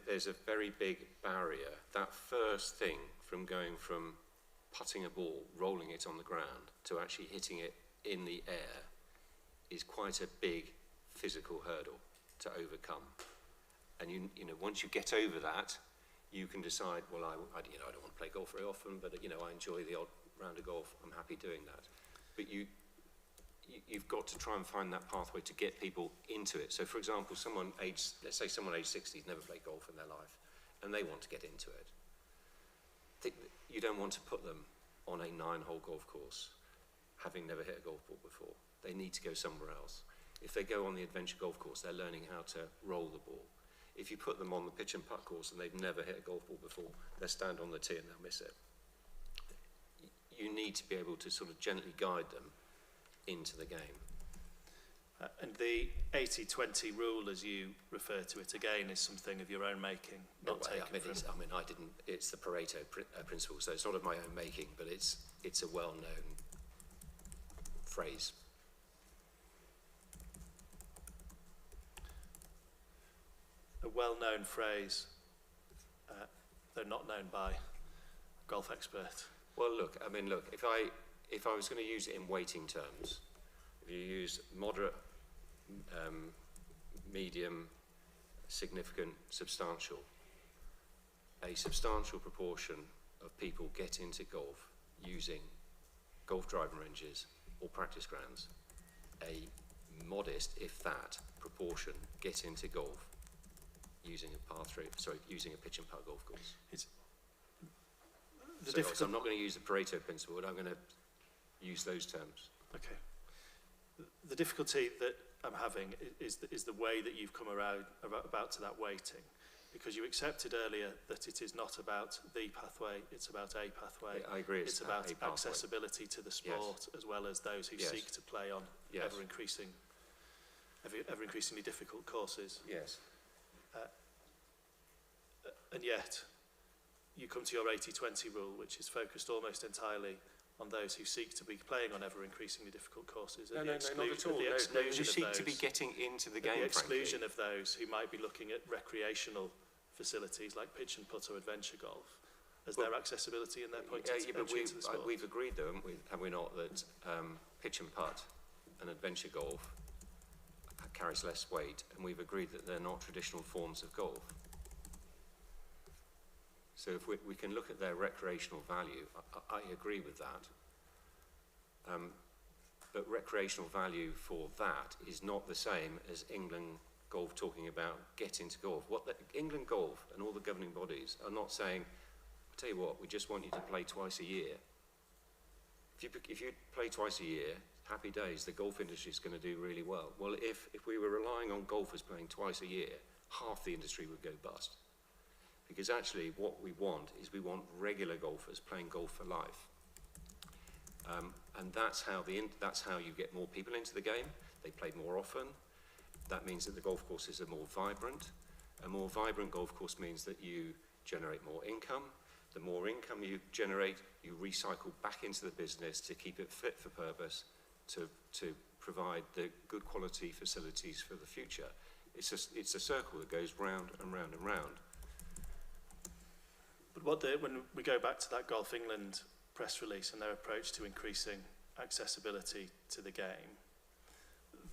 there's a very big barrier. That first thing from going from putting a ball, rolling it on the ground, to actually hitting it in the air is quite a big physical hurdle to overcome. And once you get over that, you can decide, well, I don't want to play golf very often, but I enjoy the odd round of golf. I'm happy doing that. But you've got to try and find that pathway to get people into it. So, for example, let's say someone aged 60 has never played golf in their life, and they want to get into it. You don't want to put them on a 9-hole golf course, having never hit a golf ball before. They need to go somewhere else. If they go on the adventure golf course, they're learning how to roll the ball. If you put them on the pitch and putt course and they've never hit a golf ball before, they'll stand on the tee and they'll miss it. You need to be able to sort of gently guide them into the game. And the 80-20 rule, as you refer to it again, is something of your own making, not taken from... It's the Pareto principle, so it's not of my own making, but it's a well-known phrase. A well-known phrase, though not known by a golf expert. Well, look, if I was going to use it in weighting terms, if you use moderate, medium, significant, substantial, a substantial proportion of people get into golf using golf driving ranges or practice grounds. A modest, if that, proportion get into golf using using a pitch and putt golf course. So I'm not going to use the Pareto principle, but I'm going to use those terms. Okay. The difficulty that I'm having is the way that you've come about to that weighting, because you accepted earlier that it is not about the pathway, it's about a pathway. I agree. It's about accessibility to the sport, yes, as well as those who yes, seek to play on yes, ever increasingly difficult courses. Yes. And yet, you come to your 80-20 rule, which is focused almost entirely on those who seek to be playing on ever increasingly difficult courses. No, not at all. Those who seek to be getting into the game, the exclusion of those who might be looking at recreational facilities like pitch and putt or adventure golf as their accessibility and their point to the sport. We've agreed, though, have we not, that pitch and putt and adventure golf carries less weight, and we've agreed that they're not traditional forms of golf. So if we can look at their recreational value, I agree with that. But recreational value for that is not the same as England Golf talking about getting to golf. England Golf and all the governing bodies are not saying, I'll tell you what, we just want you to play twice a year. If you play twice a year, happy days, the golf industry is going to do really well. Well, if we were relying on golfers playing twice a year, half the industry would go bust. Because actually what we want is we want regular golfers playing golf for life. And that's how you get more people into the game. They play more often. That means that the golf courses are more vibrant. A more vibrant golf course means that you generate more income. The more income you generate, you recycle back into the business to keep it fit for purpose, to provide the good quality facilities for the future. It's a circle that goes round and round and round. But when we go back to that Golf England press release and their approach to increasing accessibility to the game,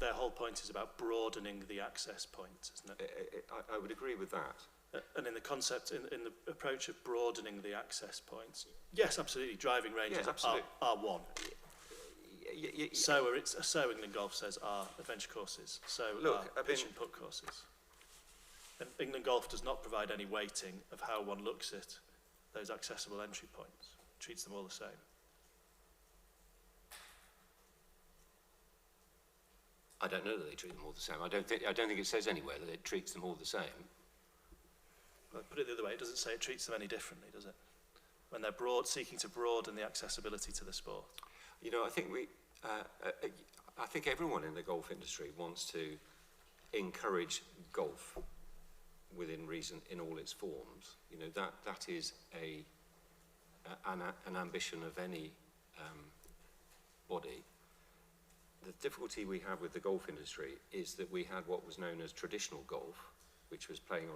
their whole point is about broadening the access point, isn't it? I would agree with that. And in the concept, in the approach of broadening the access points, yes, absolutely, driving ranges are one. So England Golf says are adventure courses, so are pitch and putt courses. And England Golf does not provide any weighting of how one looks at those accessible entry points. It treats them all the same. I don't know that they treat them all the same. I don't think it says anywhere that it treats them all the same. Well, put it the other way, it doesn't say it treats them any differently, does it? When they're seeking to broaden the accessibility to the sport. You know, I think I think everyone in the golf industry wants to encourage golf within reason in all its forms. You know, that is an ambition of any body. The difficulty we have with the golf industry is that we had what was known as traditional golf, which was playing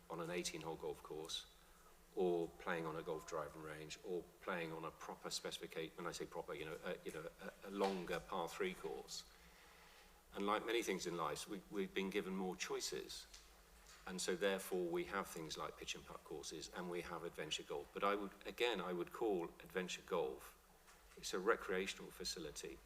on an 18-hole golf course, or playing on a golf driving range, or playing on a proper specification. When I say proper, a longer par 3 course. And like many things in life, we've been given more choices. And so therefore we have things like pitch and putt courses, and we have adventure golf. But I would call adventure golf, it's a recreational facility.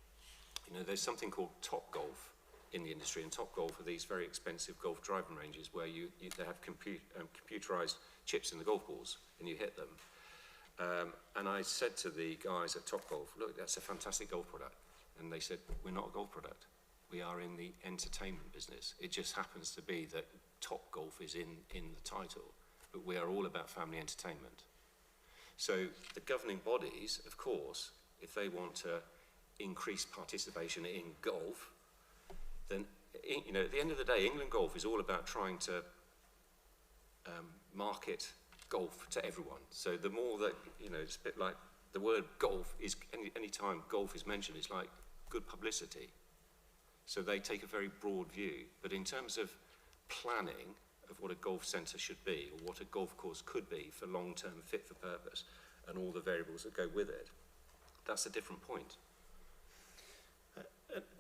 You know, there's something called Top Golf in the industry, and Top Golf are these very expensive golf driving ranges where they have computerized chips in the golf balls, and you hit them. And I said to the guys at Top Golf, look, that's a fantastic golf product. And they said, we're not a golf product. We are in the entertainment business. It just happens to be that Top Golf is in the title, but we are all about family entertainment. So the governing bodies, of course, if they want to increase participation in golf, then you know, at the end of the day, England Golf is all about trying to market golf to everyone. So the more that, you know, it's a bit like the word golf is, any time golf is mentioned, it's like good publicity. So they take a very broad view. But in terms of planning of what a golf centre should be, or what a golf course could be for long-term fit for purpose, and all the variables that go with it, that's a different point.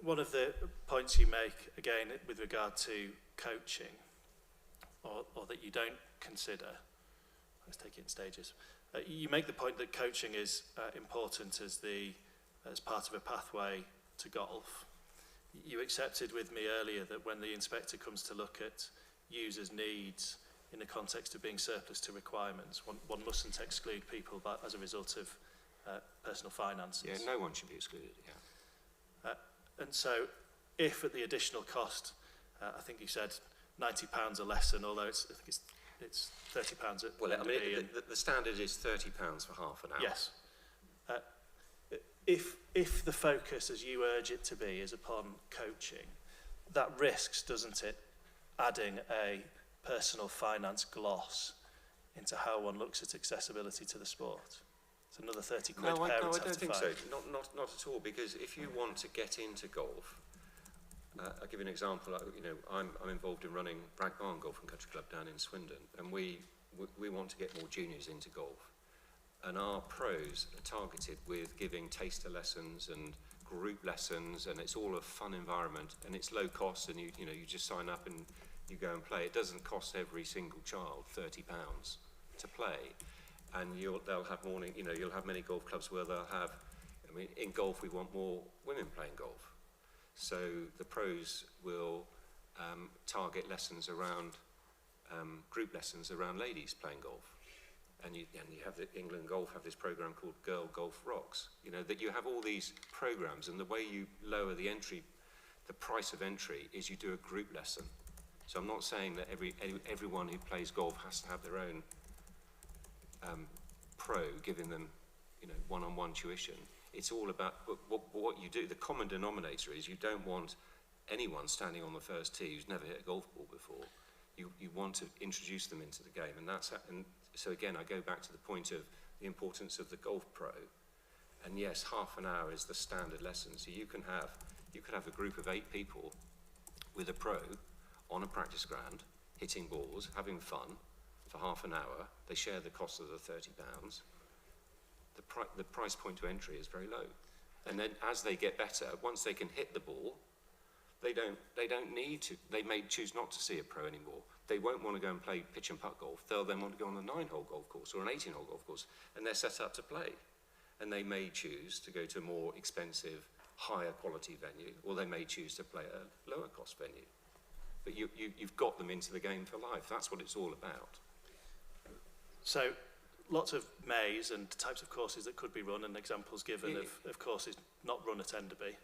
One of the points you make, again, with regard to coaching, or that you don't consider, let's take it in stages. You make the point that coaching is important as part of a pathway to golf. You accepted with me earlier that when the inspector comes to look at users' needs in the context of being surplus to requirements, one mustn't exclude people as a result of personal finances. Yeah, no one should be excluded, yeah. And so, if at the additional cost, I think you said £90 a lesson, although I think it's £30 at Well, I mean, Blaby the standard is £30 for half an hour. Yes. If the focus, as you urge it to be, is upon coaching, that risks, doesn't it, adding a personal finance gloss into how one looks at accessibility to the sport? It's another 30 quid No, I parents don't have to think find. so. Not at all, because if you want to get into golf, I'll give you an example. You know, I'm involved in running Bragg Barn Golf and Country Club down in Swindon, and we want to get more juniors into golf. And our pros are targeted with giving taster lessons and group lessons, and it's all a fun environment, and it's low cost, and you just sign up and you go and play. It doesn't cost every single child £30 to play, and they'll have morning. You know, you'll have many golf clubs where they'll have. I mean, in golf we want more women playing golf, so the pros will target lessons around group lessons around ladies playing golf. And you have England Golf have this program called Girl Golf Rocks. You know, that you have all these programs, and the way you lower the price of entry is you do a group lesson. So I'm not saying that everyone who plays golf has to have their own pro giving them, you know, one-on-one tuition. It's all about what you do. The common denominator is you don't want anyone standing on the first tee who's never hit a golf ball before. You want to introduce them into the game, and so again, I go back to the point of the importance of the golf pro. And yes, half an hour is the standard lesson. So you can have a group of 8 people with a pro on a practice ground, hitting balls, having fun for half an hour. They share the cost of the £30. The price point to entry is very low. And then as they get better, once they can hit the ball, they don't need to. They may choose not to see a pro anymore. They won't want to go and play pitch and putt golf. They'll then want to go on a 9-hole golf course or an 18-hole golf course, and they're set up to play. And they may choose to go to a more expensive, higher quality venue, or they may choose to play at a lower cost venue. But you've got them into the game for life. That's what it's all about. So, lots of mays and types of courses that could be run, and examples given of courses not run at Enderby.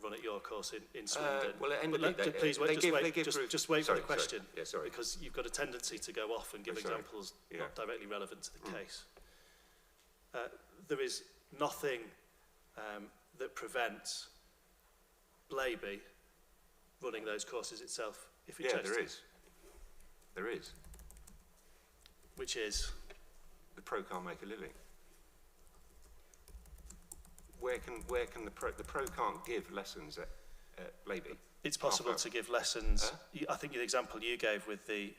Run at your course in Swindon. Well, at but Enderby, please wait, just wait for the question. Yeah, sorry. Because you've got a tendency to go off and give examples not directly relevant to the case. There is nothing that prevents Blaby running those courses itself if it chose to. There is. Which is? The pro can't make a living. Where can the pro can't give lessons at Blaby? It's possible to give lessons. I think the example you gave with the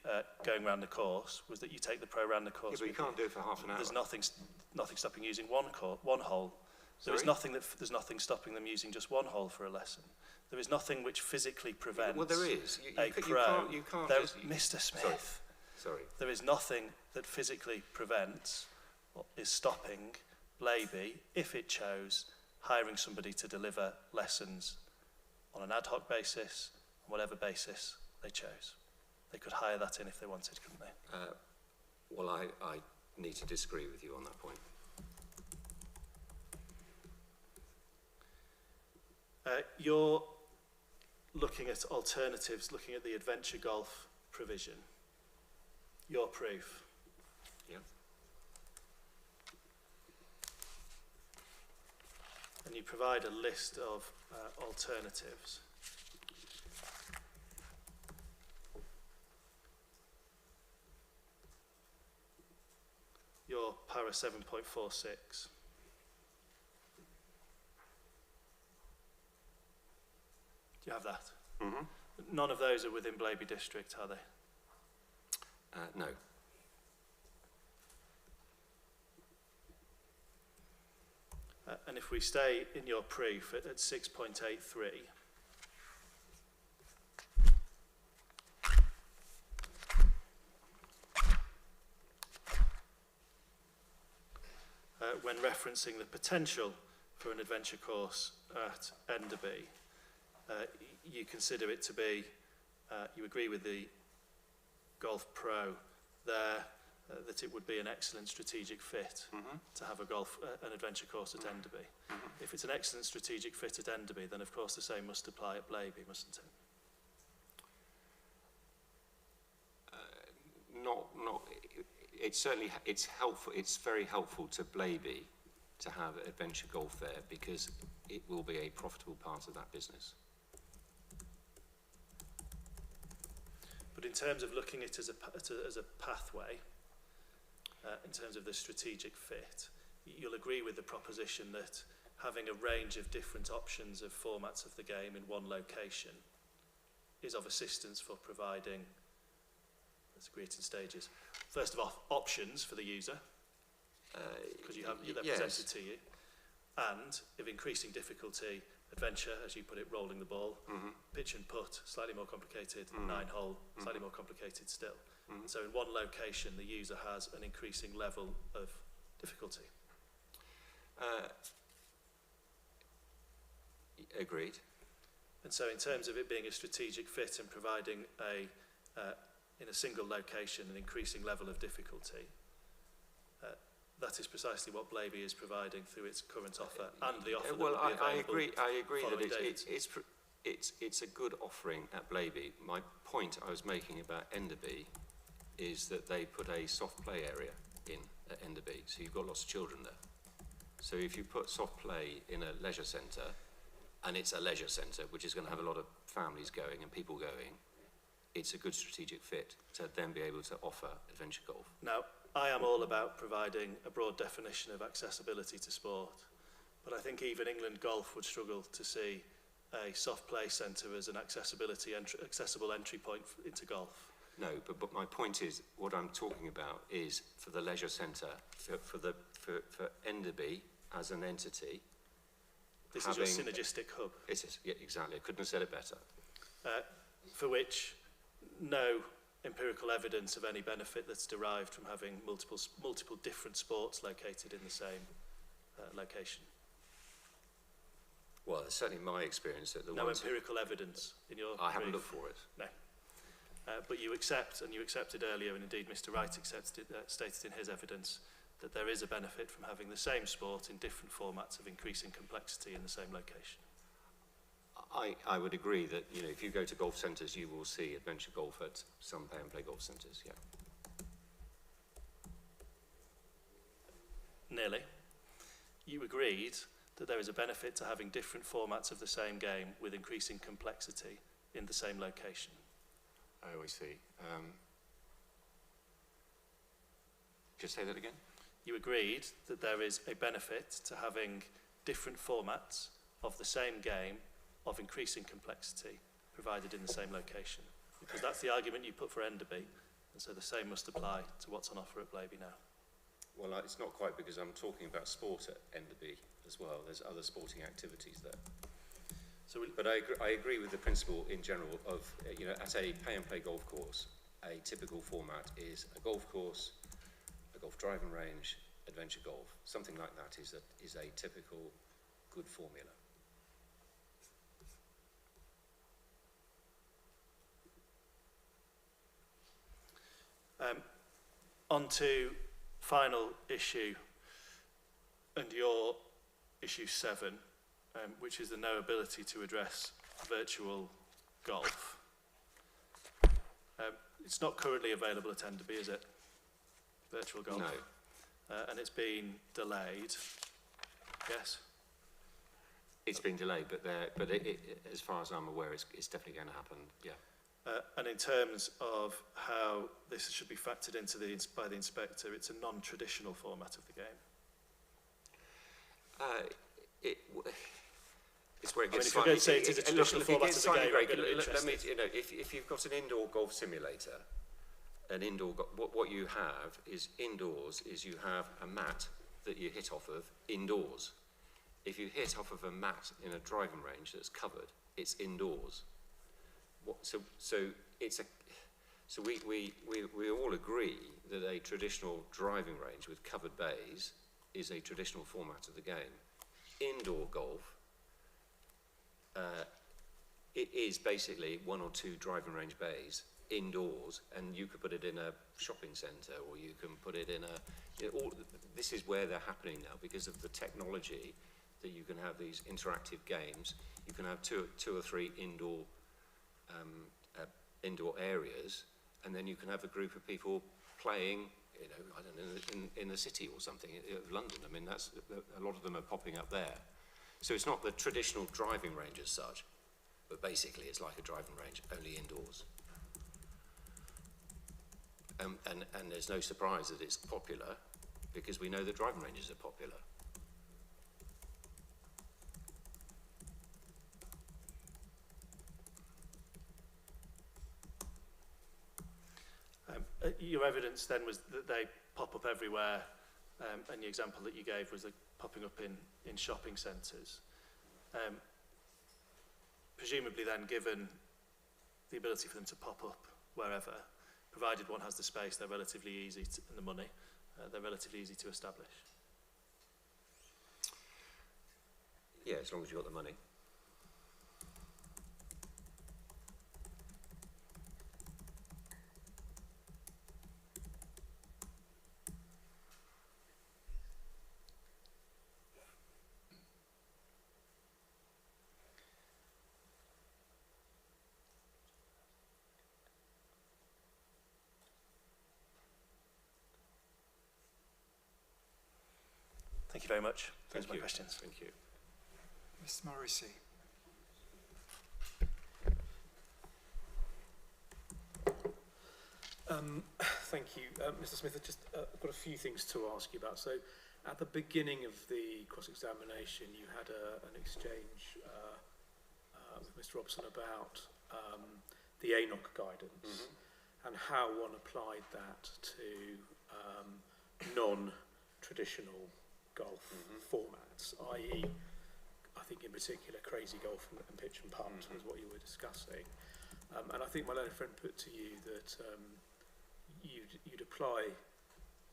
going round the course was that you take the pro round the course. Yeah, but you can't do it for half an hour. There's nothing stopping using one hole. There's nothing stopping them using just one hole for a lesson. There is nothing which physically prevents. Well, there is. You can't. Mr. Smith. Sorry. There is nothing that physically prevents or is stopping Blaby, if it chose, hiring somebody to deliver lessons on an ad hoc basis, on whatever basis they chose. They could hire that in if they wanted, couldn't they? Well, I need to disagree with you on that point. You're looking at alternatives, looking at the adventure golf provision. Your proof. Yeah. And you provide a list of alternatives. para 7.46. Do you have that? Mm-hmm. None of those are within Blaby District, are they? No. And if we stay in your proof at 6.83, when referencing the potential for an adventure course at Enderby, you consider it to be, you agree with the Golf Pro there, that it would be an excellent strategic fit to have an adventure course at Enderby. If it's an excellent strategic fit at Enderby, then of course the same must apply at Blaby, mustn't it? It's certainly, it's helpful, it's very helpful to Blaby to have adventure golf there because it will be a profitable part of that business. But in terms of looking at it as a pathway, in terms of the strategic fit, you'll agree with the proposition that having a range of different options of formats of the game in one location is of assistance for providing, let's agree it in stages. First of all, options for the user, because they're presented to you, and of increasing difficulty, adventure, as you put it, rolling the ball, pitch and putt, slightly more complicated, 9-hole, slightly more complicated still. So in one location, the user has an increasing level of difficulty. Agreed. And so in terms of it being a strategic fit and providing in a single location an increasing level of difficulty, that is precisely what Blaby is providing through its current offer and the offer that will be available. I agree that it's a good offering at Blaby. My point I was making about Enderby is that they put a soft play area in at Enderby, so you've got lots of children there. So if you put soft play in a leisure centre, and it's a leisure centre which is going to have a lot of families going and people going, it's a good strategic fit to then be able to offer adventure golf. Now, I am all about providing a broad definition of accessibility to sport, but I think even England Golf would struggle to see a soft play centre as an accessible entry point into golf. No, but my point is, what I'm talking about is for the leisure centre, for Enderby as an entity. This is your synergistic hub. It is, yeah, exactly. I couldn't have said it better. For which no empirical evidence of any benefit that's derived from having multiple different sports located in the same location. Well, it's certainly my experience that no empirical evidence in your I haven't looked for it. No. But you accept, and you accepted earlier, and indeed Mr. Wright stated in his evidence, that there is a benefit from having the same sport in different formats of increasing complexity in the same location. I would agree that, you know, if you go to golf centres, you will see adventure golf at some pay and play golf centres, yeah. Nearly. You agreed that there is a benefit to having different formats of the same game with increasing complexity in the same location. Oh, I see. Just say that again? You agreed that there is a benefit to having different formats of the same game of increasing complexity provided in the same location. Because that's the argument you put for Enderby, and so the same must apply to what's on offer at Blaby now. Well, it's not quite, because I'm talking about sport at Enderby as well. There's other sporting activities there. So but I agree with the principle in general of, you know, at a pay-and-play golf course, a typical format is a golf course, a golf driving range, adventure golf. Something like that is a typical good formula. On to final issue, and your issue 7, which is the no ability to address virtual golf. It's not currently available at Enderby, is it? Virtual golf? No. And it's been delayed. Yes? It's been delayed, but as far as I'm aware, it's definitely going to happen, yeah. And in terms of how this should be factored into by the inspector, it's a non-traditional format of the game. It's where it gets if you're going to say it it's a traditional format of the game, I'm going to be let me, interested. if you've got an indoor golf simulator, what you have is indoors is you have a mat that you hit off of indoors. If you hit off of a mat in a driving range that's covered, it's indoors. So we all agree that a traditional driving range with covered bays is a traditional format of the game. Indoor golf, it is basically 1 or 2 driving range bays indoors, and you could put it in a shopping centre, or you can put it in this is where they're happening now because of the technology that you can have these interactive games. You can have two or three indoor areas, and then you can have a group of people playing, I don't know, in the city or something, London. I mean, that's a lot of them are popping up there. So it's not the traditional driving range as such, but basically it's like a driving range, only indoors. And there's no surprise that it's popular because we know that driving ranges are popular. Your evidence then was that they pop up everywhere, and the example that you gave was popping up in shopping centres. Presumably then, given the ability for them to pop up wherever, provided one has the space, they're relatively easy and the money, they're relatively easy to establish. Yeah, as long as you've got the money. Thank you very much. Those Thank are my you. questions. Thank you. Mr. Morrissey. Thank you. Mr. Smith, I've just got a few things to ask you about. So at the beginning of the cross-examination, you had an exchange with Mr. Robson about the ANOC guidance and how one applied that to non-traditional golf formats, i.e., I think in particular crazy golf and pitch and putt was what you were discussing. And I think my learned friend put to you that you'd apply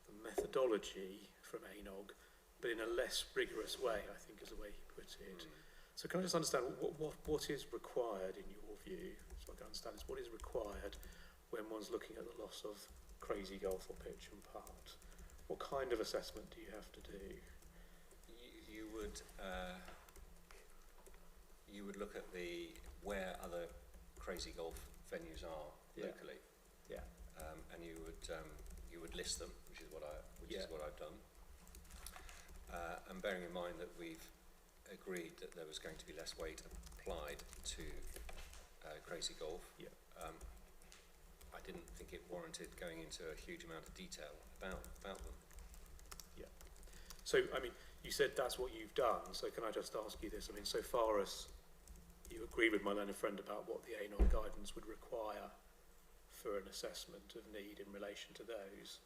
the methodology from ANOG, but in a less rigorous way, I think is the way he put it. So can I just understand what is required in your view, so I can understand is what is required when one's looking at the loss of crazy golf or pitch and putt? What kind of assessment do you have to do? You would look at where other crazy golf venues are locally. Yeah. And you would list them, which is what I've done. And bearing in mind that we've agreed that there was going to be less weight applied to crazy golf. Yeah. I didn't think it warranted going into a huge amount of detail about them. Yeah. So, I mean, you said that's what you've done, so can I just ask you this? I mean, so far as you agree with my learned friend about what the ANOG guidance would require for an assessment of need in relation to those,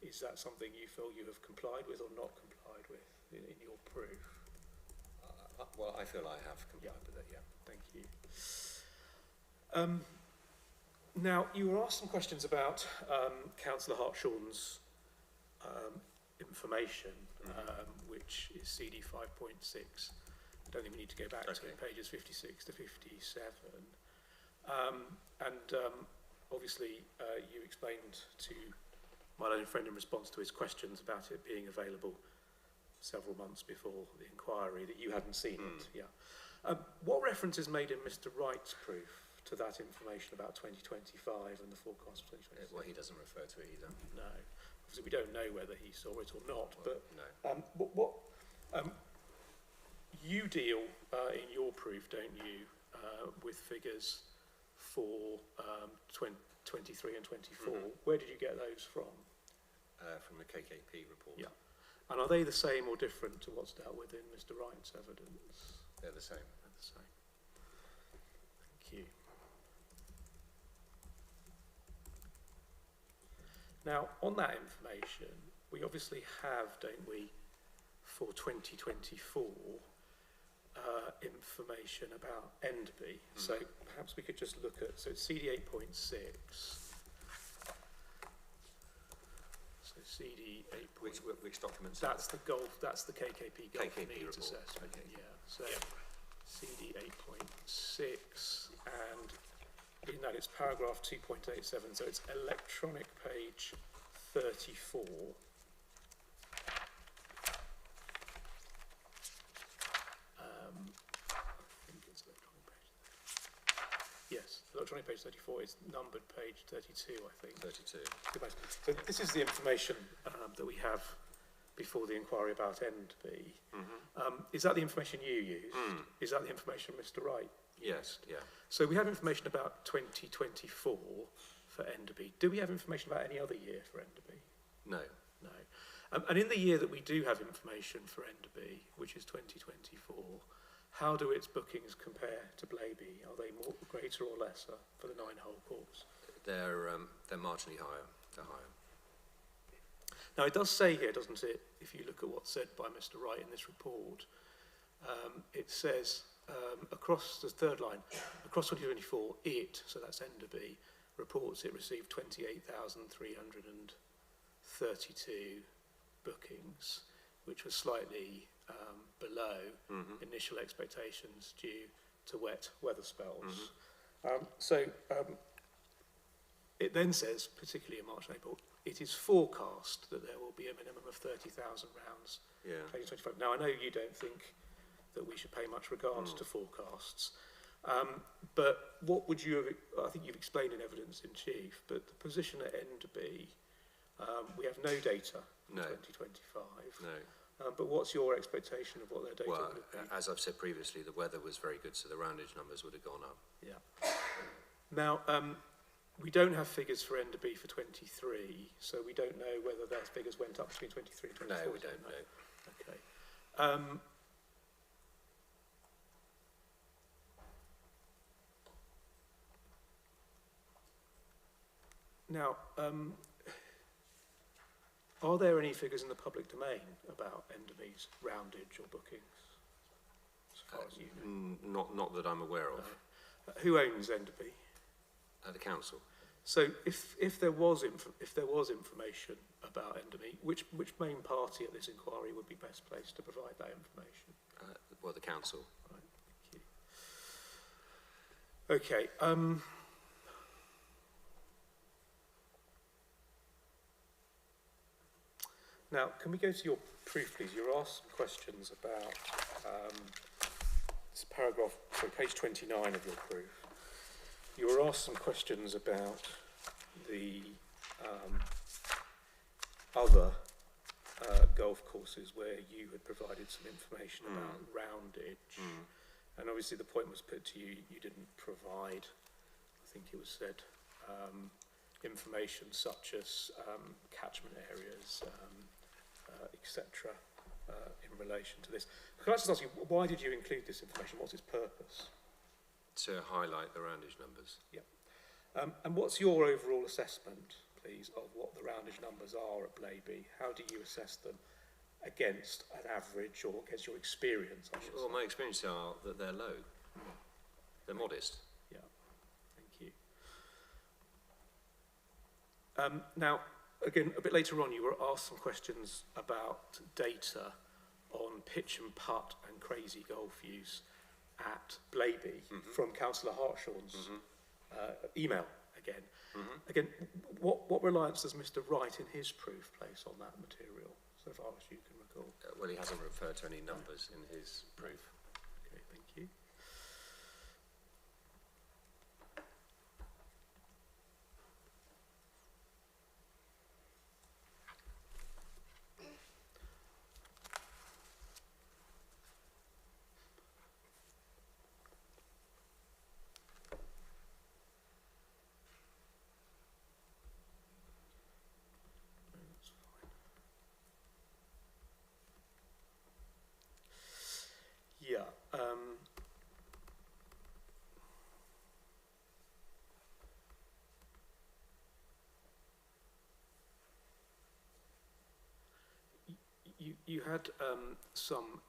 is that something you feel you have complied with or not complied with in your proof? Well, I feel I have complied with it, yeah. Thank you. Now, you were asked some questions about Councillor Hartshorn's information, which is CD 5.6. I don't think we need to go back to it, pages 56 to 57. Obviously, you explained to my learned friend in response to his questions about it being available several months before the inquiry that you hadn't seen it. Yeah. What reference is made in Mr. Wright's proof to that information about 2025 and the forecast for 2026? Well, he doesn't refer to it either. No. Obviously, we don't know whether he saw it or not. Well, but what you deal in your proof, don't you, with figures for 23 and 24. Where did you get those from? From the KKP report. Yeah. And are they the same or different to what's dealt with in Mr. Wright's evidence? They're the same. They're the same. Thank you. Now, on that information, we obviously have, don't we, for 2024, information about Enderby. So perhaps we could just look at, so it's CD 8.6. So CD 8. Which documents? That's the KKP Gulf KKP Needs report. Assessment. Okay. Yeah. So CD 8.6, and in that it's paragraph 2.87. So it's electronic page 34. Yes, electronic page 34 is numbered page 32, I think. 32. So this is the information that we have before the inquiry about Enderby. Is that the information you used? Is that the information Mr. Wright Yes, used? yeah. So we have information about 2024 for Enderby. Do we have information about any other year for Enderby? No. No. And in the year that we do have information for Enderby, which is 2024, how do its bookings compare to Blaby? Are they more greater or lesser for the 9-hole course? They're marginally higher. They're higher. Now, it does say here, doesn't it, if you look at what's said by Mr. Wright in this report, it says across the third line, across 2024, so that's Enderby, reports it received 28,332 bookings, which was slightly below initial expectations due to wet weather spells. It then says, particularly in March and April, it is forecast that there will be a minimum of 30,000 rounds. Yeah. 2025. Now, I know you don't think that we should pay much regard to forecasts, but what would you have, I think you've explained in evidence in chief, but the position at Enderby, we have no data for 2025. No. But what's your expectation of what their data Well, would be? as I've said previously, the weather was very good, so the roundage numbers would have gone up. Yeah. Now, we don't have figures for Enderby for 23, so we don't know whether those figures went up between 23 and 24. No, we don't know. Okay. Now, are there any figures in the public domain about Enderby's roundage or bookings, as far as you know? Not that I'm aware of. Who owns Enderby? The council. So, if there was information about Enderby, which main party at this inquiry would be best placed to provide that information? Well, the council. Right. Thank you. Okay. Now, can we go to your proof, please? You were asked some questions about this paragraph, sorry, page 29 of your proof. You were asked some questions about the other golf courses where you had provided some information about roundage. And obviously the point was put to you, you didn't provide, I think it was said, information such as catchment areas, etc. In relation to this. Can I just ask you, why did you include this information? What's its purpose? To highlight the roundage numbers. Yeah. And what's your overall assessment, please, of what the roundage numbers are at Blaby? How do you assess them against an average or against your experience, I should Well, say? my experience are that they're low. They're modest. Yeah, thank you. Now, again, a bit later on, you were asked some questions about data on pitch and putt and crazy golf use at Blaby from Councillor Hartshorn's email again. Again, what reliance does Mr. Wright in his proof place on that material, so far as you can recall? Well, he hasn't referred to any numbers in his proof. Okay, thank you. You had some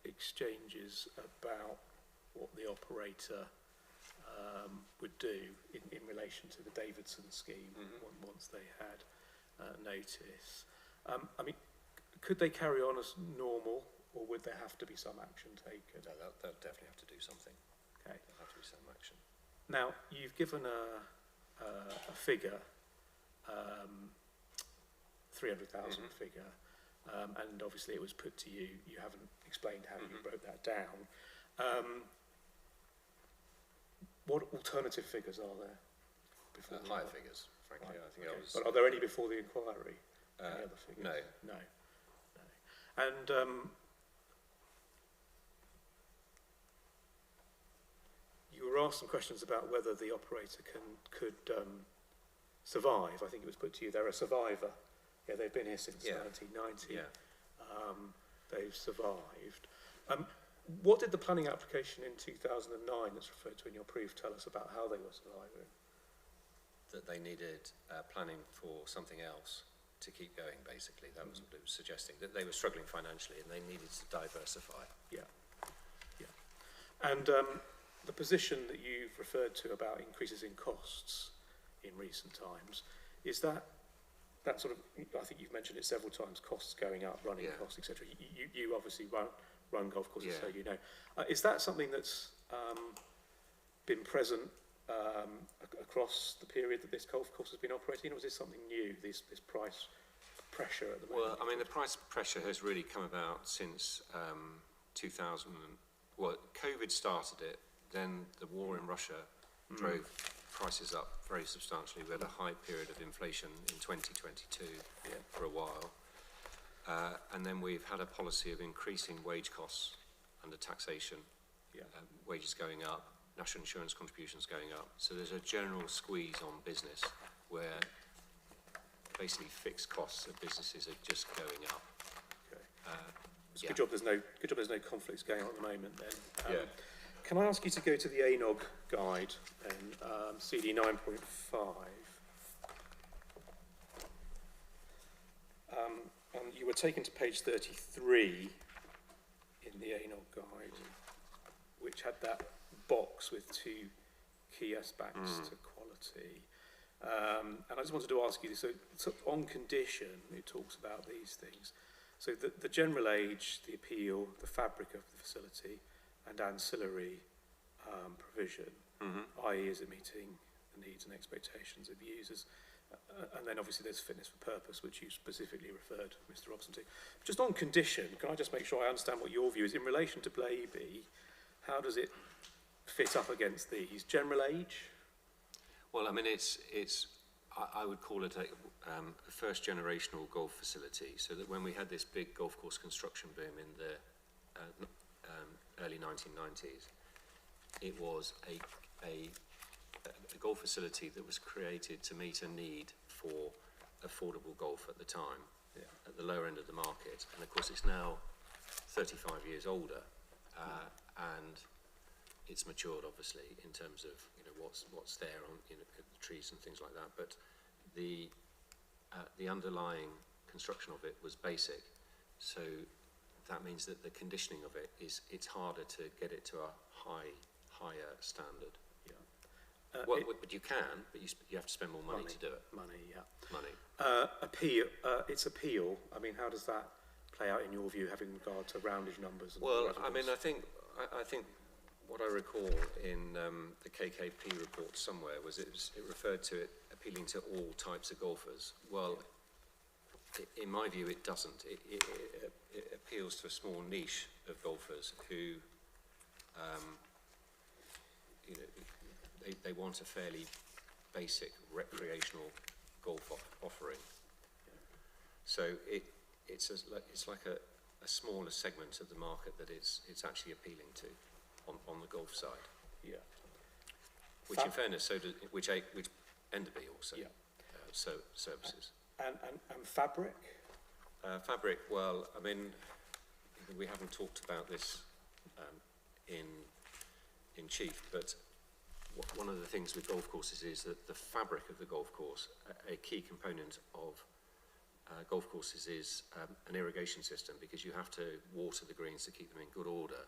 exchanges about what the operator would do in relation to the Davidson scheme once they had notice. I mean, could they carry on as normal, or would there have to be some action taken? No, they'll definitely have to do something. Okay. There'll have to be some action. Now, you've given a figure, 300,000 figure, and obviously it was put to you. You haven't explained how you broke that down. What alternative figures are there? Higher figures, frankly. Right. I think Okay. But are there any before the inquiry? Any other figures? No. No. And you were asked some questions about whether the operator could survive. I think it was put to you, they're a survivor. Yeah, they've been here since 1990. Yeah. They've survived. What did the planning application in 2009 that's referred to in your proof tell us about how they were surviving? That they needed planning for something else to keep going, basically. That was what it was suggesting, that they were struggling financially and they needed to diversify. Yeah. And the position that you've referred to about increases in costs in recent times, is that sort of, I think you've mentioned it several times, costs going up, running costs, etc. You obviously run golf courses, so you know. Is that something that's been present across the period that this golf course has been operating, or is this something new, this price pressure at the moment? Well, I mean, the price pressure has really come about since 2000. Well, COVID started it, then the war in Russia drove prices up very substantially. We had a high period of inflation in 2022 for a while. And then we've had a policy of increasing wage costs under taxation, wages going up, national insurance contributions going up. So there's a general squeeze on business where basically fixed costs of businesses are just going up. Okay. Good job there's no conflicts going on at the moment then. Can I ask you to go to the ANOG guide then, CD 9.5. And you were taken to page 33 in the ANOG guide, which had that box with two key aspects to quality. And I just wanted to ask you, so on condition, it talks about these things. So the general age, the appeal, the fabric of the facility, and ancillary provision, i.e. is it meeting the needs and expectations of users? And then obviously there's fitness for purpose, which you specifically referred, Mr. Robson, to. Just on condition, can I just make sure I understand what your view is? In relation to Blaby, how does it fit up against these? General age? Well, I mean, I would call it a first generational golf facility, so that when we had this big golf course construction boom in the early 1990s, it was a golf facility that was created to meet a need for affordable golf at the time, at the lower end of the market. And of course it's now 35 years older, and it's matured obviously in terms of what's there on the trees and things like that. But the underlying construction of it was basic, so that means that the conditioning of it it's harder to get it to a higher standard. But you can, but you have to spend more money to do it. Appeal. Its appeal. I mean, how does that play out in your view, having regard to roundage numbers? And well, I mean, I think what I recall in the KKP report somewhere was it referred to it appealing to all types of golfers. Well, in my view, it doesn't. It appeals to a small niche of golfers who, they want a fairly basic recreational golf offering. So it's like a smaller segment of the market that it's actually appealing to on the golf side. Yeah. Which, in fairness, which Enderby also services. And fabric. Fabric. Well, I mean, we haven't talked about this in chief, but one of the things with golf courses is that the fabric of the golf course, a key component of golf courses is an irrigation system, because you have to water the greens to keep them in good order.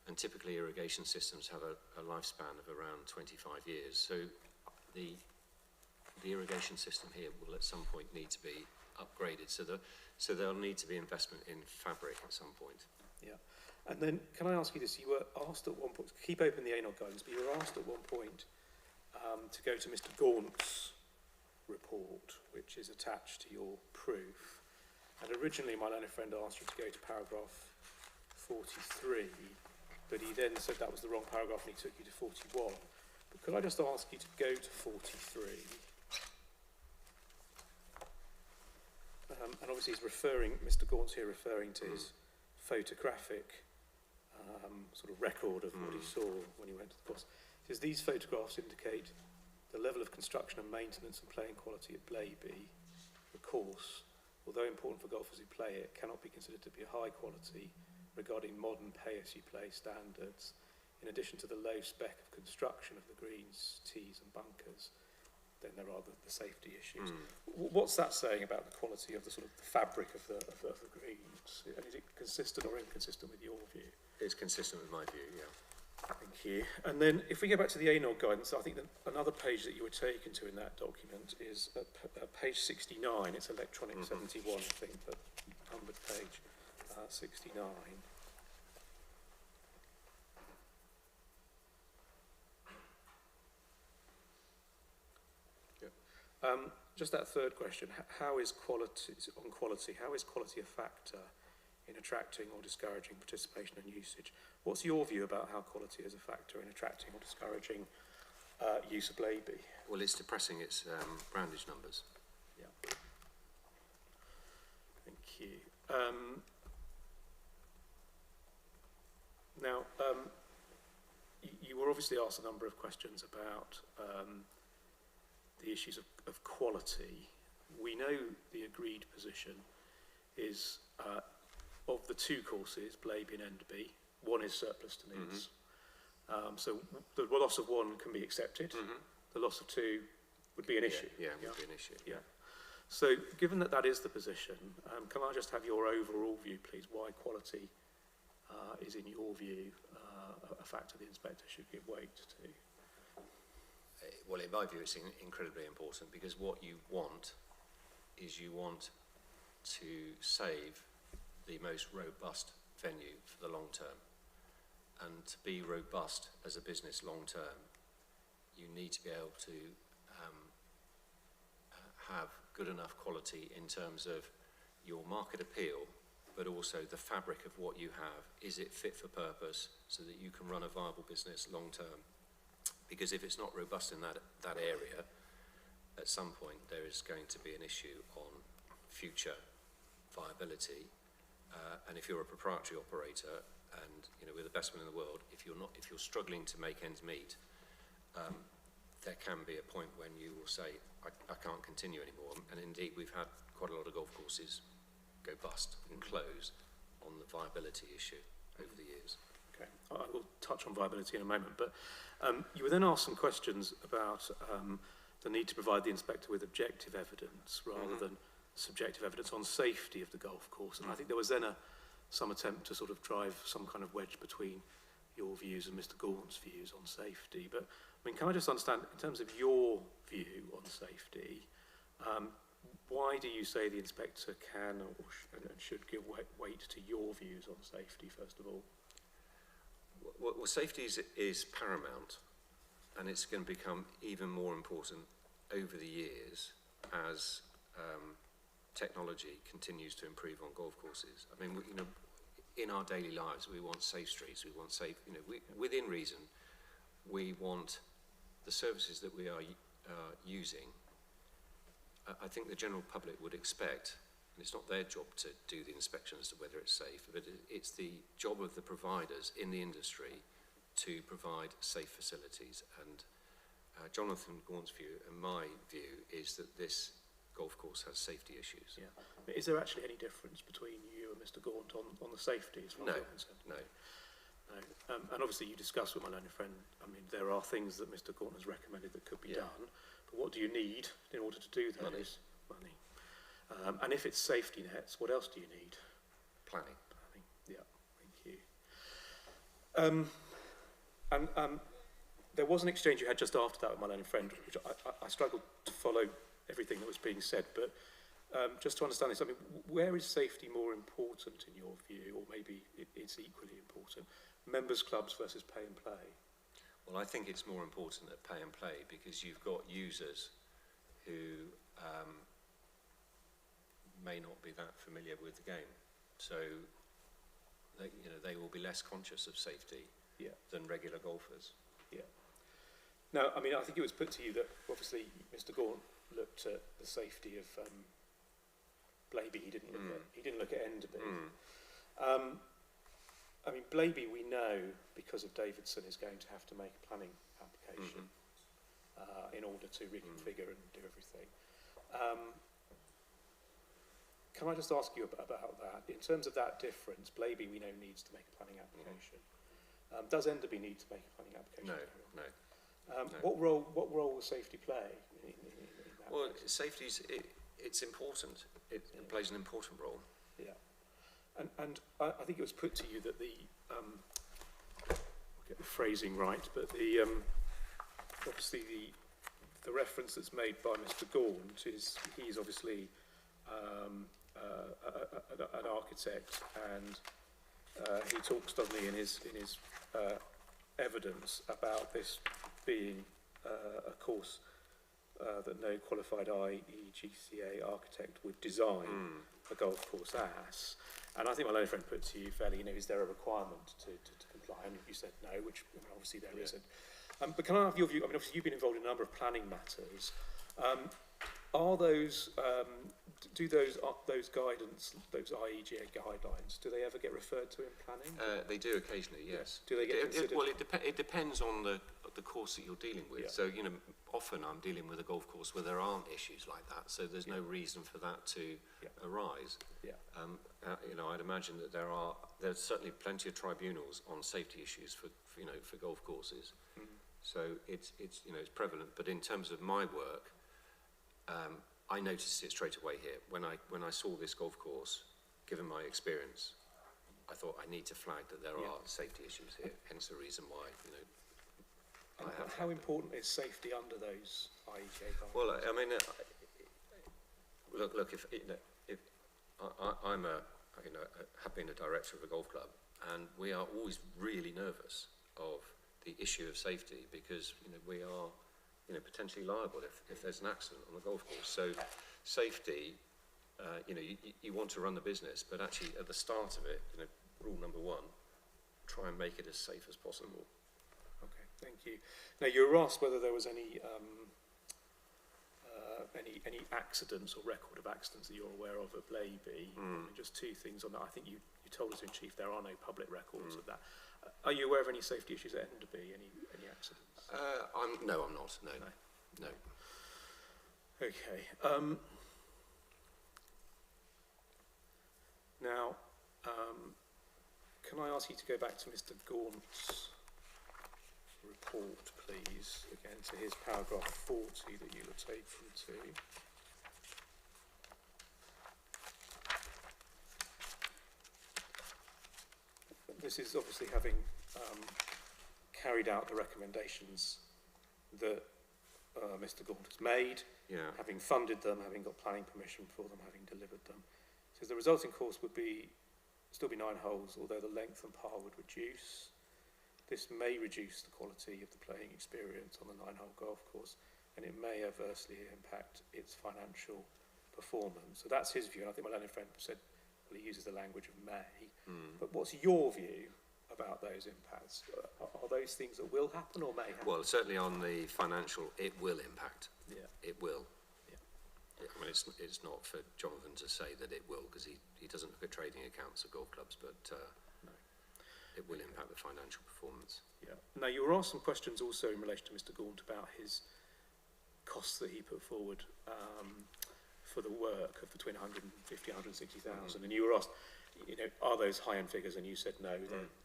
And typically irrigation systems have a lifespan of around 25 years. So the irrigation system here will at some point need to be upgraded. So there'll need to be investment in fabric at some point. Yeah. And then can I ask you this? You were asked at one point, keep open the ANOG guidance, but you were asked at one point to go to Mr. Gaunt's report, which is attached to your proof. And originally my learned friend asked you to go to paragraph 43, but he then said that was the wrong paragraph and he took you to 41. But could I just ask you to go to 43? And obviously he's referring, Mr. Gaunt's here referring to his photographic sort of record of what he saw when he went to the course. He says, these photographs indicate the level of construction and maintenance and playing quality at Blaby. The course, although important for golfers who play it, cannot be considered to be high quality regarding modern pay-as-you-play standards. In addition to the low spec of construction of the greens, tees and bunkers, then there are the safety issues. What's that saying about the quality of the sort of the fabric of the greens? And is it consistent or inconsistent with your view? It's consistent with my view, yeah. Thank you. And then if we go back to the ANOG guidance, I think that another page that you were taken to in that document is at page 69. It's electronic 71, I think, but numbered page 69. Just that third question, how is quality a factor in attracting or discouraging participation and usage? What's your view about how quality is a factor in attracting or discouraging use of Blaby? Well, it's depressing its brandage numbers. Yeah. Thank you. Now, you were obviously asked a number of questions about the issues of quality. We know the agreed position is of the two courses, Blaby and Enderby, one is surplus to needs. So the loss of one can be accepted. The loss of two would be an issue. Yeah, would be an issue. Yeah. So given that that is the position, can I just have your overall view, please, why quality is, in your view, a factor the inspector should give weight to? Well, in my view, it's incredibly important, because what you want is you want to save the most robust venue for the long term. And to be robust as a business long term, you need to be able to have good enough quality in terms of your market appeal, but also the fabric of what you have. Is it fit for purpose so that you can run a viable business long term? Because if it's not robust in that area, at some point there is going to be an issue on future viability. And if you're a proprietary operator, and we're the best one in the world, if you're struggling to make ends meet, there can be a point when you will say, I can't continue anymore. And indeed, we've had quite a lot of golf courses go bust and close on the viability issue over the years. Okay, I will touch on viability in a moment, but you were then asked some questions about the need to provide the inspector with objective evidence rather than subjective evidence on safety of the golf course. And I think there was then some attempt to sort of drive some kind of wedge between your views and Mr. Gaunt's views on safety. But I mean, can I just understand, in terms of your view on safety, why do you say the inspector can or should give weight to your views on safety, first of all? Well, safety is paramount, and it's going to become even more important over the years as technology continues to improve on golf courses. I mean, in our daily lives, we want safe streets, we want safe, within reason, we want the services that we are using. I think the general public would expect, and it's not their job to do the inspection as to whether it's safe, but it's the job of the providers in the industry to provide safe facilities. And Jonathan Gaunt's view and my view is that this golf course has safety issues. Yeah. But is there actually any difference between you and Mr. Gaunt on the safety as far as you're concerned? No. And obviously you discussed with my learned friend, I mean, there are things that Mr. Gaunt has recommended that could be done, but what do you need in order to do that? Money. Money. And if it's safety nets, what else do you need? Planning. Planning. Yeah, thank you. There was an exchange you had just after that with my learned friend, which I struggled to follow everything that was being said, but just to understand this, I mean, where is safety more important in your view, or maybe it's equally important? Members' clubs versus pay and play? Well, I think it's more important at pay and play because you've got users who may not be that familiar with the game. So, they will be less conscious of safety than regular golfers. Yeah. Now, I mean, I think it was put to you that obviously Mr. Gaunt looked at the safety of Blaby. He didn't look at Enderby. I mean, Blaby, we know because of Davidson is going to have to make a planning application in order to reconfigure and do everything. Can I just ask you about that? In terms of that difference, Blaby, we know, needs to make a planning application. Does Enderby need to make a planning application? No. No. What role will safety play in that? Well, safety it's important. It plays an important role. Yeah. And I think it was put to you that I'll get the phrasing right, but obviously the reference that's made by Mr. Gaunt is he's obviously an architect, and he talks, doesn't he, in his evidence about this being a course that no qualified IEGCA architect would design a golf course as. And I think my learned friend put to you fairly, is there a requirement to comply? And you said no, which obviously there isn't. But can I have your view? I mean, obviously you've been involved in a number of planning matters. Are those, do those guidance, those IEGA guidelines, do they ever get referred to in planning? They do occasionally, yes. Do they get considered? Well, it depends on the course that you're dealing with. So, often I'm dealing with a golf course where there aren't issues like that, so there's no reason for that to arise. I'd imagine that there's certainly plenty of tribunals on safety issues for golf courses. So it's prevalent. But in terms of my work, I noticed it straight away here. When I saw this golf course, given my experience, I thought I need to flag that there are safety issues here. Hence the reason why how important is safety under those IEGA guidelines? Well, I mean, look. If I'm have been a director of a golf club, and we are always really nervous of the issue of safety because we are potentially liable if there's an accident on the golf course. So safety, you want to run the business, but actually at the start of it, rule number one, try and make it as safe as possible. Okay, thank you. Now you were asked whether there was any accidents or record of accidents that you're aware of at Blaby. Just two things on that. I think you told us in chief there are no public records of that. Are you aware of any safety issues at Enderby? Any accidents? No, I'm not. No. Okay. Now, can I ask you to go back to Mr. Gaunt's report, please, again to his paragraph 40 that you were taken to. This is obviously having carried out the recommendations that Mr. Gaunt has made, having funded them, having got planning permission for them, having delivered them. So the resulting course would still be 9 holes, although the length and par would reduce. This may reduce the quality of the playing experience on the 9-hole golf course, and it may adversely impact its financial performance. So that's his view, and I think my learned friend said, well, he uses the language of may. But what's your view about those impacts? Are those things that will happen or may happen? Well, certainly on the financial, it will impact. Yeah. It will. Yeah. I mean, it's not for Jonathan to say that it will, because he doesn't look at trading accounts of golf clubs, but no. It will impact the financial performance. Yeah. Now, you were asked some questions also in relation to Mr. Gaunt about his costs that he put forward for the work of between 150 and 160,000, and you were asked, are those high-end figures? And you said no,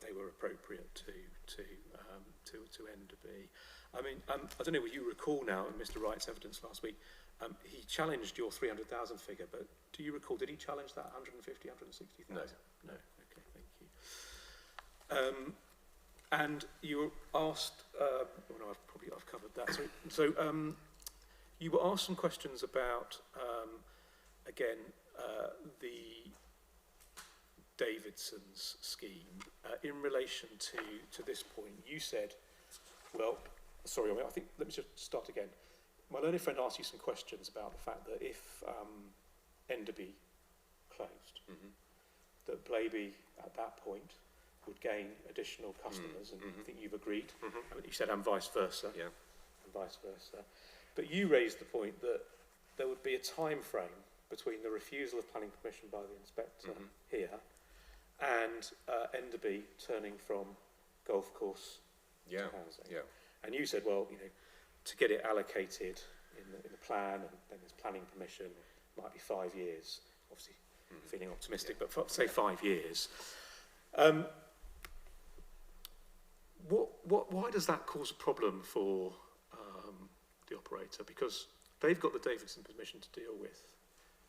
they were appropriate to Enderby. I mean, I don't know what you recall now in Mr. Wright's evidence last week. He challenged your 300,000 figure, but do you recall, did he challenge that 150, 160,000? No. Okay, thank you. And you were asked, no, I've covered that. So you were asked some questions about, again, the Davidson's scheme in relation to this point. You said, well, sorry, I think, let me just start again. My learned friend asked you some questions about the fact that if Enderby closed, that Blaby at that point would gain additional customers, and I think you've agreed. I mean, you said, and vice versa. Yeah. And vice versa. But you raised the point that there would be a time frame between the refusal of planning permission by the inspector here and Enderby turning from golf course to housing. Yeah. And you said, well, you know, to get it allocated in the plan, and then there's planning permission, might be 5 years. Obviously, feeling optimistic, but say 5 years. Why does that cause a problem for the operator? Because they've got the Davidson permission to deal with.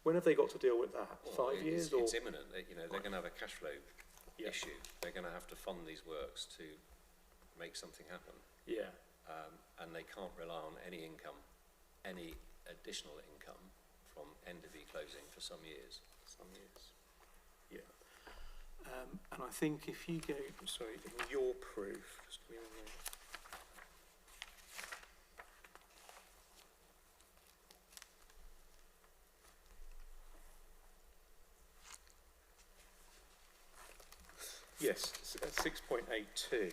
When have they got to deal with that? Well, 5 years? It's imminent. You know, they're going to have a cash flow issue. They're going to have to fund these works to make something happen. Yeah. And they can't rely on any income, any additional income from Enderby closing for some years. Yeah. And I think if you go, sorry, in your proof, just give me a minute. Yes, 6.82.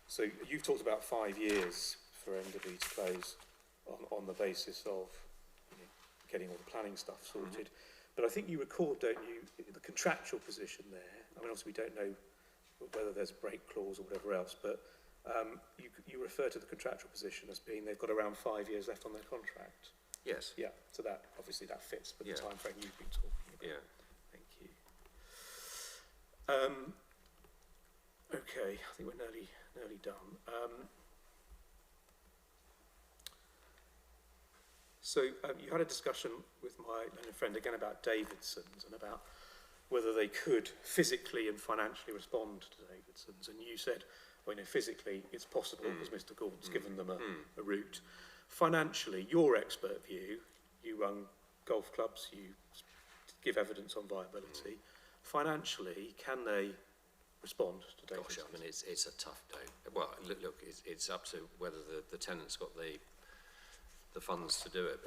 So you've talked about 5 years for Enderby to close on the basis of, you know, getting all the planning stuff sorted. But I think you record, don't you, the contractual position there. I mean, obviously we don't know whether there's a break clause or whatever else, but you refer to the contractual position as being they've got around 5 years left on their contract. Yes. Yeah, so that, obviously that fits with the time frame you've been talking about. Yeah. Thank you. Okay, I think we're nearly done. So you had a discussion with my learned friend again about Davidson's and about whether they could physically and financially respond to Davidson's, and you said, well, you know, physically it's possible because Mr. Gould's given them a route. Financially, your expert view, you run golf clubs, you give evidence on viability. Financially, can they respond to Davidson's? Gosh, I mean, it's a tough day. Well, look, it's up to whether the tenant's got the funds to do it.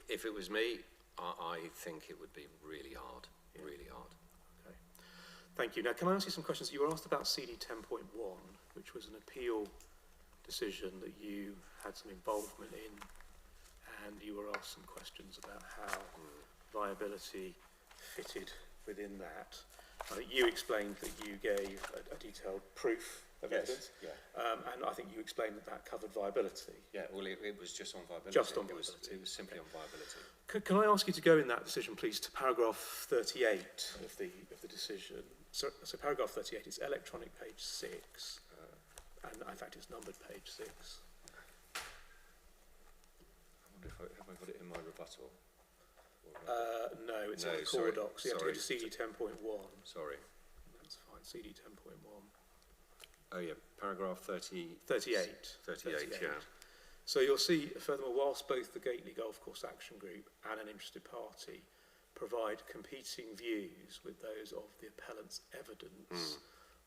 If it was me, I think it would be really hard, really hard. Okay. Thank you. Now, can I ask you some questions? You were asked about CD 10.1, which was an appeal decision that you had some involvement in, and you were asked some questions about how viability fitted within that. You explained that you gave a detailed proof of evidence, and I think you explained that covered viability. Yeah, well, it was just on viability. Just on viability. It was simply on viability. Can I ask you to go in that decision, please, to paragraph 38 of the decision? So paragraph 38 is electronic page 6, and in fact it's numbered page 6. I wonder if have I got it in my rebuttal? No, it's in the core docs. You have to go to CD 10.1. Sorry. That's fine, CD 10.1. Oh yeah, paragraph 38, 38. yeah. So you'll see, furthermore, whilst both the Gately Golf Course Action Group and an interested party provide competing views with those of the appellant's evidence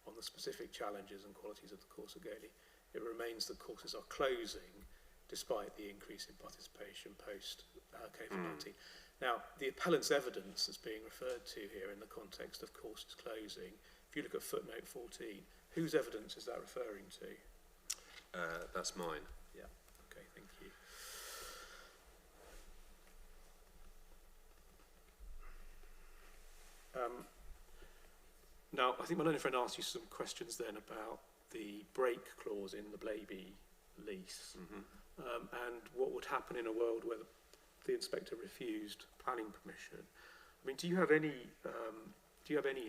on the specific challenges and qualities of the course at Gately, it remains that courses are closing despite the increase in participation post COVID-19. Now, the appellant's evidence that's being referred to here in the context of courses closing, if you look at footnote 14, whose evidence is that referring to? That's mine. Yeah, okay, thank you. Now, I think my learned friend asked you some questions then about the break clause in the Blaby lease, and what would happen in a world where the inspector refused planning permission. I mean, do you have any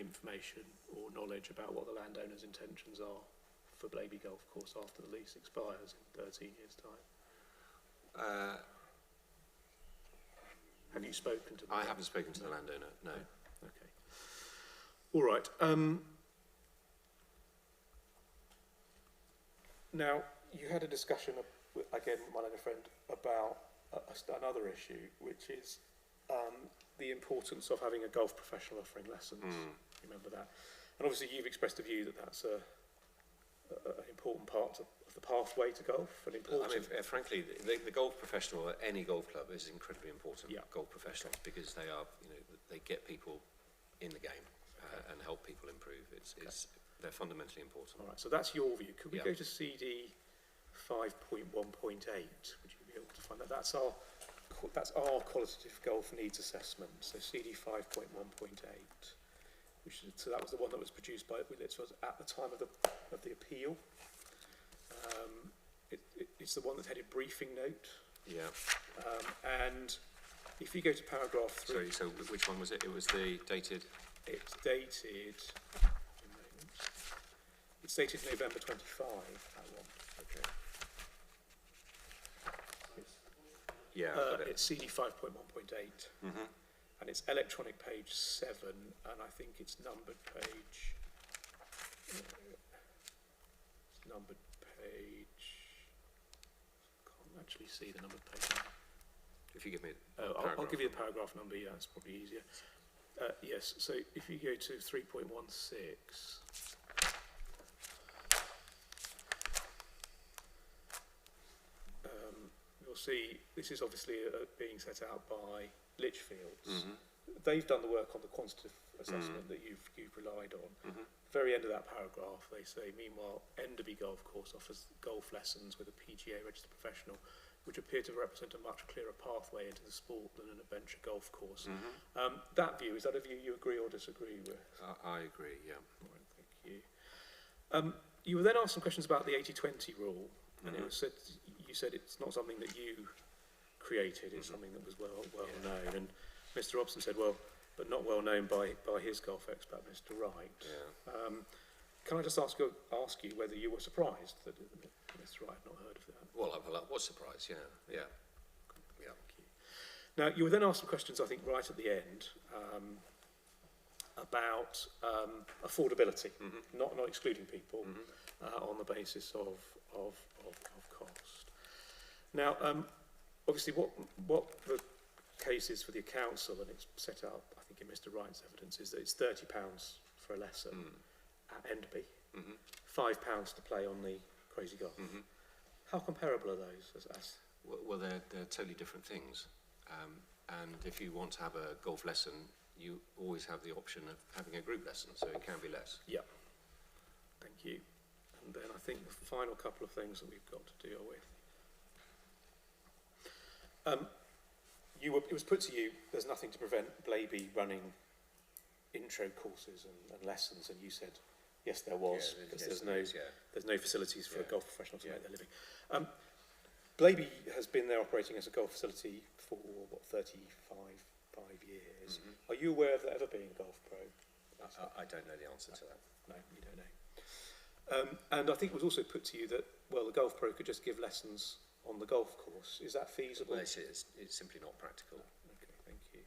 information or knowledge about what the landowner's intentions are for Blaby Golf Course after the lease expires in 13 years' time? Have you spoken to them? I haven't spoken to the landowner, no. Okay. All right. Now, you had a discussion, again, with my other friend, about another issue, which is the importance of having a golf professional offering lessons. Remember that? And obviously you've expressed a view that that's an important part of the pathway to golf. And important. I mean, frankly, the golf professional at any golf club is incredibly important. Yeah. Golf professionals, because they are, they get people in the game and help people improve. They're fundamentally important. All right, so that's your view. Could we Yeah. go to CD 5.1.8? Would you be able to find that? That's our qualitative golf needs assessment. So CD 5.1.8, so that was the one that was produced by Willits at the time of the appeal. It's the one that's headed briefing note. Yeah. And if you go to paragraph 3. Sorry, so which one was it? It was the dated. It's dated. It's dated November 25. That one. Okay. Yeah. Got it. It's CD 5.1.8, and it's electronic page 7, and I think it's numbered page. Can't actually see the numbered page. If you give me. I'll give you the paragraph number. Yeah, it's probably easier. Yes. So if you go to 3.16. You'll see this is obviously being set out by Litchfields. They've done the work on the quantitative assessment that you've relied on. Very end of that paragraph, they say, meanwhile, Enderby Golf Course offers golf lessons with a PGA registered professional, which appear to represent a much clearer pathway into the sport than an adventure golf course. That view, is that a view you agree or disagree with? I agree, yeah. All right, thank you. You were then asked some questions about the 80-20 rule, and it was said, you said it's not something that you created, it's something that was well known. And Mr. Robson said, well, but not well known by his golf expert, Mr. Wright. Yeah. Can I just ask you whether you were surprised that Mr. Wright had not heard of that? Well, I was surprised, yeah. Thank you. Now, you were then asked some questions, I think, right at the end, about affordability, not excluding people on the basis of cost. Now, obviously, what the case is for the council, and it's set out, I think, in Mr. Wright's evidence, is that it's £30 for a lesson at Enderby, £5 to play on the Crazy Golf. How comparable are those? Well, they're totally different things. And if you want to have a golf lesson, you always have the option of having a group lesson, so it can be less. Yeah. Thank you. And then I think the final couple of things that we've got to deal with. It was put to you, there's nothing to prevent Blaby running intro courses and lessons, and you said, yes, there was, because there's no facilities for a golf professional to make their living. Blaby has been there operating as a golf facility for, 35 years. Are you aware of there ever being a golf pro? I don't know the answer to that. No, you don't know. And I think it was also put to you that, well, the golf pro could just give lessons on the golf course. Is that feasible? Well, it's simply not practical. Okay, thank you.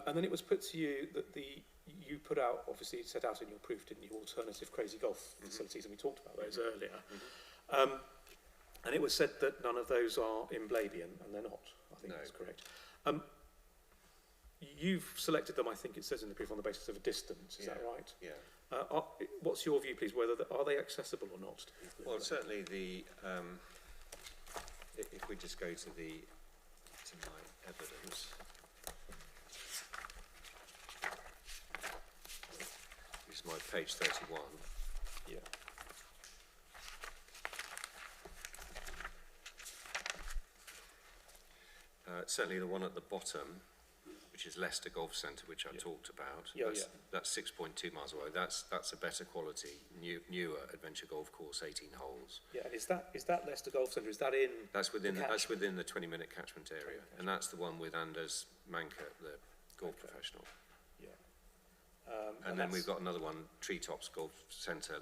And then it was put to you that you put out, obviously set out in your proof, didn't you, alternative crazy golf facilities, and we talked about those earlier. And it was said that none of those are in Blaby, and they're not. I think that's correct. You've selected them, I think it says in the proof, on the basis of a distance. Is that right? Yeah. What's your view, please, whether are they accessible or not to people? Well, certainly if we just go to my evidence. This is my page 31. Yeah. Certainly the one at the bottom, which is Leicester Golf Centre, which I talked about. That's 6.2 miles away. That's a better quality, newer adventure golf course, 18 holes. Yeah, and is that Leicester Golf Centre? Is that in? That's within the 20-minute catchment area, and that's the one with Anders Mankert, the golf professional. Yeah. And then we've got another one, Treetops Golf Centre,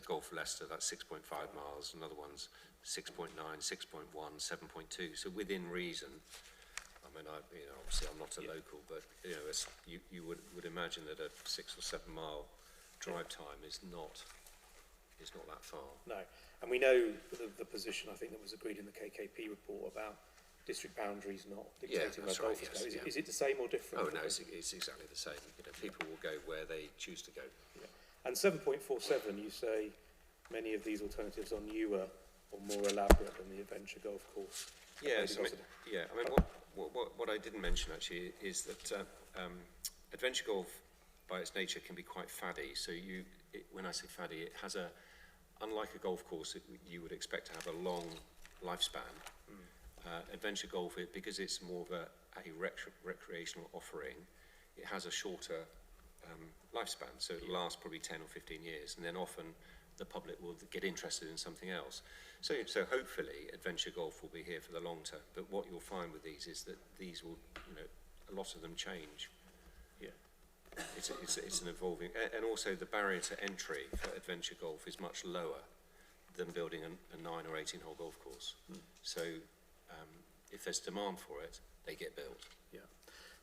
Golf Leicester. That's 6.5 miles. Another one's 6.9, 6.1, 7.2. So within reason. I mean, obviously I'm not a local, but you would imagine that a 6 or 7 mile drive time is not that far. No, and we know the position I think that was agreed in the KKP report about district boundaries not dictating where golf is going. Is it the same or different? Oh no, it's exactly the same. People will go where they choose to go. Yeah. And 7.47, you say many of these alternatives are newer or more elaborate than the adventure golf course. Yes, I mean, what I didn't mention actually is that adventure golf, by its nature, can be quite faddy. So when I say faddy, it has unlike a golf course, you would expect to have a long lifespan. Adventure golf, because it's more of a recreational offering, it has a shorter lifespan. So it lasts probably 10 or 15 years, and then often the public will get interested in something else. So hopefully adventure golf will be here for the long term. But what you'll find with these is that these will, a lot of them change. Yeah. It's an evolving, and also the barrier to entry for adventure golf is much lower than building a 9 or 18 hole golf course. So if there's demand for it, they get built. Yeah.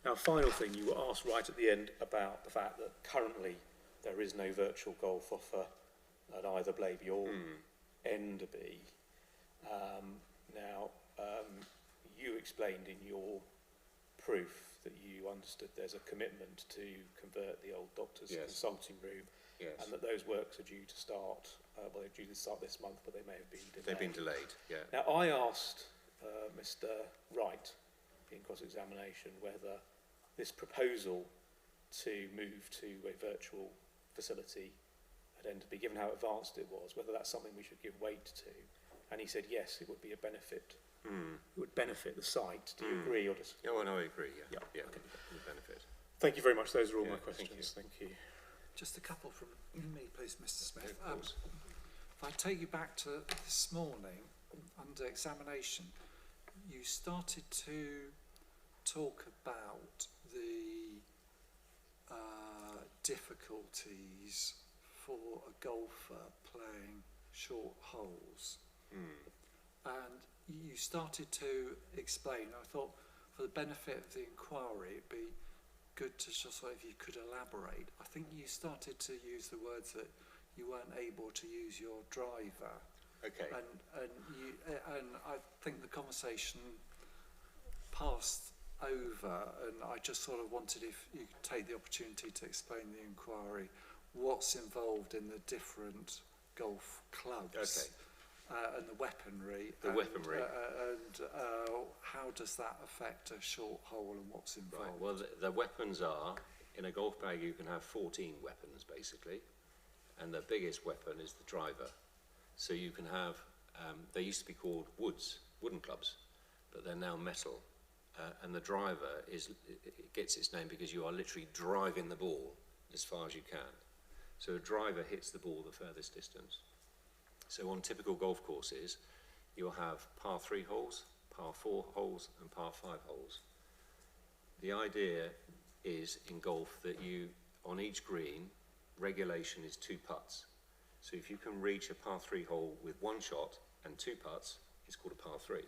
Now, final thing, you were asked right at the end about the fact that currently there is no virtual golf offer at either Blaby or Enderby. You explained in your proof that you understood there's a commitment to convert the old doctor's consulting room, and that those works are due to start, they're due to start this month, but they may have been delayed. They've been delayed, yeah. Now, I asked Mr. Wright in cross-examination whether this proposal to move to a virtual facility at Enderby, given how advanced it was, whether that's something we should give weight to. And he said, yes, it would be a benefit. It would benefit the site. Do you agree or disagree? Oh, no, I agree, yeah. Yeah. Okay. It would benefit. Thank you very much. Those are all my questions. Thank you. Just a couple from me, please, Mr. Smith. Yeah, of course. If I take you back to this morning, under examination, you started to talk about the difficulties for a golfer playing short holes. And you started to explain, I thought for the benefit of the inquiry, it'd be good to just if you could elaborate. I think you started to use the words that you weren't able to use your driver. Okay. And I think the conversation passed over, and I just sort of wanted if you could take the opportunity to explain the inquiry, what's involved in the different golf clubs. And the weaponry. And how does that affect a short hole and what's involved? Right. Well, the weapons are, in a golf bag you can have 14 weapons basically, and the biggest weapon is the driver. So you can have, they used to be called wooden clubs, but they're now metal. And the driver it gets its name because you are literally driving the ball as far as you can. So a driver hits the ball the furthest distance. So on typical golf courses, you'll have par 3 holes, par 4 holes, and par 5 holes. The idea is in golf that on each green, regulation is 2 putts. So if you can reach a par 3 hole with 1 shot and 2 putts, it's called a par 3.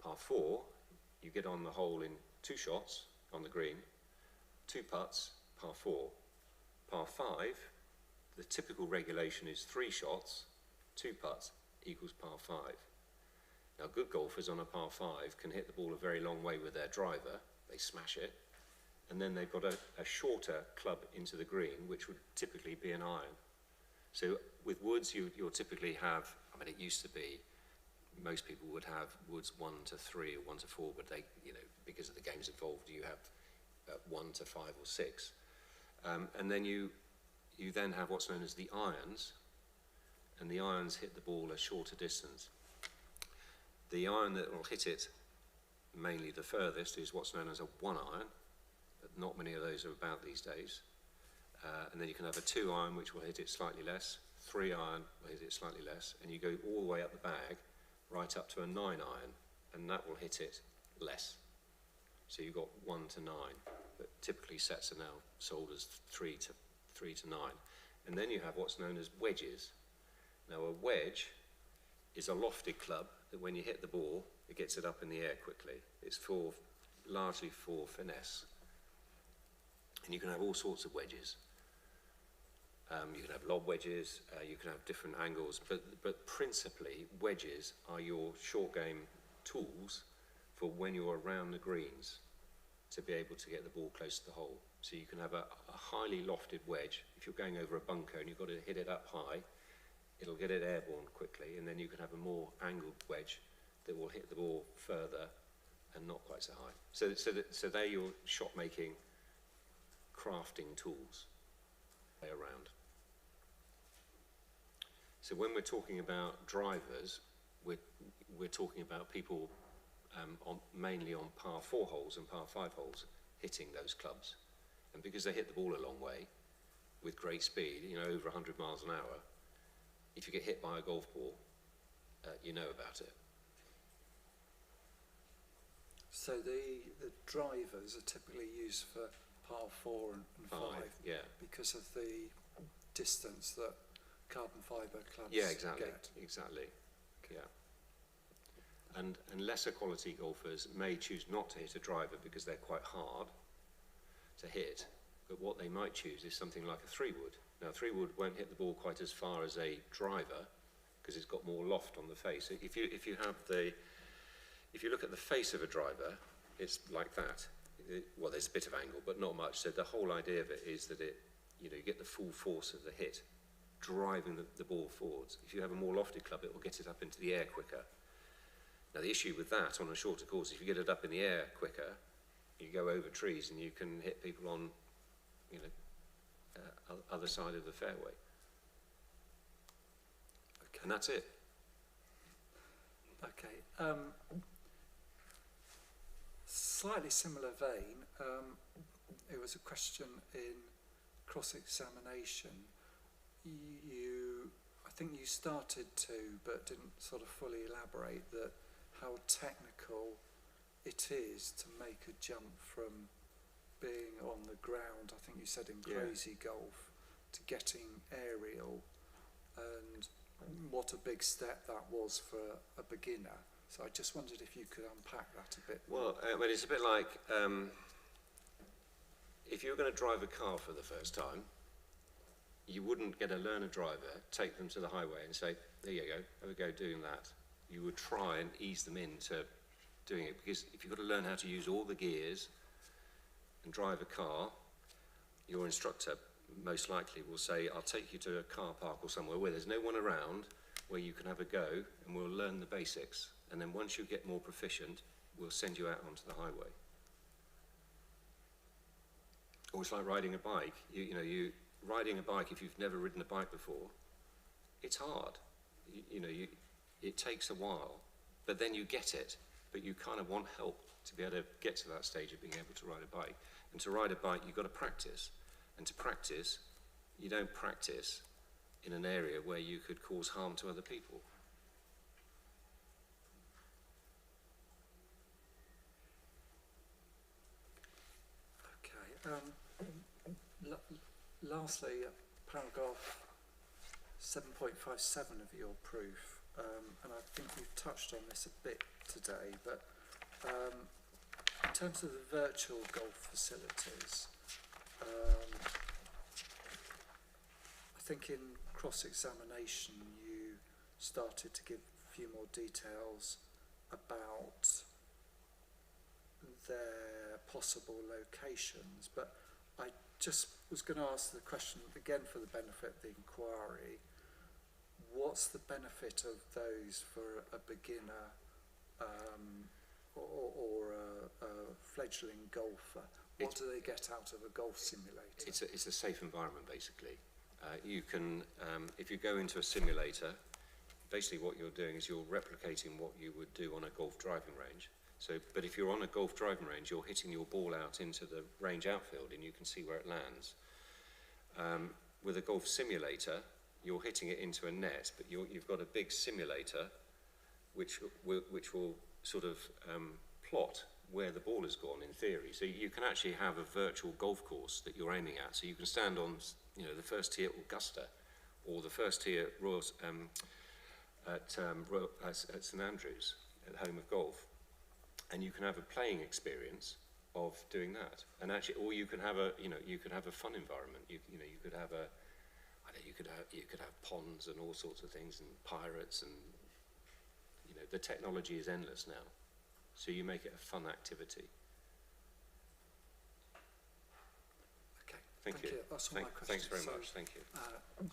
Par 4, you get on the hole in 2 shots on the green, 2 putts, par 4. Par 5, the typical regulation is 3 shots, 2 putts equals par 5. Now, good golfers on a par 5 can hit the ball a very long way with their driver. They smash it, and then they've got a shorter club into the green, which would typically be an iron. So with woods, you'll typically have, I mean, it used to be, most people would have woods 1 to 3 or 1 to 4, but they, because of the games involved, you have 1 to 5 or 6. And then you then have what's known as the irons, and the irons hit the ball a shorter distance. The iron that will hit it mainly the furthest is what's known as a 1 iron, but not many of those are about these days. And then you can have a 2 iron, which will hit it slightly less, 3 iron will hit it slightly less, and you go all the way up the bag, right up to a 9 iron, and that will hit it less. So you've got 1 to 9, but typically sets are now sold as 3 to 9. And then you have what's known as wedges. Now a wedge is a lofted club that when you hit the ball, it gets it up in the air quickly. It's for largely for finesse. And you can have all sorts of wedges. You can have lob wedges, you can have different angles, but principally wedges are your short game tools for when you're around the greens to be able to get the ball close to the hole. So you can have a highly lofted wedge. If you're going over a bunker and you've got to hit it up high, it'll get it airborne quickly, and then you can have a more angled wedge that will hit the ball further and not quite so high. So they're your shot making, crafting tools around. So when we're talking about drivers, we're talking about people mainly on par 4 holes and par 5 holes hitting those clubs. And because they hit the ball a long way with great speed, you know, over 100 miles an hour, if you get hit by a golf ball, you know about it. So the drivers are typically used for par 4 and 5, yeah. because of the distance that carbon fibre clubs Yeah, exactly, get. exactly, yeah. And lesser quality golfers may choose not to hit a driver because they're quite hard to hit, but what they might choose is something like a 3-wood. Now, 3-wood won't hit the ball quite as far as a driver because it's got more loft on the face. If you look at the face of a driver, it's like that. Well, there's a bit of angle, but not much. So the whole idea of it is that you get the full force of the hit, driving the ball forwards. If you have a more lofted club, it will get it up into the air quicker. Now, the issue with that on a shorter course, if you get it up in the air quicker, you go over trees and you can hit people on, other side of the fairway. Okay. And that's it. Okay. Slightly similar vein, it was a question in cross-examination. I think you started to, but didn't sort of fully elaborate that how technical it is to make a jump from being on the ground, I think you said in crazy golf, to getting aerial, and what a big step that was for a beginner. So I just wondered if you could unpack that a bit more. Well, it's a bit like if you were going to drive a car for the first time, you wouldn't get a learner driver, take them to the highway and say, there you go, have a go doing that. You would try and ease them into doing it, because if you've got to learn how to use all the gears and drive a car, your instructor most likely will say, I'll take you to a car park or somewhere where there's no one around, where you can have a go, and we'll learn the basics. And then once you get more proficient, we'll send you out onto the highway. Or it's like riding a bike. Riding a bike, if you've never ridden a bike before, it's hard. It takes a while, but then you get it. But you kind of want help to be able to get to that stage of being able to ride a bike. And to ride a bike, you've got to practice. And to practice, you don't practice in an area where you could cause harm to other people. Okay. Lastly, paragraph 7.57 of your proof, and I think we've touched on this a bit today, but in terms of the virtual golf facilities, I think in cross-examination you started to give a few more details about their possible locations, but I just was going to ask the question again for the benefit of the inquiry. What's the benefit of those for a beginner or a fledgling golfer? What do they get out of a golf simulator? It's a safe environment, basically. You can, if you go into a simulator, basically what you're doing is you're replicating what you would do on a golf driving range. But if you're on a golf driving range, you're hitting your ball out into the range outfield and you can see where it lands. With a golf simulator, you're hitting it into a net, but you've got a big simulator which will sort of plot where the ball has gone in theory. So you can actually have a virtual golf course that you're aiming at. So you can stand on, the first tee at Augusta, or the first tee at at St Andrews, at home of golf. and you can have a playing experience of doing that. And actually, or you can have a, you could have a fun environment. You could have a, you could have ponds and all sorts of things and pirates and, the technology is endless now. So you make it a fun activity. Okay, Thank you. That's all my questions. Thanks very much. Thank you.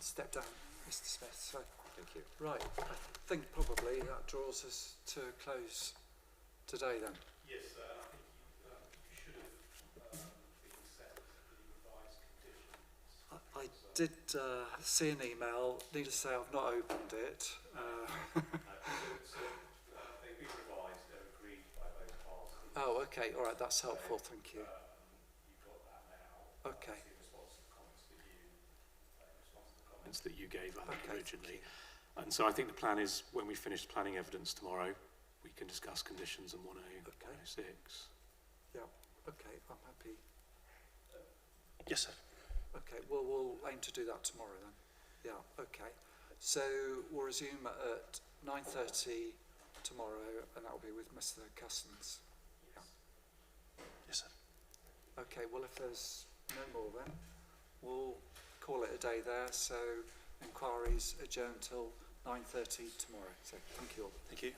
Step down, Mr. Smith. So, Thank you. right, I think probably that draws us to a close today then. Yes, I think you should have been set the revised conditions. I did see an email. Need to say I've not opened it. They've been revised, they're agreed by both parties. Oh, okay. All right. That's helpful. Thank you. You've got that now. Okay. In response to the comments that you gave, I think, originally. And so I think the plan is, when we finish planning evidence tomorrow, we can discuss conditions on 1A, Okay. 106. Yeah. Okay. I'm happy. Yes, sir. Okay. Well, we'll aim to do that tomorrow then. Yeah. Okay. So we'll resume at 9:30 tomorrow, and that'll be with Mr. Cousins. Yes, sir. Okay, well, if there's no more then, we'll call it a day there. So inquiries adjourned till 9:30 tomorrow. So thank you all. Thank you.